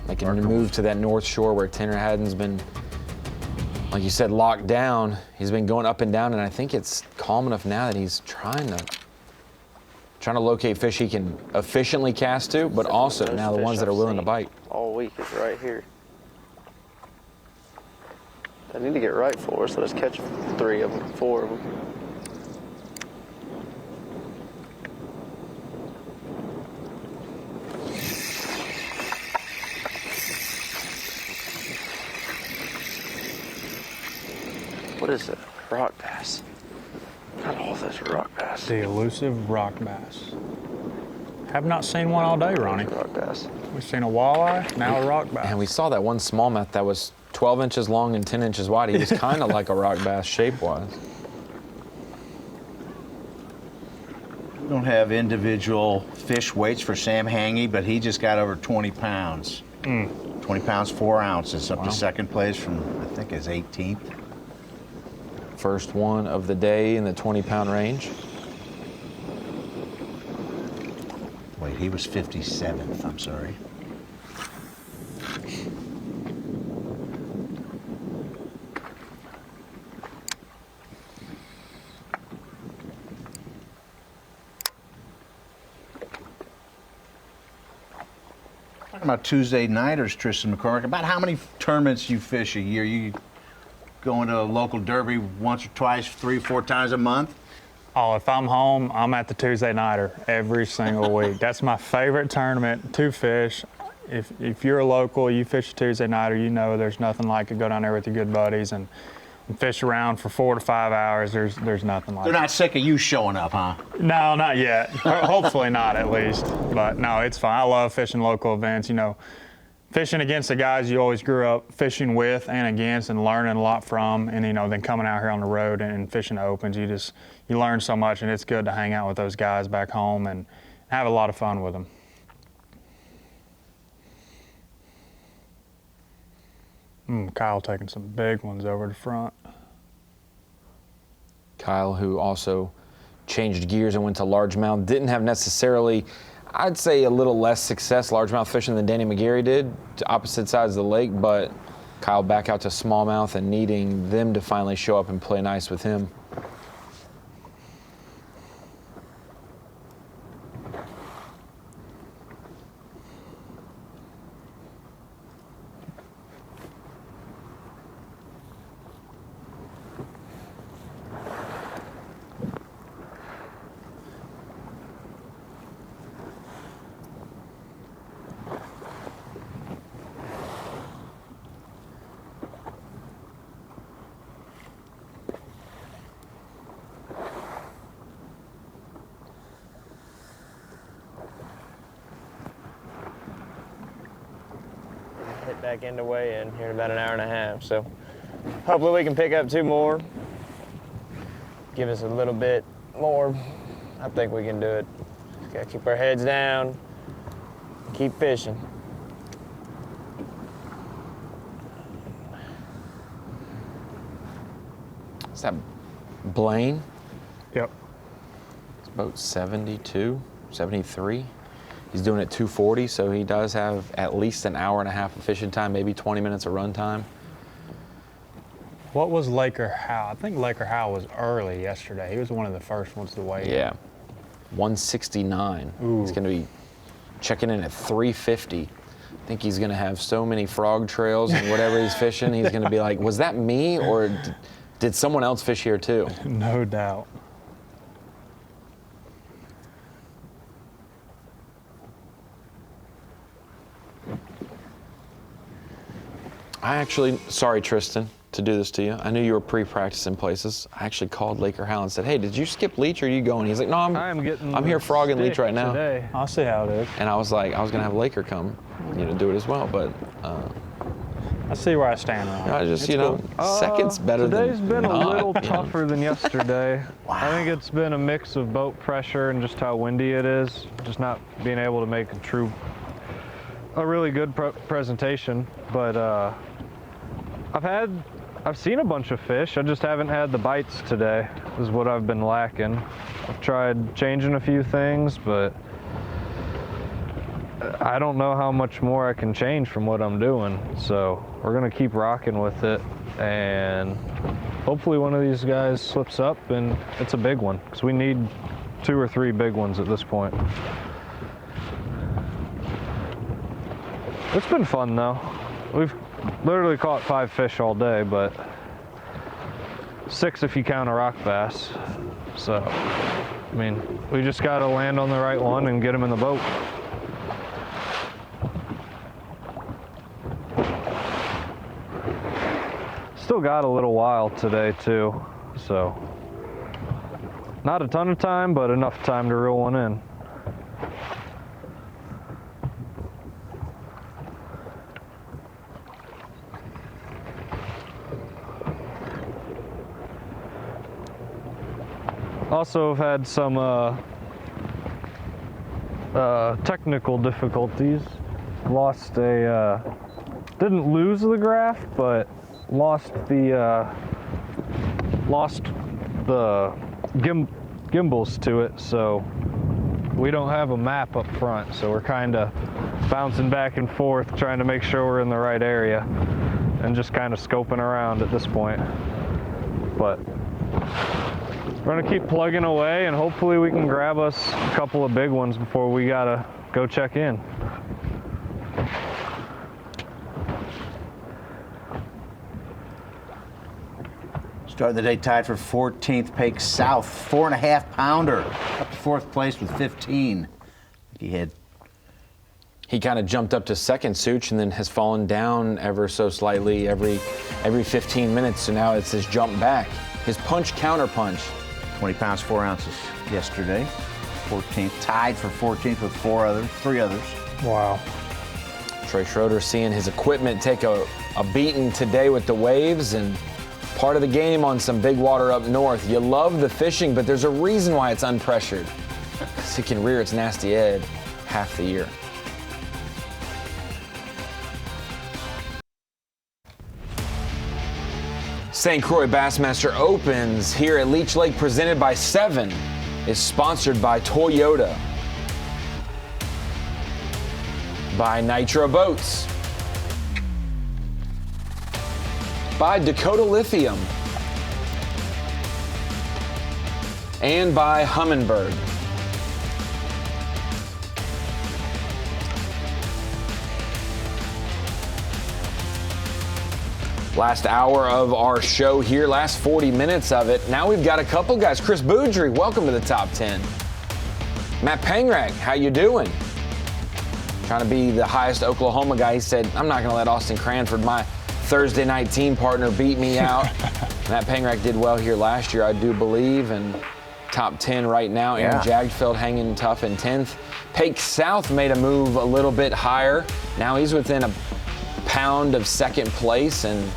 Making a move to that north shore where Tanner Haddon's been, like you said, locked down. He's been going up and down, and I think it's calm enough now that he's trying to locate fish he can efficiently cast to, but also now the ones that are willing to bite. All week is right here. I need to get right for us. Let's catch 3 of them, 4 of them. What is it? Rock bass. Not all those are rock bass. The elusive rock bass. Have not seen one all day, Ronnie. Rock bass. We've seen a walleye, now a rock bass. And we saw that one smallmouth that was 12 inches long and 10 inches wide. He was kind of like a rock bass shape-wise. We don't have individual fish weights for Sam Hangy, but he just got over 20 pounds. 20 pounds, 4 ounces, up to 2nd place from, I think, his 18th. First one of the day in the 20-pound range. Wait, he was 57th, I'm sorry. talking about Tuesday nighters, Tristan McCormick, about how many tournaments you fish a year. You going to a local derby once or twice, 3 or 4 times a month? Oh, if I'm home, I'm at the Tuesday nighter every single week. That's my favorite tournament to fish. If you're a local, you fish a Tuesday nighter, you know there's nothing like it. Go down there with your good buddies and fish around for 4 to 5 hours. There's nothing like it. They're not sick of you showing up, huh? No, not yet. Hopefully not, at least. But no, it's fine. I love fishing local events. You know, fishing against the guys you always grew up fishing with and against and learning a lot from, and you know, then coming out here on the road and fishing the opens, you learn so much, and it's good to hang out with those guys back home and have a lot of fun with them. Kyle taking some big ones over the front. Kyle, who also changed gears and went to largemouth, didn't have necessarily, I'd say, a little less success largemouth fishing than Danny McGarry did, to opposite sides of the lake, but Kyle back out to smallmouth and needing them to finally show up and play nice with him. Hit back into weigh-in here in about an hour and a half, so hopefully we can pick up 2 more. Give us a little bit more. I think we can do it. Just gotta keep our heads down, keep fishing. Is that Blaine? Yep. It's about 72, 73. He's doing it 240, so he does have at least an hour and a half of fishing time, maybe 20 minutes of run time. What was Laker Howe? I think Laker Howe was early yesterday. He was one of the first ones to weigh in. Yeah, 169. Ooh. He's going to be checking in at 350. I think he's going to have so many frog trails and whatever he's fishing, he's going to be like, was that me or did someone else fish here too? No doubt. I actually, sorry Tristan, to do this to you. I knew you were pre-practicing places. I actually called Laker Howe and said, hey, did you skip Leech or are you going? He's like, no, I'm here frogging Leech right now. Today. I'll see how it is. And I was like, I was gonna have Laker come, do it as well, but I see where I stand on it. I just, seconds better than Today's been not, a little tougher than yesterday. Wow. I think it's been a mix of boat pressure and just how windy it is. Just not being able to make a really good presentation. But I've seen a bunch of fish. I just haven't had the bites today, is what I've been lacking. I've tried changing a few things, but I don't know how much more I can change from what I'm doing. So we're gonna keep rocking with it, and hopefully one of these guys slips up and it's a big one, because we need 2 or 3 big ones at this point. It's been fun though. We've literally caught 5 fish all day, but 6 if you count a rock bass. So, I mean, we just got to land on the right one and get them in the boat. Still got a little while today too, so not a ton of time, but enough time to reel one in. Also have had some technical difficulties. Didn't lose the graph, but lost the gimbals to it, so we don't have a map up front, so we're kind of bouncing back and forth trying to make sure we're in the right area and just kind of scoping around at this point. But we're gonna keep plugging away and hopefully we can grab us a couple of big ones before we gotta go check in. Started the day tied for 14th. Pake South, 4.5 pounder, up to 4th place with 15. He kind of jumped up to second, Such, and then has fallen down ever so slightly every 15 minutes. So now it's his jump back. His punch counter punch. 20 pounds 4 ounces yesterday. 14th, tied for 14th with 3 others. Wow. Trey Schroeder seeing his equipment take a beating today with the waves, and part of the game on some big water up north. You love the fishing, but there's a reason why it's unpressured. Because it can rear its nasty head half the year. St. Croix Bassmaster Opens here at Leech Lake, presented by 7, is sponsored by Toyota, by Nitro Boats, by Dakota Lithium, and by Humminbird. Last hour of our show here, last 40 minutes of it. Now we've got a couple guys. Chris Boudry, welcome to the top 10. Matt Pangrag, how you doing? Trying to be the highest Oklahoma guy. He said, I'm not gonna let Austin Cranford, my Thursday night team partner, beat me out. Matt Pangrag did well here last year, I do believe, and top 10 right now. Aaron Jagdfeld hanging tough in 10th. Pake South made a move a little bit higher. Now he's within a pound of second place and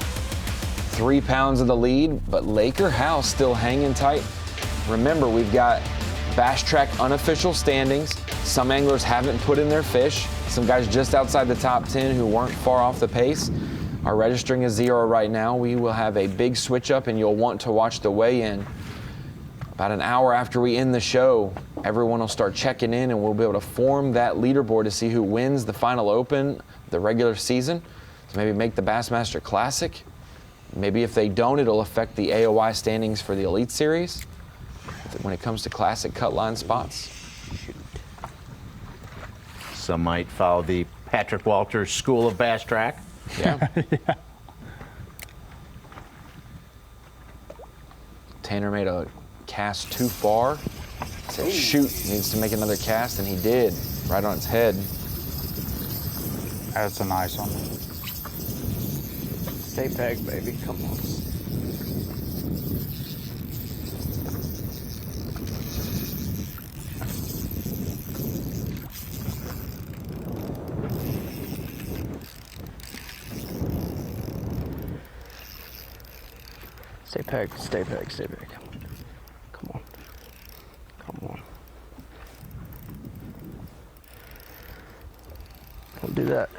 3 pounds of the lead, but Laker House still hanging tight. Remember, we've got Bass Track unofficial standings. Some anglers haven't put in their fish. Some guys just outside the top 10 who weren't far off the pace are registering a 0 right now. We will have a big switch up, and you'll want to watch the weigh-in. About an hour after we end the show, everyone will start checking in, and we'll be able to form that leaderboard to see who wins the final open, the regular season. So maybe make the Bassmaster Classic. Maybe if they don't, it'll affect the AOI standings for the Elite Series when it comes to classic cut line spots. Some might follow the Patrick Walters School of Bass Track. Yeah. Tanner made a cast too far. Said, shoot, needs to make another cast, and he did, right on its head. That's a nice one. Stay pegged, baby, come on. Stay pegged, stay pegged, stay pegged. Come on. Come on. Don't do that.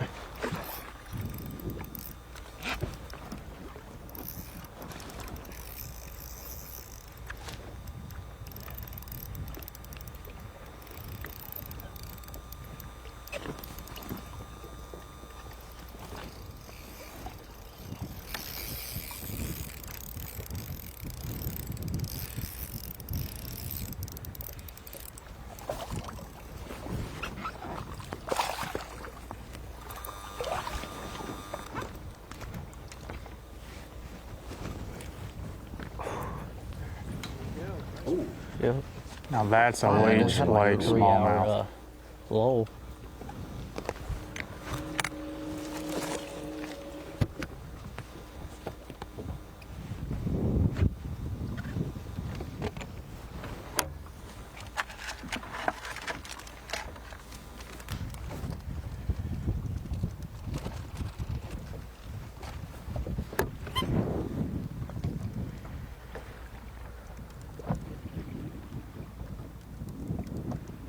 Yep. Now that's a Leech Lake smallmouth. Low.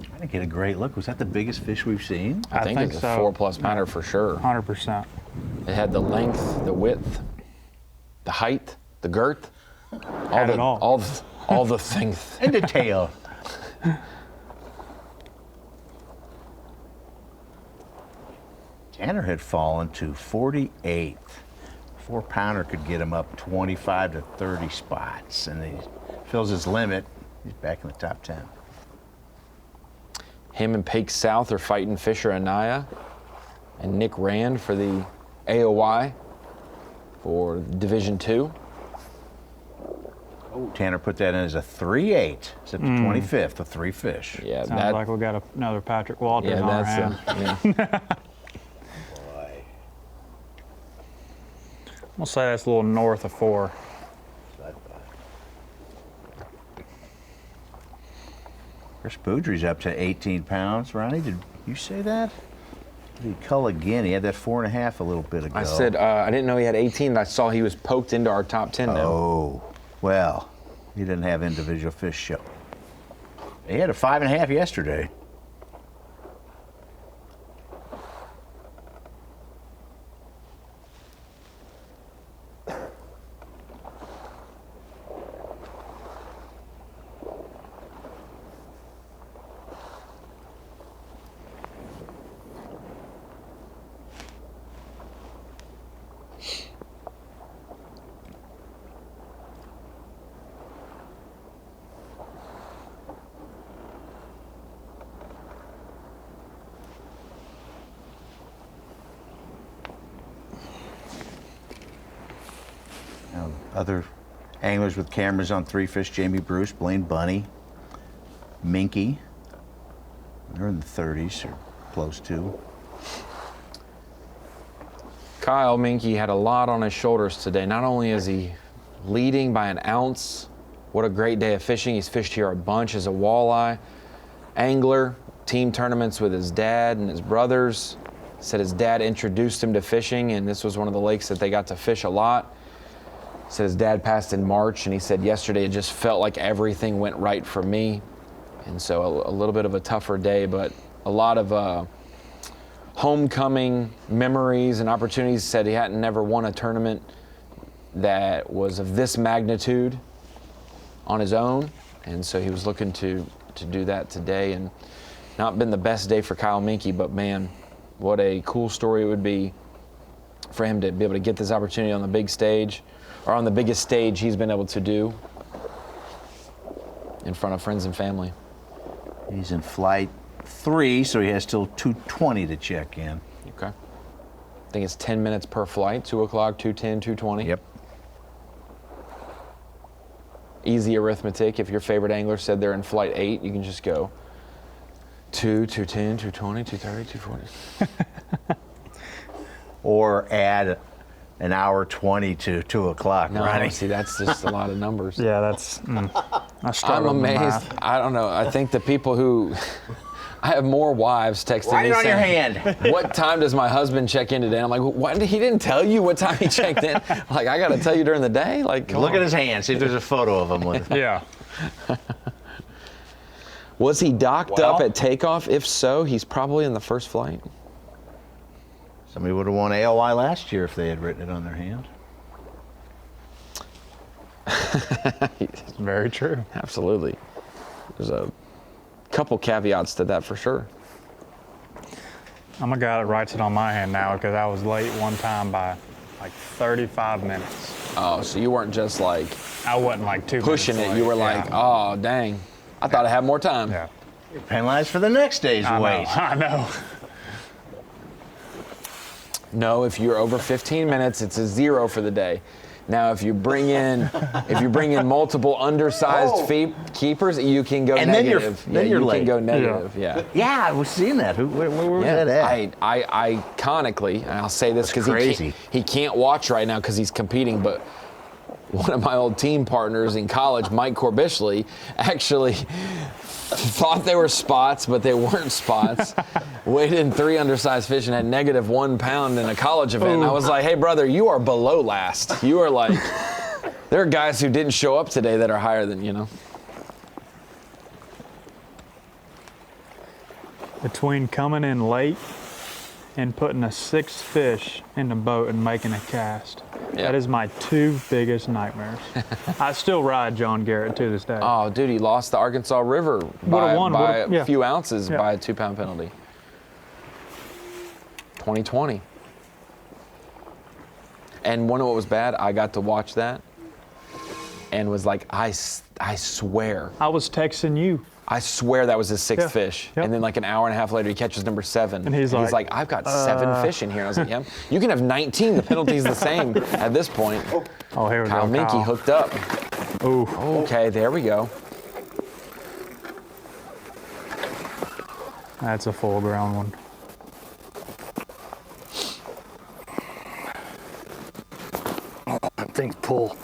I didn't get a great look. Was that the biggest fish we've seen? I think it's so. a 4+ pounder for sure. 100%. It had the length, the width, the height, the girth, all the things. And the tail. Tanner had fallen to 48th. 4 pounder could get him up 25 to 30 spots, and he fills his limit. He's back in the top 10. Him and Pake South are fighting Fisher Anaya and Nick Rand for the AOI for Division 2. Tanner put that in as a 3-8. It's at the 25th, a 3 fish. Yeah, sounds like we got another Patrick Walters on our hands. We'll say that's a little north of 4. Chris Boudry's up to 18 pounds. Ronnie, did you say that? He cull again. He had that 4.5 a little bit ago. I said I didn't know he had 18. I saw he was poked into our top 10 now. Oh, well, he didn't have individual fish show. He had a 5.5 yesterday. Other anglers with cameras on 3 fish, Jamie Bruce, Blaine Bunny, Minky. They're in the 30s or close to. Kyle Minky had a lot on his shoulders today. Not only is he leading by an ounce, what a great day of fishing. He's fished here a bunch as a walleye angler, team tournaments with his dad and his brothers. Said his dad introduced him to fishing, and this was one of the lakes that they got to fish a lot. Said his dad passed in March, and he said yesterday it just felt like everything went right for me. And so a little bit of a tougher day, but a lot of homecoming memories and opportunities. Said he hadn't never won a tournament that was of this magnitude on his own, and so he was looking to do that today. And not been the best day for Kyle Minky, but man, what a cool story it would be for him to be able to get this opportunity on the big stage, or on the biggest stage he's been able to do in front of friends and family. He's in flight 3, so he has still 2:20 to check in. Okay. I think it's 10 minutes per flight, 2 o'clock, 2:10, 2:20. Yep. Easy arithmetic. If your favorite angler said they're in flight 8, you can just go 2, 2:10, 2:20, 2:30, 2:40. Or add an hour 20 to 2 o'clock. No, Ronnie. see, that's just a lot of numbers. Yeah, that's. I'm amazed. I don't know. I think the people who. I have more wives texting Write me it on your saying, hand. "What time does my husband check in today?" I'm like, "What? He didn't tell you what time he checked in." Like, I got to tell you during the day. Like, Look at his hand. See if there's a photo of him with it. Yeah. Was he docked up at takeoff? If so, he's probably in the first flight. Somebody would have won AOI last year if they had written it on their hand. Very true. Absolutely. There's a couple caveats to that for sure. I'm a guy that writes it on my hand now because I was late one time by like 35 minutes. Oh, so you weren't just like I wasn't like 2 pushing minutes it. late. You were like, oh, dang. I thought I had more time. Yeah. You're penalized for the next day's wait. I know. No, if you're over 15 minutes, it's a 0 for the day. Now, if you bring in multiple undersized keepers, you can go and negative. Then you're you late. can go negative. Yeah. Yeah, I was seeing that. Where was that at? I iconically, and I'll say this because he can't watch right now because he's competing, but one of my old team partners in college, Mike Corbishley, actually thought they were spots, but they weren't spots. Weighed in 3 undersized fish and had -1 pound in a college event. And I was like, hey, brother, you are below last. You are like, there are guys who didn't show up today that are higher than, you know. Between coming in late and putting a 6th fish in the boat and making a cast. Yep. That is my 2 biggest nightmares. I still ride John Garrett to this day. Oh, dude, he lost the Arkansas River by a few ounces by a 2-pound penalty. 2020. And one of what was bad, I got to watch that and was like, I swear. I was texting you. I swear that was his 6th fish. Yep. And then like an hour and a half later, he catches number 7. And he's like, I've got 7 fish in here. And I was like, yeah, you can have 19. The penalty's the same at this point. Oh, here we Kyle go. Minky hooked up. Ooh. Okay, there we go. That's a full ground one. Oh, that thing's pull.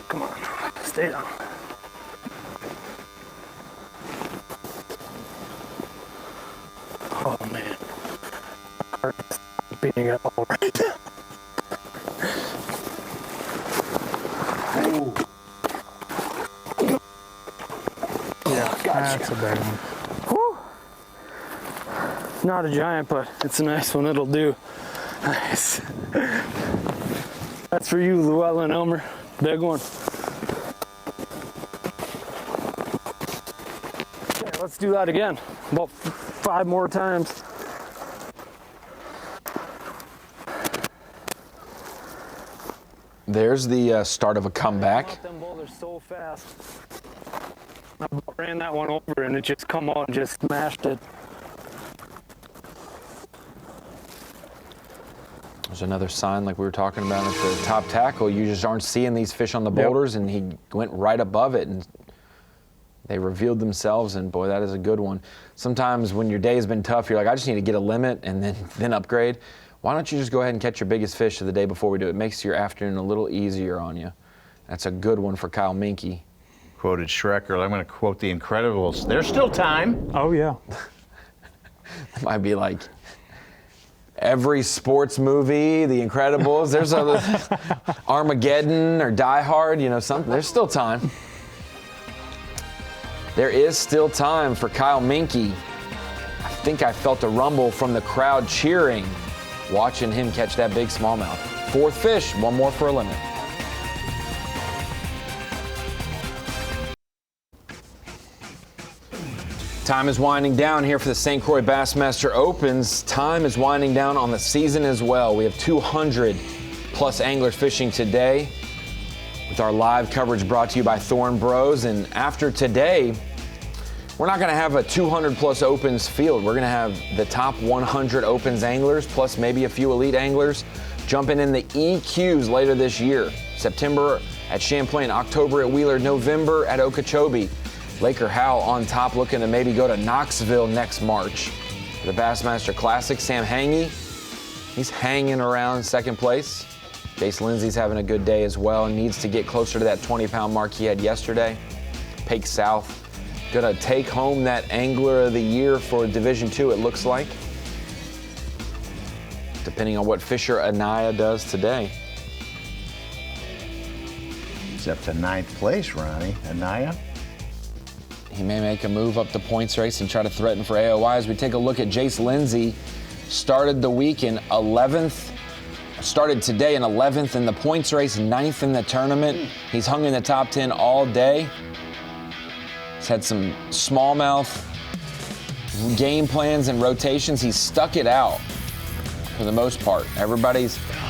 Come on, stay down. Oh man, heart's beating up all right. Yeah, that's a big one. Whew. Not a giant, but it's a nice one. It'll do. Nice. That's for you, Llewellyn Elmer. Big one. Okay, let's do that again. About 5 more times. There's the start of a comeback. Them boulders so fast. I ran that one over and it just come out and just smashed it. There's another sign like we were talking about at the top tackle. You just aren't seeing these fish on the boulders, and he went right above it, and they revealed themselves, and boy, that is a good one. Sometimes when your day has been tough, you're like, I just need to get a limit and then upgrade. Why don't you just go ahead and catch your biggest fish of the day before we do it? It makes your afternoon a little easier on you. That's a good one for Kyle Minke. Quoted Shrek earlier. I'm going to quote The Incredibles. There's still time. Oh, yeah. It might be like every sports movie, The Incredibles. There's other Armageddon or Die Hard, you know, something. There's still time. There is still time for Kyle Minke. I think I felt a rumble from the crowd cheering, watching him catch that big smallmouth. 4th fish, 1 more for a limit. Time is winding down here for the St. Croix Bassmaster Opens. Time is winding down on the season as well. We have 200 plus anglers fishing today with our live coverage brought to you by Thorn Bros. And after today, we're not going to have a 200 plus Opens field. We're going to have the top 100 Opens anglers plus maybe a few elite anglers jumping in the EQs later this year. September at Champlain, October at Wheeler, November at Okeechobee. Laker Howell on top, looking to maybe go to Knoxville next March. For the Bassmaster Classic, Sam Hangy, he's hanging around 2nd place. Jace Lindsay's having a good day as well and needs to get closer to that 20-pound mark he had yesterday. Pake South, gonna take home that Angler of the Year for Division II, it looks like. Depending on what Fisher Anaya does today. He's up to 9th place, Ronnie. Anaya. He may make a move up the points race and try to threaten for AOY. As we take a look at Jace Lindsay, started the week in 11th, started today in 11th in the points race, 9th in the tournament. He's hung in the top 10 all day. He's had some smallmouth game plans and rotations. He's stuck it out for the most part.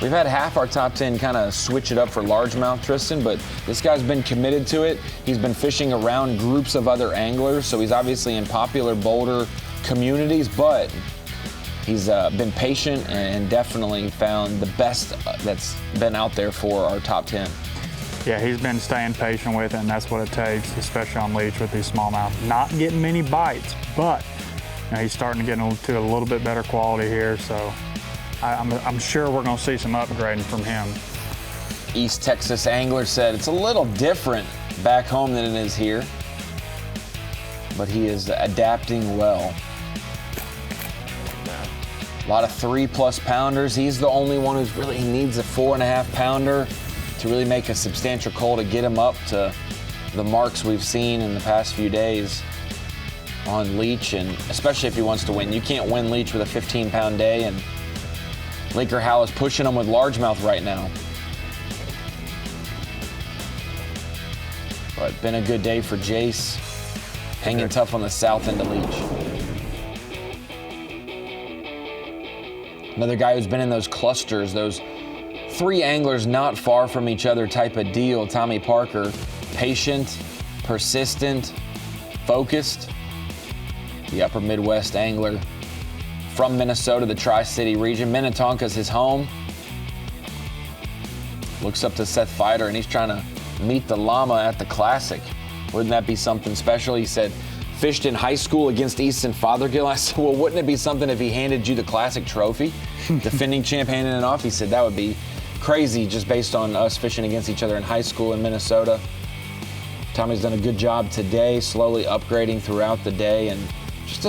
We've had half our top 10 kind of switch it up for largemouth, Tristan, but this guy's been committed to it. He's been fishing around groups of other anglers, so he's obviously in popular boulder communities, but he's been patient and definitely found the best that's been out there for our top 10. Yeah, he's been staying patient with it, and that's what it takes, especially on Leech with these smallmouth. Not getting many bites, but you know, he's starting to get to a little bit better quality here, so I'm sure we're going to see some upgrading from him. East Texas angler said it's a little different back home than it is here, but he is adapting well. A lot of 3+ pounders. He's the only one who's really, he needs a 4.5 pounder to really make a substantial call to get him up to the marks we've seen in the past few days on Leech, and especially if he wants to win. You can't win Leech with a 15-pound day, and Laker Howell is pushing him with largemouth right now. But been a good day for Jace. Hanging tough on the south end of Leech. Another guy who's been in those clusters, those three anglers not far from each other type of deal. Tommy Parker, patient, persistent, focused. The upper Midwest angler from Minnesota, the Tri-City region. Minnetonka's his home. Looks up to Seth Feider, and he's trying to meet the llama at the Classic. Wouldn't that be something special? He said, fished in high school against Easton Fothergill. I said, well, wouldn't it be something if he handed you the Classic trophy? Defending champ handing it off. He said, that would be crazy just based on us fishing against each other in high school in Minnesota. Tommy's done a good job today, slowly upgrading throughout the day, and just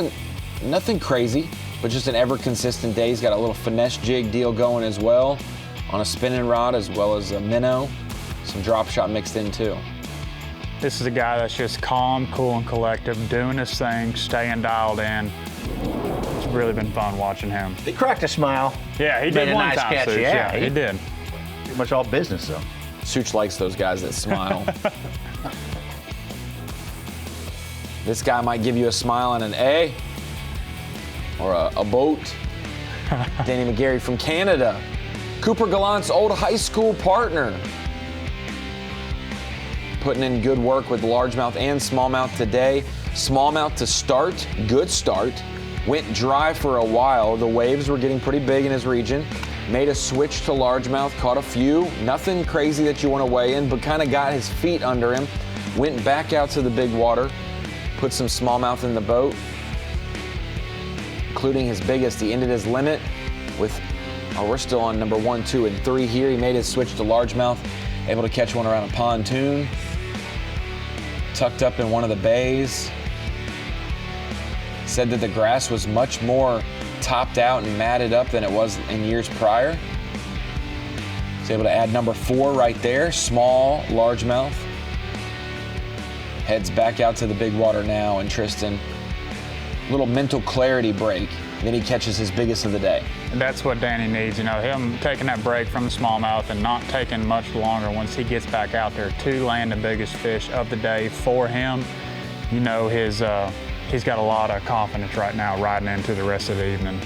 nothing crazy, but just an ever-consistent day. He's got a little finesse jig deal going as well on a spinning rod, as well as a minnow. Some drop shot mixed in too. This is a guy that's just calm, cool, and collective, doing his thing, staying dialed in. It's really been fun watching him. He cracked a smile. Yeah, he did one time, Such. Yeah, he did. Pretty much all business, though. Such likes those guys that smile. This guy might give you a smile and an A, or a boat. Danny McGarry from Canada. Cooper Gallant's old high school partner. Putting in good work with largemouth and smallmouth today. Smallmouth to start, good start. Went dry for a while. The waves were getting pretty big in his region. Made a switch to largemouth, caught a few. Nothing crazy that you want to weigh in, but kind of got his feet under him. Went back out to the big water. Put some smallmouth in the boat, including his biggest. He ended his limit with, we're still on number 1, 2, and 3 here. He made his switch to largemouth, able to catch one around a pontoon, tucked up in one of the bays. Said that the grass was much more topped out and matted up than it was in years prior. He's able to add number 4 right there, small largemouth. Heads back out to the big water now, and Tristan, little mental clarity break. Then he catches his biggest of the day. And that's what Danny needs, him taking that break from the smallmouth and not taking much longer once he gets back out there to land the biggest fish of the day for him. He's got a lot of confidence right now riding into the rest of the evening.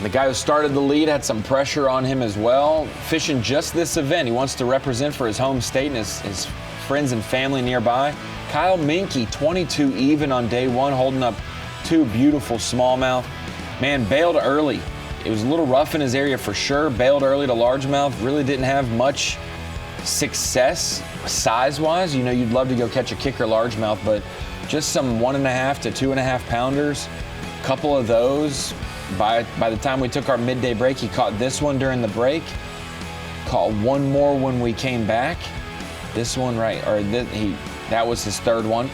The guy who started the lead had some pressure on him as well. Fishing just this event. He wants to represent for his home state and his friends and family nearby. Kyle Minke, 22 even on day 1, holding up 2 beautiful smallmouth. Man, bailed early. It was a little rough in his area for sure. Bailed early to largemouth. Really didn't have much success size-wise. You'd love to go catch a kicker largemouth, but just some 1.5 to 2.5 pounders. Couple of those. By the time we took our midday break, he caught this one during the break. Caught one more when we came back. This one that was his 3rd one.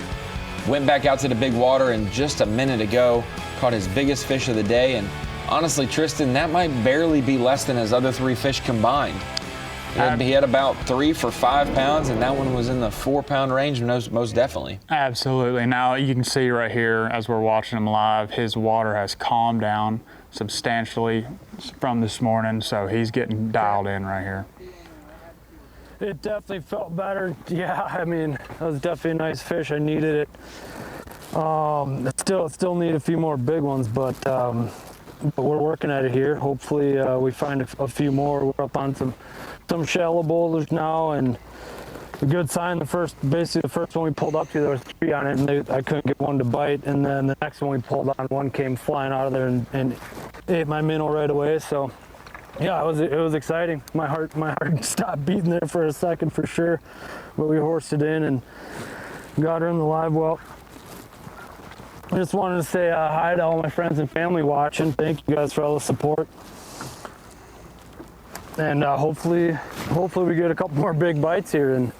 Went back out to the big water, and just a minute ago, caught his biggest fish of the day. And honestly, Tristan, that might barely be less than his other 3 fish combined. He had about 3 for 5 pounds, and that one was in the 4-pound range, most definitely. Absolutely. Now you can see right here as we're watching him live, his water has calmed down substantially from this morning, so he's getting dialed in right here. It definitely felt better. Yeah, that was definitely a nice fish. I needed it. Still need a few more big ones, but we're working at it here. Hopefully we find a few more. We're up on some shallow boulders now, and a good sign. Basically the first one we pulled up to, there was 3 on it, and I couldn't get one to bite. And then the next one we pulled on, one came flying out of there and ate my minnow right away. So yeah, it was exciting. My heart stopped beating there for a second for sure, but we horsed it in and got her in the live well. I just wanted to say hi to all my friends and family watching. Thank you guys for all the support. And hopefully we get a couple more big bites here and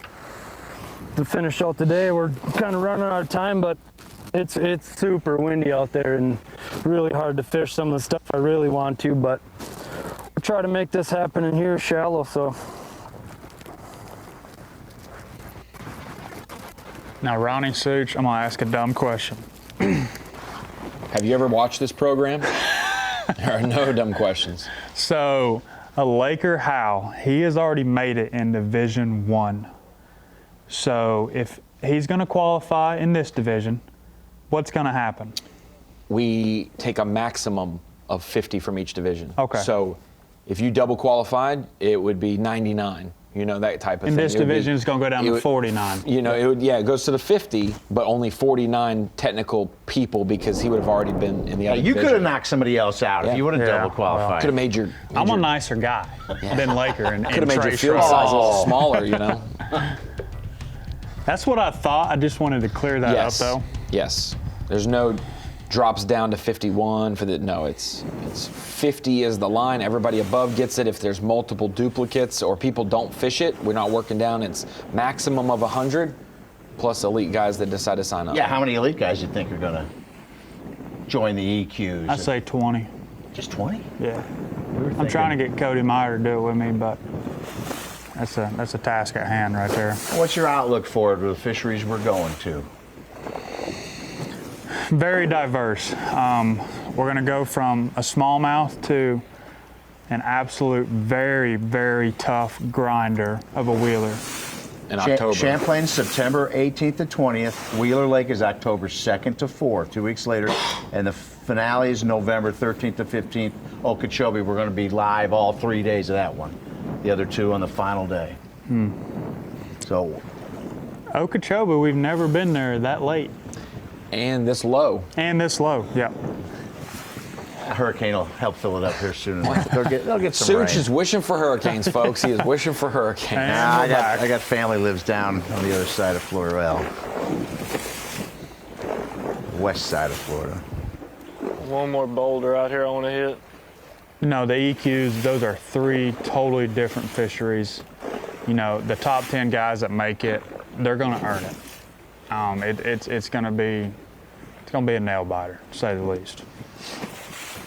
to finish out the day. We're kind of running out of time, but it's super windy out there and really hard to fish some of the stuff I really want to, but we'll try to make this happen in here shallow. So now, Ronnie Such, I'm gonna ask a dumb question. Have you ever watched this program? There are no dumb questions. So, a Laker Howe, he has already made it in Division 1. So, if he's going to qualify in this division, What's going to happen? We take a maximum of 50 from each division. Okay. So if you double qualified, it would be 99. You know, that type of And thing. this division is going to go down to 49. You know, it goes to the 50, but only 49 technical people because he would have already been in the other You division. could have knocked somebody else out if you would have double qualified. Could have made your. I'm a nicer guy than Laker and Could have made Trey your field Schroeder. size a little smaller, you know. That's what I thought. I just wanted to clear that up, though. Yes. There's no drops down to 51 for the. No, it's 50 is the line. Everybody above gets it. If there's multiple duplicates or people don't fish it, we're not working down. It's maximum of 100 plus elite guys that decide to sign up. Yeah, how many elite guys do you think are going to join the EQs? I say 20. Just 20? Yeah. I'm trying to get Cody Meyer to do it with me, but that's a task at hand right there. What's your outlook for it with the fisheries we're going to? Very diverse. We're going to go from a smallmouth to an absolute very, very tough grinder of a wheeler. In October. Champlain's September 18th to 20th. Wheeler Lake is October 2nd to 4th, 2 weeks later. And the finale is November 13th to 15th. Okeechobee, we're going to be live all 3 days of that one. The other two on the final day. So. Okeechobee, we've never been there that late. And this low. And this low, yeah. A hurricane will help fill it up here soon enough. They'll get some rain. Such is wishing for hurricanes, folks. He is wishing for hurricanes. I got family lives down on the other side of Florida. Well, west side of Florida. One more boulder out here I want to hit. No, the EQs, those are 3 totally different fisheries. You know, the top 10 guys that make it, they're going to earn it. It's going to be a nail biter, to say the least.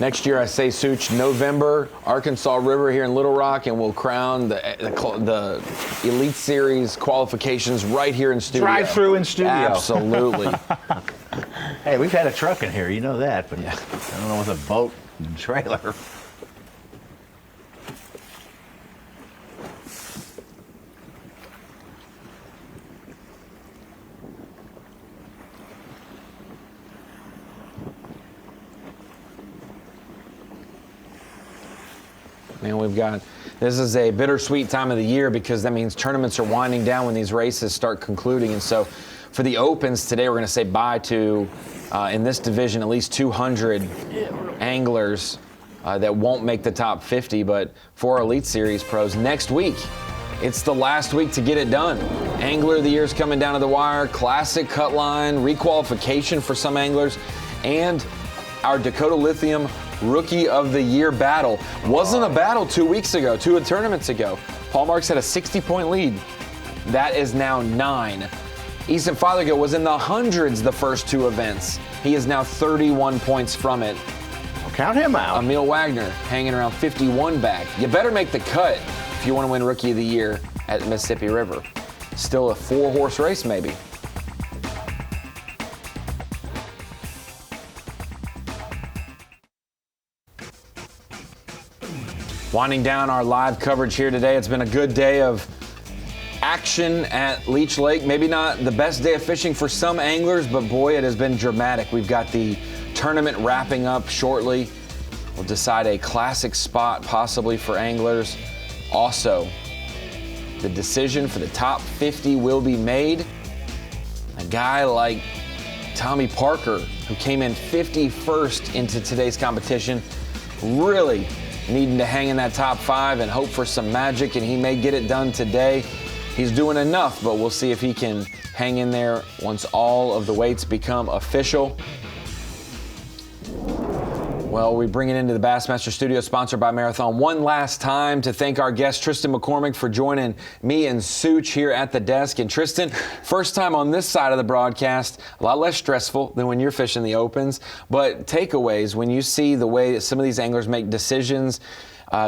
Next year, I say, Such, November, Arkansas River here in Little Rock, and we'll crown the Elite Series qualifications right here in studio. Drive through in studio. Absolutely. Hey, we've had a truck in here, you know that, but I don't know with a boat and trailer. Man, this is a bittersweet time of the year because that means tournaments are winding down when these races start concluding. And so for the Opens today, we're going to say bye to, in this division, at least 200 anglers that won't make the top 50. But for our Elite Series pros, next week, it's the last week to get it done. Angler of the Year is coming down to the wire, classic cut line, requalification for some anglers, and our Dakota Lithium Rookie of the Year battle. Wasn't a battle 2 weeks ago, 2 tournaments ago. Paul Marks had a 60-point lead. That is now 9. Easton Fothergill was in the hundreds the first 2 events. He is now 31 points from it. Well, count him out. Emil Wagner hanging around 51 back. You better make the cut if you want to win Rookie of the Year at the Mississippi River. Still a 4-horse race maybe. Winding down our live coverage here today. It's been a good day of action at Leech Lake. Maybe not the best day of fishing for some anglers, but boy, it has been dramatic. We've got the tournament wrapping up shortly. We'll decide a classic spot possibly for anglers. Also, the decision for the top 50 will be made. A guy like Tommy Parker, who came in 51st into today's competition, really needing to hang in that top 5 and hope for some magic, and he may get it done today. He's doing enough, but we'll see if he can hang in there once all of the weights become official. Well, we bring it into the Bassmaster studio, sponsored by Marathon, one last time to thank our guest, Tristan McCormick, for joining me and Such here at the desk. And Tristan, first time on this side of the broadcast, a lot less stressful than when you're fishing the Opens. But takeaways, when you see the way that some of these anglers make decisions,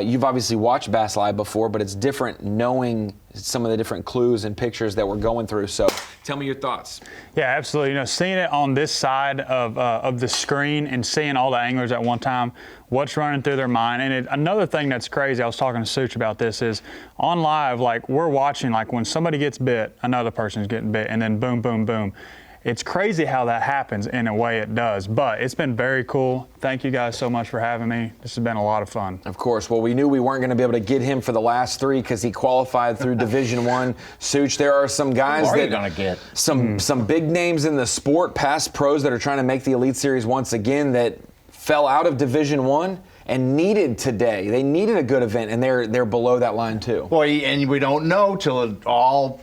you've obviously watched Bass Live before, but it's different knowing some of the different clues and pictures that we're going through. So tell me your thoughts. Yeah, absolutely. You know, seeing it on this side of the screen and seeing all the anglers at one time, what's running through their mind. And another thing that's crazy, I was talking to Such about this, is on live, like we're watching, like when somebody gets bit, another person's getting bit, and then boom, boom, boom. it's crazy how that happens in a way it does, but it's been very cool. Thank you guys so much for having me. This has been a lot of fun. Of course. Well, we knew we weren't going to be able to get him for the last 3 because he qualified through Division I. Such, there are some guys Who are that you going to get? Some big names in the sport, past pros that are trying to make the Elite Series once again that fell out of Division I and needed today. They needed a good event, and they're below that line too. Boy, and we don't know till it all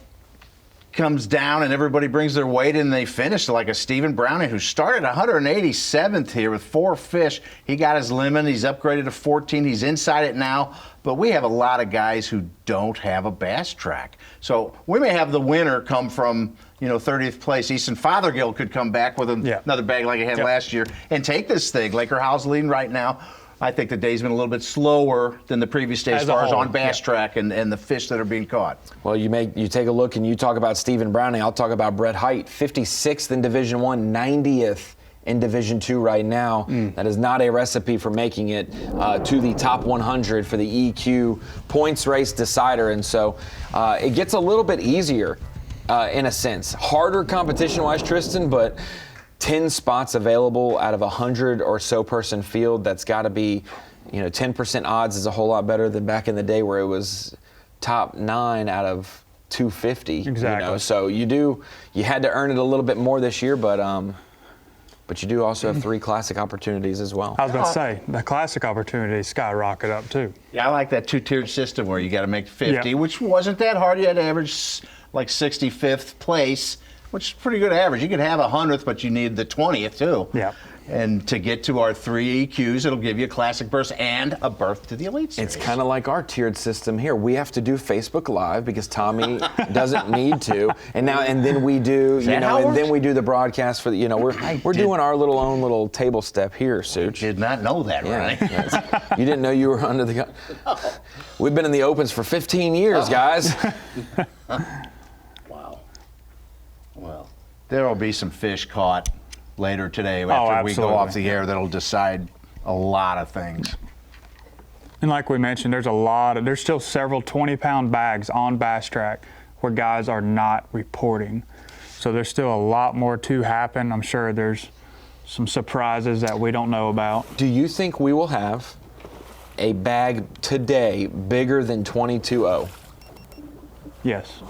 comes down and everybody brings their weight in and they finish, like a Stephen Browning who started 187th here with 4 fish. He got his limit. He's upgraded to 14. He's inside it now. But we have a lot of guys who don't have a bass track. So we may have the winner come from, 30th place. Easton Fothergill could come back with another bag like he had last year and take this thing. Laker Howe's leading right now. I think the day's been a little bit slower than the previous day as far as on bass track and the fish that are being caught. Well, you take a look and you talk about Stephen Browning. I'll talk about Brett Height, 56th in Division I, 90th in Division II right now. That is not a recipe for making it to the top 100 for the EQ points race decider. And so it gets a little bit easier in a sense. Harder competition-wise, Tristan, but 10 spots available out of 100 or so person field. That's got to be, 10% odds is a whole lot better than back in the day where it was top 9 out of 250. Exactly. So you had to earn it a little bit more this year, but you do also have 3 classic opportunities as well. I was about to say, the classic opportunities skyrocket up too. Yeah, I like that 2-tiered system where you got to make 50, which wasn't that hard. You had to average like 65th place, which is pretty good average. You could have 100th, but you need the 20th too. Yeah. And to get to our 3 EQs, it'll give you a classic berth and a berth to the Elite Series. It's kind of like our tiered system here. We have to do Facebook Live because Tommy doesn't need to, and then we do, then we do the broadcast for the, we're doing our own little table step here, Such. Did not know that, right? Yes. You didn't know you were under the gun. We've been in the opens for 15 years, guys. Wow. Well, there will be some fish caught later today after we go off the air that'll decide a lot of things. And like we mentioned, there's still several 20-pound bags on Bass Track where guys are not reporting. So there's still a lot more to happen. I'm sure there's some surprises that we don't know about. Do you think we will have a bag today bigger than 22.0? Yes.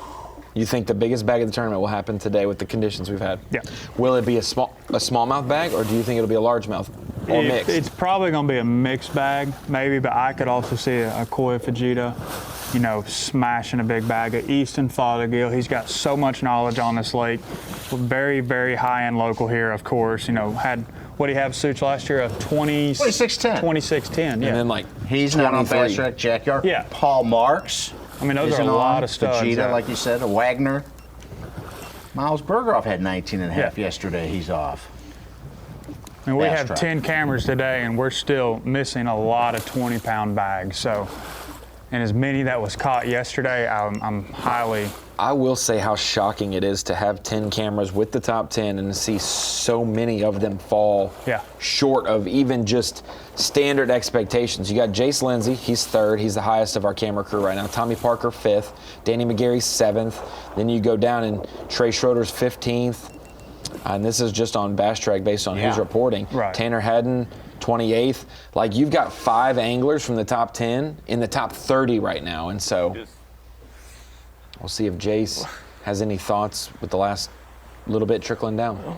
You think the biggest bag of the tournament will happen today with the conditions we've had? Yeah. Will it be a smallmouth bag, or do you think it'll be a largemouth or mixed? It's probably going to be a mixed bag, maybe, but I could also see a koi fajita, smashing a big bag of Easton Fothergill. He's got so much knowledge on this lake. We're very, very high-end local here, of course. Had what did he have, Such, last year? A 2610. 2610, yeah. And then he's not on Bass Track. Jack Yard. Yeah. Paul Marks. I mean, those are a lot of studs. Vegeta, like you said, a Wagner. Miles Berghoff had 19 and a half yesterday. He's off. And we have 10 cameras today, and we're still missing a lot of 20-pound bags. So, and as many that was caught yesterday, I'm highly... I will say how shocking it is to have 10 cameras with the top 10 and to see so many of them fall short of even just standard expectations. You got Jace Lindsay, he's 3rd. He's the highest of our camera crew right now. Tommy Parker, 5th. Danny McGarry's 7th. Then you go down and Trey Schroeder's 15th. And this is just on Bass Track based on who's reporting. Right. Tanner Haddon, 28th. Like, you've got 5 anglers from the top 10 in the top 30 right now. And so we'll see if Jace has any thoughts with the last little bit trickling down.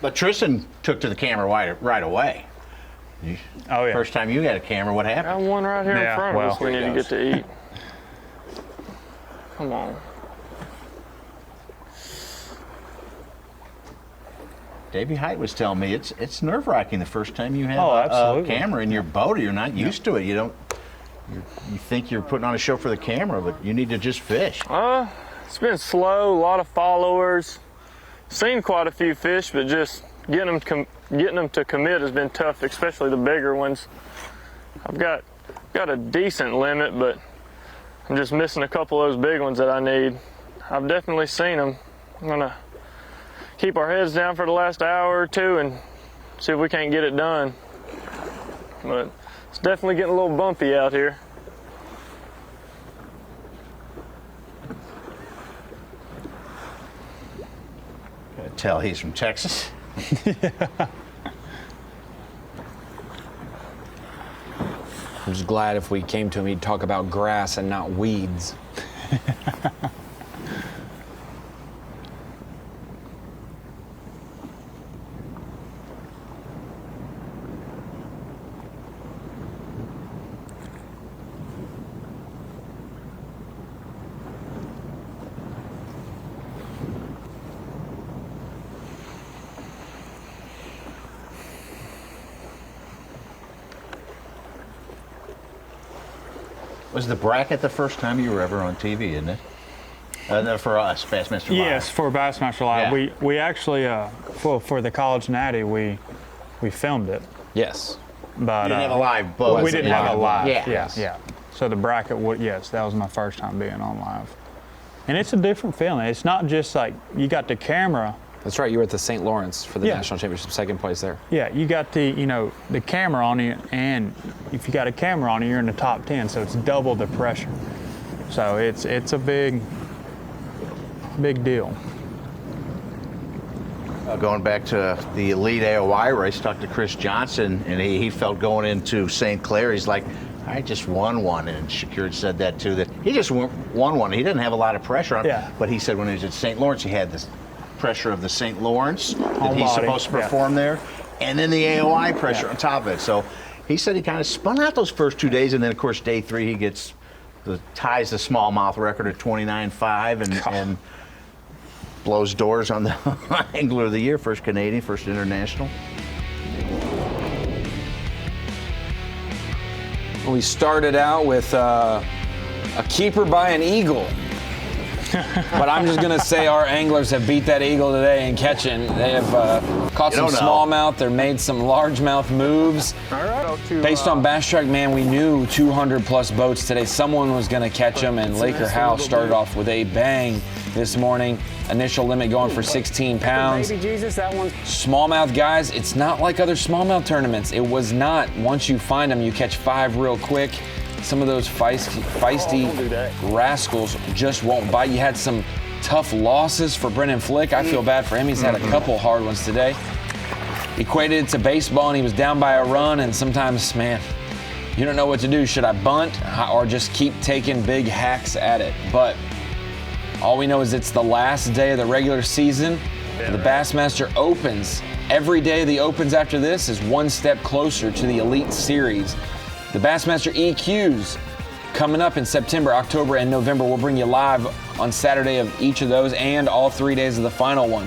But Tristan took to the camera right away. First time you had a camera, what happened? Got one right here in front of us we need to get to eat. Come on. Davey Height was telling me it's nerve-wracking the first time you have a camera in your boat. You're not used to it. You think you're putting on a show for the camera, but you need to just fish. It's been slow, a lot of followers. Seen quite a few fish, but just getting them to commit has been tough, especially the bigger ones. I've got a decent limit, but I'm just missing a couple of those big ones that I need. I've definitely seen them. I'm gonna keep our heads down for the last hour or two and see if we can't get it done. But it's definitely getting a little bumpy out here. tell he's from Texas. I'm just glad if we came to him, he'd talk about grass and not weeds. Was the bracket the first time you were ever on TV, isn't it? For us, Bassmaster Live. Yes, for Bassmaster Live. Yeah. We actually, for the College Natty, we filmed it. Yes. But you didn't have a live boat. We didn't have a live. Yeah. Yeah. So the bracket, yes, that was my first time being on live. And it's a different feeling. It's not just like you got the camera. That's right. You were at the St. Lawrence for the national championship, second place there. Yeah, you got the camera on you, and if you got a camera on you, you're in the top 10, so it's double the pressure. So it's a big deal. Going back to the Elite AOI race, talked to Chris Johnson, and he felt going into St. Clair, he's like, I just won one, and Shakir said that too, that he just won one. He didn't have a lot of pressure on him, but he said when he was at St. Lawrence, he had this pressure of the St. Lawrence that he's supposed to perform there, and then the AOI pressure on top of it. So he said he kind of spun out those first 2 days, and then of course day 3 he ties the smallmouth record at 29.5 and blows doors on the Angler of the Year, first Canadian, first international. We started out with a keeper by an eagle. But I'm just going to say our anglers have beat that eagle today in catching. They have caught some smallmouth. They've made some largemouth moves. All right. Based on Bass Track, man, we knew 200-plus boats today. Someone was going to catch them, and Laker House started off with a bang this morning. Initial limit going for 16 pounds. Baby Jesus, that one's... Smallmouth, guys, it's not like other smallmouth tournaments. It was not. Once you find them, you catch 5 real quick. Some of those feisty rascals just won't bite. You had some tough losses for Brennan Flick. I feel bad for him. He's had a couple hard ones today. Equated it to baseball, and he was down by a run, and sometimes, man, you don't know what to do. Should I bunt or just keep taking big hacks at it? But all we know is it's the last day of the regular season. The Bassmaster Opens. Every day of the Opens after this is one step closer to the Elite Series. The Bassmaster EQs coming up in September, October, and November. We'll bring you live on Saturday of each of those and all 3 days of the final one.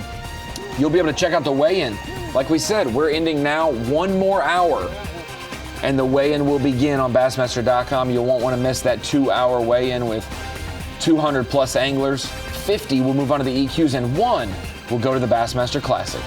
You'll be able to check out the weigh-in. Like we said, we're ending now 1 more hour, and the weigh-in will begin on Bassmaster.com. You won't want to miss that 2-hour weigh-in with 200-plus anglers. 50 will move on to the EQs, and 1 will go to the Bassmaster Classic.